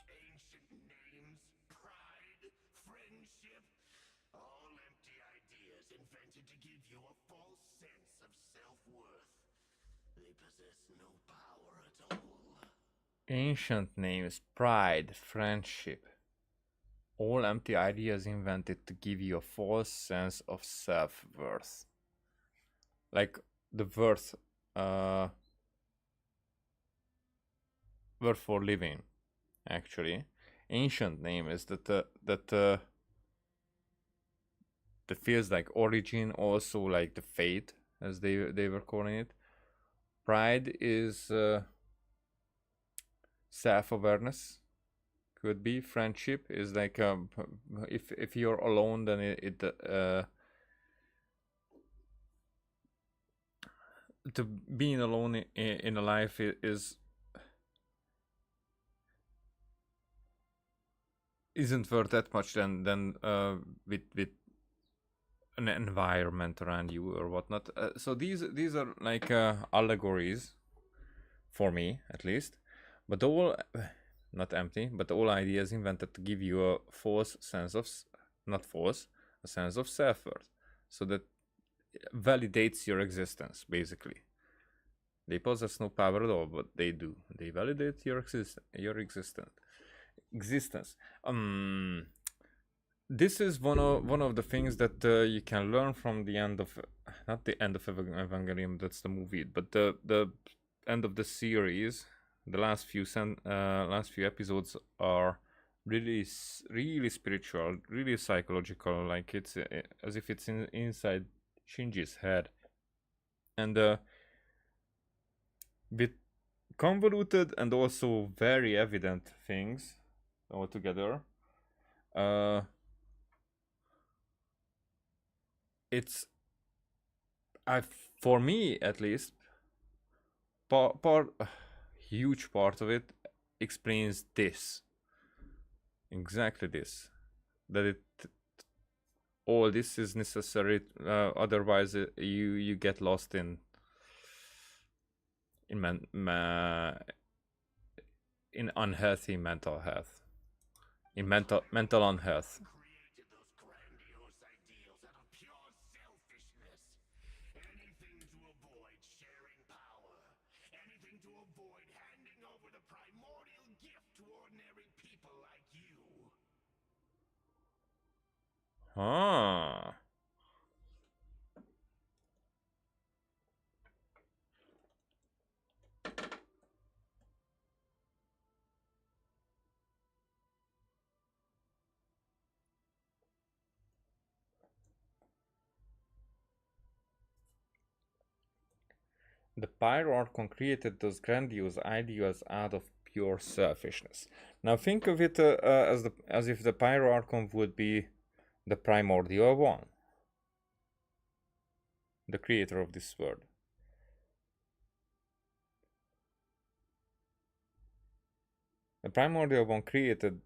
Ancient names, pride, friendship, all empty ideas invented to give you a false sense of self-worth. They possess no power at all. Ancient names, pride, friendship. All empty ideas invented to give you a false sense of self-worth. Like the worth, worth for living, actually. Ancient name is that feels like origin, also like the fate, as they were calling it. Pride is self-awareness. Could be. Friendship is like if you're alone, then it to being alone in a life isn't worth that much than with an environment around you or whatnot. So these are like allegories for me, at least, but all not empty, but all ideas invented to give you a false sense of not false, a sense of self-worth, so that validates your existence. Basically, they possess no power at all, but they do. They validate your existence. This is one of the things that you can learn from the end of, not the end of Evangelion, that's the movie, but the end of the series. The last few episodes are really spiritual, really psychological. Like it's as if it's inside Shinji's head, and with convoluted and also very evident things altogether. It's for me at least, huge part of it explains this, exactly this, that it all this is necessary. Otherwise, you get lost in unhealthy mental health, in mental unhealth. Ah. The Pyro Archon created those grandiose ideas out of pure selfishness. Now think of it as if the Pyro Archon would be the primordial one, the creator of this world. The primordial one created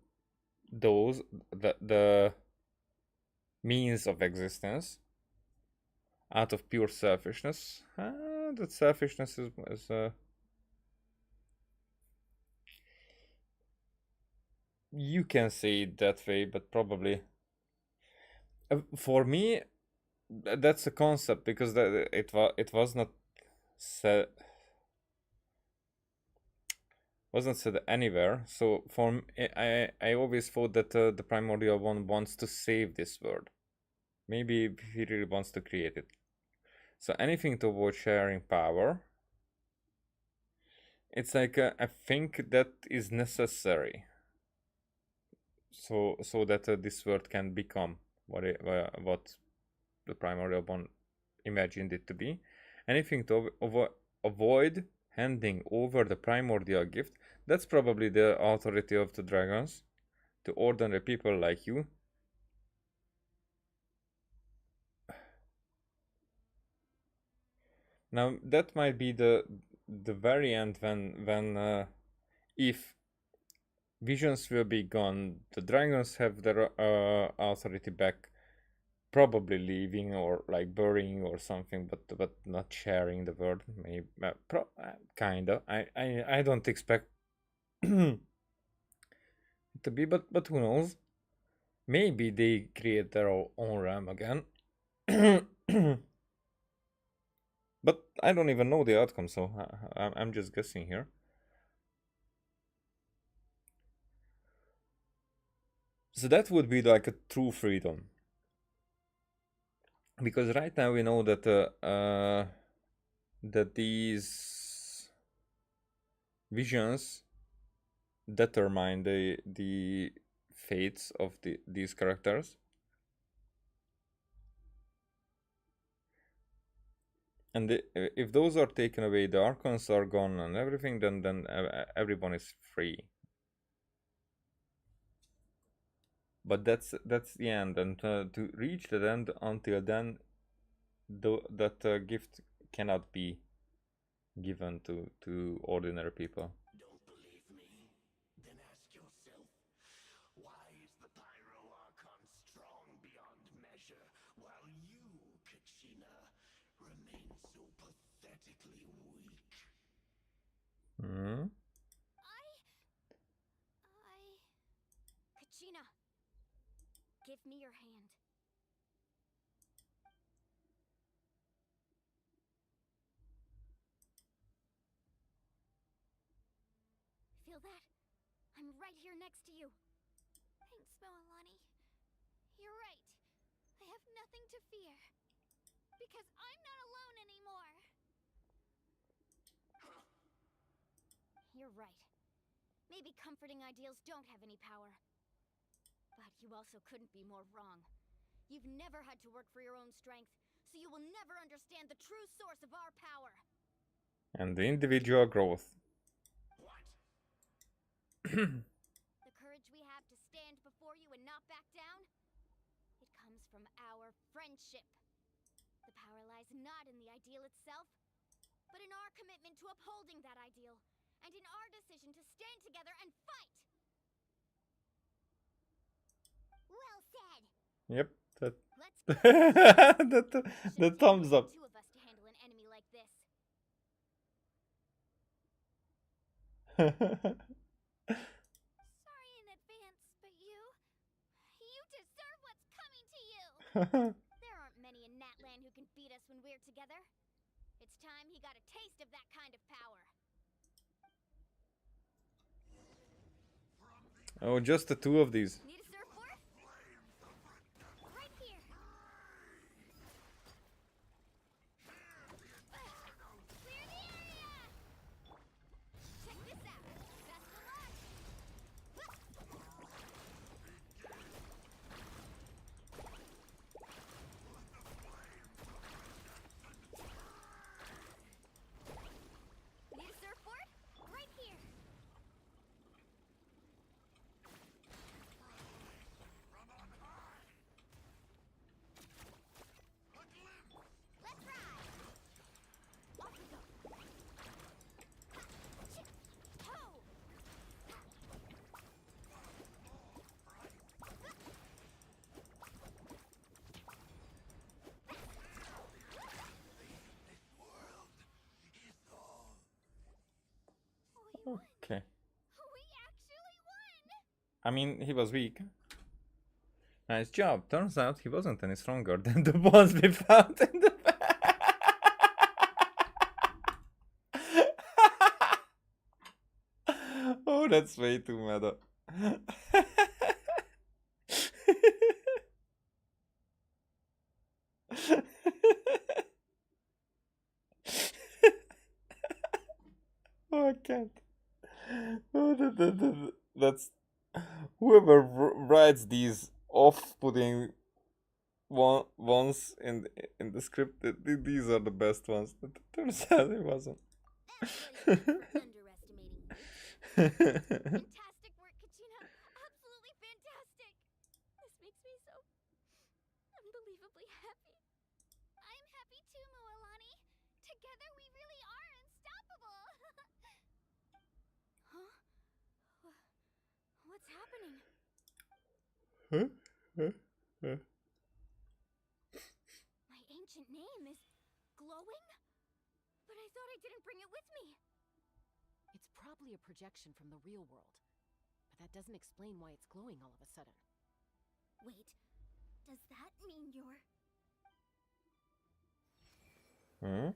the means of existence out of pure selfishness. That selfishness is you can say it that way, but probably for me that's a concept, because it was not said, wasn't said anywhere. So I always thought that the primordial one wants to save this world. Maybe he really wants to create it. So anything to avoid sharing power. It's like I think that is necessary. So that this world can become what the primordial one imagined it to be. Anything to avoid handing over the primordial gift. That's probably the authority of the dragons, to ordinary people like you. Now that might be the very end, when if visions will be gone, the dragons have their authority back, probably leaving or like burying or something, but not sharing the world. Maybe kinda. I don't expect it to be, but who knows? Maybe they create their own realm again. But I don't even know the outcome, so I'm just guessing here. So that would be like a true freedom. Because right now we know that that these visions determine the fates of these characters. And if those are taken away, the Archons are gone and everything, then everyone is free. But that's the end, and to reach that end, until then, that gift cannot be given to ordinary people. Don't believe me? Then ask yourself, why is the Pyro Archon strong beyond measure, while you, Kachina, remain so pathetically weak? Hmm? Kachina, give me your hand. Feel that? I'm right here next to you. Thanks, Moalani. You're right. I have nothing to fear. Because I'm not alone anymore. You're right. Maybe comforting ideals don't have any power. But you also couldn't be more wrong. You've never had to work for your own strength, so you will never understand the true source of our power. And the individual growth. The courage we have to stand before you and not back down, it comes from our friendship. The power lies not in the ideal itself, but in our commitment to upholding that ideal, and in our decision to stand together and fight! Well said! Yep, that Let's the thumbs up. Two of us to handle an enemy like this. Sorry in advance, but you deserve what's coming to you! There aren't many in NATLAN who can beat us when we're together. It's time he got a taste of that kind of power. Oh, just the two of these. Need a surfboard? Right here. Clear the area! Check this out. Best of luck. Need a surfboard? Right here. Let's ride. Off we go. Ho! Okay. We actually won! I mean, he was weak. Nice job. Turns out he wasn't any stronger than the ones we found in the Oh, that's way too meta. Oh, I can't. Oh, that's whoever writes these off-putting ones in the script. These are the best ones. It turns out it wasn't. Fantastic work, Kachina. Absolutely fantastic. This makes me so unbelievably happy. I'm happy too, Moalani. Together we really are unstoppable. Huh? What's happening? My ancient name is glowing? But I thought I didn't bring it with me. It's probably a projection from the real world. But that doesn't explain why it's glowing all of a sudden. Wait, does that mean you're... Hmm?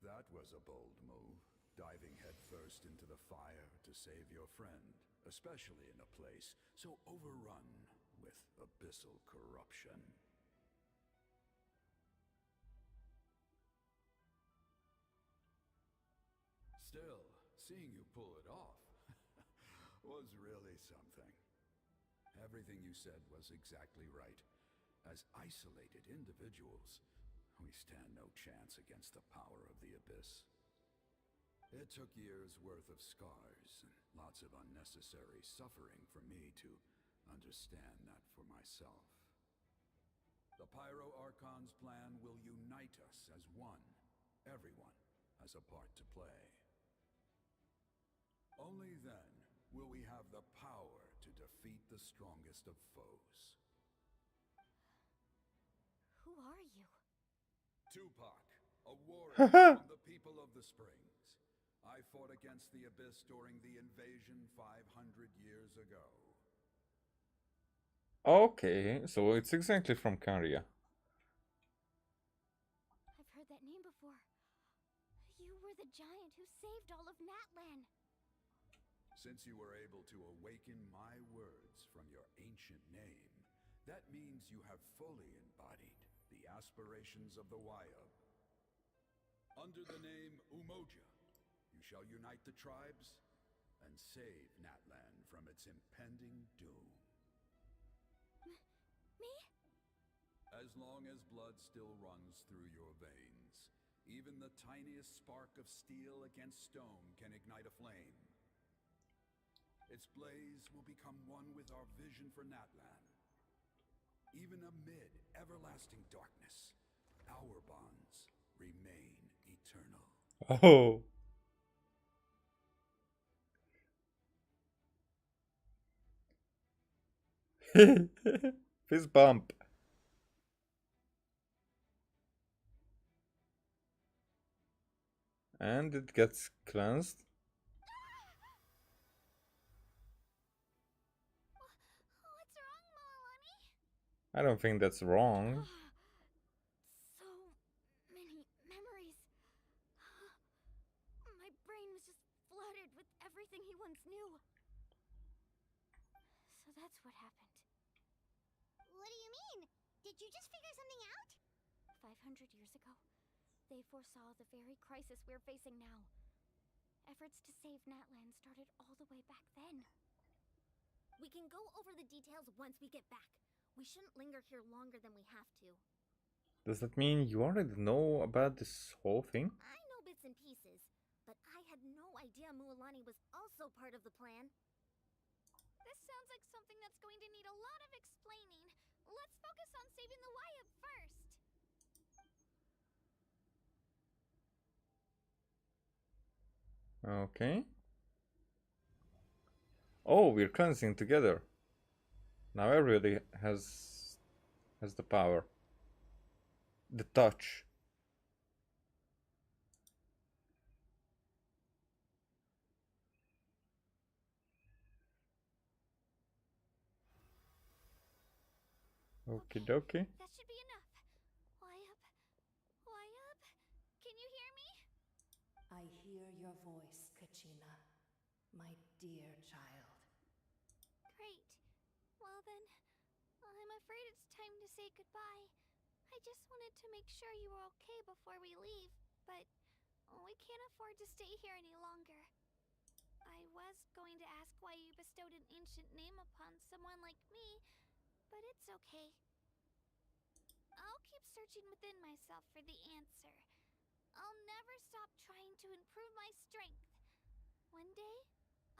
That was a bold move, diving headfirst into the fire to save your friend. especially in a place so overrun with abyssal corruption. Still, seeing you pull it off was really something. Everything you said was exactly right. As isolated individuals, we stand no chance against the power of the Abyss. It took years' worth of scars and lots of unnecessary suffering for me to understand that for myself. The Pyro Archon's plan will unite us as one. Everyone has a part to play. Only then will we have the power to defeat the strongest of foes. Who are you? Tupac, a warrior from the people of the Springs. I fought against the Abyss during the invasion 500 years ago. Okay, so it's exactly from Korea. I've heard that name before. You were the giant who saved all of NATLAN. Since you were able to awaken my words from your ancient name, that means you have fully embodied the aspirations of the Wyab. Under the name Umoja, you shall unite the tribes and save NATLAN from its impending doom. Me? As long as blood still runs through your veins, even the tiniest spark of steel against stone can ignite a flame. Its blaze will become one with our vision for NATLAN. Even amid everlasting darkness, our bonds remain eternal. Oh. Fist bump. And it gets cleansed. What's wrong, Moalani? I don't think that's wrong. So many memories. My brain was just flooded with everything he once knew. So that's what happened. What do you mean? Did you just figure something out? 500 years ago, they foresaw the very crisis we're facing now. Efforts to save NATLAN started all the way back then. We can go over the details once we get back. We shouldn't linger here longer than we have to. Does that mean you already know about this whole thing? I know bits and pieces, but I had no idea Mualani was also part of the plan. This sounds like something that's going to need a lot of explaining. Let's focus on saving the Wyab first. Okay. Oh, we're cleansing together. Now everybody has the power. The touch. Okie dokie. That should be enough. Wyab? Wyab? Can you hear me? I hear your voice, Kachina, my dear child. Great. Well then, I'm afraid it's time to say goodbye. I just wanted to make sure you were okay before we leave, but we can't afford to stay here any longer. I was going to ask why you bestowed an ancient name upon someone like me, but it's okay. I'll keep searching within myself for the answer. I'll never stop trying to improve my strength. One day,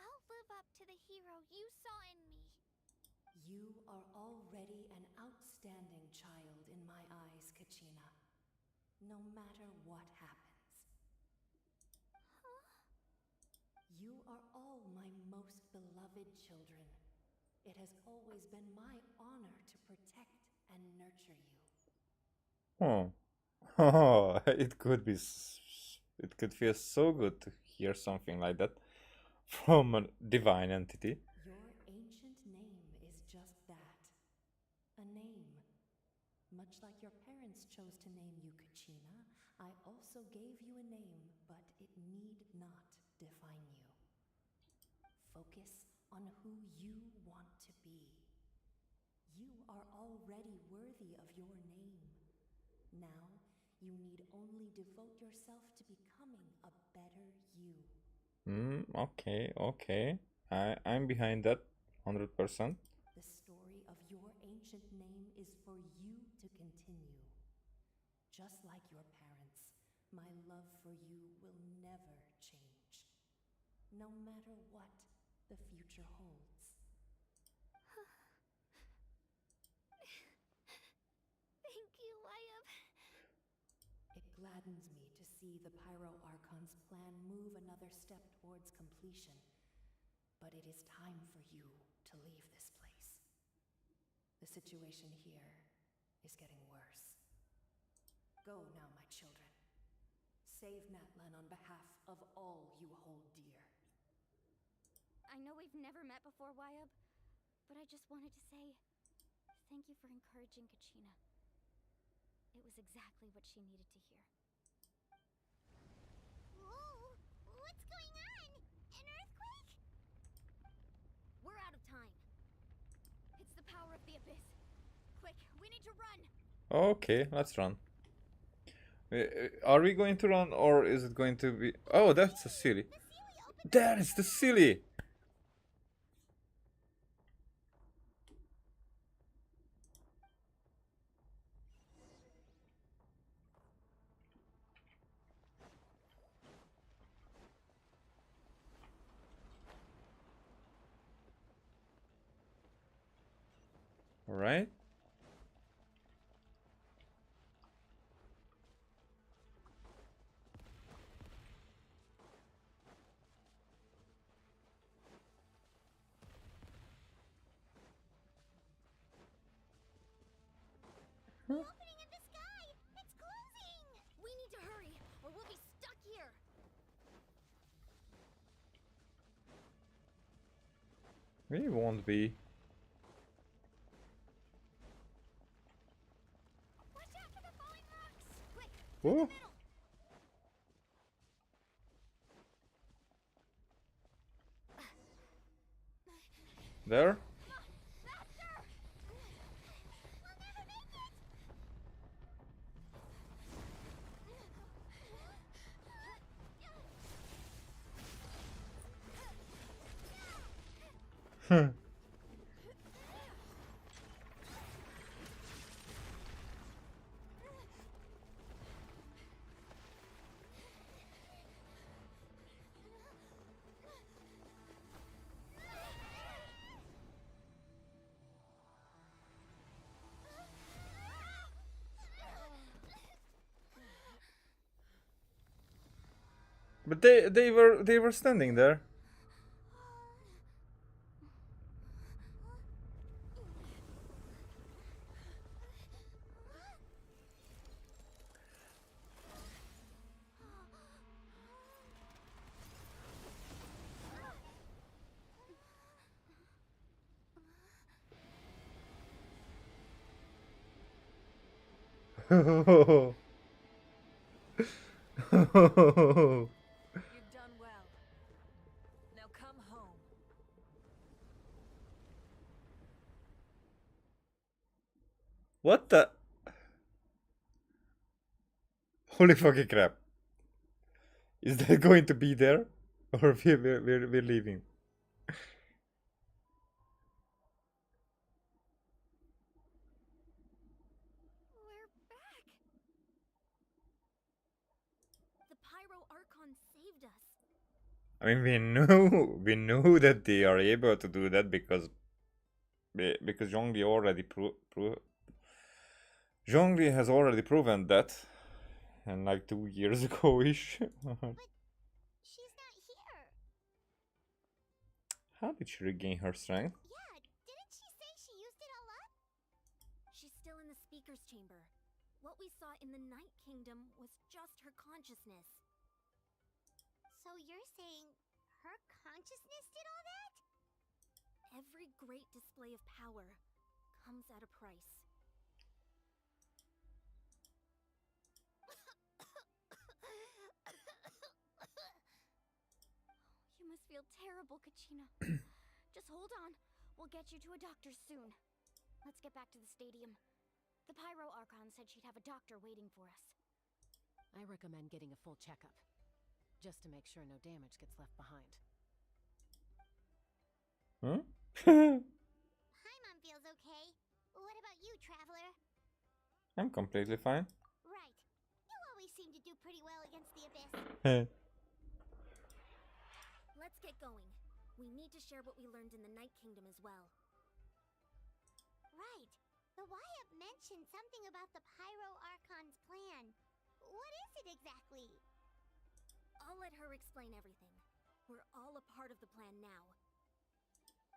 I'll live up to the hero you saw in me. You are already an outstanding child in my eyes, Kachina. No matter what happens. Huh? You are all my most beloved children. It has always been my honor to protect and nurture you. Oh. Oh, it could be. It could feel so good to hear something like that from a divine entity. Your ancient name is just that. A name. Much like your parents chose to name you Kachina, I also gave you a name, but it need not define you. Focus on who you want to be. You are already worthy of your name. Now, you need only devote yourself to becoming a better you. Okay, okay. I'm behind that 100%. The story of your ancient name is for you to continue. Just like your parents, my love for you will never change. No matter what the future holds. Thank you, Wyatt. It gladdens me to see the Pyro Archon's plan move another step towards completion. But it is time for you to leave this place. The situation here is getting worse. Go now, my children. Save NATLAN on behalf of all you hold dear. I know we've never met before, Wyatt, but I just wanted to say thank you for encouraging Kachina. It was exactly what she needed to hear. Whoa! What's going on? An earthquake? We're out of time. It's the power of the abyss. Quick, we need to run. Okay, let's run. Are we going to run or is it going to be... Oh, that's a silly. That is the silly! Alright. The opening in the sky! It's closing! We need to hurry, or we'll be stuck here. We won't be. Watch out for the falling rocks! Quick, Ooh. There? Hmm. But they were standing there. You've done well. Now come home. What the? Holy fucking crap. Is that going to be there? Or we're leaving? We're back. The Pyro Archon saved us. I mean, we knew that they are able to do that because Zhongli already Zhongli has already proven that, and like 2 years ago-ish. She's not here. How did she regain her strength? Yeah, didn't she say she used it all up? She's still in the speaker's chamber. What we saw in the Night Kingdom was just her consciousness. So you're saying her consciousness did all that? Every great display of power comes at a price. You must feel terrible, Kachina. Just hold on. We'll get you to a doctor soon. Let's get back to the stadium. The Pyro Archon said she'd have a doctor waiting for us. I recommend getting a full checkup, just to make sure no damage gets left behind. Hmm? Paimon feels okay. What about you, Traveler? I'm completely fine. Right. You always seem to do pretty well against the Abyss. Let's get going. We need to share what we learned in the Night Kingdom as well. Right. The Wyatt mentioned something about the Pyro Archon's plan. What is it exactly? I'll let her explain everything. We're all a part of the plan now.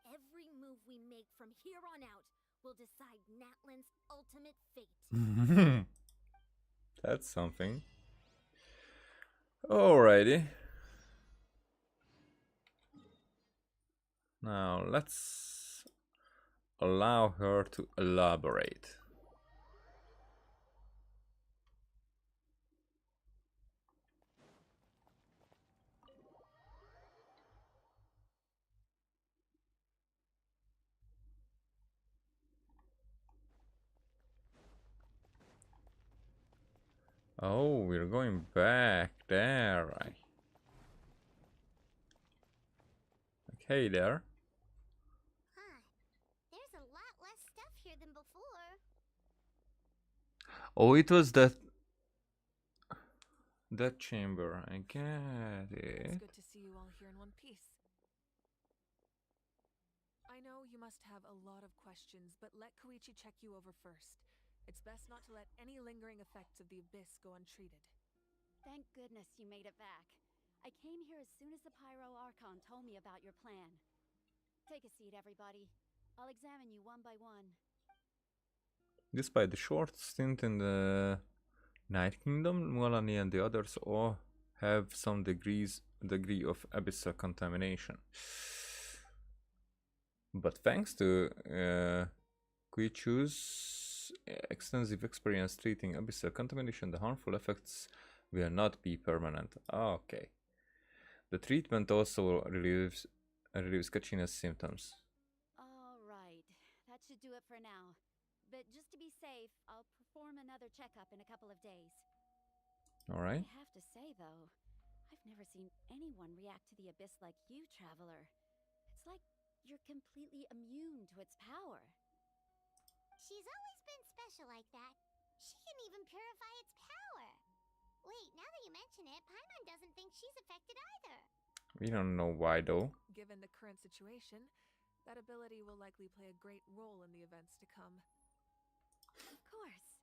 Every move we make from here on out will decide NATLAN's ultimate fate. That's something. Alrighty. Now let's allow her to elaborate. Oh, we're going back there, right? Okay, there. Huh. There's a lot less stuff here than before. Oh, it was that chamber. I get it. It's good to see you all here in one piece. I know you must have a lot of questions, but let Koichi check you over first. It's best not to let any lingering effects of the Abyss go untreated. Thank goodness you made it back. I came here as soon as the Pyro Archon told me about your plan. Take a seat, everybody. I'll examine you one by one. Despite the short stint in the Night Kingdom, Melanie and the others all have some degree of abyssal contamination. But thanks to Kuichu's extensive experience treating abyssal contamination, the harmful effects will not be permanent. Okay. The treatment also relieves Kachina's symptoms. All right. That should do it for now. But just to be safe, I'll perform another checkup in a couple of days. Alright. I have to say, though, I've never seen anyone react to the Abyss like you, Traveler. It's like you're completely immune to its power. She's always been special like that. She can even purify its power. Wait, now that you mention it, Paimon doesn't think she's affected either. We don't know why though. Given the current situation, that ability will likely play a great role in the events to come. Of course.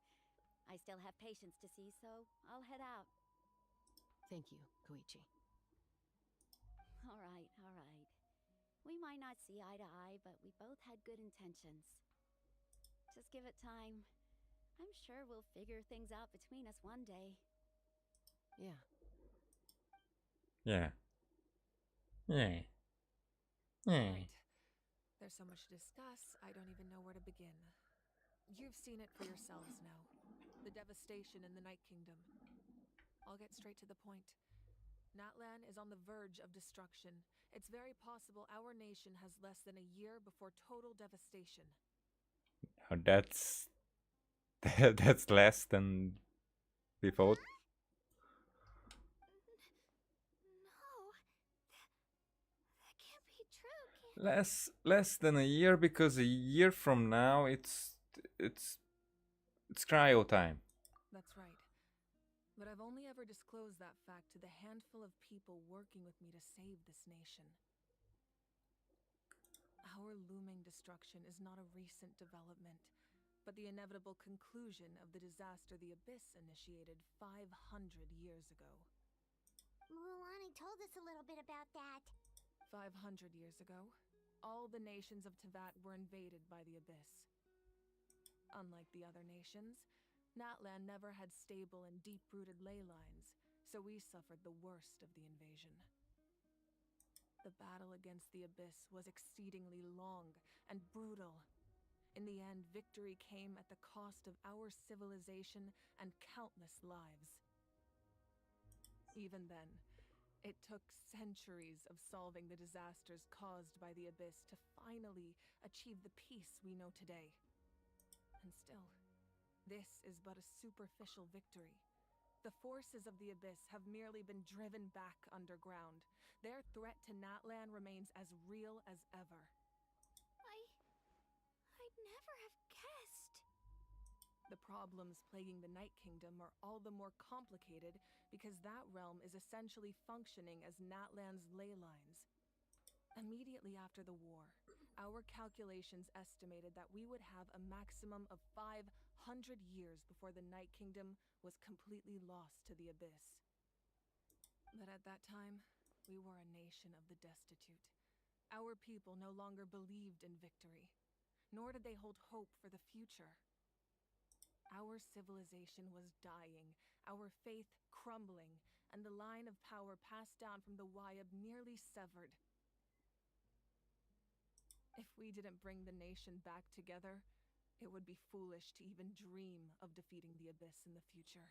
I still have patients to see, so I'll head out. Thank you, Koichi. All right, all right. We might not see eye to eye, but we both had good intentions. Just give it time. I'm sure we'll figure things out between us one day. Yeah. Yeah. Yeah. Yeah. Right. There's so much to discuss, I don't even know where to begin. You've seen it for yourselves now. The devastation in the Night Kingdom. I'll get straight to the point. NATLAN is on the verge of destruction. It's very possible our nation has less than a year before total devastation. Now that's that's less than before. No, that can't be true. Less than a year, because a year from now it's cryo time. That's right. But I've only ever disclosed that fact to the handful of people working with me to save this nation. Our looming destruction is not a recent development, but the inevitable conclusion of the disaster the Abyss initiated 500 years ago. Mulan told us a little bit about that. 500 years ago, all the nations of Teyvat were invaded by the Abyss. Unlike the other nations, NATLAN never had stable and deep-rooted ley lines, so we suffered the worst of the invasion. The battle against the Abyss was exceedingly long and brutal. In the end, victory came at the cost of our civilization and countless lives. Even then, It took centuries of solving the disasters caused by the Abyss to finally achieve the peace we know today. And still, this is but a superficial victory. The forces of the Abyss have merely been driven back underground. Their threat to NATLAN remains as real as ever. I'd never have guessed. The problems plaguing the Night Kingdom are all the more complicated because that realm is essentially functioning as NATLAN's ley lines. Immediately after the war, our calculations estimated that we would have a maximum of 500 years before the Night Kingdom was completely lost to the Abyss. But at that time, we were a nation of the destitute. Our people no longer believed in victory, nor did they hold hope for the future. Our civilization was dying, our faith crumbling, and the line of power passed down from the Wyab nearly severed. If we didn't bring the nation back together, it would be foolish to even dream of defeating the Abyss in the future.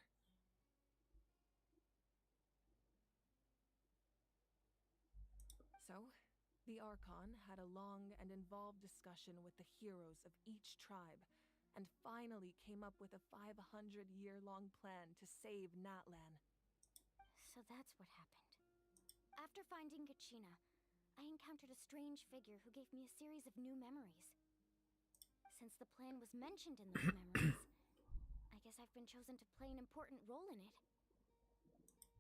So, the Archon had a long and involved discussion with the heroes of each tribe, and finally came up with a 500-year-long plan to save NATLAN. So that's what happened. After finding Kachina, I encountered a strange figure who gave me a series of new memories. Since the plan was mentioned in those memories, I guess I've been chosen to play an important role in it.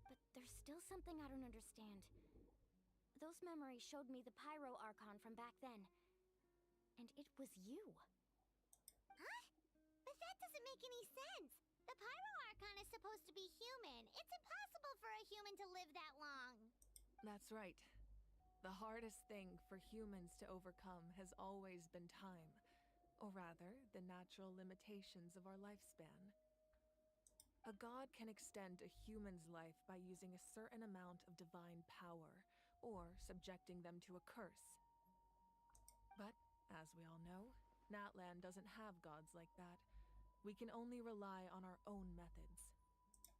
But there's still something I don't understand. Those memories showed me the Pyro Archon from back then. And it was you. Huh? But that doesn't make any sense. The Pyro Archon is supposed to be human. It's impossible for a human to live that long. That's right. The hardest thing for humans to overcome has always been time. Or rather, the natural limitations of our lifespan. A god can extend a human's life by using a certain amount of divine power, or subjecting them to a curse. But, as we all know, NATLAN doesn't have gods like that. We can only rely on our own methods.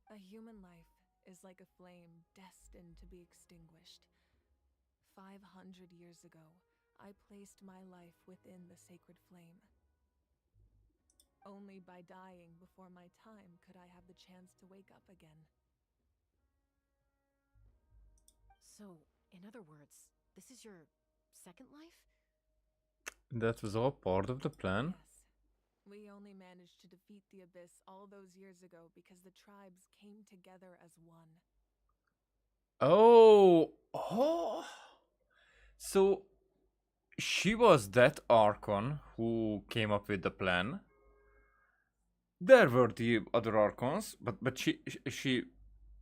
A human life is like a flame destined to be extinguished. 500 years ago, I placed my life within the sacred flame. Only by dying before my time could I have the chance to wake up again. So, in other words, this is your second life? That was all part of the plan? Yes. We only managed to defeat the Abyss all those years ago because the tribes came together as one. Oh! Oh! So, she was that Archon who came up with the plan. There were the other Archons, but she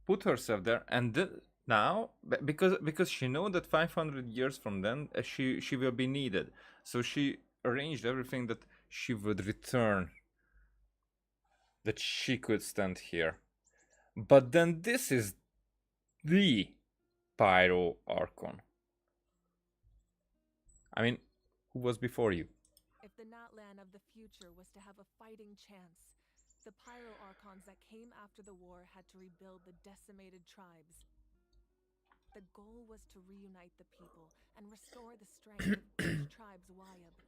put herself there, and now because she know that 500 years from then she will be needed, so she arranged everything that she would return, that she could stand here. But then this is the Pyro Archon. I mean, who was before you? If the NATLAN of the future was to have a fighting chance, the Pyro Archons that came after the war had to rebuild the decimated tribes. The goal was to reunite the people and restore the strength of each tribe's Wyab.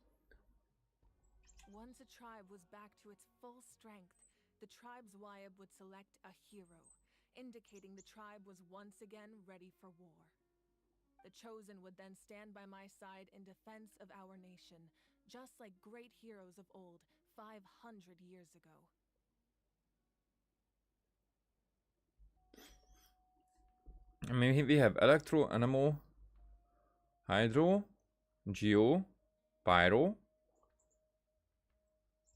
Once a tribe was back to its full strength, the tribe's Wyab would select a hero, indicating the tribe was once again ready for war. The Chosen would then stand by my side in defense of our nation, just like great heroes of old 500 years ago. I mean, we have Electro, Anemo, Hydro, Geo, Pyro,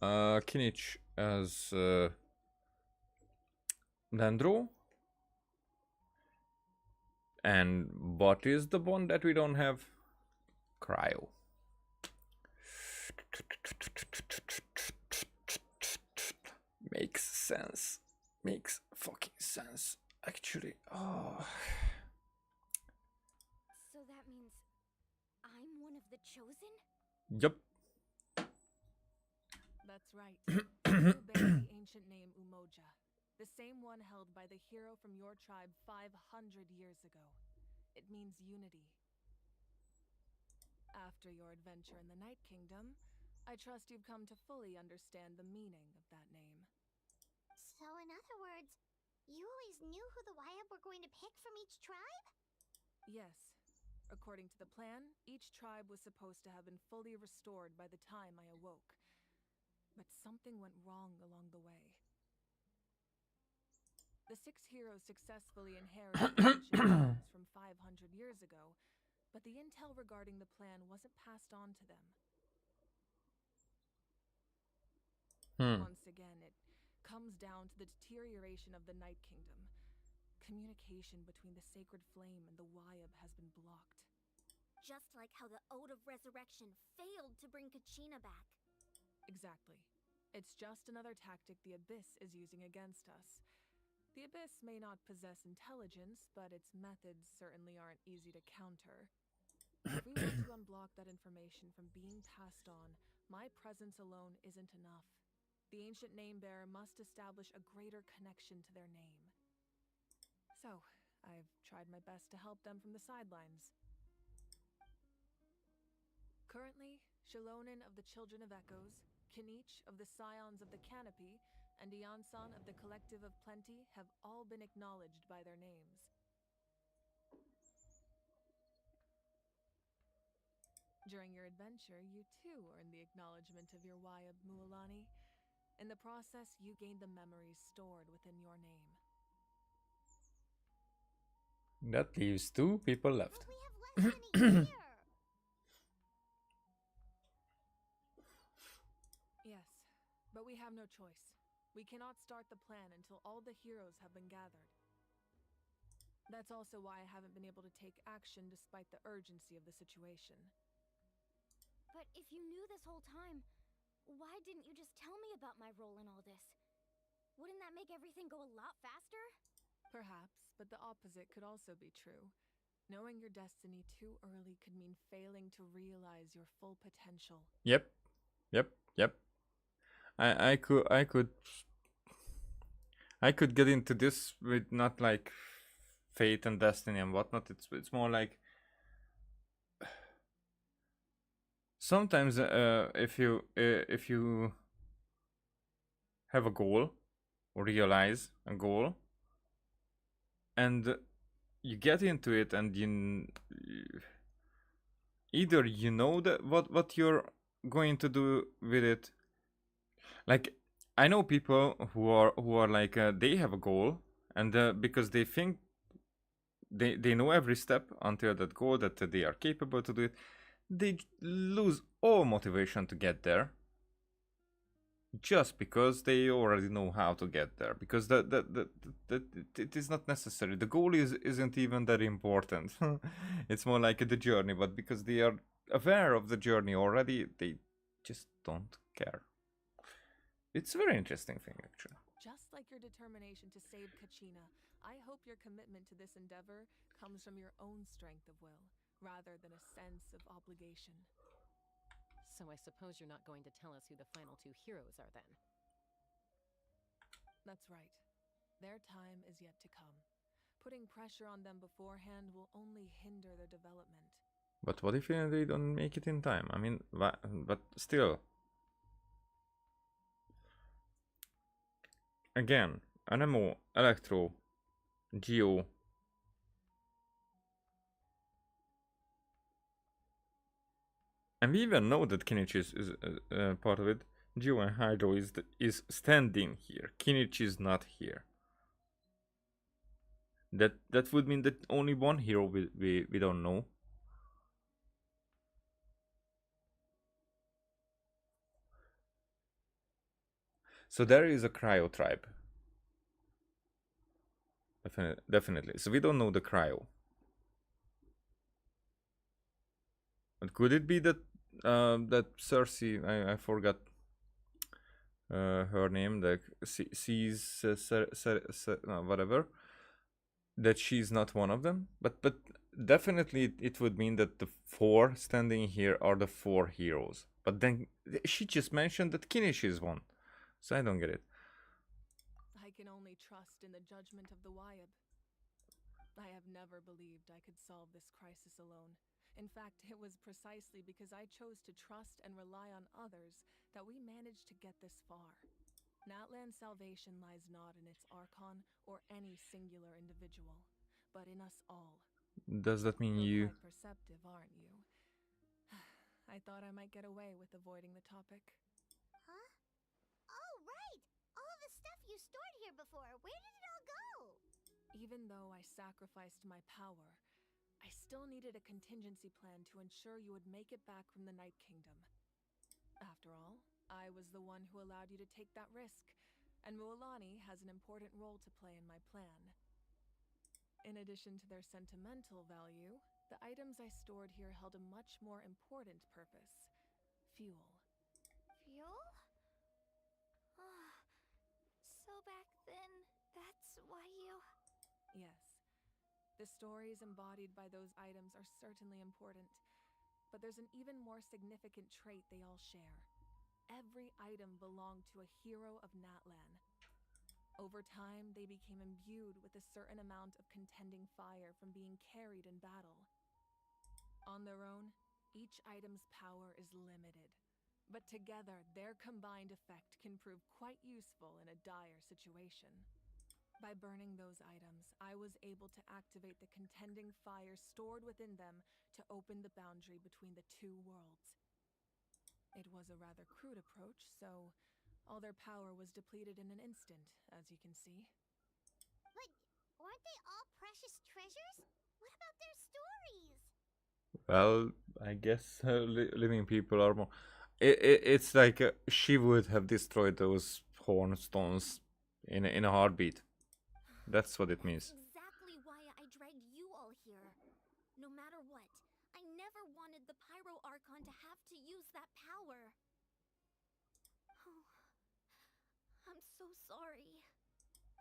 Kinich as Dendro. And what is the one that we don't have? Cryo. Makes sense. Makes fucking sense. Actually, oh. So that means I'm one of the Chosen? Yup. That's right. You bear the ancient name Umoja, the same one held by the hero from your tribe 500 years ago. it means unity. After your adventure in the Night Kingdom, I trust you've come to fully understand the meaning of that name. So, in other words, you always knew who the Wyatt were going to pick from each tribe? Yes. According to the plan, each tribe was supposed to have been fully restored by the time I awoke. But something went wrong along the way. The 6 heroes successfully inherited the ancient knowledge from 500 years ago, but the intel regarding the plan wasn't passed on to them. Once again, it comes down to the deterioration of the Night Kingdom. Communication between the Sacred Flame and the Wyatt has been blocked. Just like how the Ode of Resurrection failed to bring Kachina back. Exactly. It's just another tactic the Abyss is using against us. The Abyss may not possess intelligence, but its methods certainly aren't easy to counter. If we want to unblock that information from being passed on, my presence alone isn't enough. The ancient name-bearer must establish a greater connection to their name. So, I've tried my best to help them from the sidelines. Currently, Shalonen of the Children of Echoes, Kinich of the Scions of the Canopy, and Iansan of the Collective of Plenty have all been acknowledged by their names. During your adventure, you too earned the acknowledgement of your Wyatt Mualani. In the process, you gained the memories stored within your name. That leaves 2 people left. We have less than a year! Yes, but we have no choice. We cannot start the plan until all the heroes have been gathered. That's also why I haven't been able to take action despite the urgency of the situation. But if you knew this whole time, why didn't you just tell me about my role in all this? Wouldn't that make everything go a lot faster? Perhaps, but the opposite could also be true. Knowing your destiny too early could mean failing to realize your full potential. Yep. I could get into this with not like fate and destiny and whatnot. It's more like sometimes if you have a goal or realize a goal and you get into it and either you know that what you're going to do with it. Like I know people who are like they have a goal and because they think they know every step until that goal that they are capable to do it, they lose all motivation to get there just because they already know how to get there, because that it is not necessary. The goal isn't even that important. It's more like the journey, but because they are aware of the journey already, they just don't care. It's a very interesting thing, actually. Just like your determination to save Kachina, I hope your commitment to this endeavor comes from your own strength of will, rather than a sense of obligation. So I suppose you're not going to tell us who the final 2 heroes are then? That's right. Their time is yet to come. Putting pressure on them beforehand will only hinder their development. But what if they don't make it in time? I mean, but still. Again, Anemo, Electro, Geo. And we even know that Kinich is part of it. Geo and Hydro is standing here. Kinich is not here. That would mean that only one hero we don't know. So there is a Cryo tribe. Definitely. So we don't know the Cryo. But could it be that that Cersei, I forgot her name, like sees no, whatever, that she's not one of them? But definitely it would mean that the 4 standing here are the 4 heroes. But then she just mentioned that Kinich is one. So I don't get it. I can only trust in the judgment of the Wyatt. I have never believed I could solve this crisis alone. In fact, it was precisely because I chose to trust and rely on others that we managed to get this far. NATLAN's salvation lies not in its Archon or any singular individual, but in us all. Does that mean You're you? quite perceptive, aren't you? I thought I might get away with avoiding the topic. Huh? Oh, right! All the stuff you stored here before, where did it all go? Even though I sacrificed my power, I still needed a contingency plan to ensure you would make it back from the Night Kingdom. After all, I was the one who allowed you to take that risk, and Mualani has an important role to play in my plan. In addition to their sentimental value, the items I stored here held a much more important purpose: fuel. Fuel? Ah, so back then, that's why you... Yes. The stories embodied by those items are certainly important, but there's an even more significant trait they all share. Every item belonged to a hero of NATLAN. Over time, they became imbued with a certain amount of contending fire from being carried in battle. On their own, each item's power is limited, but together, their combined effect can prove quite useful in a dire situation. By burning those items, I was able to activate the contending fire stored within them to open the boundary between the two worlds. It was a rather crude approach, so all their power was depleted in an instant, as you can see. But weren't they all precious treasures? What about their stories? Well, I guess living people are more. It's like she would have destroyed those hornstones in a heartbeat. That's what it means. Exactly why I dragged you all here. No matter what, I never wanted the Pyro Archon to have to use that power. Oh, I'm so sorry.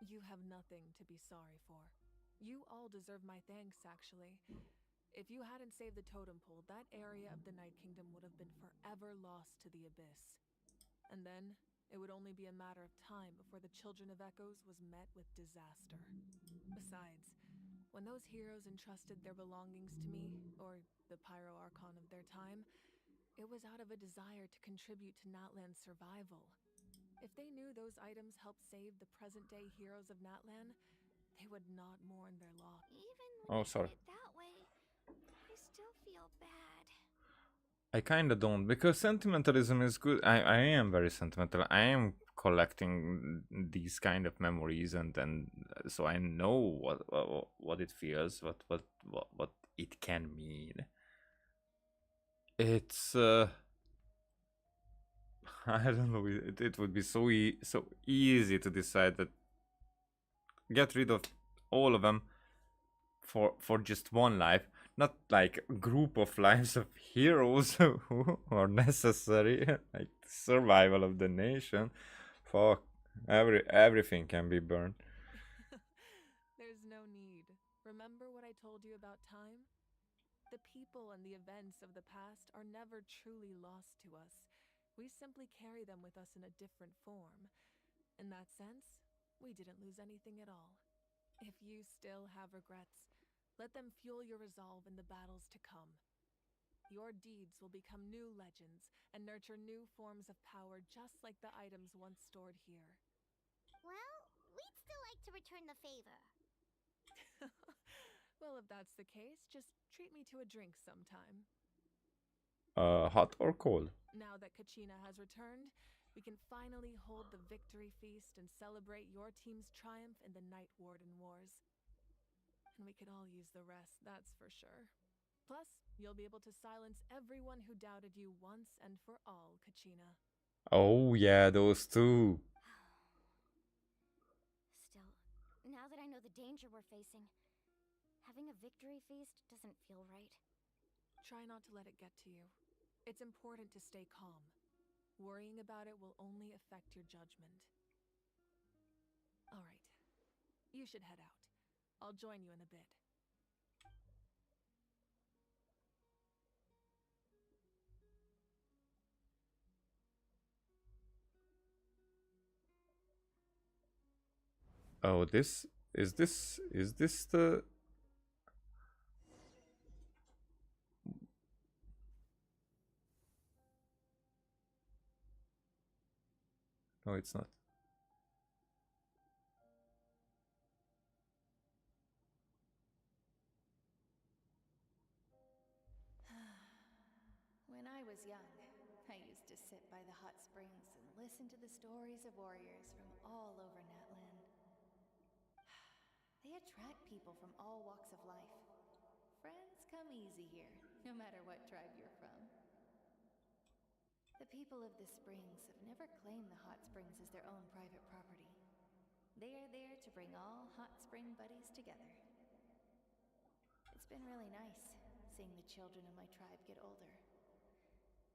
You have nothing to be sorry for. You all deserve my thanks, actually. If you hadn't saved the totem pole, that area of the Night Kingdom would have been forever lost to the abyss. And then, it would only be a matter of time before the Children of Echoes was met with disaster. Besides, when those heroes entrusted their belongings to me, or the Pyro Archon of their time, it was out of a desire to contribute to NATLAN's survival. If they knew those items helped save the present-day heroes of NATLAN, they would not mourn their loss. Even Oh, when you sorry. put it that way, I still feel bad. I kinda don't, because sentimentalism is good. I am very sentimental. I am collecting these kind of memories, and so I know what it feels, what it can mean. It's I don't know. It would be so so easy to decide that get rid of all of them for just one life, not like a group of lives of heroes who are necessary, like survival of the nation. Fuck, everything can be burned. There's no need. Remember what I told you about time? The people and the events of the past are never truly lost to us. We simply carry them with us in a different form. In that sense, we didn't lose anything at all. If you still have regrets, let them fuel your resolve in the battles to come. Your deeds will become new legends and nurture new forms of power just like the items once stored here. Well, we'd still like to return the favor. Well, if that's the case, just treat me to a drink sometime. Hot or cold? Now that Kachina has returned, we can finally hold the victory feast and celebrate your team's triumph in the Night Warden Wars. And we could all use the rest, that's for sure. Plus, you'll be able to silence everyone who doubted you once and for all, Kachina. Oh yeah, those two. Still, now that I know the danger we're facing, having a victory feast doesn't feel right. Try not to let it get to you. It's important to stay calm. Worrying about it will only affect your judgment. All right. You should head out. I'll join you in a bit. Oh, this is this the Oh, it's not. When I was young, I used to sit by the hot springs and listen to the stories of warriors from all over NATLAN. They attract people from all walks of life. Friends come easy here, no matter what tribe you're from. The people of the springs have never claimed the hot springs as their own private property. They are there to bring all hot spring buddies together. It's been really nice, seeing the children of my tribe get older.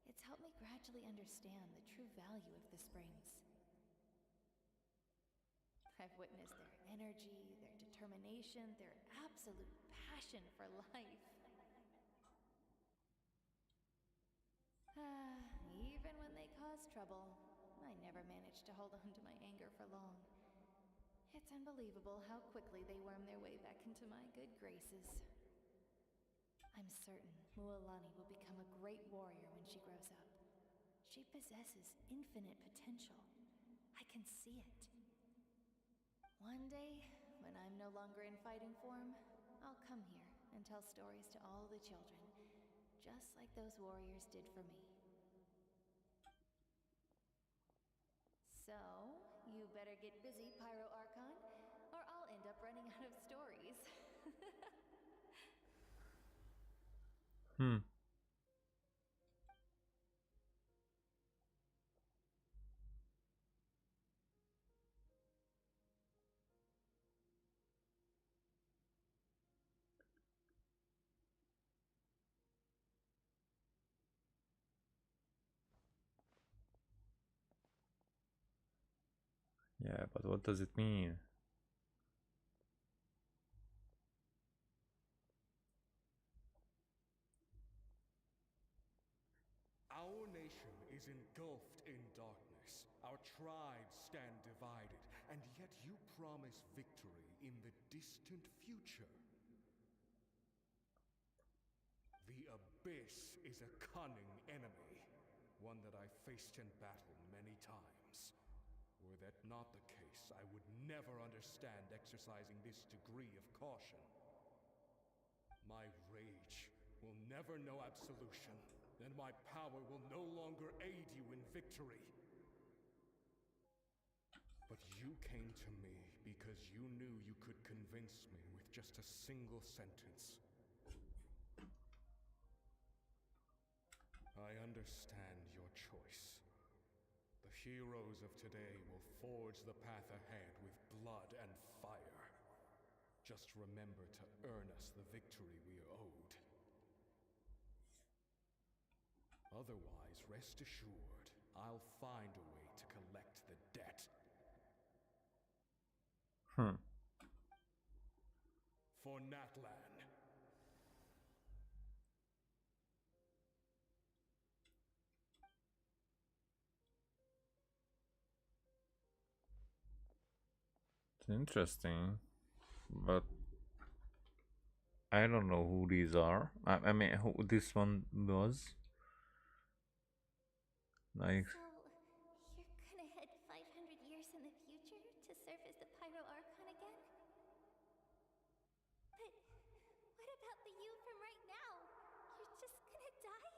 It's helped me gradually understand the true value of the springs. I've witnessed their energy, their determination, their absolute passion for life. Even when they cause trouble, I never managed to hold on to my anger for long. It's unbelievable how quickly they worm their way back into my good graces. I'm certain Mualani will become a great warrior when she grows up. She possesses infinite potential. I can see it. One day, when I'm no longer in fighting form, I'll come here and tell stories to all the children, just like those warriors did for me. So, you better get busy, Pyro Archon, or I'll end up running out of stories. Yeah, but what does it mean? Our nation is engulfed in darkness. Our tribes stand divided, and yet you promise victory in the distant future. The Abyss is a cunning enemy, one that I faced in battle many times. Were that not the case, I would never understand exercising this degree of caution. My rage will never know absolution, and my power will no longer aid you in victory. But you came to me because you knew you could convince me with just a single sentence. I understand your choice. The heroes of today will forge the path ahead with blood and fire. Just remember to earn us the victory we are owed. Otherwise, rest assured, I'll find a way to collect the debt. For NATLAN. It's interesting, but I don't know who these are. I mean, who this one was. Like, So, you're gonna head 500 years in the future to serve as the Pyro Archon again? But what about the you from right now? You're just gonna die?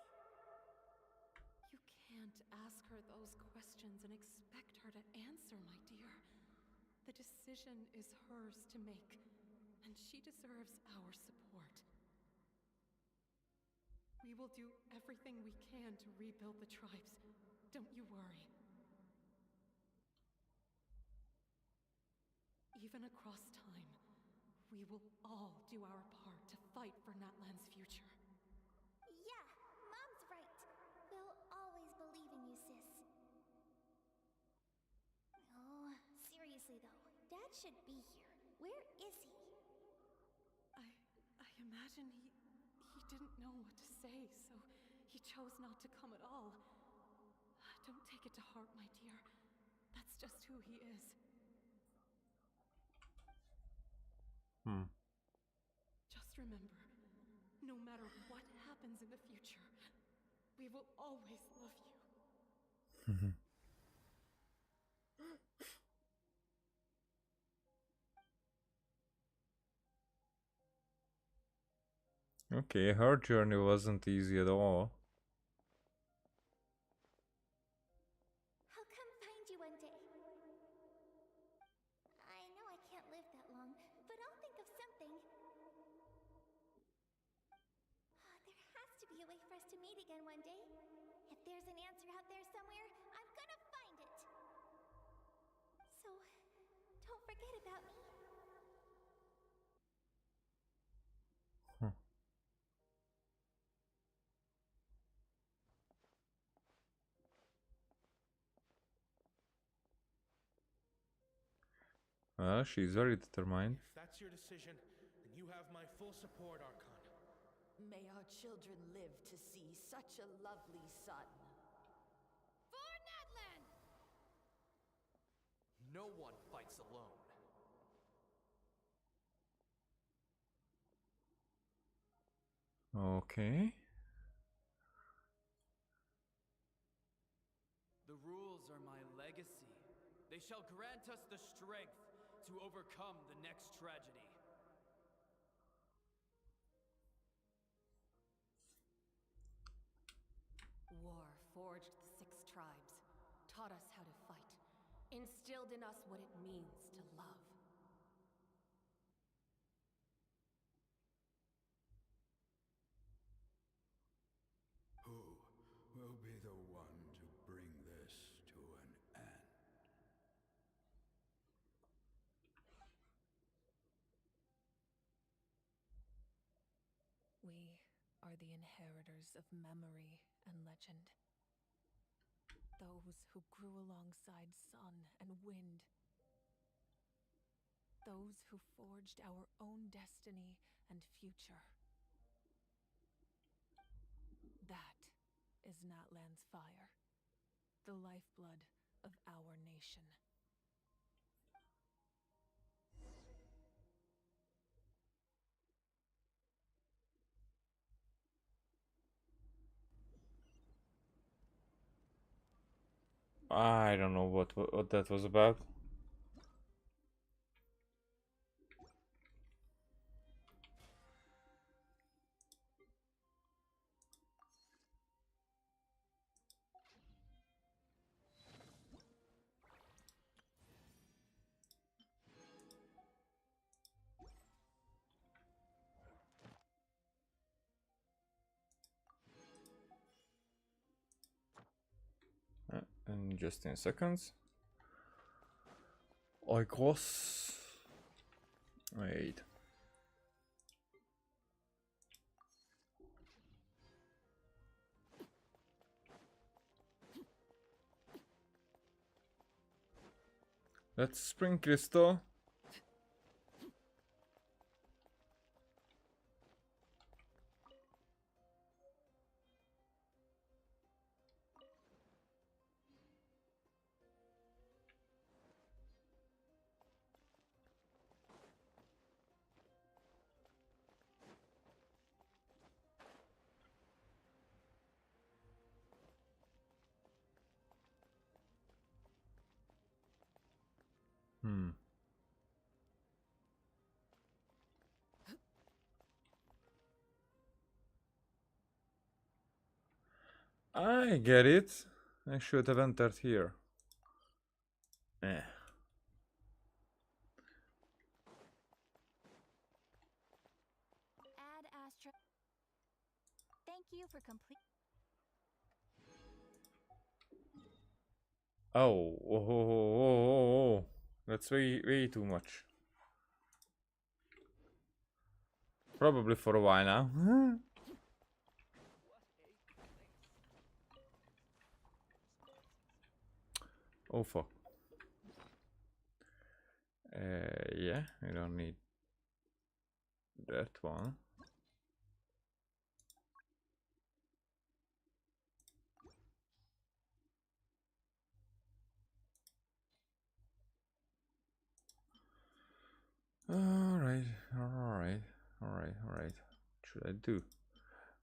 You can't ask her those questions and expect her to answer, my dear. The decision is hers to make, and she deserves our support. We will do everything we can to rebuild the tribes. Don't you worry. Even across time, we will all do our part to fight for NATLAN's future. Yeah, Mom's right. We'll always believe in you, sis. Oh, seriously though, Dad should be here. Where is he? I imagine he didn't know what to say, so he chose not to come at all. Don't take it to heart, my dear. That's just who he is. Just remember, no matter what happens in the future, we will always love you. Okay, her journey wasn't easy at all. I'll come find you one day. I know I can't live that long, but I'll think of something. There has to be a way for us to meet again one day. If there's an answer out there somewhere, I'm gonna find it. So, don't forget about me. Well, she's very determined. If that's your decision, then you have my full support, Archon. May our children live to see such a lovely son. For NATLAN! No one fights alone. Okay. The rules are my legacy. They shall grant us the strength to overcome the next tragedy. War forged the 6 tribes, taught us how to fight, instilled in us what it means to love. Who will be the one to bring this to an end? We are the inheritors of memory and legend. Those who grew alongside sun and wind. Those who forged our own destiny and future. That is Natlan's fire, the lifeblood of our nation. I don't know what that was about. And just in seconds. I guess. Wait. Let's spring crystal. I get it. I should have entered here. Eh. Add Astra. Thank you for complete. Oh. That's way too much. Probably for a while now. Oh fuck. Yeah, I don't need that one. Alright.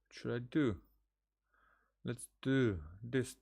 Should I do? Let's do this.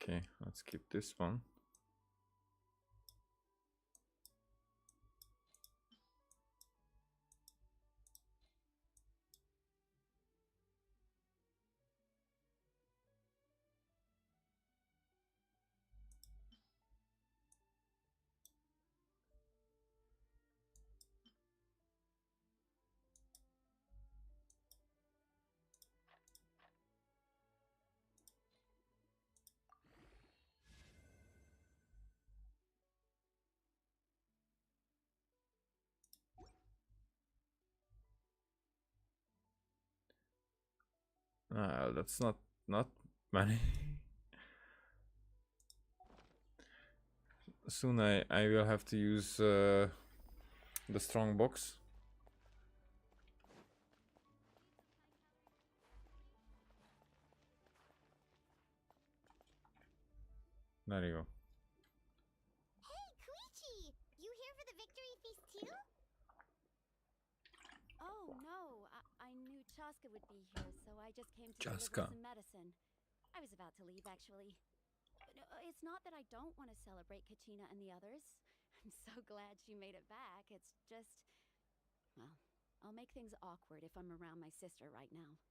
Okay, let's keep this one. That's not many. Soon I will have to use the strong box. There you go. Hey, Koichi! You here for the victory feast too? Oh, no. I knew Chaska would be here, so I just came to Chaska. deliver some medicine. I was about to leave, actually. But it's not that I don't want to celebrate Kachina and the others. I'm so glad she made it back. It's just... Well, I'll make things awkward if I'm around my sister right now.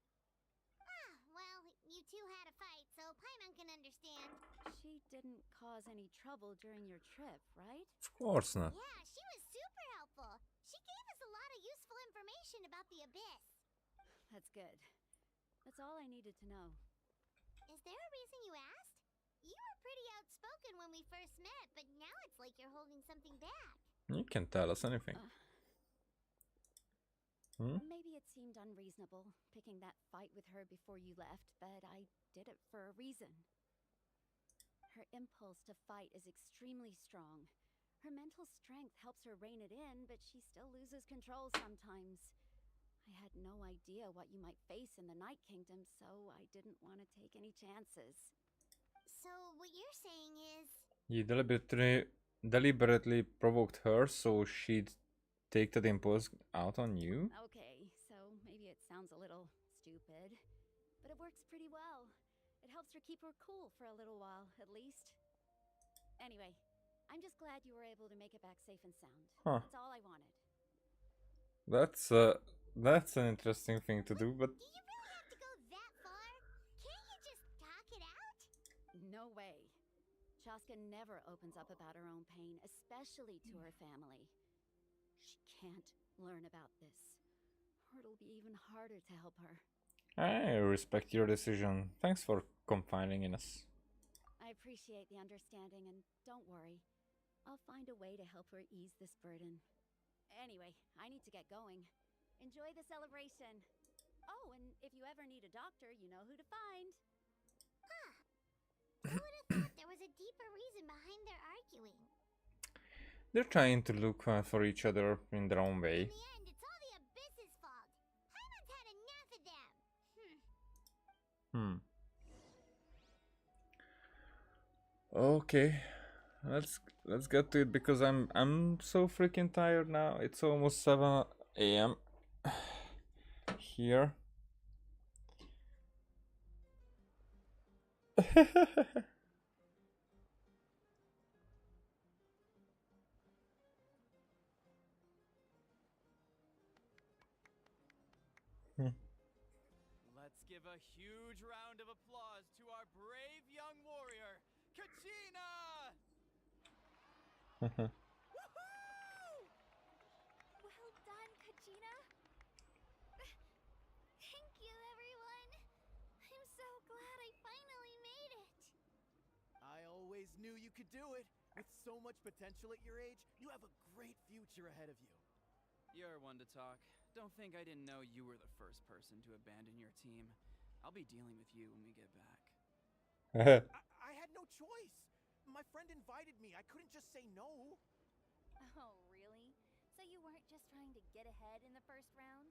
Ah, well, you two had a fight, so Paimon can understand. She didn't cause any trouble during your trip, right? Of course not. Yeah, she was super helpful. She gave us a lot of useful information about the Abyss. That's good. That's all I needed to know. Is there a reason you asked? You were pretty outspoken when we first met, but now it's like you're holding something back. You can tell us anything. Maybe it seemed unreasonable, picking that fight with her before you left, but I did it for a reason. Her impulse to fight is extremely strong. Her mental strength helps her rein it in, but she still loses control sometimes. I had no idea what you might face in the Night Kingdom, so I didn't want to take any chances. So what you're saying is... You deliberately provoked her so she'd take that impulse out on you? Okay, so maybe it sounds a little stupid, but it works pretty well. It helps her keep her cool for a little while, at least. Anyway, I'm just glad you were able to make it back safe and sound. Huh. That's all I wanted. That's an interesting thing to do, but... Do you really have to go that far? Can't you just talk it out? No way. Chaska never opens up about her own pain, especially to her family. She can't learn about this, or it'll be even harder to help her. I respect your decision. Thanks for confiding in us. I appreciate the understanding, and don't worry. I'll find a way to help her ease this burden. Anyway, I need to get going. Enjoy the celebration. Oh, and if you ever need a doctor, you know who to find. Who would have thought there was a deeper reason behind their arguing? They're trying to look for each other in their own way. In the end, it's all the Abyss's fault. Paimon's had enough of them. Okay, let's get to it because I'm so freaking tired now. It's almost 7 a.m. here. Let's give a huge round of applause to our brave young warrior, Kachina! Well done, Kachina! Thank you, everyone. I'm so glad I finally made it. I always knew you could do it. With so much potential at your age, you have a great future ahead of you. You're one to talk. Don't think I didn't know you were the first person to abandon your team. I'll be dealing with you when we get back. I had no choice. My friend invited me. I couldn't just say no. Oh, really? So you weren't just trying to get ahead in the first round?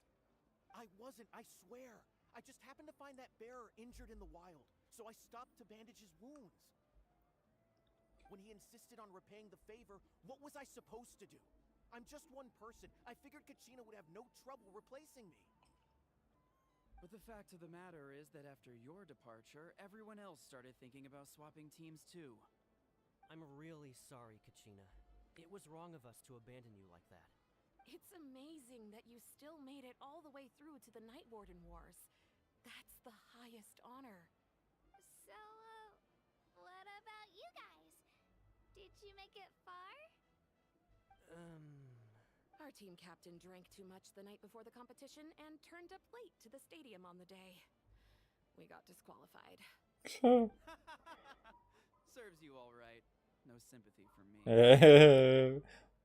I wasn't, I swear. I just happened to find that bearer injured in the wild, so I stopped to bandage his wounds. When he insisted on repaying the favor, what was I supposed to do? I'm just one person. I figured Kachina would have no trouble replacing me. But the fact of the matter is that after your departure, everyone else started thinking about swapping teams too. I'm really sorry, Kachina. It was wrong of us to abandon you like that. It's amazing that you still made it all the way through to the Night Warden Wars. That's the highest honor. So, what about you guys? Did you make it far? Our team captain drank too much the night before the competition and turned up late to the stadium on the day. We got disqualified. Serves you all right. No sympathy for me.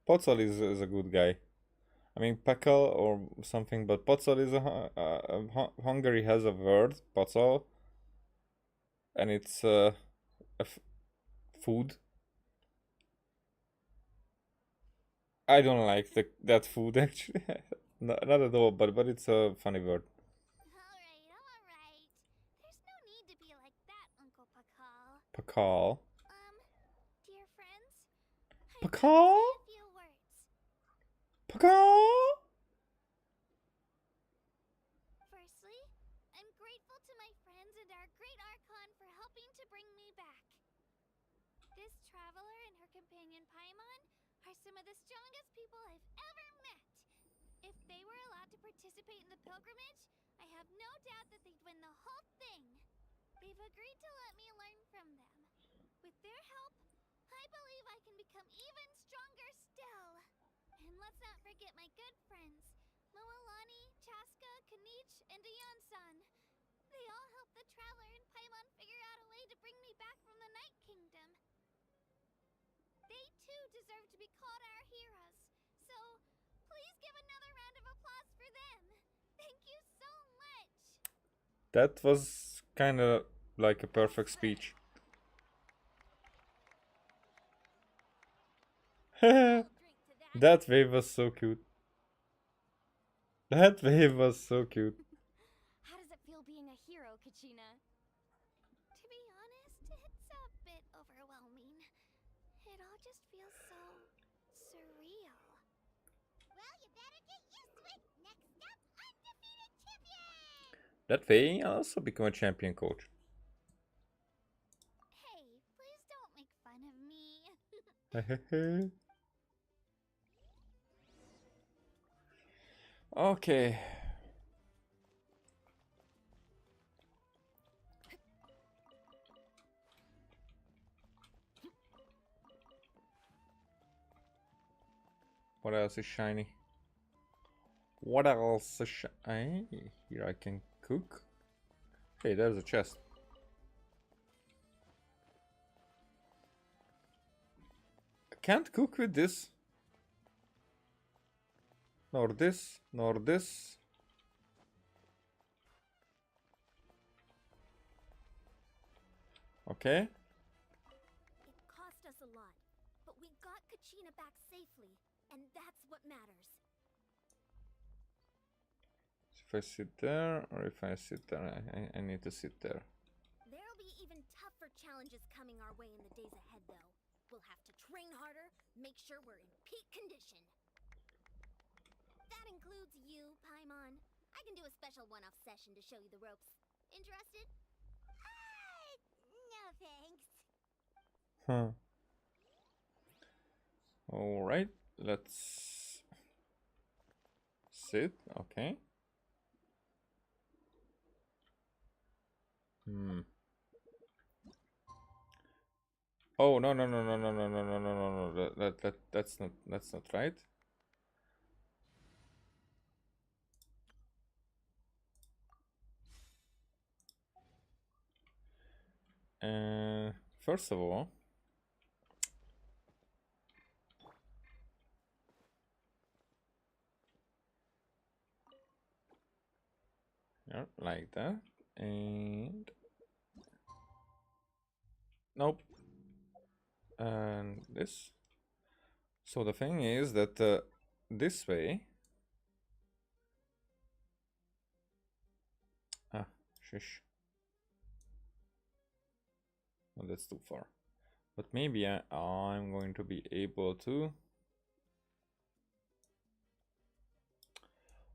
Pozzol is a good guy. I mean, Pekel or something, but Pozzol is Hungary has a word, Pozzol, and it's food. I don't like that food actually. Not at all, but it's a funny word. Alright. There's no need to be like that, Uncle Pakal. Pakal. Dear friends, Pakal? a few words. Pakal? Firstly, I'm grateful to my friends and our great Archon for helping to bring me back. This traveler and her companion Paimon are some of the strongest people I've ever met. If they were allowed to participate in the pilgrimage, I have no doubt that they'd win the whole thing. They've agreed to let me learn from them. With their help, I believe I can become even stronger still. And let's not forget my good friends, Moalani, Chaska, Kanich, and Dion-san. They all helped the traveler and Paimon figure out a way to bring me back from the Night Kingdom. They too deserve to be called our heroes. So, please give another round of applause for them. Thank you so much. That was kind of like a perfect speech. That wave was so cute. That wave was so cute. How does it feel being a hero, Kachina? To be honest, it's a bit overwhelming. It all just feels so surreal. Well, you better get used to it. Next up, undefeated champion! That way, I'll also become a champion coach. Hey, please don't make fun of me. Okay. What else is shiny? What else is shiny? Here I can cook. Hey, there's a chest. I can't cook with this. Nor this, nor this. Okay. It cost us a lot, but we got Kachina back safely, and that's what matters. If I sit there, or if I sit there, I need to sit there. There'll be even tougher challenges coming our way in the days ahead, though. We'll have to train harder, make sure we're in peak condition. That includes you, Paimon. I can do a special one-off session to show you the ropes. Interested? No thanks. Huh. Alright, let's sit. Okay. Oh, no, that's not right. First of all, yeah, like that, and nope, and this. So the thing is that this way. Shish. Oh, that's too far. But maybe I'm going to be able to.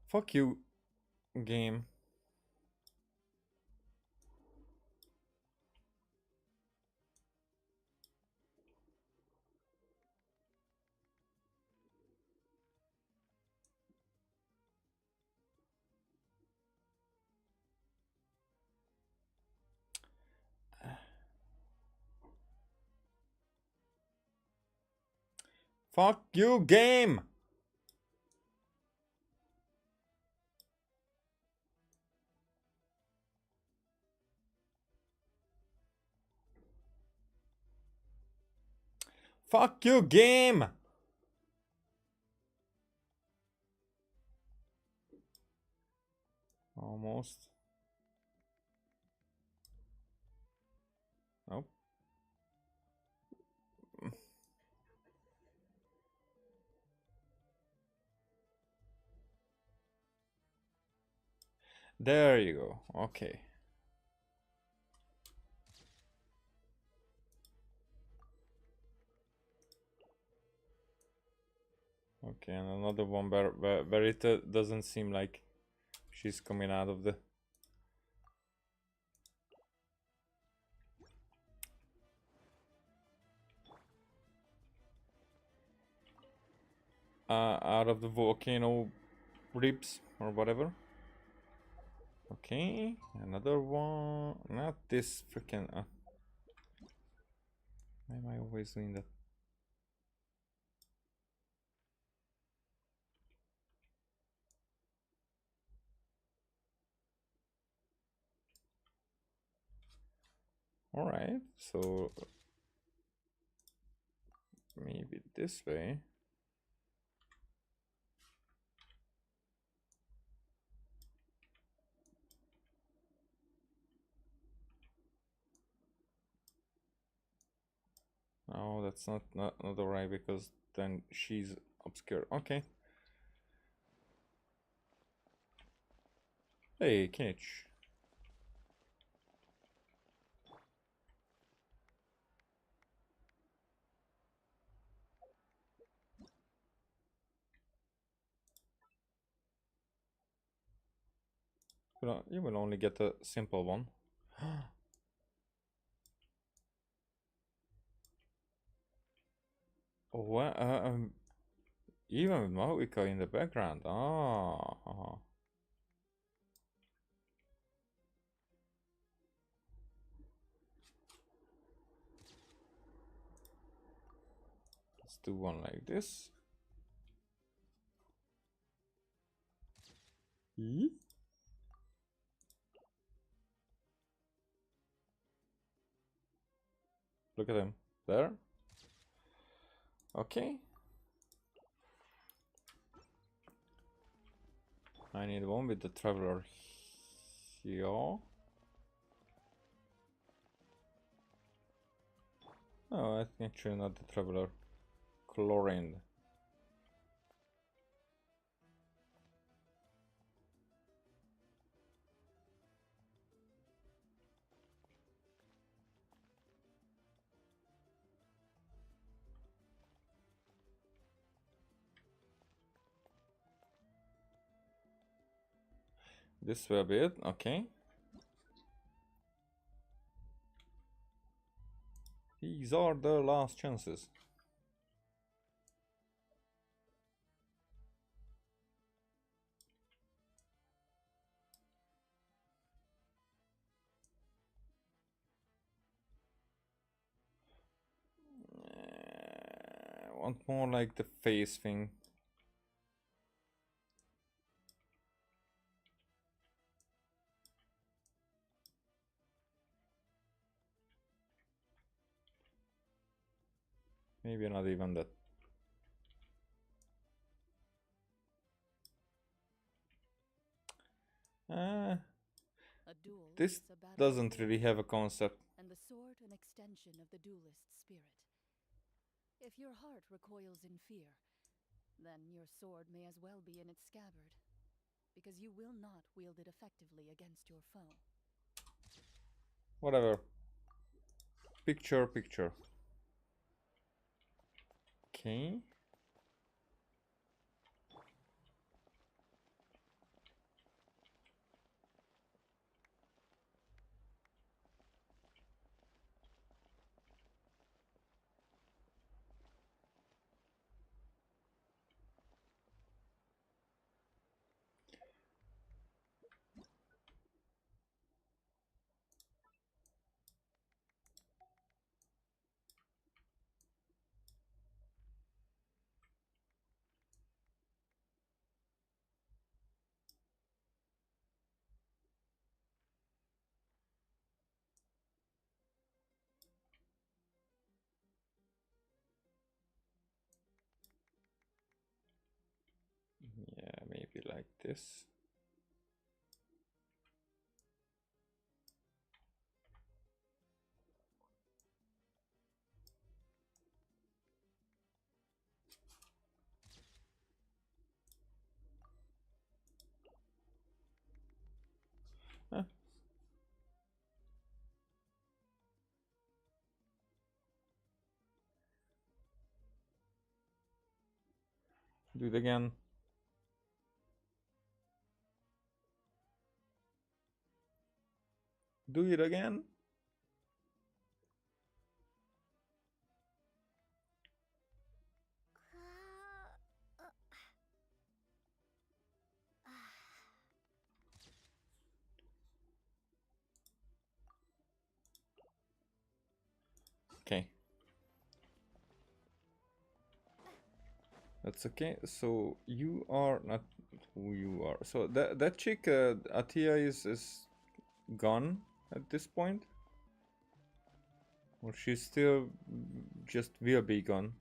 Fuck you, game. Fuck you, game! Fuck you, game! Almost. Nope. There you go. Okay. Okay, and another one where it doesn't seem like she's coming out of the... out of the volcano ribs or whatever. Okay, another one. Not this freaking. Why am I always doing that? All right, so maybe this way. No, that's not the right, because then she's obscure. Okay. Hey, Kitch. You will only get a simple one. What? Even with Mahika in the background. Ah. Let's do one like this. Look at him. There. Okay. I need one with the traveler here. Oh, I think actually not the traveler. Chlorine. This will be it. Okay. These are the last chances. I want more like the face thing. Maybe not even that. This doesn't really have a concept. And the sword an extension of the duelist's spirit. If your heart recoils in fear, then your sword may as well be in its scabbard, because you will not wield it effectively against your foe. Whatever. Picture. Okay. this. Huh. Do it again. Do it again. Okay. That's okay. So you are not who you are. So that chick, Atia, is gone at this point, or she's still just will be gone.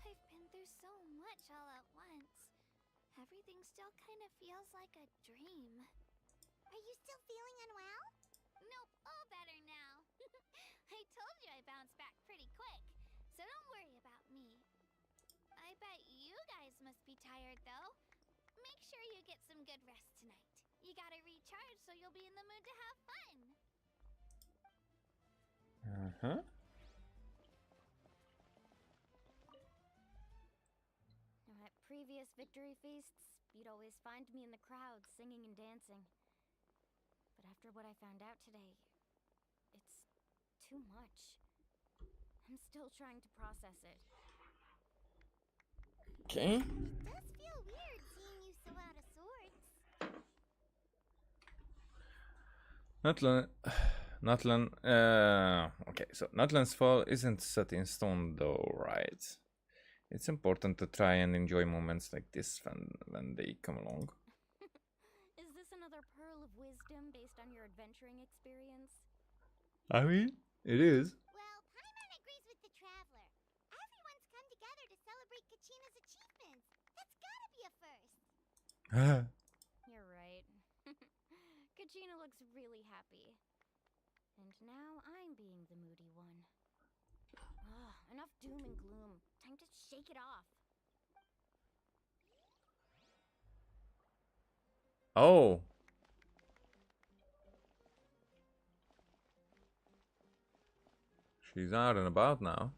I've been through so much all at once. Everything still kind of feels like a dream. Are you still feeling unwell? Nope, all better now. I told you I bounced back pretty quick, so don't worry about me. I bet you guys must be tired though. Make sure you get some good rest tonight. You gotta recharge so you'll be in the mood to have fun. Uh-huh. At previous victory feasts, you'd always find me in the crowd singing and dancing. But after what I found out today, it's too much. I'm still trying to process it. Okay. It does feel weird seeing you so out of sorts. NATLAN. NATLAN. Okay, so NATLAN's fall isn't set in stone, though, right? It's important to try and enjoy moments like this when they come along. Is this another pearl of wisdom based on your adventuring experience? I mean, it is. Well, Paimon agrees with the Traveler. Everyone's come together to celebrate Kachina's achievements. That's gotta be a first. You're right. Kachina looks really happy. And now I'm being the moody one. Ugh, enough doom and gloom. Time to shake it off. Oh. She's out and about now.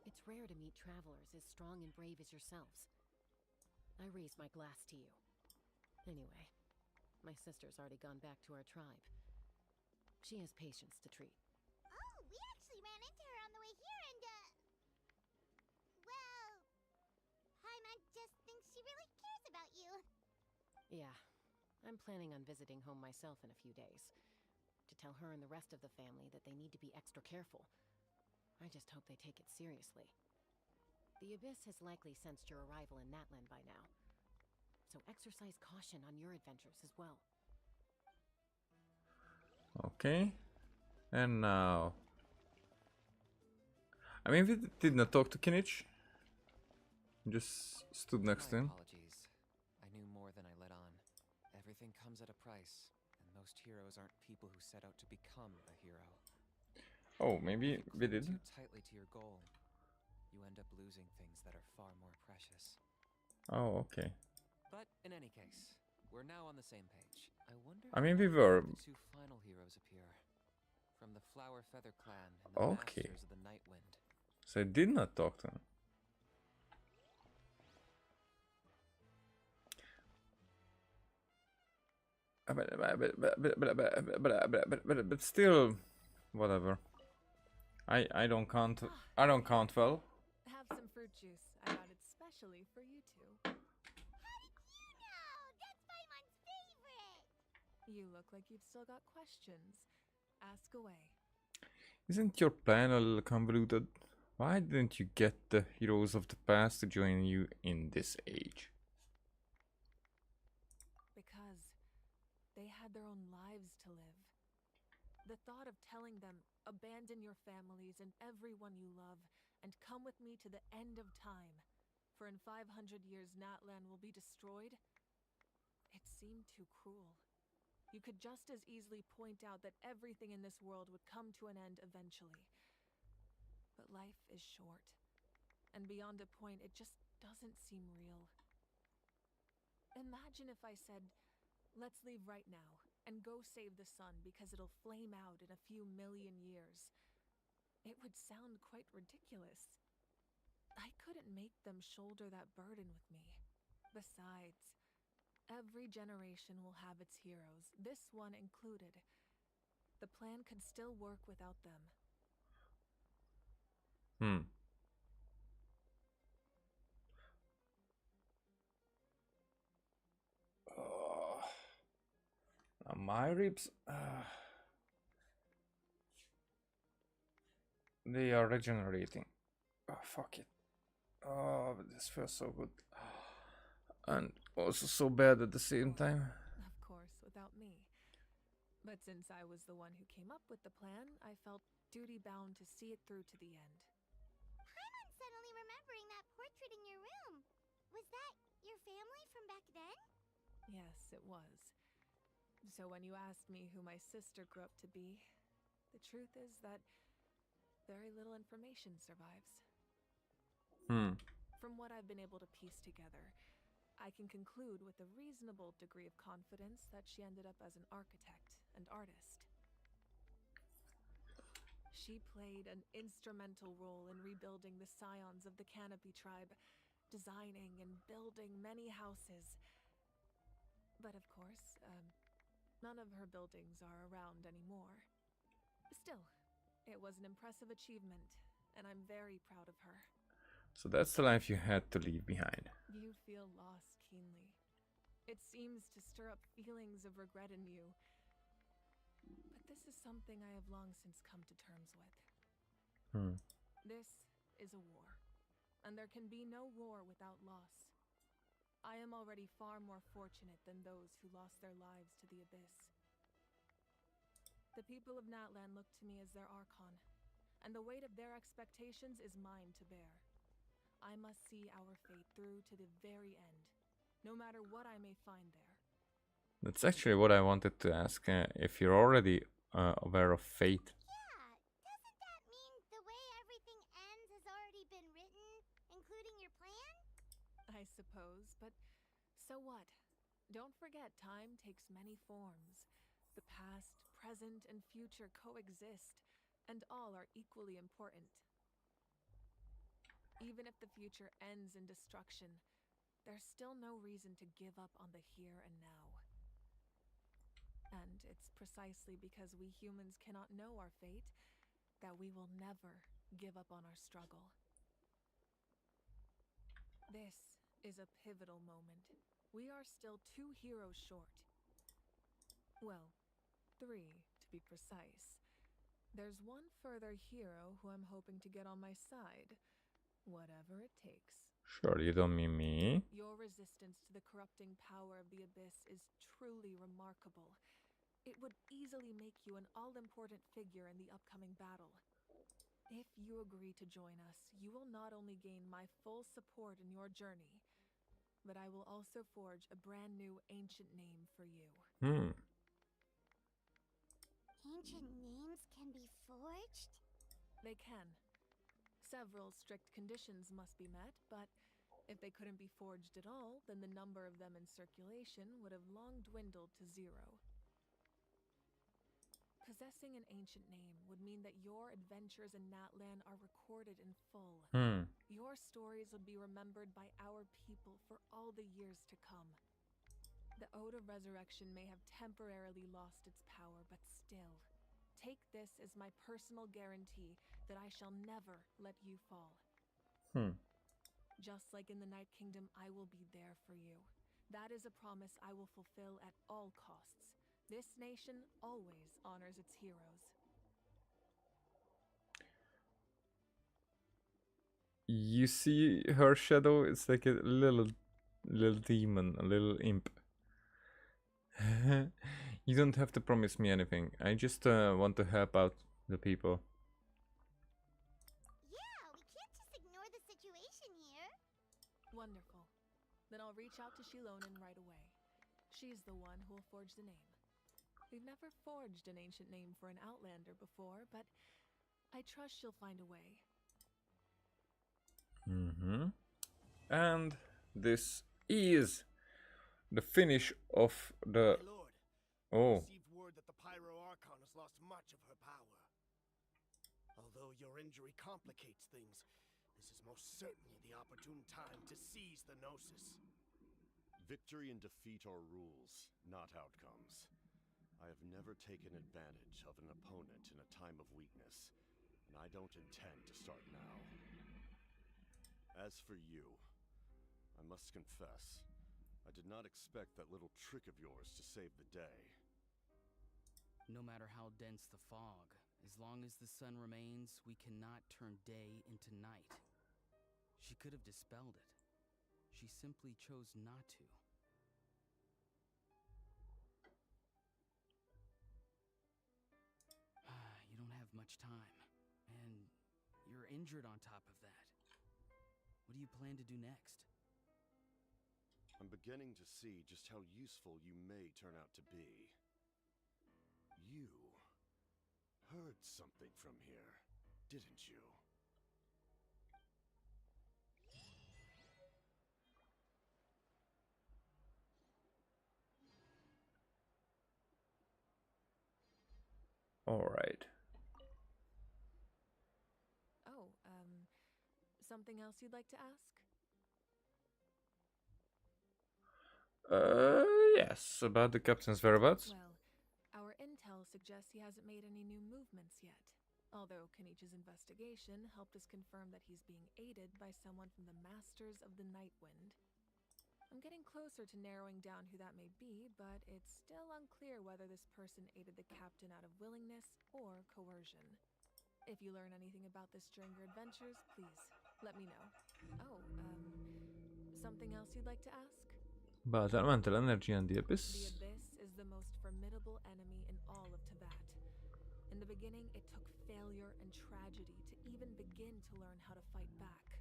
It's rare to meet travelers as strong and brave as yourselves. I raise my glass to you. Anyway, my sister's already gone back to our tribe. She has patients to treat. Oh, we actually ran into her on the way here and, well, Paimon just thinks she really cares about you. Yeah, I'm planning on visiting home myself in a few days. To tell her and the rest of the family that they need to be extra careful. I just hope they take it seriously. The Abyss has likely sensed your arrival in NATLAN by now. So exercise caution on your adventures as well. Okay. And now... I mean, we did not talk to Kinich. Just stood next to him. Apologies. I knew more than I let on. Everything comes at a price, and most heroes aren't people who set out to become a hero. Oh, maybe we did. Too tightly to your goal, you end up losing things that are far more precious. Oh, okay. But in any case, we're now on the same page. I wonder. I mean, we how were. the two final heroes appear, from the Flower Feather Clan and the Okay. Masters of the Night Wind. So I did not talk to him. But still, whatever. I don't count. I don't count well. Have some fruit juice. I got it specially for you two. How did you know? That's Paimon's favorite! You look like you've still got questions. Ask away. Isn't your plan a little convoluted? Why didn't you get the heroes of the past to join you in this age? Because they had their own lives to live. The thought of telling them, abandon your families and everyone you love, and come with me to the end of time. For in 500 years, NATLAN will be destroyed. It seemed too cruel. You could just as easily point out that everything in this world would come to an end eventually. But life is short. And beyond a point, it just doesn't seem real. Imagine if I said, let's leave right now and go save the sun because it'll flame out in a few million years. It would sound quite ridiculous. I couldn't make them shoulder that burden with me. Besides, every generation will have its heroes, this one included. The plan could still work without them. My ribs, they are regenerating. Oh, fuck it. Oh, but this feels so good. And also so bad at the same time. Of course, without me. But since I was the one who came up with the plan, I felt duty-bound to see it through to the end. I'm suddenly remembering that portrait in your room. Was that your family from back then? Yes, it was. So when you asked me who my sister grew up to be, the truth is that very little information survives. From what I've been able to piece together, I can conclude with a reasonable degree of confidence that she ended up as an architect and artist. She played an instrumental role in rebuilding the scions of the Canopy tribe, designing and building many houses. But of course, none of her buildings are around anymore. Still, it was an impressive achievement, and I'm very proud of her. So that's the life you had to leave behind. You feel loss keenly. It seems to stir up feelings of regret in you. But this is something I have long since come to terms with. This is a war, and there can be no war without loss. I am already far more fortunate than those who lost their lives to the abyss. The people of NATLAN look to me as their Archon, and the weight of their expectations is mine to bear. I must see our fate through to the very end, no matter what I may find there. That's actually what I wanted to ask, if you're already aware of fate. Yeah, doesn't that mean the way everything ends has already been written, including your plan? I suppose, but so what? Don't forget, time takes many forms. The past, present, and future coexist, and all are equally important. Even if the future ends in destruction, there's still no reason to give up on the here and now. And it's precisely because we humans cannot know our fate that we will never give up on our struggle. This is a pivotal moment. We are still 2 heroes short. Well, 3 to be precise. There's one further hero who I'm hoping to get on my side, whatever it takes. Sure, you don't mean me. Your resistance to the corrupting power of the abyss is truly remarkable. It would easily make you an all-important figure in the upcoming battle. If you agree to join us, you will not only gain my full support in your journey, but I will also forge a brand new ancient name for you. Ancient names can be forged? They can. Several strict conditions must be met, but if they couldn't be forged at all, then the number of them in circulation would have long dwindled to 0. Possessing an ancient name would mean that your adventures in NATLAN are recorded in full. Your stories would be remembered by our people for all the years to come. The Ode of Resurrection may have temporarily lost its power, but still, take this as my personal guarantee that I shall never let you fall. Just like in the Night Kingdom, I will be there for you. That is a promise I will fulfill at all costs. This nation always honors its heroes. You see her shadow? It's like a little demon, a little imp. You don't have to promise me anything. I just want to help out the people. Yeah, we can't reach out to Shilonen right away. She's the one who will forge the name. We've never forged an ancient name for an Outlander before, but I trust she'll find a way. And this is the finish of the... My lord, Oh. received word that the Pyro Archon has lost much of her power. Although your injury complicates things, this is most certainly the opportune time to seize the Gnosis. Victory and defeat are rules, not outcomes. I have never taken advantage of an opponent in a time of weakness, and I don't intend to start now. As for you, I must confess, I did not expect that little trick of yours to save the day. No matter how dense the fog, as long as the sun remains, we cannot turn day into night. She could have dispelled it. She simply chose not to. You don't have much time, and you're injured on top of that. What do you plan to do next? I'm beginning to see just how useful you may turn out to be. You heard something from here, didn't you? All right. Oh, something else you'd like to ask? Yes, about the captain's whereabouts. Well, our intel suggests he hasn't made any new movements yet. Although Kenichi's investigation helped us confirm that he's being aided by someone from the Masters of the Nightwind. I'm getting closer to narrowing down who that may be, but it's still unclear whether this person aided the captain out of willingness or coercion. If you learn anything about this during your adventures, please let me know. Oh, something else you'd like to ask? About elemental energy and the Abyss. The Abyss is the most formidable enemy in all of Tibet. In the beginning, it took failure and tragedy to even begin to learn how to fight back.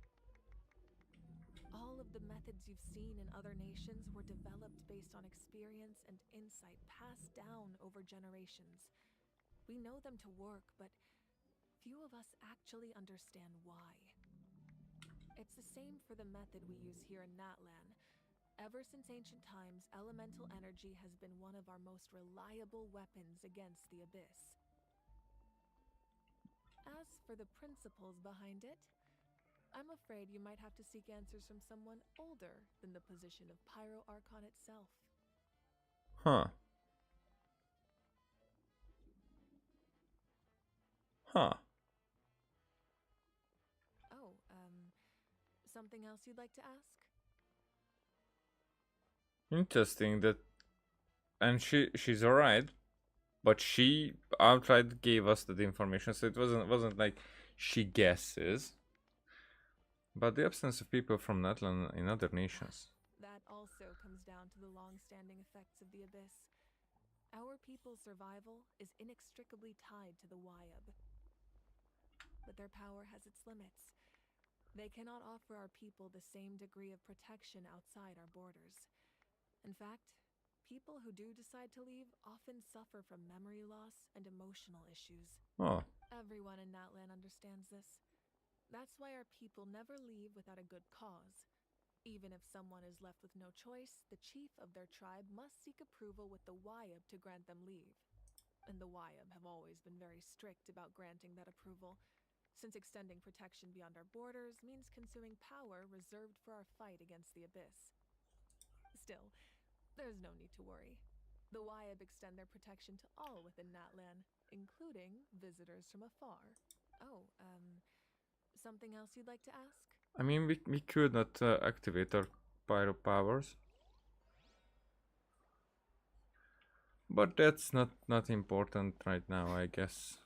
All of the methods you've seen in other nations were developed based on experience and insight passed down over generations. We know them to work, but few of us actually understand why. It's the same for the method we use here in NATLAN. Ever since ancient times, elemental energy has been one of our most reliable weapons against the Abyss. As for the principles behind it, I'm afraid you might have to seek answers from someone older than the position of Pyro Archon itself. Huh. Huh. Oh, something else you'd like to ask? Interesting that, and she's alright, but she outright gave us that information, so it wasn't like she guesses. But the absence of people from NATLAN in other nations. That also comes down to the long-standing effects of the Abyss. Our people's survival is inextricably tied to the Wyab. But their power has its limits. They cannot offer our people the same degree of protection outside our borders. In fact, people who do decide to leave often suffer from memory loss and emotional issues. Oh. Everyone in NATLAN understands this. That's why our people never leave without a good cause. Even if someone is left with no choice, the chief of their tribe must seek approval with the Wyab to grant them leave. And the Wyab have always been very strict about granting that approval, since extending protection beyond our borders means consuming power reserved for our fight against the Abyss. Still, there's no need to worry. The Wyab extend their protection to all within NATLAN, including visitors from afar. Oh, something else you'd like to ask? I mean, we could not activate our pyro powers. But that's not important right now, I guess.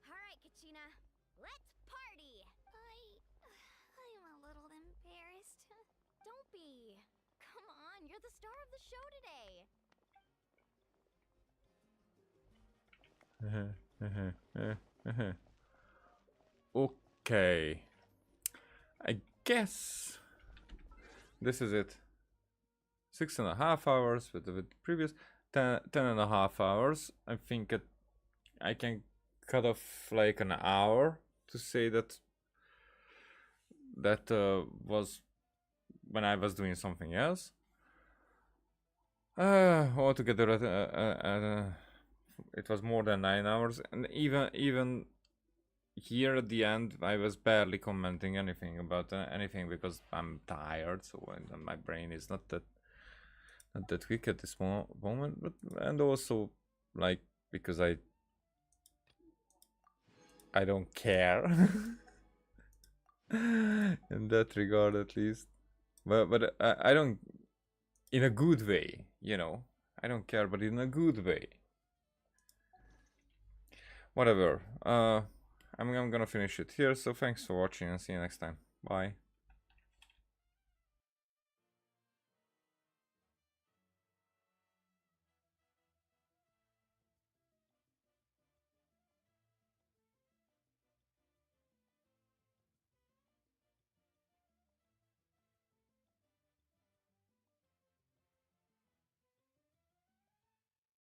Alright, Kachina, let's party! I'm a little embarrassed. Don't be. Come on, you're the star of the show today. Okay. I guess this is it. 6.5 hours with the previous 10.5 hours. I think I can cut off like an hour to say that was when I was doing something else. Altogether, it was more than 9 hours, and even here at the end, I was barely commenting anything about anything because I'm tired, so my brain is not that quick at this moment. But and also like because I don't care in that regard, at least. But I don't, in a good way, you know. I don't care, but in a good way. Whatever. I'm gonna finish it here. So thanks for watching and see you next time. Bye.